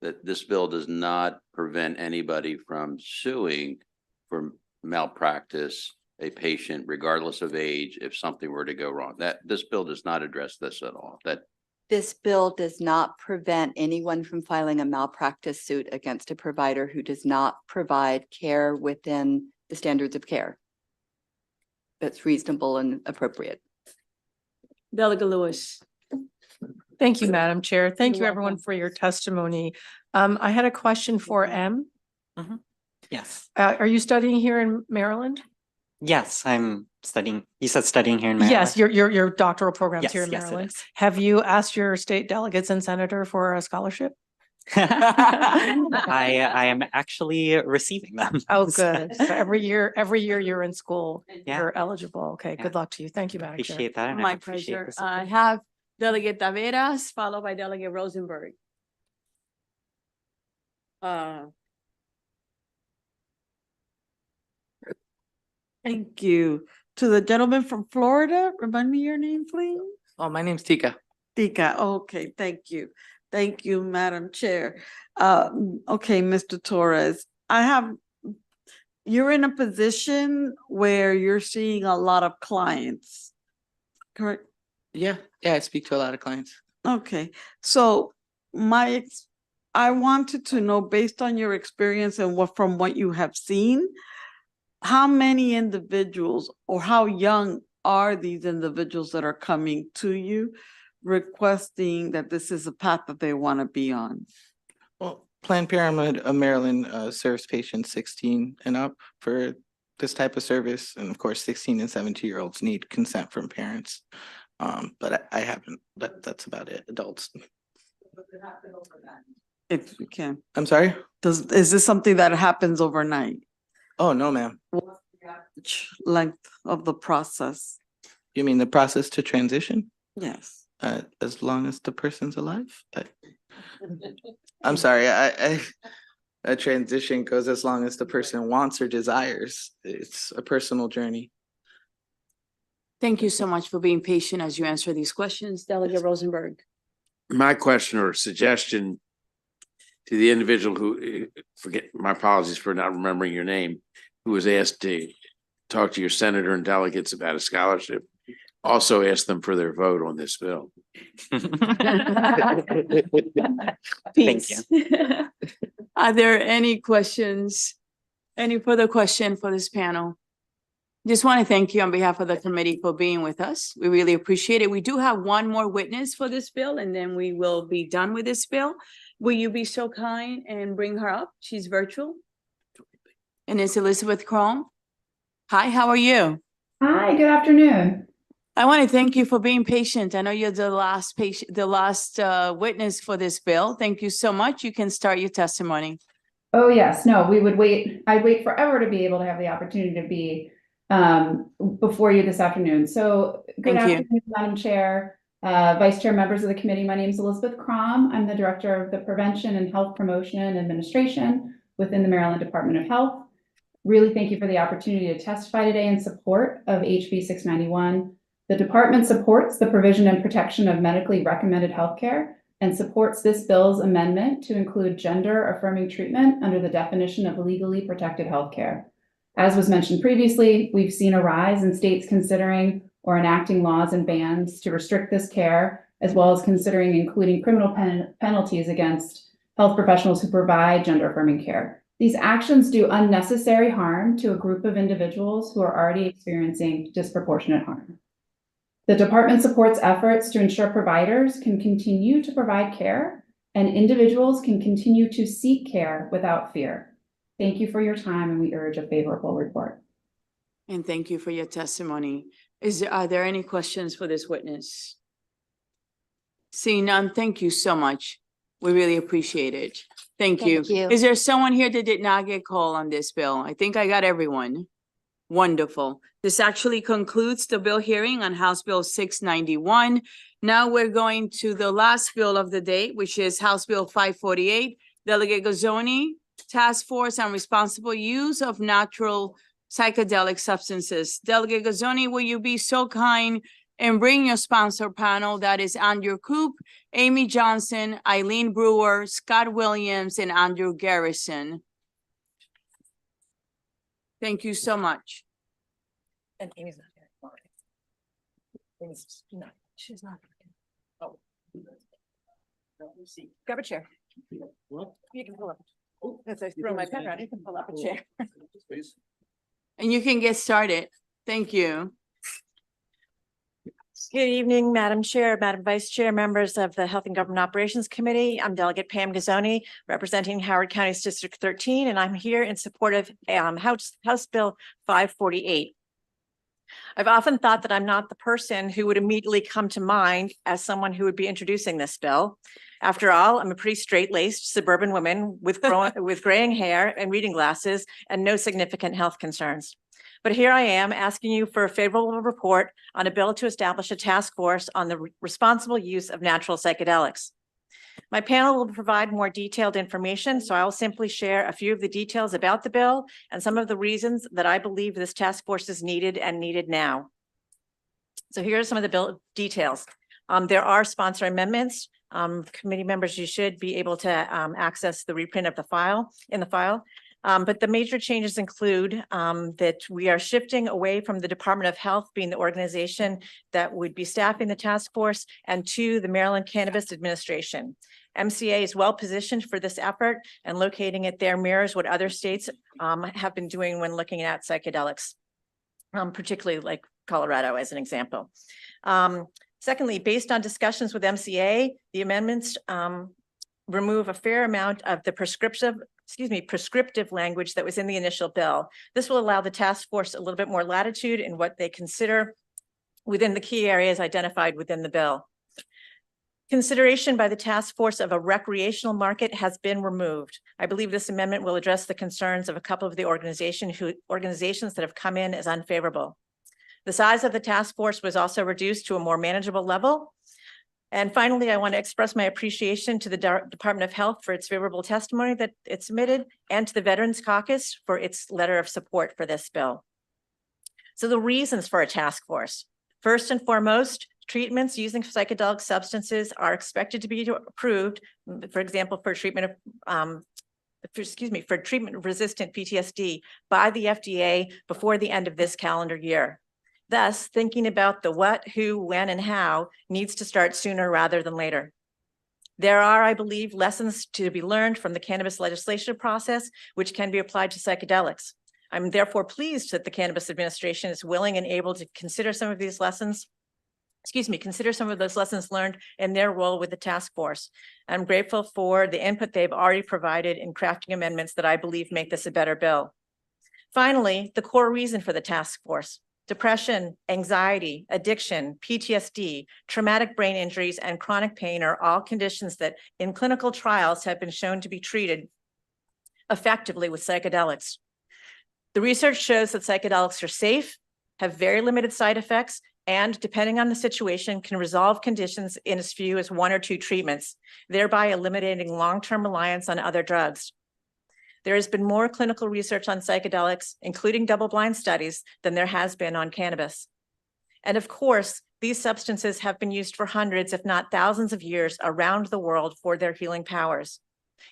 that this bill does not prevent anybody from suing for malpractice a patient regardless of age if something were to go wrong. This bill does not address this at all. This bill does not prevent anyone from filing a malpractice suit against a provider who does not provide care within the standards of care that's reasonable and appropriate. Delegate Lewis. Thank you, Madam Chair. Thank you, everyone, for your testimony. I had a question for M. Yes. Are you studying here in Maryland? Yes, I'm studying. You said studying here in Maryland. Yes, your doctoral programs Yes, here in yes, it Maryland. is. Have you asked your state delegates and senator for a scholarship? I am actually receiving them. Oh, good. So every year you're in school, Yeah. you're eligible. Okay, good luck to you. Thank you, Madam Chair. Appreciate that. and I My appreciate pleasure. the support. I have Delegate Taveras, followed by Delegate Rosenberg. Thank you. To the gentleman from Florida, remind me your name, please. Oh, my name's Tika. Tika, okay, thank you. Thank you, Madam Chair. Okay, Mr. Torres, you're in a position where you're seeing a lot of clients, correct? Yeah, I speak to a lot of clients. Okay, so I wanted to know, based on your experience and from what you have seen, how many individuals or how young are these individuals that are coming to you requesting that this is a path that they want to be on? Well, Planned Parenthood of Maryland serves patients 16 and up for this type of service. And of course, 16 and 17-year-olds need consent from parents. But I haven't, that's about it, adults. If you can. I'm sorry? Is this something that happens overnight? Oh, no, ma'am. What's the average length of the process? You mean the process to transition? Yes. As long as the person's alive? I'm sorry, a transition goes as long as the person wants or desires. It's a personal journey. Thank you so much for being patient as you answer these questions. Delegate Rosenberg. My question or suggestion to the individual who, my apologies for not remembering your name, who was asked to talk to your senator and delegates about a scholarship, also ask them for their vote on this bill. Thank you. Are there any questions? Any further question for this panel? Just want to thank you on behalf of the committee for being with us. We really appreciate it. We do have one more witness for this bill, and then we will be done with this bill. Will you be so kind and bring her up? She's virtual. And it's Elizabeth Crom. Hi, how are you? Hi, good afternoon. I want to thank you for being patient. I know you're the last witness for this bill. Thank you so much. You can start your testimony. Oh, yes. No, we would wait. I'd wait forever to be able to have the opportunity to be before you this afternoon. So good afternoon, Madam Chair, Vice Chair, members of the committee. My name is Elizabeth Crom. I'm the Director of the Prevention and Health Promotion and Administration within the Maryland Department of Health. Really thank you for the opportunity to testify today in support of HB 691. The department supports the provision and protection of medically recommended healthcare and supports this bill's amendment to include gender-affirming treatment under the definition of legally protected healthcare. As was mentioned previously, we've seen a rise in states considering or enacting laws and bans to restrict this care, as well as considering including criminal penalties against health professionals who provide gender-affirming care. These actions do unnecessary harm to a group of individuals who are already experiencing disproportionate harm. The department supports efforts to ensure providers can continue to provide care and individuals can continue to seek care without fear. Thank you for your time, and we urge a favorable report. And thank you for your testimony. Are there any questions for this witness? Seeing none, thank you so much. We really appreciate it. Thank you. Is there someone here that did not get called on this bill? I think I got everyone. Wonderful. This actually concludes the bill hearing on House Bill 691. Now we're going to the last bill of the day, which is House Bill 548. Delegate Gazzoni, Task Force on Responsible Use of Natural Psychedelic Substances. Delegate Gazzoni, will you be so kind and bring your sponsor panel? That is Andrew Coop, Amy Johnson, Eileen Brewer, Scott Williams, and Andrew Garrison. Thank you so much. And Amy's not here. Amy's not. She's not. Oh. Grab a chair. What? You can pull up. As I throw my pen around, you can pull up a chair. And you can get started. Thank you. Good evening, Madam Chair, Madam Vice Chair, members of the Health and Government Operations Committee. I'm Delegate Pam Gazzoni, representing Howard County's District 13, and I'm here in support of House Bill 548. I've often thought that I'm not the person who would immediately come to mind as someone who would be introducing this bill. After all, I'm a pretty straight-laced suburban woman with graying hair and reading glasses and no significant health concerns. But here I am asking you for a favorable report on a bill to establish a task force on the responsible use of natural psychedelics. My panel will provide more detailed information, so I will simply share a few of the details about the bill and some of the reasons that I believe this task force is needed and needed now. So here are some of the bill details. There are sponsor amendments. Committee members, you should be able to access the reprint of the file. But the major changes include that we are shifting away from the Department of Health being the organization that would be staffing the task force and to the Maryland Cannabis Administration. MCA is well positioned for this effort, and locating it there mirrors what other states have been doing when looking at psychedelics, particularly like Colorado as an example. Secondly, based on discussions with MCA, the amendments remove a fair amount of the prescriptive language that was in the initial bill. This will allow the task force a little bit more latitude in what they consider within the key areas identified within the bill. Consideration by the task force of a recreational market has been removed. I believe this amendment will address the concerns of a couple of the organizations that have come in as unfavorable. The size of the task force was also reduced to a more manageable level. And finally, I want to express my appreciation to the Department of Health for its favorable testimony that it submitted, and to the Veterans Caucus for its letter of support for this bill. So the reasons for a task force. First and foremost, treatments using psychedelic substances are expected to be approved, for example, for treatment of for treatment-resistant PTSD by the FDA before the end of this calendar year. Thus, thinking about the what, who, when, and how needs to start sooner rather than later. There are, I believe, lessons to be learned from the cannabis legislation process, which can be applied to psychedelics. I'm therefore pleased that the Cannabis Administration is willing and able to consider some of these lessons, consider some of those lessons learned in their role with the task force. I'm grateful for the input they've already provided in crafting amendments that I believe make this a better bill. Finally, the core reason for the task force. Depression, anxiety, addiction, PTSD, traumatic brain injuries, and chronic pain are all conditions that in clinical trials have been shown to be treated effectively with psychedelics. The research shows that psychedelics are safe, have very limited side effects, and depending on the situation, can resolve conditions in as few as 1 or 2 treatments, thereby eliminating long-term reliance on other drugs. There has been more clinical research on psychedelics, including double-blind studies, than there has been on cannabis. And of course, these substances have been used for hundreds, if not thousands of years around the world for their healing powers.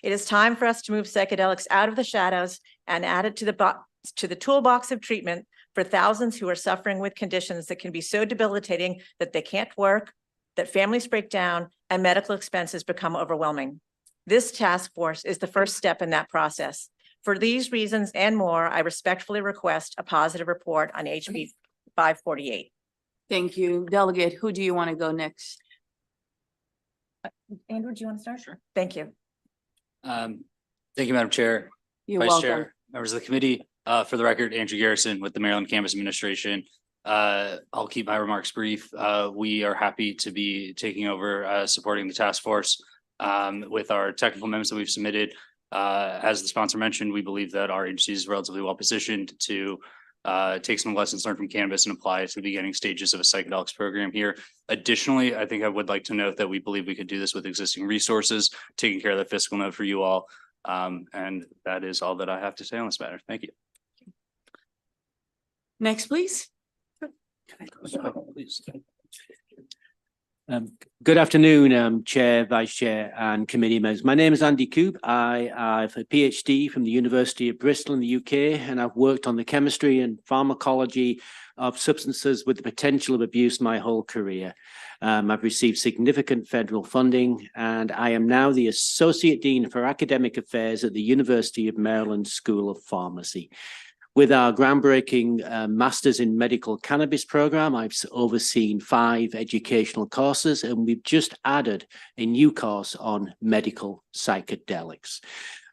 It is time for us to move psychedelics out of the shadows and add it to the toolbox of treatment for thousands who are suffering with conditions that can be so debilitating that they can't work, that families break down, and medical expenses become overwhelming. This task force is the first step in that process. For these reasons and more, I respectfully request a positive report on HB 548. Thank you. Delegate, who do you want to go next? Andrew, do you want to start? Sure. Thank you. Thank you, Madam Chair. You're Vice welcome. Chair, members of the committee. For the record, Andrew Garrison with the Maryland Cannabis Administration. I'll keep my remarks brief. We are happy to be taking over supporting the task force with our technical amendments that we've submitted. As the sponsor mentioned, we believe that our agency is relatively well positioned to take some lessons learned from cannabis and apply it to the beginning stages of a psychedelics program here. Additionally, I think I would like to note that we believe we could do this with existing resources, taking care of the fiscal note for you all. And that is all that I have to say on this matter. Thank you. Next, please. Good afternoon, Chair, Vice Chair, and committee members. My name is Andy Coop. I have a PhD from the University of Bristol in the UK, and I've worked on the chemistry and pharmacology of substances with the potential of abuse my whole career. I've received significant federal funding, and I am now the Associate Dean for Academic Affairs at the University of Maryland School of Pharmacy. With our groundbreaking Masters in Medical Cannabis program, I've overseen 5 educational courses, and we've just added a new course on medical psychedelics.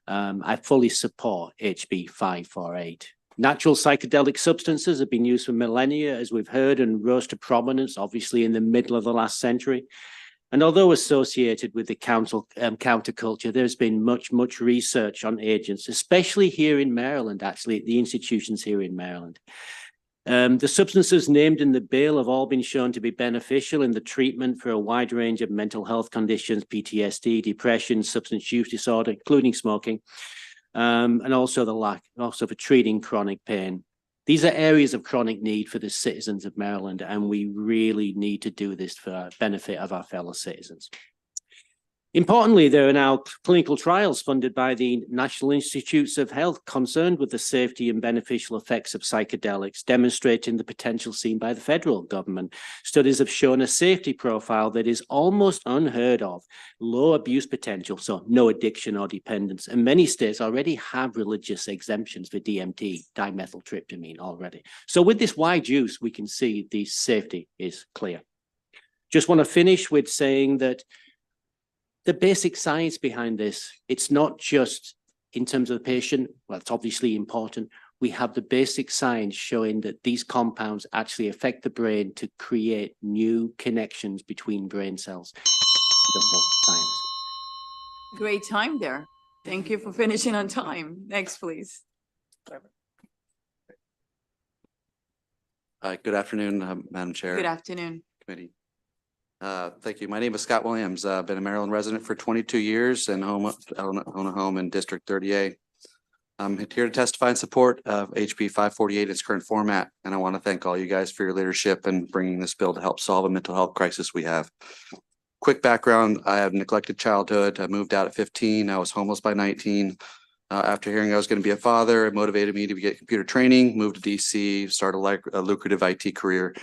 I fully support HB 548. Natural psychedelic substances have been used for millennia, as we've heard, and rose to prominence, obviously, in the middle of the last century. And although associated with the counterculture, there's been much research on agents, especially here in Maryland, actually, at the institutions here in Maryland. The substances named in the bill have all been shown to be beneficial in the treatment for a wide range of mental health conditions, PTSD, depression, substance use disorder, including smoking, and also for treating chronic pain. These are areas of chronic need for the citizens of Maryland, and we really need to do this for the benefit of our fellow citizens. Importantly, there are now clinical trials funded by the National Institutes of Health concerned with the safety and beneficial effects of psychedelics, demonstrating the potential seen by the federal government. Studies have shown a safety profile that is almost unheard of, low abuse potential, so no addiction or dependence. And many states already have religious exemptions for DMT, dimethyltryptamine already. So with this wide use, we can see the safety is clear. Just want to finish with saying that the basic science behind this, it's not just in terms of the patient, well, it's obviously important. We have the basic science showing that these compounds actually affect the brain to create new connections between brain cells. Wonderful science. Great time there. Thank you for finishing on time. Next, please. Good afternoon, Madam Chair. Good afternoon. Committee. Thank you. My name is Scott Williams. I've been a Maryland resident for 22 years and own a home in District 30A. I'm here to testify in support of HB 548 in its current format, and I want to thank all you guys for your leadership in bringing this bill to help solve a mental health crisis we have. Quick background, I have neglected childhood. I moved out at 15. I was homeless by 19. After hearing I was going to be a father, it motivated me to get computer training, move to DC, start a lucrative IT career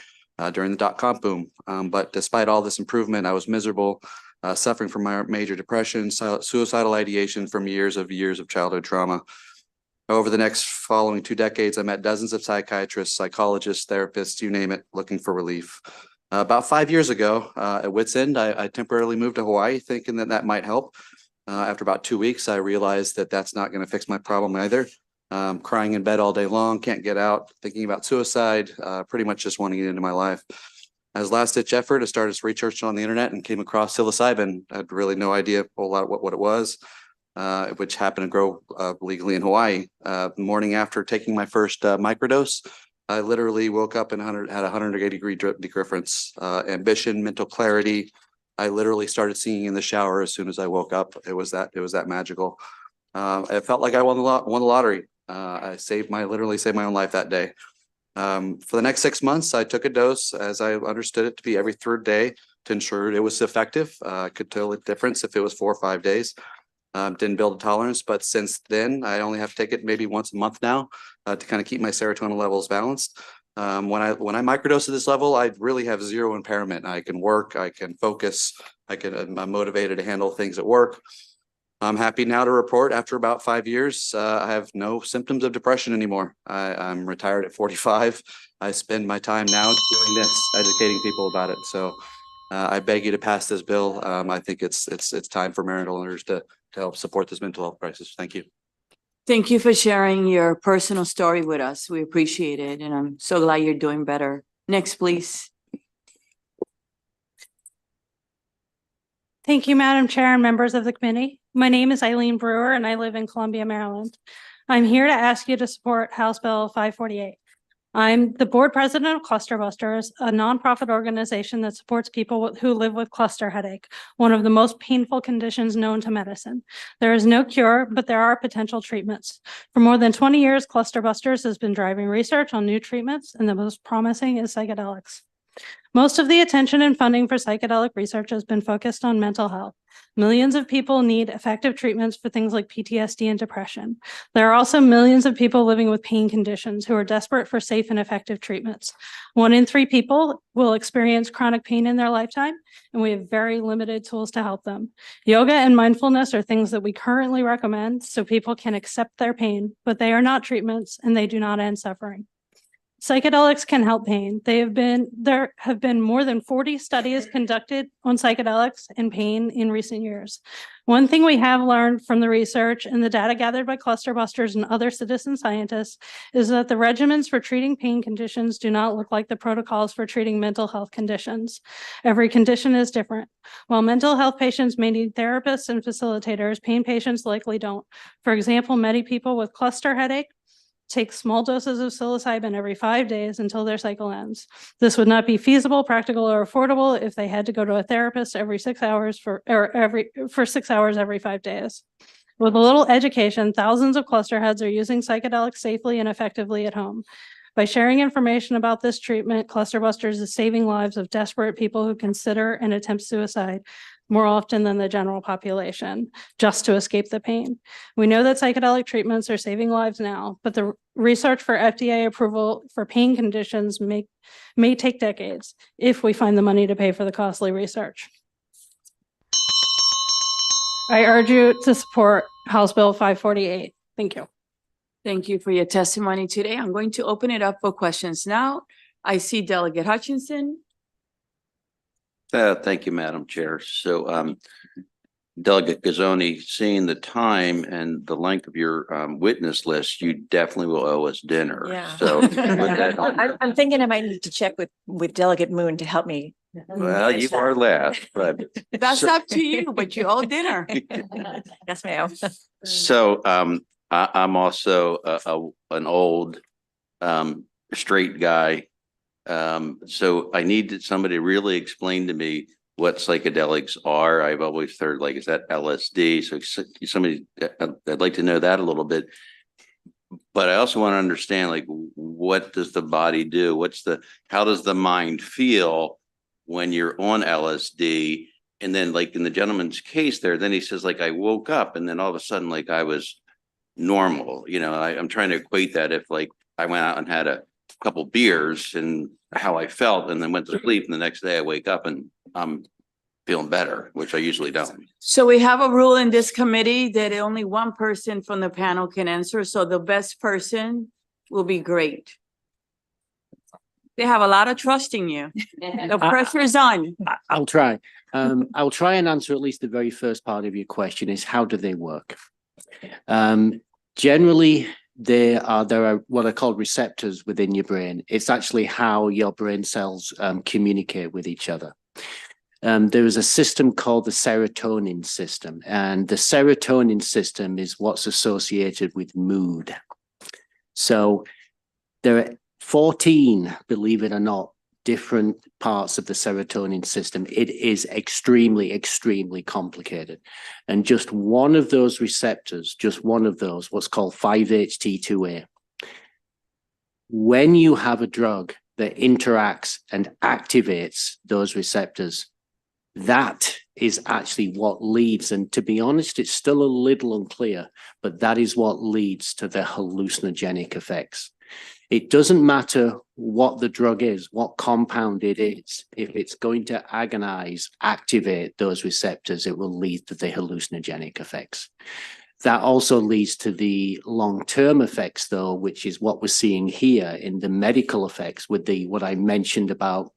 during the dot-com boom. But despite all this improvement, I was miserable, suffering from my major depression, suicidal ideation from years of childhood trauma. Over the next following 2 decades, I met dozens of psychiatrists, psychologists, therapists, you name it, looking for relief. About 5 years ago, at Wits End, I temporarily moved to Hawaii thinking that might help. After about 2 weeks, I realized that that's not going to fix my problem either. Crying in bed all day long, can't get out, thinking about suicide, pretty much just wanting it into my life. As last-ditch effort, I started researching on the internet and came across psilocybin. I had really no idea a whole lot what it was, which happened to grow legally in Hawaii. The morning after taking my first microdose, I literally woke up and had a 180-degree decrease, ambition, mental clarity. I literally started singing in the shower as soon as I woke up. It was that magical. I felt like I won the lottery. I literally saved my own life that day. For the next 6 months, I took a dose as I understood it to be every 3rd day to ensure it was effective. I could tell the difference if it was 4 or 5 days. Didn't build a tolerance, but since then, I only have to take it maybe once a month now to kind of keep my serotonin levels balanced. When I microdose at this level, I really have zero impairment. I can work, I can focus, I'm motivated to handle things at work. I'm happy now to report after about 5 years, I have no symptoms of depression anymore. I'm retired at 45. I spend my time now doing this, educating people about it. So I beg you to pass this bill. I think it's time for Maryland owners to help support this mental health crisis. Thank you. Thank you for sharing your personal story with us. We appreciate it, and I'm so glad you're doing better. Next, please. Thank you, Madam Chair and members of the committee. My name is Eileen Brewer, and I live in Columbia, Maryland. I'm here to ask you to support House Bill 548. I'm the board president of Cluster Busters, a nonprofit organization that supports people who live with cluster headache, one of the most painful conditions known to medicine. There is no cure, but there are potential treatments. For more than 20 years, Cluster Busters has been driving research on new treatments, and the most promising is psychedelics. Most of the attention and funding for psychedelic research has been focused on mental health. Millions of people need effective treatments for things like PTSD and depression. There are also millions of people living with pain conditions who are desperate for safe and effective treatments. 1 in 3 people will experience chronic pain in their lifetime, and we have very limited tools to help them. Yoga and mindfulness are things that we currently recommend so people can accept their pain, but they are not treatments and they do not end suffering. Psychedelics can help pain. There have been more than 40 studies conducted on psychedelics and pain in recent years. One thing we have learned from the research and the data gathered by Cluster Busters and other citizen scientists is that the regimens for treating pain conditions do not look like the protocols for treating mental health conditions. Every condition is different. While mental health patients may need therapists and facilitators, pain patients likely don't. For example, many people with cluster headache take small doses of psilocybin every 5 days until their cycle ends. This would not be feasible, practical, or affordable if they had to go to a therapist every 6 hours for 6 hours every 5 days. With a little education, thousands of cluster heads are using psychedelics safely and effectively at home. By sharing information about this treatment, Cluster Busters is saving lives of desperate people who consider and attempt suicide. more often than the general population just to escape the pain. We know that psychedelic treatments are saving lives now, but the research for FDA approval for pain conditions may take decades if we find the money to pay for the costly research. I urge you to support House Bill 548. Thank you. Thank you for your testimony today. I'm going to open it up for questions now. I see Delegate Hutchinson. Thank you, Madam Chair. So, Delegate Gazzoni, seeing the time and the length of your witness list, you definitely will owe us dinner. Yeah. So, with that, I'm thinking I might need to check with Delegate Moon to help me. well, you are last, but That's up to you, but you owe dinner. Yes, ma'am. so I'm also an old straight guy. So I need somebody to really explain to me what psychedelics are. I've always heard, like, is that LSD? So somebody, I'd like to know that a little bit. But I also want to understand, like, what does the body do? How does the mind feel when you're on LSD? And then, like in the gentleman's case there, then he says, like, I woke up and then all of a sudden, like, I was normal. You know, I'm trying to equate that if, like, I went out and had a couple beers and how I felt and then went to sleep and the next day I wake up and I'm feeling better, which I usually don't. So we have a rule in this committee that only one person from the panel can answer. So the best person will be great. They have a lot of trust in you. The pressure is on. I'll try. I'll try and answer at least the very first part of your question is how do they work? Generally, there are what are called receptors within your brain. It's actually how your brain cells communicate with each other. There is a system called the serotonin system, and the serotonin system is what's associated with mood. So there are 14, believe it or not, different parts of the serotonin system. It is extremely, extremely complicated. And just one of those receptors, just one of those, what's called 5-HT2A. When you have a drug that interacts and activates those receptors, that is actually what leads, and to be honest, it's still a little unclear, but that is what leads to the hallucinogenic effects. It doesn't matter what the drug is, what compound it is. If it's going to agonize, activate those receptors, it will lead to the hallucinogenic effects. That also leads to the long-term effects, though, which is what we're seeing here in the medical effects with what I mentioned about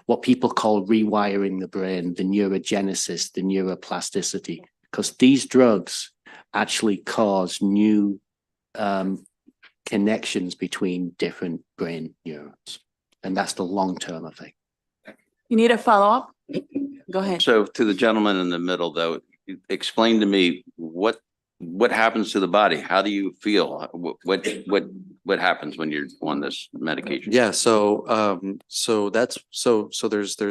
what people call rewiring the brain, the neurogenesis, the neuroplasticity, because these drugs actually cause new connections between different brain neurons. And that's the long-term effect. You need a follow-up? Go ahead. So to the gentleman in the middle, though, explain to me what happens to the body? How do you feel? What happens when you're on this medication? Yeah, there's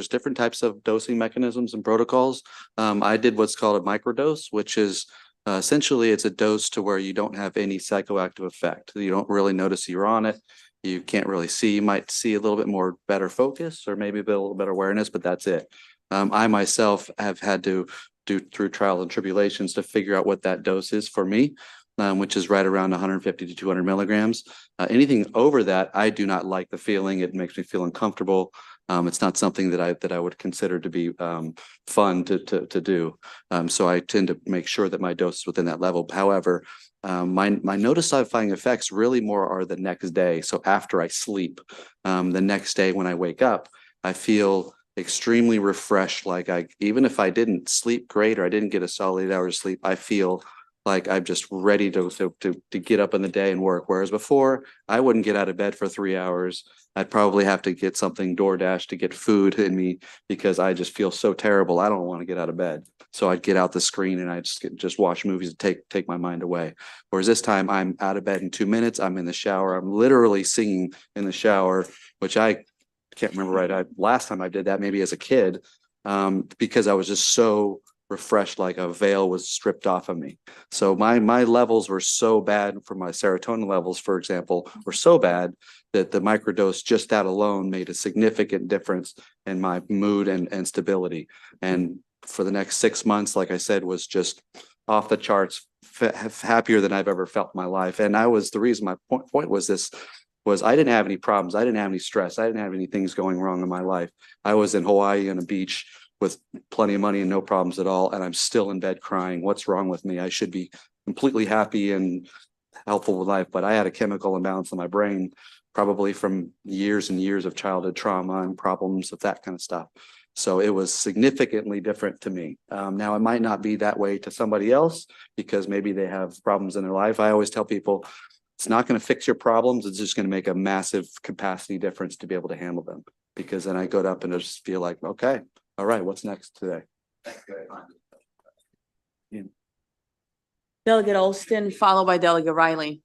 different types of dosing mechanisms and protocols. I did what's called a microdose, which is essentially it's a dose to where you don't have any psychoactive effect. You don't really notice you're on it. You can't really see. You might see a little bit more better focus or maybe a little better awareness, but that's it. I myself have had to do through trial and tribulations to figure out what that dose is for me, which is right around 150 to 200 milligrams. Anything over that, I do not like the feeling. It makes me feel uncomfortable. It's not something that I would consider to be fun to do. So I tend to make sure that my dose is within that level. However, my notice-satisfying effects really more are the next day. So after I sleep, the next day when I wake up, I feel extremely refreshed. Like even if I didn't sleep great or I didn't get a solid 8 hours of sleep, I feel like I'm just ready to get up in the day and work. Whereas before, I wouldn't get out of bed for 3 hours. I'd probably have to get something DoorDash to get food in me because I just feel so terrible. I don't want to get out of bed. So I'd get out the screen and I just watch movies and take my mind away. Whereas this time I'm out of bed in 2 minutes. I'm in the shower. I'm literally singing in the shower, which I can't remember right. Last time I did that maybe as a kid, because I was just so refreshed, like a veil was stripped off of me. So my levels were so bad for my serotonin levels, for example, were so bad that the microdose, just that alone, made a significant difference in my mood and stability. And for the next 6 months, like I said, was just off the charts, happier than I've ever felt in my life. And the reason my point was this was I didn't have any problems. I didn't have any stress. I didn't have any things going wrong in my life. I was in Hawaii on a beach with plenty of money and no problems at all. And I'm still in bed crying. What's wrong with me? I should be completely happy and helpful with life, but I had a chemical imbalance in my brain, probably from years and years of childhood trauma and problems of that kind of stuff. So it was significantly different to me. Now, it might not be that way to somebody else because maybe they have problems in their life. I always tell people, it's not going to fix your problems. It's just going to make a massive capacity difference to be able to handle them. Because then I go up and I just feel like, okay, all right, what's next today? Delegate Olston, followed by Delegate Riley.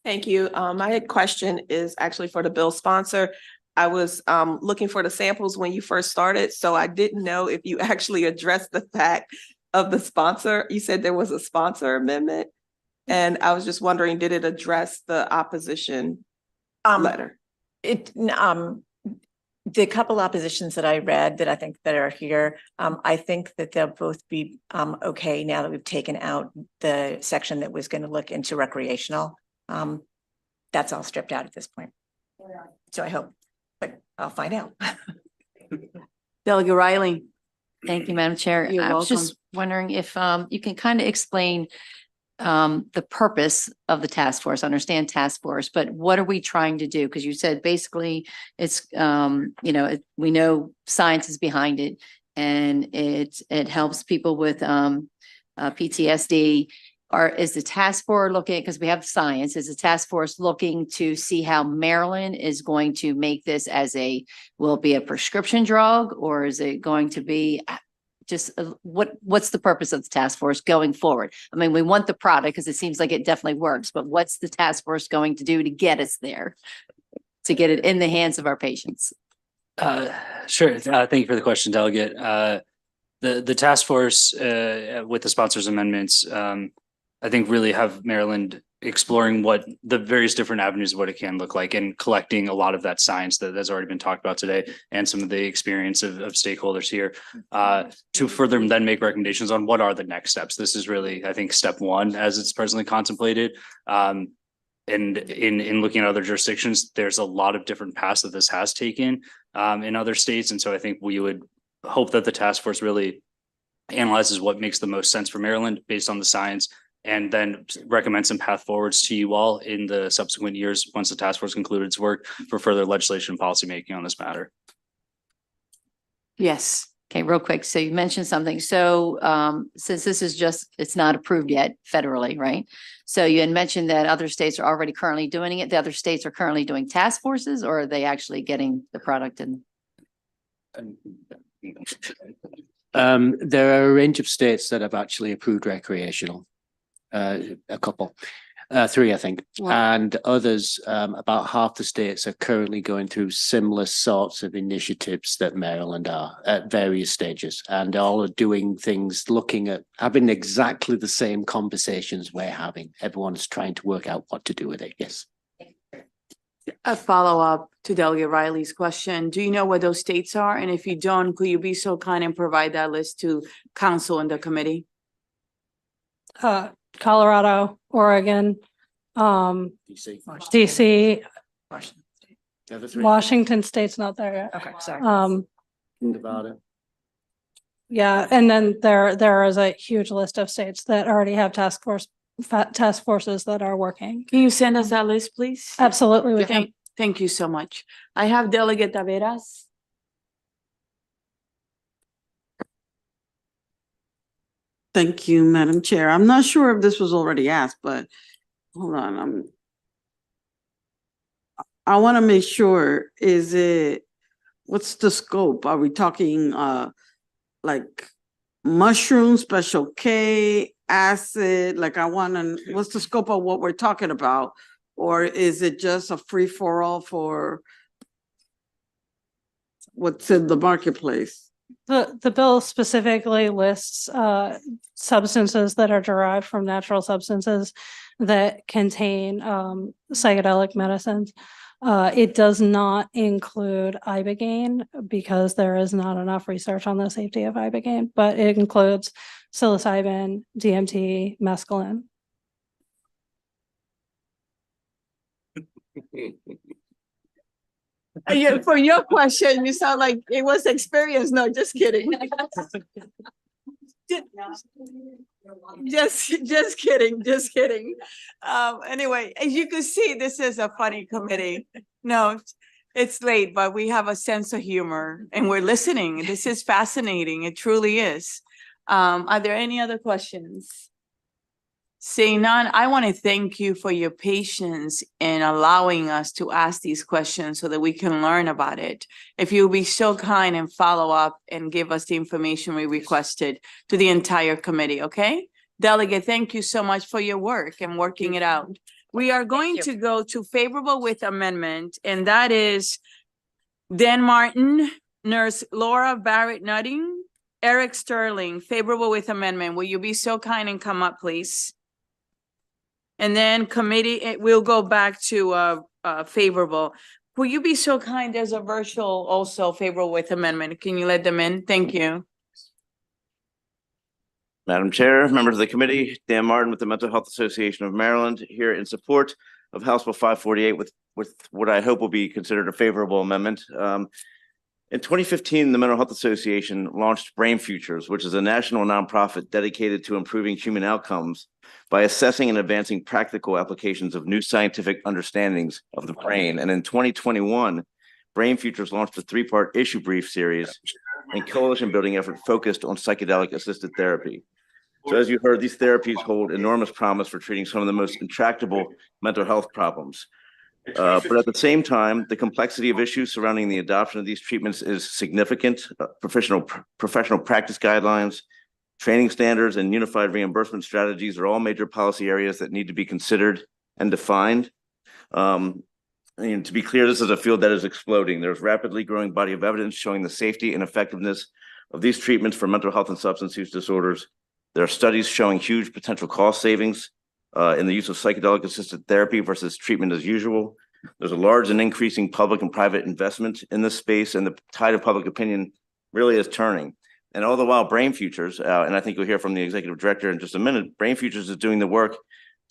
Thank you. My question is actually for the bill sponsor. I was looking for the samples when you first started, so I didn't know if you actually addressed the fact of the sponsor. You said there was a sponsor amendment, and I was just wondering, did it address the opposition letter? The couple oppositions that I read that I think that are here, I think that they'll both be okay now that we've taken out the section that was going to look into recreational. That's all stripped out at this point. So I hope, but I'll find out. Delegate Riley. Thank you, Madam Chair. You're I was welcome. just wondering if you can kind of explain the purpose of the task force. I understand task force, but what are we trying to do? Because you said basically it's, we know science is behind it and it helps people with PTSD. Is the task force looking, because we have science, is the task force looking to see how Maryland is going to make this will it be a prescription drug, or is it going to be just what's the purpose of the task force going forward? I mean, we want the product because it seems like it definitely works, but what's the task force going to do to get us there, to get it in the hands of our patients? Sure. Thank you for the question, Delegate. The task force with the sponsors amendments, I think really have Maryland exploring what the various different avenues of what it can look like and collecting a lot of that science that has already been talked about today and some of the experience of stakeholders here to further then make recommendations on what are the next steps. This is really, I think, step one as it's presently contemplated. And in looking at other jurisdictions, there's a lot of different paths that this has taken in other states. And so I think we would hope that the task force really analyzes what makes the most sense for Maryland based on the science, and then recommend some path forwards to you all in the subsequent years once the task force concluded its work for further legislation and policy making on this matter. Yes. Okay, real quick. So you mentioned something. So since this is it's not approved yet federally, right? So you had mentioned that other states are already currently doing it. The other states are currently doing task forces, or are they actually getting the product in? There are a range of states that have actually approved recreational. A couple, 3, I think, and others, about half the states are currently going through similar sorts of initiatives that Maryland are at various stages, and all are doing things looking at having exactly the same conversations we're having. Everyone's trying to work out what to do with it. Yes. A follow-up to Delegate Riley's question. Do you know what those states are? And if you don't, could you be so kind and provide that list to council and the committee? Colorado, Oregon, DC, Washington State's not there yet. Okay, sorry. Nevada. Yeah, and then there is a huge list of states that already have task forces that are working. Can you send us that list, please? Absolutely, we can. Thank you so much. I have Delegate Taveras. Thank you, Madam Chair. I'm not sure if this was already asked, but hold on. I want to make sure, what's the scope? Are we talking like mushroom, special K, acid? Like what's the scope of what we're talking about? Or is it just a free-for-all for what's in the marketplace? The bill specifically lists substances that are derived from natural substances that contain psychedelic medicines. It does not include ibogaine because there is not enough research on the safety of ibogaine, but it includes psilocybin, DMT, mescaline. Yeah, for your question, you sound like it was experience. No, just kidding. Just kidding, just kidding. Anyway, as you can see, this is a funny committee. No, it's late, but we have a sense of humor and we're listening. This is fascinating. It truly is. Are there any other questions? Seeing none, I want to thank you for your patience in allowing us to ask these questions so that we can learn about it. If you'll be so kind and follow up and give us the information we requested to the entire committee, okay? Delegate, thank you so much for your work and working it out. We are going to go to favorable with amendment, and that is Dan Martin, Nurse Laura Barrett Nutting, Eric Sterling, favorable with amendment. Will you be so kind and come up, please? And then committee, we'll go back to favorable. Will you be so kind? There's a virtual also favorable with amendment. Can you let them in? Thank you. Madam Chair, members of the committee, Dan Martin with the Mental Health Association of Maryland, here in support of House Bill 548 with what I hope will be considered a favorable amendment. In 2015, the Mental Health Association launched Brain Futures, which is a national nonprofit dedicated to improving human outcomes by assessing and advancing practical applications of new scientific understandings of the brain. And in 2021, Brain Futures launched a three-part issue brief series and coalition building effort focused on psychedelic assisted therapy. So as you heard, these therapies hold enormous promise for treating some of the most intractable mental health problems. But at the same time, the complexity of issues surrounding the adoption of these treatments is significant. Professional practice guidelines, training standards, and unified reimbursement strategies are all major policy areas that need to be considered and defined. And to be clear, this is a field that is exploding. There's rapidly growing body of evidence showing the safety and effectiveness of these treatments for mental health and substance use disorders. There are studies showing huge potential cost savings in the use of psychedelic assisted therapy versus treatment as usual. There's a large and increasing public and private investment in this space, and the tide of public opinion really is turning. And all the while, Brain Futures, and I think you'll hear from the executive director in just a minute, Brain Futures is doing the work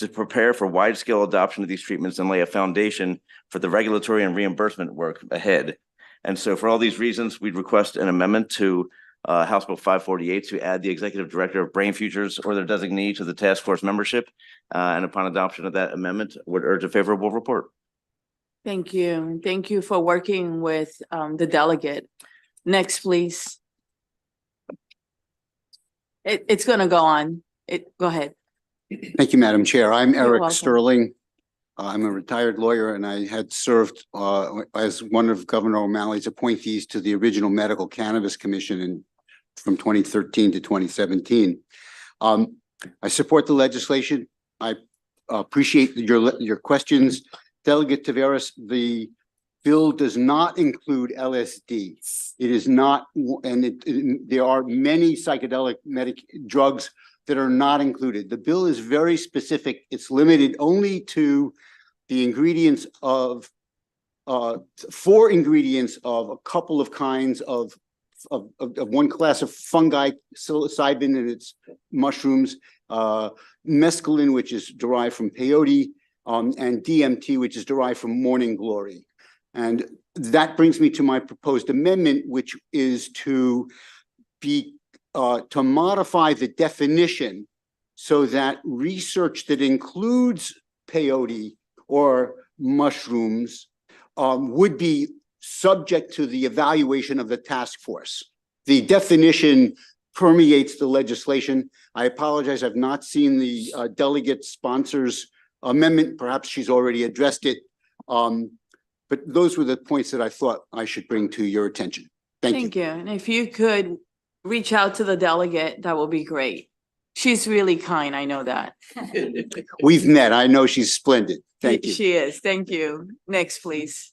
to prepare for wide-scale adoption of these treatments and lay a foundation for the regulatory and reimbursement work ahead. And so for all these reasons, we'd request an amendment to House Bill 548 to add the executive director of Brain Futures or their designee to the task force membership. And upon adoption of that amendment, would urge a favorable report. Thank you. Thank you for working with the delegate. Next, please. It's going to go on. Go ahead. Thank you, Madam Chair. I'm You're Eric welcome. Sterling. I'm a retired lawyer, and I had served as one of Governor O'Malley's appointees to the original Medical Cannabis Commission from 2013 to 2017. I support the legislation. I appreciate your questions. Delegate Taveras, the bill does not include LSD. It is not, and there are many psychedelic drugs that are not included. The bill is very specific. It's limited only to the ingredients of 4 ingredients of a couple of kinds of one class of fungi, psilocybin and its mushrooms, mescaline, which is derived from peyote, and DMT, which is derived from morning glory. And that brings me to my proposed amendment, which is to modify the definition so that research that includes peyote or mushrooms would be subject to the evaluation of the task force. The definition permeates the legislation. I apologize, I've not seen the delegate sponsor's amendment. Perhaps she's already addressed it. But those were the points that I thought I should bring to your attention. Thank you. And if you could reach out to the delegate, that would be great. She's really kind, I know that. We've met. I know she's splendid. Thank you. She is. Thank you. Next, please.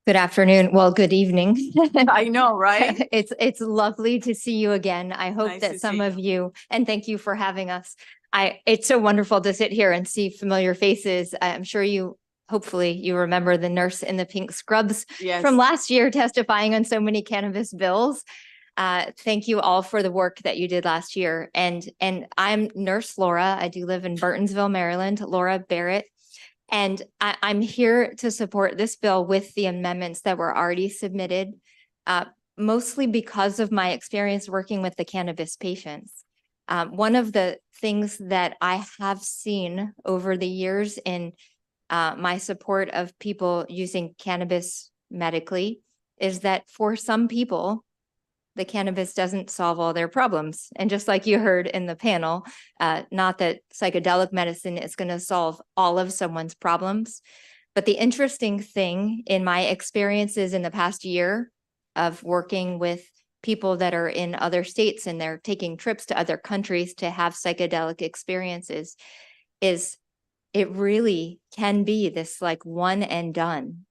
Good afternoon. Well, good evening. I know, right? It's lovely to see you again. I hope Nice that to some see of you, and thank you for having us. It's so wonderful to sit here and see familiar faces. I'm sure hopefully you remember the nurse in the pink scrubs Yes. from last year testifying on so many cannabis bills. Thank you all for the work that you did last year. And I'm Nurse Laura. I do live in Burtonsville, Maryland, Laura Barrett. And I'm here to support this bill with the amendments that were already submitted, mostly because of my experience working with the cannabis patients. One of the things that I have seen over the years in my support of people using cannabis medically is that for some people, the cannabis doesn't solve all their problems. And just like you heard in the panel, not that psychedelic medicine is going to solve all of someone's problems. But the interesting thing in my experiences in the past year of working with people that are in other states and they're taking trips to other countries to have psychedelic experiences is it really can be this like one and done.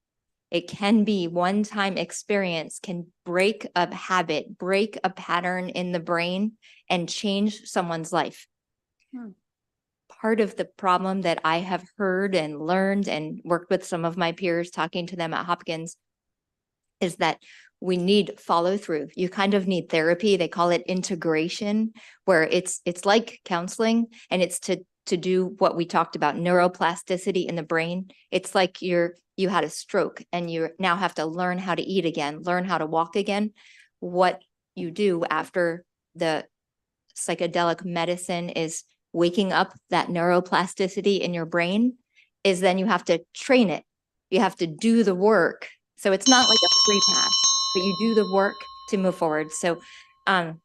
It can be one-time experience, can break a habit, break a pattern in the brain and change someone's life. Part of the problem that I have heard and learned and worked with some of my peers talking to them at Hopkins is that we need follow through. You kind of need therapy. They call it integration, where it's like counseling and it's to do what we talked about, neuroplasticity in the brain. It's like you had a stroke and you now have to learn how to eat again, learn how to walk again. What you do after the psychedelic medicine is waking up that neuroplasticity in your brain is then you have to train it. You have to do the work. So it's not like a free pass, but you do the work to move forward. So I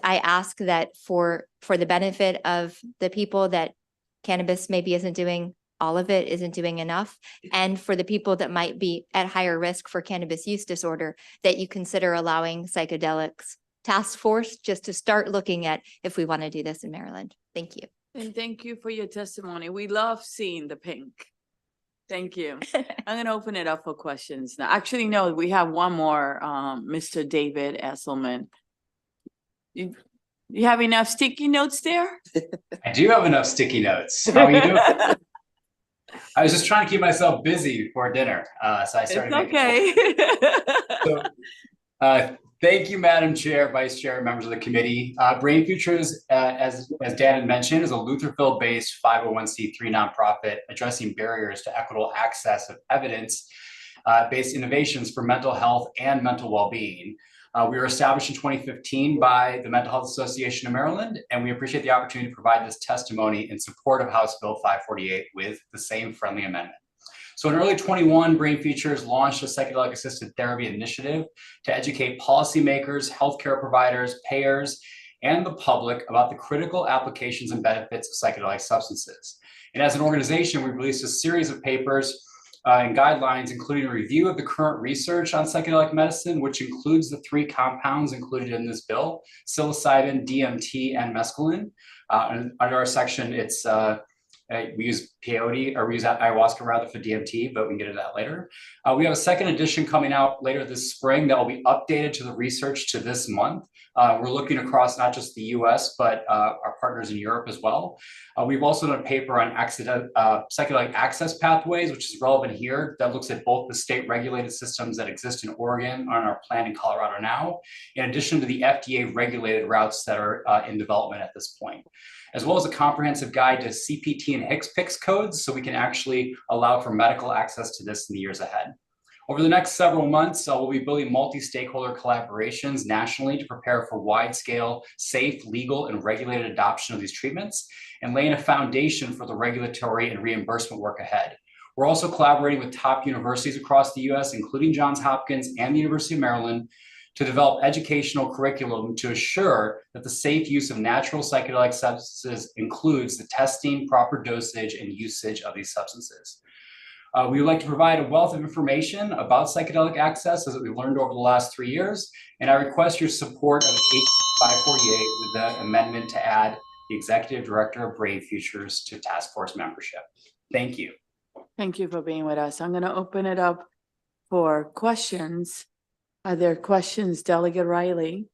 ask that for the benefit of the people that cannabis maybe isn't doing, all of it isn't doing enough, and for the people that might be at higher risk for cannabis use disorder, that you consider allowing psychedelics task force just to start looking at if we want to do this in Maryland. Thank you. And thank you for your testimony. We love seeing the pink. Thank you. I'm going to open it up for questions now. Actually, no, we have one more, Mr. David Esselman. You have enough sticky notes there? I do have enough sticky notes. How are you doing? I was just trying to keep myself busy before dinner, so I started. It's okay. Thank you, Madam Chair, Vice Chair, members of the committee. Brain Futures, as Dan had mentioned, is a Lutherville-based 501c3 nonprofit addressing barriers to equitable access of evidence-based innovations for mental health and mental well-being. We were established in 2015 by the Mental Health Association of Maryland, and we appreciate the opportunity to provide this testimony in support of House Bill 548 with the same friendly amendment. So in early 21, Brain Futures launched a psychedelic assisted therapy initiative to educate policymakers, healthcare providers, payers, and the public about the critical applications and benefits of psychedelic substances. And as an organization, we released a series of papers and guidelines, including a review of the current research on psychedelic medicine, which includes the 3 compounds included in this bill: psilocybin, DMT, and mescaline. And under our section, it's we use peyote, or we use ayahuasca rather for DMT, but we can get into that later. We have a second edition coming out later this spring that will be updated to the research to this month. We're looking across not just the US, but our partners in Europe as well. We've also done a paper on psychedelic access pathways, which is relevant here, that looks at both the state regulated systems that exist in Oregon, on our plan in Colorado now, in addition to the FDA regulated routes that are in development at this point, as well as a comprehensive guide to CPT and HCPCS codes, so we can actually allow for medical access to this in the years ahead. Over the next several months, we'll be building multi-stakeholder collaborations nationally to prepare for wide-scale, safe, legal, and regulated adoption of these treatments, and laying a foundation for the regulatory and reimbursement work ahead. We're also collaborating with top universities across the US, including Johns Hopkins and the University of Maryland, to develop educational curriculum to assure that the safe use of natural psychedelic substances includes the testing, proper dosage, and usage of these substances. We would like to provide a wealth of information about psychedelic access as we've learned over the last 3 years, and I request your support of HB 548 with the amendment to add the Executive Director of Brain Futures to task force membership. Thank you. Thank you for being with us. I'm going to open it up for questions. Are there questions, Delegate Riley?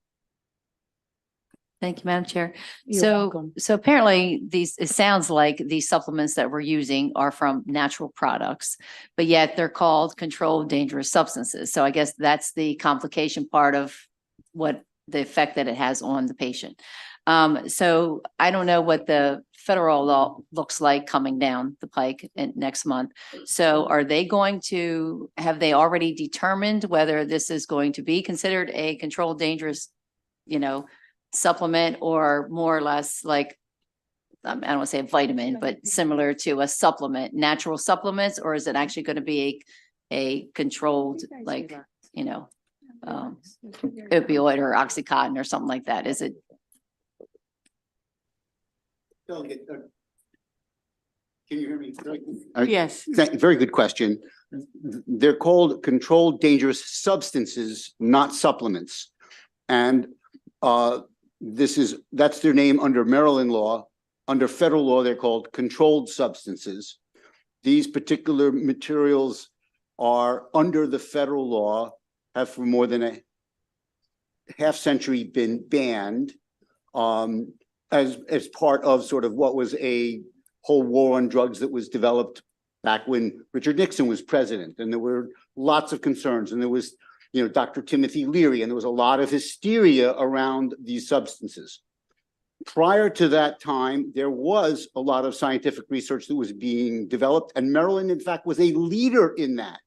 Thank you, Madam Chair. You're So, welcome. so apparently it sounds like these supplements that we're using are from natural products, but yet they're called controlled dangerous substances. So I guess that's the complication part of what the effect that it has on the patient. So I don't know what the federal law looks like coming down the pike next month. So have they already determined whether this is going to be considered a controlled dangerous, supplement, or more or less like, I don't want to say a vitamin, but similar to a supplement, natural supplements, or is it actually going to be a controlled, like, opioid or Oxycontin or something like that? Is it? Can you hear me? Yes. Very good question. They're called controlled dangerous substances, not supplements. And that's their name under Maryland law. Under federal law, they're called controlled substances. These particular materials are under the federal law, have for more than a half century been banned as part of sort of what was a whole war on drugs that was developed back when Richard Nixon was president. And there were lots of concerns, and there was Dr. Timothy Leary, and there was a lot of hysteria around these substances. Prior to that time, there was a lot of scientific research that was being developed, and Maryland, in fact, was a leader in that.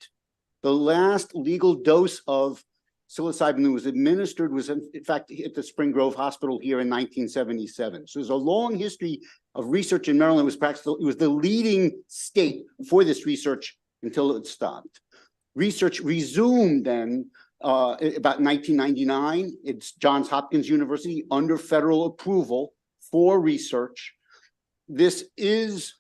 The last legal dose of psilocybin that was administered was, in fact, at the Spring Grove Hospital here in 1977. So there's a long history of research in Maryland. It was the leading state for this research until it stopped. Research resumed then about 1999. It's Johns Hopkins University under federal approval for research. This is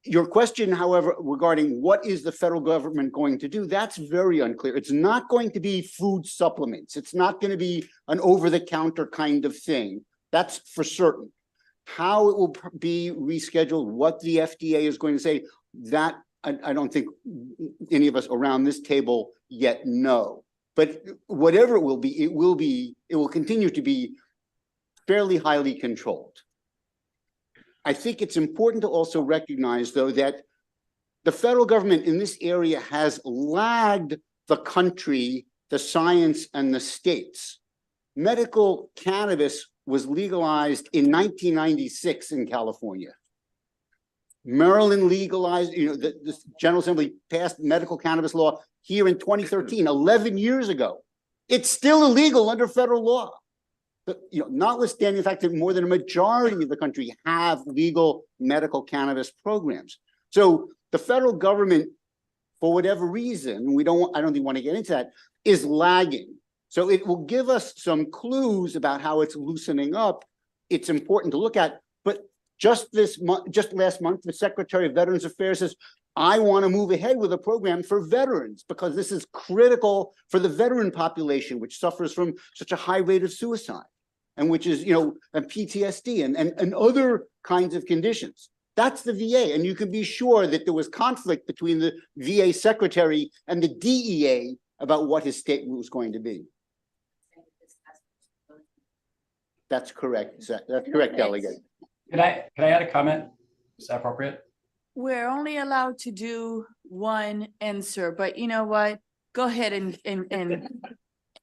your question, however, regarding what is the federal government going to do, that's very unclear. It's not going to be food supplements. It's not going to be an over-the-counter kind of thing. That's for certain. How it will be rescheduled, what the FDA is going to say, that I don't think any of us around this table yet know. But whatever it will continue to be fairly highly controlled. I think it's important to also recognize, though, that the federal government in this area has lagged the country, the science, and the states. Medical cannabis was legalized in 1996 in California. Maryland legalized, the General Assembly passed medical cannabis law here in 2013, 11 years ago. It's still illegal under federal law. But, notwithstanding the fact that more than a majority of the country have legal medical cannabis programs. So the federal government, for whatever reason, I don't even want to get into that, is lagging. So it will give us some clues about how it's loosening up. It's important to look at, but just last month, the Secretary of Veterans Affairs says, I want to move ahead with a program for veterans because this is critical for the veteran population, which suffers from such a high rate of suicide and which is, and PTSD and other kinds of conditions. That's the VA. And you can be sure that there was conflict between the VA secretary and the DEA about what his statement was going to be. That's correct. That's correct, Delegate. Can I add a comment? Is that appropriate? We're only allowed to do one answer, but you know what? Go ahead and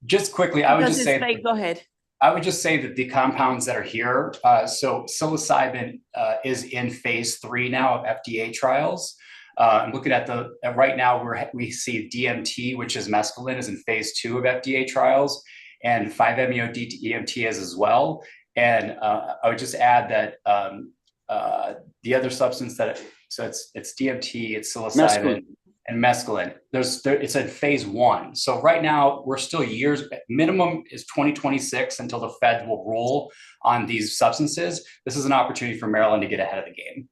Just quickly, I would just say, go ahead. I would just say that the compounds that are here, so psilocybin is in phase 3 now of FDA trials. I'm looking at right now we see DMT, which is mescaline, is in phase 2 of FDA trials, and 5-MeO-DMT is as well. And I would just add that the other substance so it's DMT, it's psilocybin, and mescaline. It's in phase 1. So right now we're still years, minimum is 2026 until the Fed will rule on these substances. This is an opportunity for Maryland to get ahead of the game.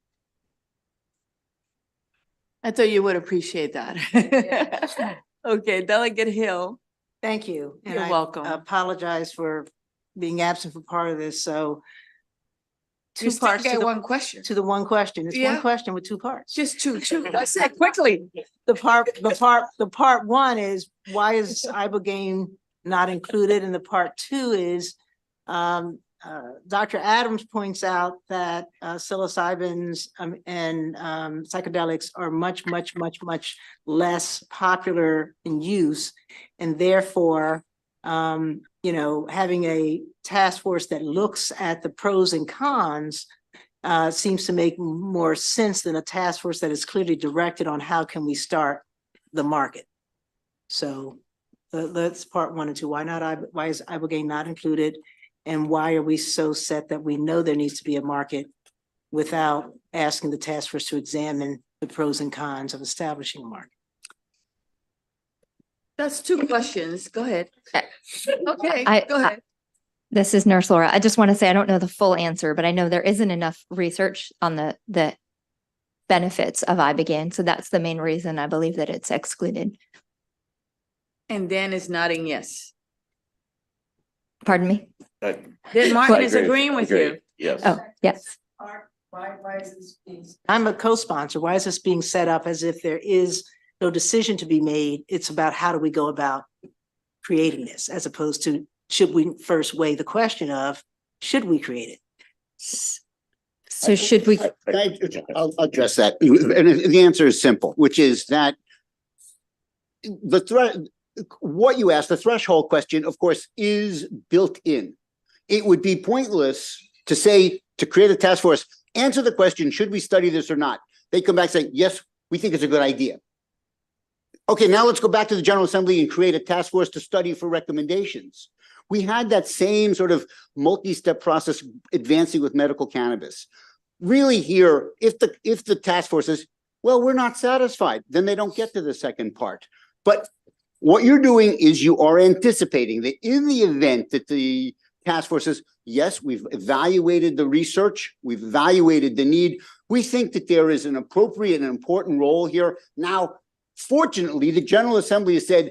I thought you would appreciate that. Okay, Delegate Hill. Thank you. And You're I welcome. apologize for being absent for part of this. So two still parts to got the, one question. to the one question. It's one Yeah. question with two parts. Just two, that's it, quickly. The part one is, why is ibogaine not included? And the part two is, Dr. Adams points out that psilocybins and psychedelics are much less popular in use. And therefore, having a task force that looks at the pros and cons seems to make more sense than a task force that is clearly directed on how can we start the market. So that's part one and two. Why is ibogaine not included? And why are we so set that we know there needs to be a market without asking the task force to examine the pros and cons of establishing a market? That's two questions. Go ahead. Okay, go ahead. This is Nurse Laura. I just want to say, I don't know the full answer, but I know there isn't enough research on the benefits of ibogaine. So that's the main reason I believe that it's excluded. And Dan is nodding yes. Pardon me? Then Martin is agreeing with you. Yes. Oh, yes. Why is this being? I'm a co-sponsor. Why is this being set up as if there is no decision to be made? It's about how do we go about creating this, as opposed to should we first weigh the question of should we create it? So should we? I'll address that. And the answer is simple, which is that what you asked, the threshold question, of course, is built in. It would be pointless to say, to create a task force, answer the question, should we study this or not? They come back and say, yes, we think it's a good idea. Okay, now let's go back to the General Assembly and create a task force to study for recommendations. We had that same sort of multi-step process advancing with medical cannabis. Really here, if the task force says, well, we're not satisfied, then they don't get to the second part. But what you're doing is you are anticipating that in the event that the task force says, yes, we've evaluated the research, we've evaluated the need, we think that there is an appropriate and important role here. Now, fortunately, the General Assembly has said,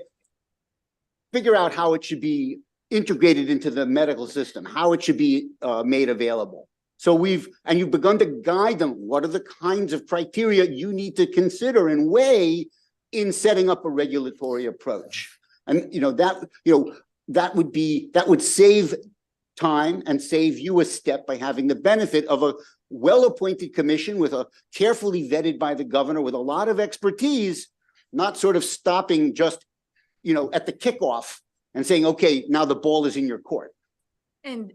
figure out how it should be integrated into the medical system, how it should be made available. So you've begun to guide them. What are the kinds of criteria you need to consider and weigh in setting up a regulatory approach? And that would save time and save you a step by having the benefit of a well-appointed commission with a carefully vetted by the governor with a lot of expertise, not sort of stopping just, at the kickoff and saying, okay, now the ball is in your court. And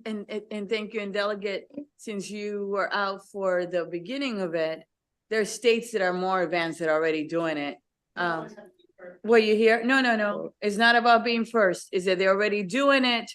thank you. And Delegate, since you were out for the beginning of it, there are states that are more advanced that are already doing it. Were you here? No. It's not about being first. Is that they're already doing it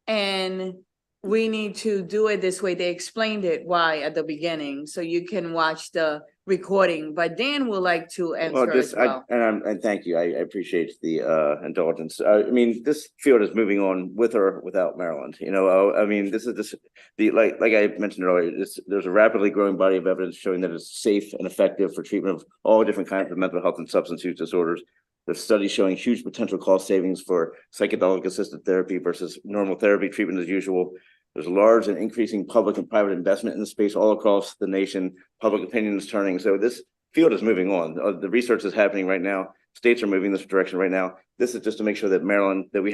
and we need to do it this way. They explained it why at the beginning, so you can watch the recording, but Dan would like to answer as well. And thank you. I appreciate the indulgence. I mean, this field is moving on with or without Maryland. This is like I mentioned earlier, there's a rapidly growing body of evidence showing that it's safe and effective for treatment of all different kinds of mental health and substance use disorders. There's studies showing huge potential cost savings for psychedelic assisted therapy versus normal therapy treatment as usual. There's large and increasing public and private investment in the space all across the nation. Public opinion is turning. So this field is moving on. The research is happening right now. States are moving this direction right now. This is just to make sure that Maryland, that we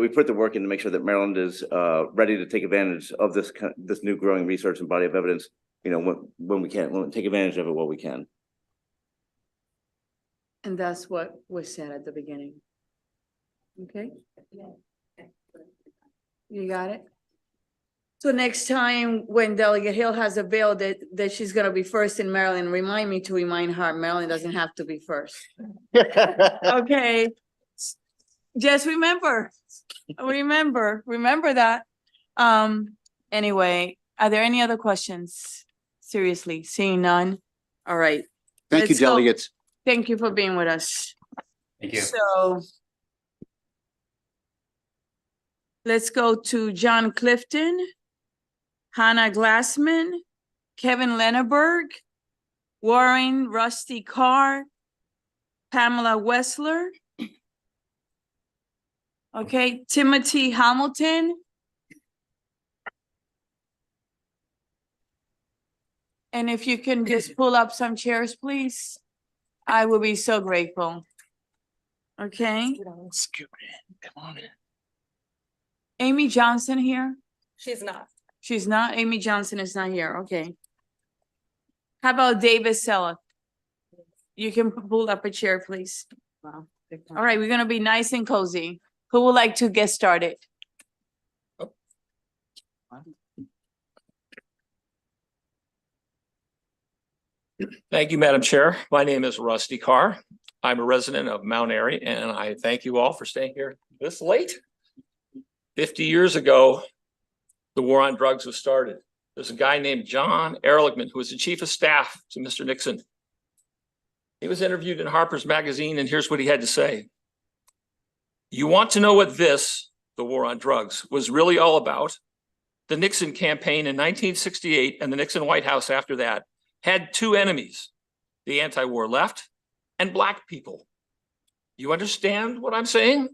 put the work in to make sure that Maryland is ready to take advantage of this new growing research and body of evidence, when we can, when we take advantage of it while we can. And that's what was said at the beginning. Okay? You got it? So next time when Delegate Hill has a bill that she's gonna be first in Maryland, remind me to remind her Maryland doesn't have to be first. Okay. Just remember that. Anyway, are there any other questions? Seriously, seeing none? All right. Thank you, delegates. Thank you for being with us. Thank you. So let's go to John Clifton, Hannah Glassman, Kevin Lenneberg, Warren Rusty Carr, Pamela Wessler. Okay, Timothy Hamilton. And if you can just pull up some chairs, please, I will be so grateful. Okay, Come on in. Amy Johnson here? She's not. She's not? Amy Johnson is not here, okay. How about David Sella? You can pull up a chair, please. Wow. All right, we're gonna be nice and cozy. Who would like to get started? Thank you, Madam Chair. My name is Rusty Carr. I'm a resident of Mount Airy, and I thank you all for staying here this late. 50 years ago, the war on drugs was started. There's a guy named John Ehrlichman, who was the chief of staff to Mr. Nixon. He was interviewed in Harper's Magazine, and here's what he had to say. You want to know what this, the war on drugs, was really all about? The Nixon campaign in 1968 and the Nixon White House after that had two enemies, the anti-war left and Black people. You understand what I'm saying?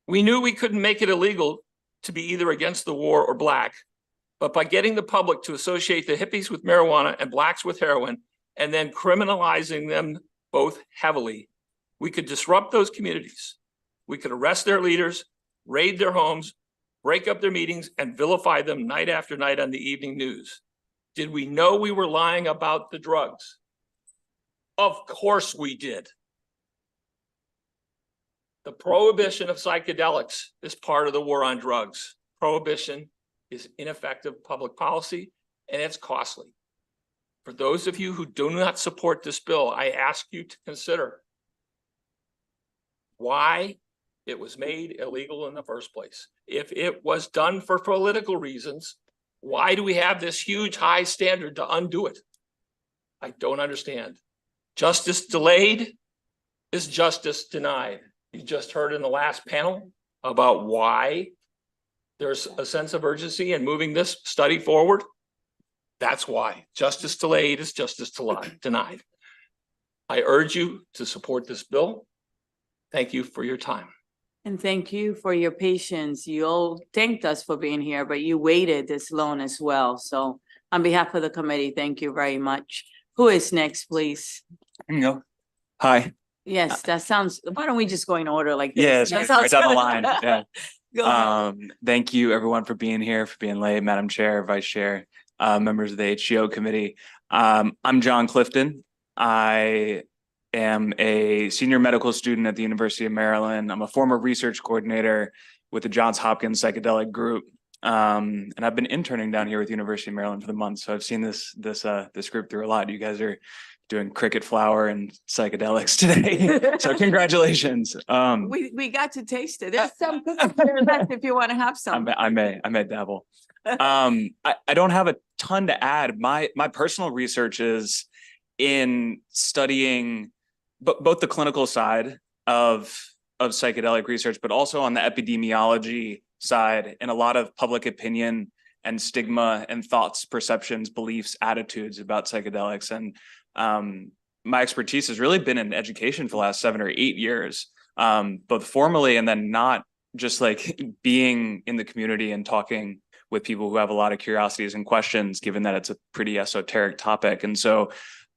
We knew we couldn't make it illegal to be either against the war or Black, but by getting the public to associate the hippies with marijuana and Blacks with heroin, and then criminalizing them both heavily, we could disrupt those communities. We could arrest their leaders, raid their homes, break up their meetings, and vilify them night after night on the evening news. Did we know we were lying about the drugs? Of course we did. The prohibition of psychedelics is part of the war on drugs. Prohibition is ineffective public policy, and it's costly. For those of you who do not support this bill, I ask you to consider why it was made illegal in the first place. If it was done for political reasons, why do we have this huge high standard to undo it? I don't understand. Justice delayed is justice denied. You just heard in the last panel about why there's a sense of urgency in moving this study forward. That's why. Justice delayed is justice denied. I urge you to support this bill. Thank you for your time. And thank you for your patience. You all thanked us for being here, but you waited this long as well. So on behalf of the committee, thank you very much. Who is next, please? No. Hi. Yes, that sounds, why don't we just go in order like this? Yes, That right sounds down the good. line. Yeah. Go ahead. Thank you everyone for being here, for being late, Madam Chair, Vice Chair, members of the HGO Committee. I'm John Clifton. I am a senior medical student at the University of Maryland. I'm a former research coordinator with the Johns Hopkins Psychedelic Group. And I've been interning down here with the University of Maryland for the month. So I've seen this group through a lot. You guys are doing cricket flower and psychedelics today. So congratulations. We got to taste it. There's some cookies there left if you want to have some. I may dabble. I don't have a ton to add. My personal research is in studying both the clinical side of psychedelic research, but also on the epidemiology side and a lot of public opinion and stigma and thoughts, perceptions, beliefs, attitudes about psychedelics. And my expertise has really been in education for the last 7 or 8 years, both formally and then not, just like being in the community and talking with people who have a lot of curiosities and questions, given that it's a pretty esoteric topic. And so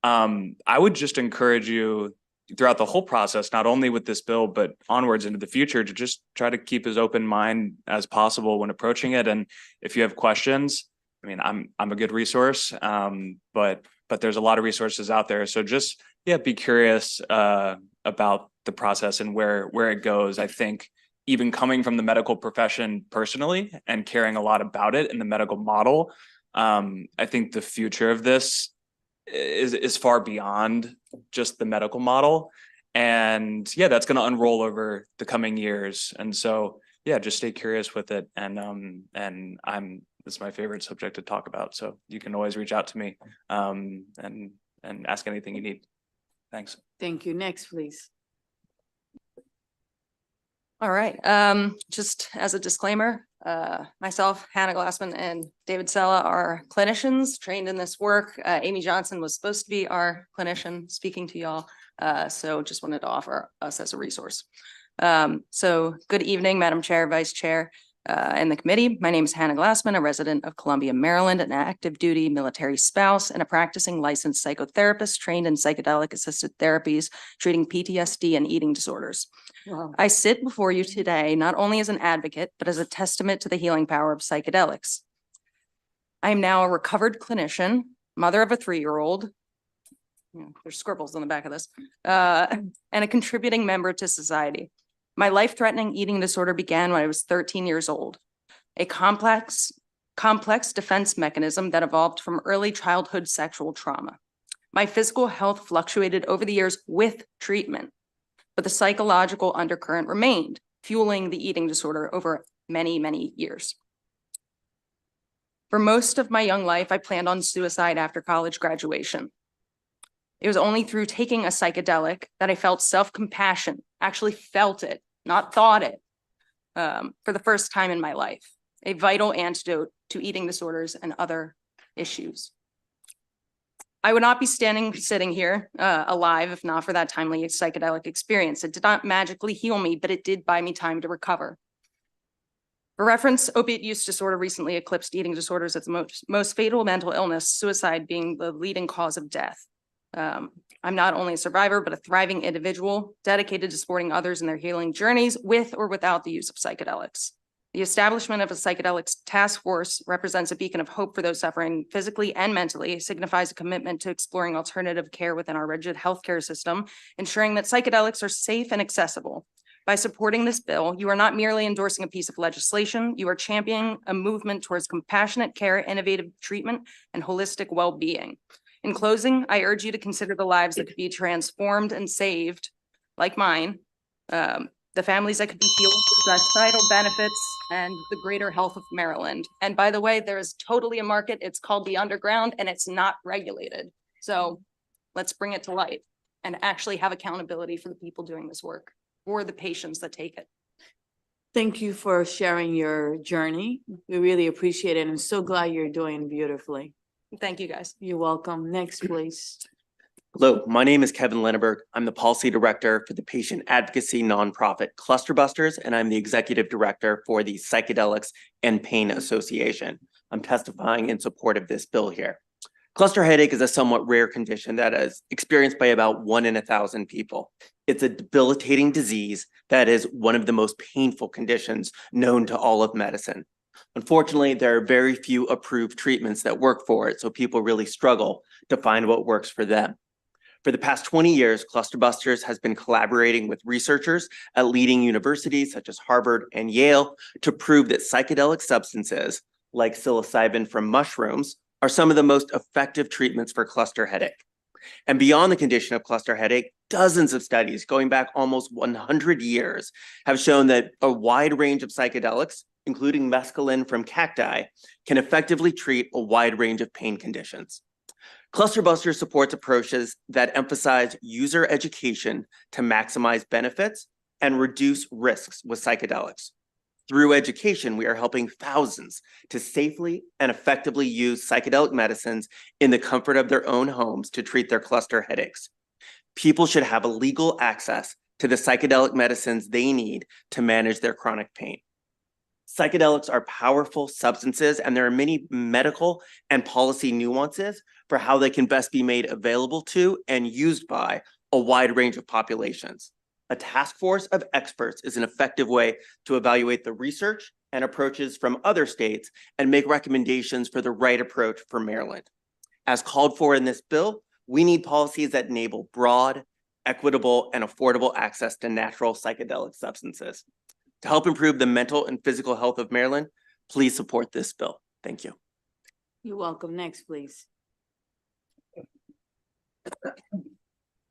I would just encourage you throughout the whole process, not only with this bill, but onwards into the future, to just try to keep as open mind as possible when approaching it. And if you have questions, I mean, I'm a good resource, but there's a lot of resources out there. So just, be curious about the process and where it goes. I think even coming from the medical profession personally and caring a lot about it in the medical model, I think the future of this is far beyond just the medical model. And that's going to unroll over the coming years. And so, just stay curious with it. And it's my favorite subject to talk about. So you can always reach out to me and ask anything you need. Thanks. Thank you. Next, please. All right. Just as a disclaimer, myself, Hannah Glassman, and David Sella are clinicians trained in this work. Amy Johnson was supposed to be our clinician speaking to y'all. So just wanted to offer us as a resource. So good evening, Madam Chair, Vice Chair, In the committee, my name is Hannah Glassman, a resident of Columbia, Maryland, an active duty military spouse, and a practicing licensed psychotherapist trained in psychedelic assisted therapies, treating PTSD and eating disorders. Wow. I sit before you today not only as an advocate, but as a testament to the healing power of psychedelics. I am now a recovered clinician, mother of a 3-year-old. There's scribbles on the back of this, and a contributing member to society. My life-threatening eating disorder began when I was 13 years old, a complex defense mechanism that evolved from early childhood sexual trauma. My physical health fluctuated over the years with treatment, but the psychological undercurrent remained, fueling the eating disorder over many, many years. For most of my young life, I planned on suicide after college graduation. It was only through taking a psychedelic that I felt self-compassion, actually felt it, not thought it, for the first time in my life, a vital antidote to eating disorders and other issues. I would not be sitting here alive if not for that timely psychedelic experience. It did not magically heal me, but it did buy me time to recover. For reference, opiate use disorder recently eclipsed eating disorders as the most fatal mental illness, suicide being the leading cause of death. I'm not only a survivor, but a thriving individual dedicated to supporting others in their healing journeys with or without the use of psychedelics. The establishment of a psychedelics task force represents a beacon of hope for those suffering physically and mentally. It signifies a commitment to exploring alternative care within our rigid healthcare system, ensuring that psychedelics are safe and accessible. By supporting this bill, you are not merely endorsing a piece of legislation, you are championing a movement towards compassionate care, innovative treatment, and holistic well-being. In closing, I urge you to consider the lives that could be transformed and saved, like mine, the families that could be healed, the societal benefits, and the greater health of Maryland. And by the way, there is totally a market. It's called the underground, and it's not regulated. So let's bring it to light and actually have accountability for the people doing this work, or the patients that take it. Thank you for sharing your journey. We really appreciate it. I'm so glad you're doing beautifully. Thank you, guys. You're welcome. Next, please. Hello, my name is Kevin Linneberg. I'm the policy director for the patient advocacy nonprofit Clusterbusters, and I'm the executive director for the Psychedelics and Pain Association. I'm testifying in support of this bill here. Cluster headache is a somewhat rare condition that is experienced by about 1 in 1,000 people. It's a debilitating disease that is one of the most painful conditions known to all of medicine. Unfortunately, there are very few approved treatments that work for it, so people really struggle to find what works for them. For the past 20 years, Clusterbusters has been collaborating with researchers at leading universities such as Harvard and Yale to prove that psychedelic substances like psilocybin from mushrooms are some of the most effective treatments for cluster headache. And beyond the condition of cluster headache, dozens of studies going back almost 100 years have shown that a wide range of psychedelics, including mescaline from cacti, can effectively treat a wide range of pain conditions. Clusterbusters supports approaches that emphasize user education to maximize benefits and reduce risks with psychedelics. Through education, we are helping thousands to safely and effectively use psychedelic medicines in the comfort of their own homes to treat their cluster headaches. People should have legal access to the psychedelic medicines they need to manage their chronic pain. Psychedelics are powerful substances, and there are many medical and policy nuances for how they can best be made available to and used by a wide range of populations. A task force of experts is an effective way to evaluate the research and approaches from other states and make recommendations for the right approach for Maryland. As called for in this bill, we need policies that enable broad, equitable, and affordable access to natural psychedelic substances. To help improve the mental and physical health of Maryland, please support this bill. Thank you. You're welcome. Next, please.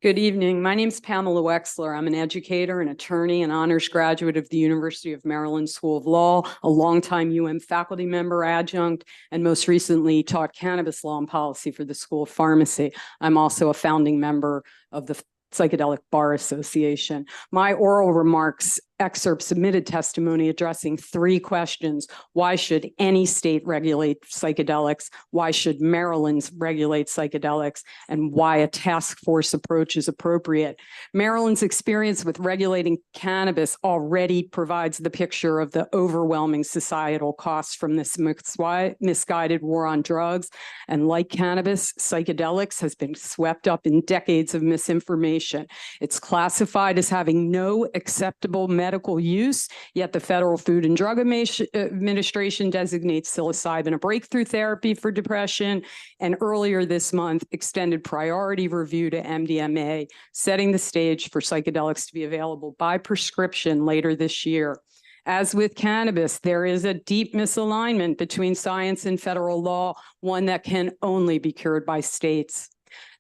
Good evening. My name is Pamela Wexler. I'm an educator, an attorney, an honors graduate of the University of Maryland School of Law, a longtime faculty member adjunct, and most recently taught cannabis law and policy for the School of Pharmacy. I'm also a founding member of the Psychedelic Bar Association. My oral remarks excerpt submitted testimony addressing 3 questions. Why should any state regulate psychedelics? Why should Maryland regulate psychedelics? And why a task force approach is appropriate. Maryland's experience with regulating cannabis already provides the picture of the overwhelming societal costs from this misguided war on drugs. And like cannabis, psychedelics has been swept up in decades of misinformation. It's classified as having no acceptable medical use, yet the Federal Food and Drug Administration designates psilocybin a breakthrough therapy for depression, and earlier this month extended priority review to MDMA, setting the stage for psychedelics to be available by prescription later this year. As with cannabis, there is a deep misalignment between science and federal law, one that can only be cured by states.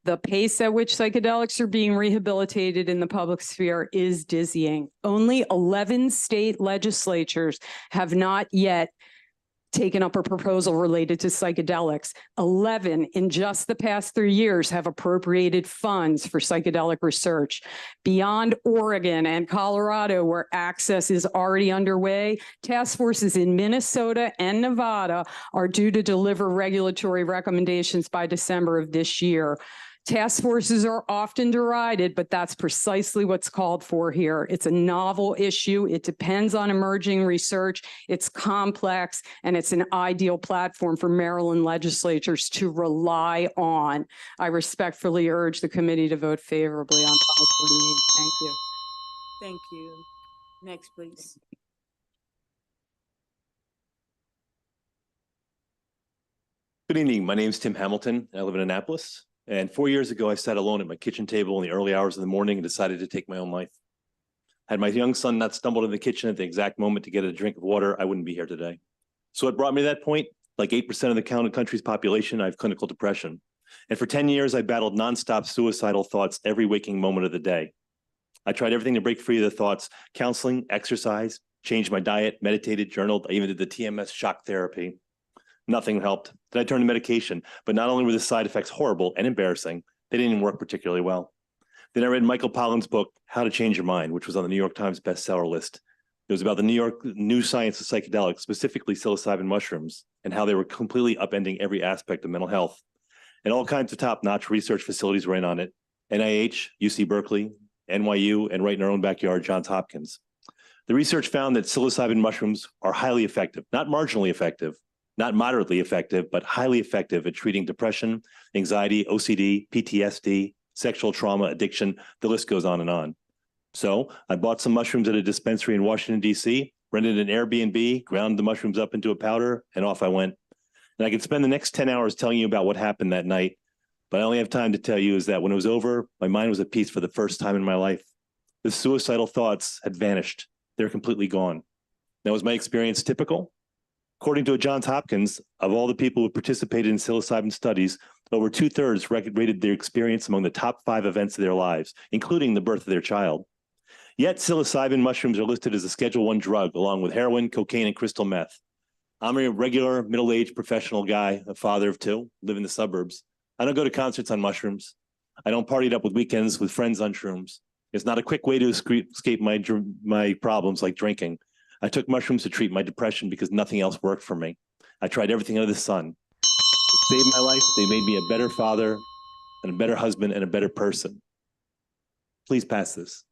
The pace at which psychedelics are being rehabilitated in the public sphere is dizzying. Only 11 state legislatures have not yet taken up a proposal related to psychedelics. 11 in just the past 3 years have appropriated funds for psychedelic research. Beyond Oregon and Colorado, where access is already underway, task forces in Minnesota and Nevada are due to deliver regulatory recommendations by December of this year. Task forces are often derided, but that's precisely what's called for here. It's a novel issue. It depends on emerging research. It's complex, and it's an ideal platform for Maryland legislatures to rely on. I respectfully urge the committee to vote favorably on 548. Thank you. Thank you. Next, please. Good evening. My name is Tim Hamilton. I live in Annapolis. And 4 years ago, I sat alone at my kitchen table in the early hours of the morning and decided to take my own life. Had my young son not stumbled in the kitchen at the exact moment to get a drink of water, I wouldn't be here today. So what brought me to that point? Like 8% of the country's population, I have clinical depression. And for 10 years, I battled nonstop suicidal thoughts every waking moment of the day. I tried everything to break free of the thoughts: counseling, exercise, changed my diet, meditated, journaled. I even did the TMS shock therapy. Nothing helped. Then I turned to medication, but not only were the side effects horrible and embarrassing, they didn't even work particularly well. Then I read Michael Pollan's book, How to Change Your Mind, which was on the New York Times bestseller list. It was about the new science of psychedelics, specifically psilocybin mushrooms, and how they were completely upending every aspect of mental health. And all kinds of top-notch research facilities were in on it: NIH, UC Berkeley, NYU, and right in our own backyard, Johns Hopkins. The research found that psilocybin mushrooms are highly effective, not marginally effective, not moderately effective, but highly effective at treating depression, anxiety, OCD, PTSD, sexual trauma, addiction. The list goes on and on. So I bought some mushrooms at a dispensary in Washington, D.C., rented an Airbnb, ground the mushrooms up into a powder, and off I went. And I could spend the next 10 hours telling you about what happened that night, but I only have time to tell you is that when it was over, my mind was at peace for the first time in my life. The suicidal thoughts had vanished. They're completely gone. Now, was my experience typical? According to Johns Hopkins, of all the people who participated in psilocybin studies, over 2/3 rated their experience among the top 5 events of their lives, including the birth of their child. Yet psilocybin mushrooms are listed as a Schedule I drug, along with heroin, cocaine, and crystal meth. I'm a regular middle-aged professional guy, a father of 2, live in the suburbs. I don't go to concerts on mushrooms. I don't party it up with weekends with friends on shrooms. It's not a quick way to escape my problems like drinking. I took mushrooms to treat my depression because nothing else worked for me. I tried everything under the sun. It saved my life. They made me a better father and a better husband and a better person. Please pass this.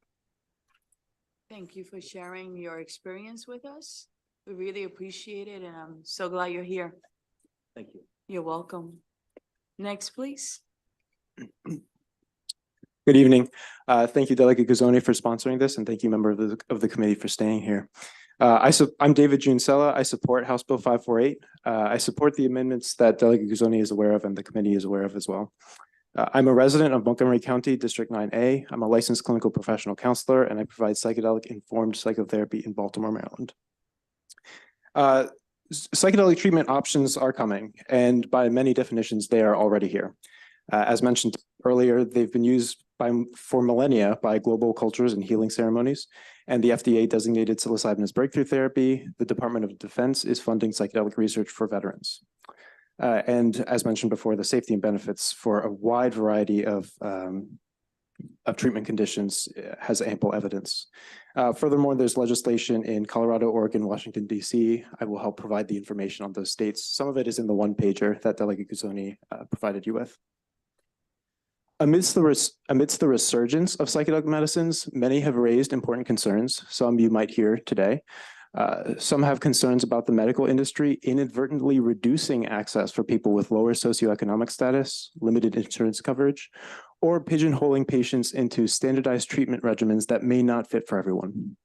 Thank you for sharing your experience with us. We really appreciate it, and I'm so glad you're here. Thank you. You're welcome. Next, please. Good evening. Thank you, Delegate Gazzoni, for sponsoring this, and thank you, member of the committee, for staying here. I'm David Junsella. I support House Bill 548. I support the amendments that Delegate Gazzoni is aware of and the committee is aware of as well. I'm a resident of Montgomery County, District 9A. I'm a licensed clinical professional counselor, and I provide psychedelic-informed psychotherapy in Baltimore, Maryland. Psychedelic treatment options are coming, and by many definitions, they are already here. As mentioned earlier, they've been used for millennia by global cultures and healing ceremonies, and the FDA designated psilocybin as breakthrough therapy. The Department of Defense is funding psychedelic research for veterans. And as mentioned before, the safety and benefits for a wide variety of treatment conditions has ample evidence. Furthermore, there's legislation in Colorado, Oregon, Washington, D.C. I will help provide the information on those states. Some of it is in the one pager that Delegate Guzzoni provided you with. Amidst the resurgence of psychedelic medicines, many have raised important concerns. Some you might hear today. Some have concerns about the medical industry inadvertently reducing access for people with lower socioeconomic status, limited insurance coverage, or pigeonholing patients into standardized treatment regimens that may not fit for everyone.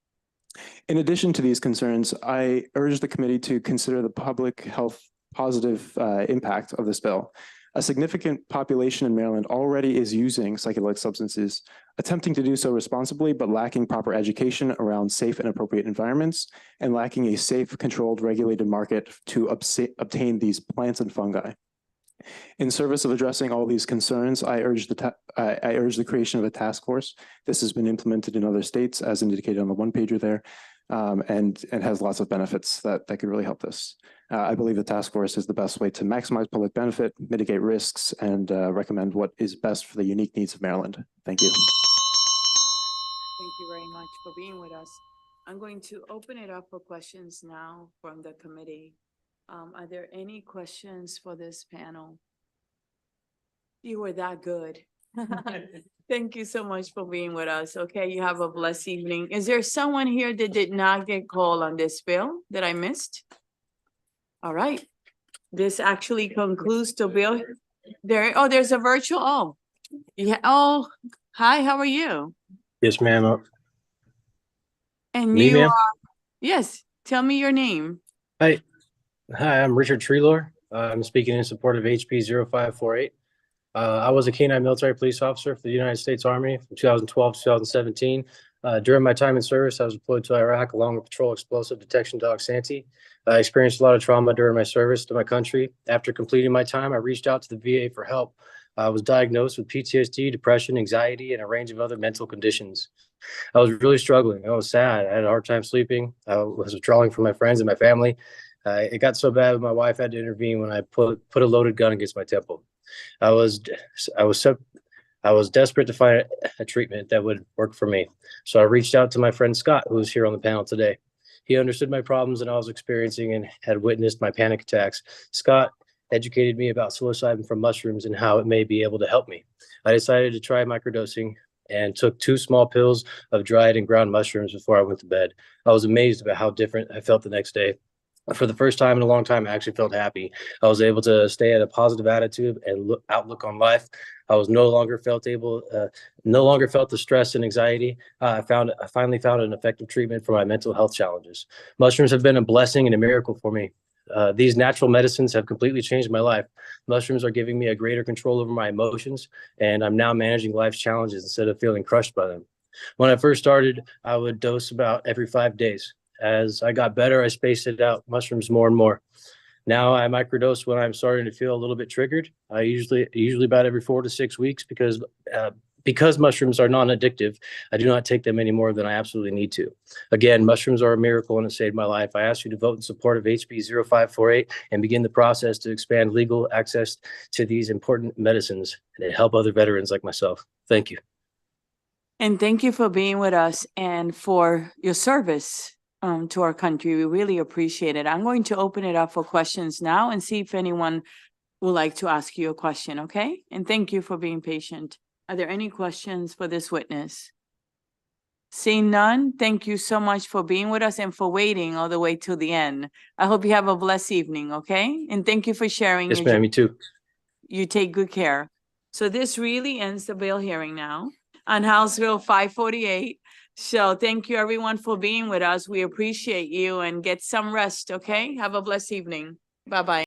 In addition to these concerns, I urge the committee to consider the public health positive impact of this bill. A significant population in Maryland already is using psychedelic substances, attempting to do so responsibly, but lacking proper education around safe and appropriate environments, and lacking a safe, controlled, regulated market to obtain these plants and fungi. In service of addressing all these concerns, I urge the creation of a task force. This has been implemented in other states, as indicated on the one pager there, and has lots of benefits that could really help this. I believe the task force is the best way to maximize public benefit, mitigate risks, and recommend what is best for the unique needs of Maryland. Thank you. Thank you very much for being with us. I'm going to open it up for questions now from the committee. Are there any questions for this panel? You were that good. Thank you so much for being with us. Okay, you have a blessed evening. Is there someone here that did not get called on this bill that I missed? All right. This actually concludes the bill. There's a virtual. Oh, yeah. Oh, hi, how are you? Yes, ma'am. And Me, you ma'am? yes, tell me your name. Hi, I'm Richard Treelor. I'm speaking in support of HB 0548. I was a canine military police officer for the United States Army from 2012 to 2017. During my time in service, I was deployed to Iraq along with Patrol Explosive Detection Dog Santee. I experienced a lot of trauma during my service to my country. After completing my time, I reached out to the VA for help. I was diagnosed with PTSD, depression, anxiety, and a range of other mental conditions. I was really struggling. I was sad. I had a hard time sleeping. I was withdrawing from my friends and my family. It got so bad my wife had to intervene when I put a loaded gun against my temple. I was desperate to find a treatment that would work for me. So I reached out to my friend Scott, who is here on the panel today. He understood my problems that I was experiencing and had witnessed my panic attacks. Scott educated me about psilocybin from mushrooms and how it may be able to help me. I decided to try microdosing and took 2 small pills of dried and ground mushrooms before I went to bed. I was amazed about how different I felt the next day. For the first time in a long time, I actually felt happy. I was able to stay at a positive attitude and outlook on life. I was no longer felt the stress and anxiety. I finally found an effective treatment for my mental health challenges. Mushrooms have been a blessing and a miracle for me. These natural medicines have completely changed my life. Mushrooms are giving me a greater control over my emotions, and I'm now managing life's challenges instead of feeling crushed by them. When I first started, I would dose about every 5 days. As I got better, I spaced it out mushrooms more and more. Now I microdose when I'm starting to feel a little bit triggered. I usually about every 4 to 6 weeks because mushrooms are non-addictive. I do not take them any more than I absolutely need to. Again, mushrooms are a miracle and it saved my life. I ask you to vote in support of HB 0548 and begin the process to expand legal access to these important medicines and to help other veterans like myself. Thank you. And thank you for being with us and for your service to our country. We really appreciate it. I'm going to open it up for questions now and see if anyone would like to ask you a question, okay? And thank you for being patient. Are there any questions for this witness? Seeing none, thank you so much for being with us and for waiting all the way till the end. I hope you have a blessed evening, okay? And thank you for sharing. Yes, ma'am, me too. You take good care. So this really ends the bill hearing now on House Bill 548. So thank you everyone for being with us. We appreciate you and get some rest, okay? Have a blessed evening. Bye-bye.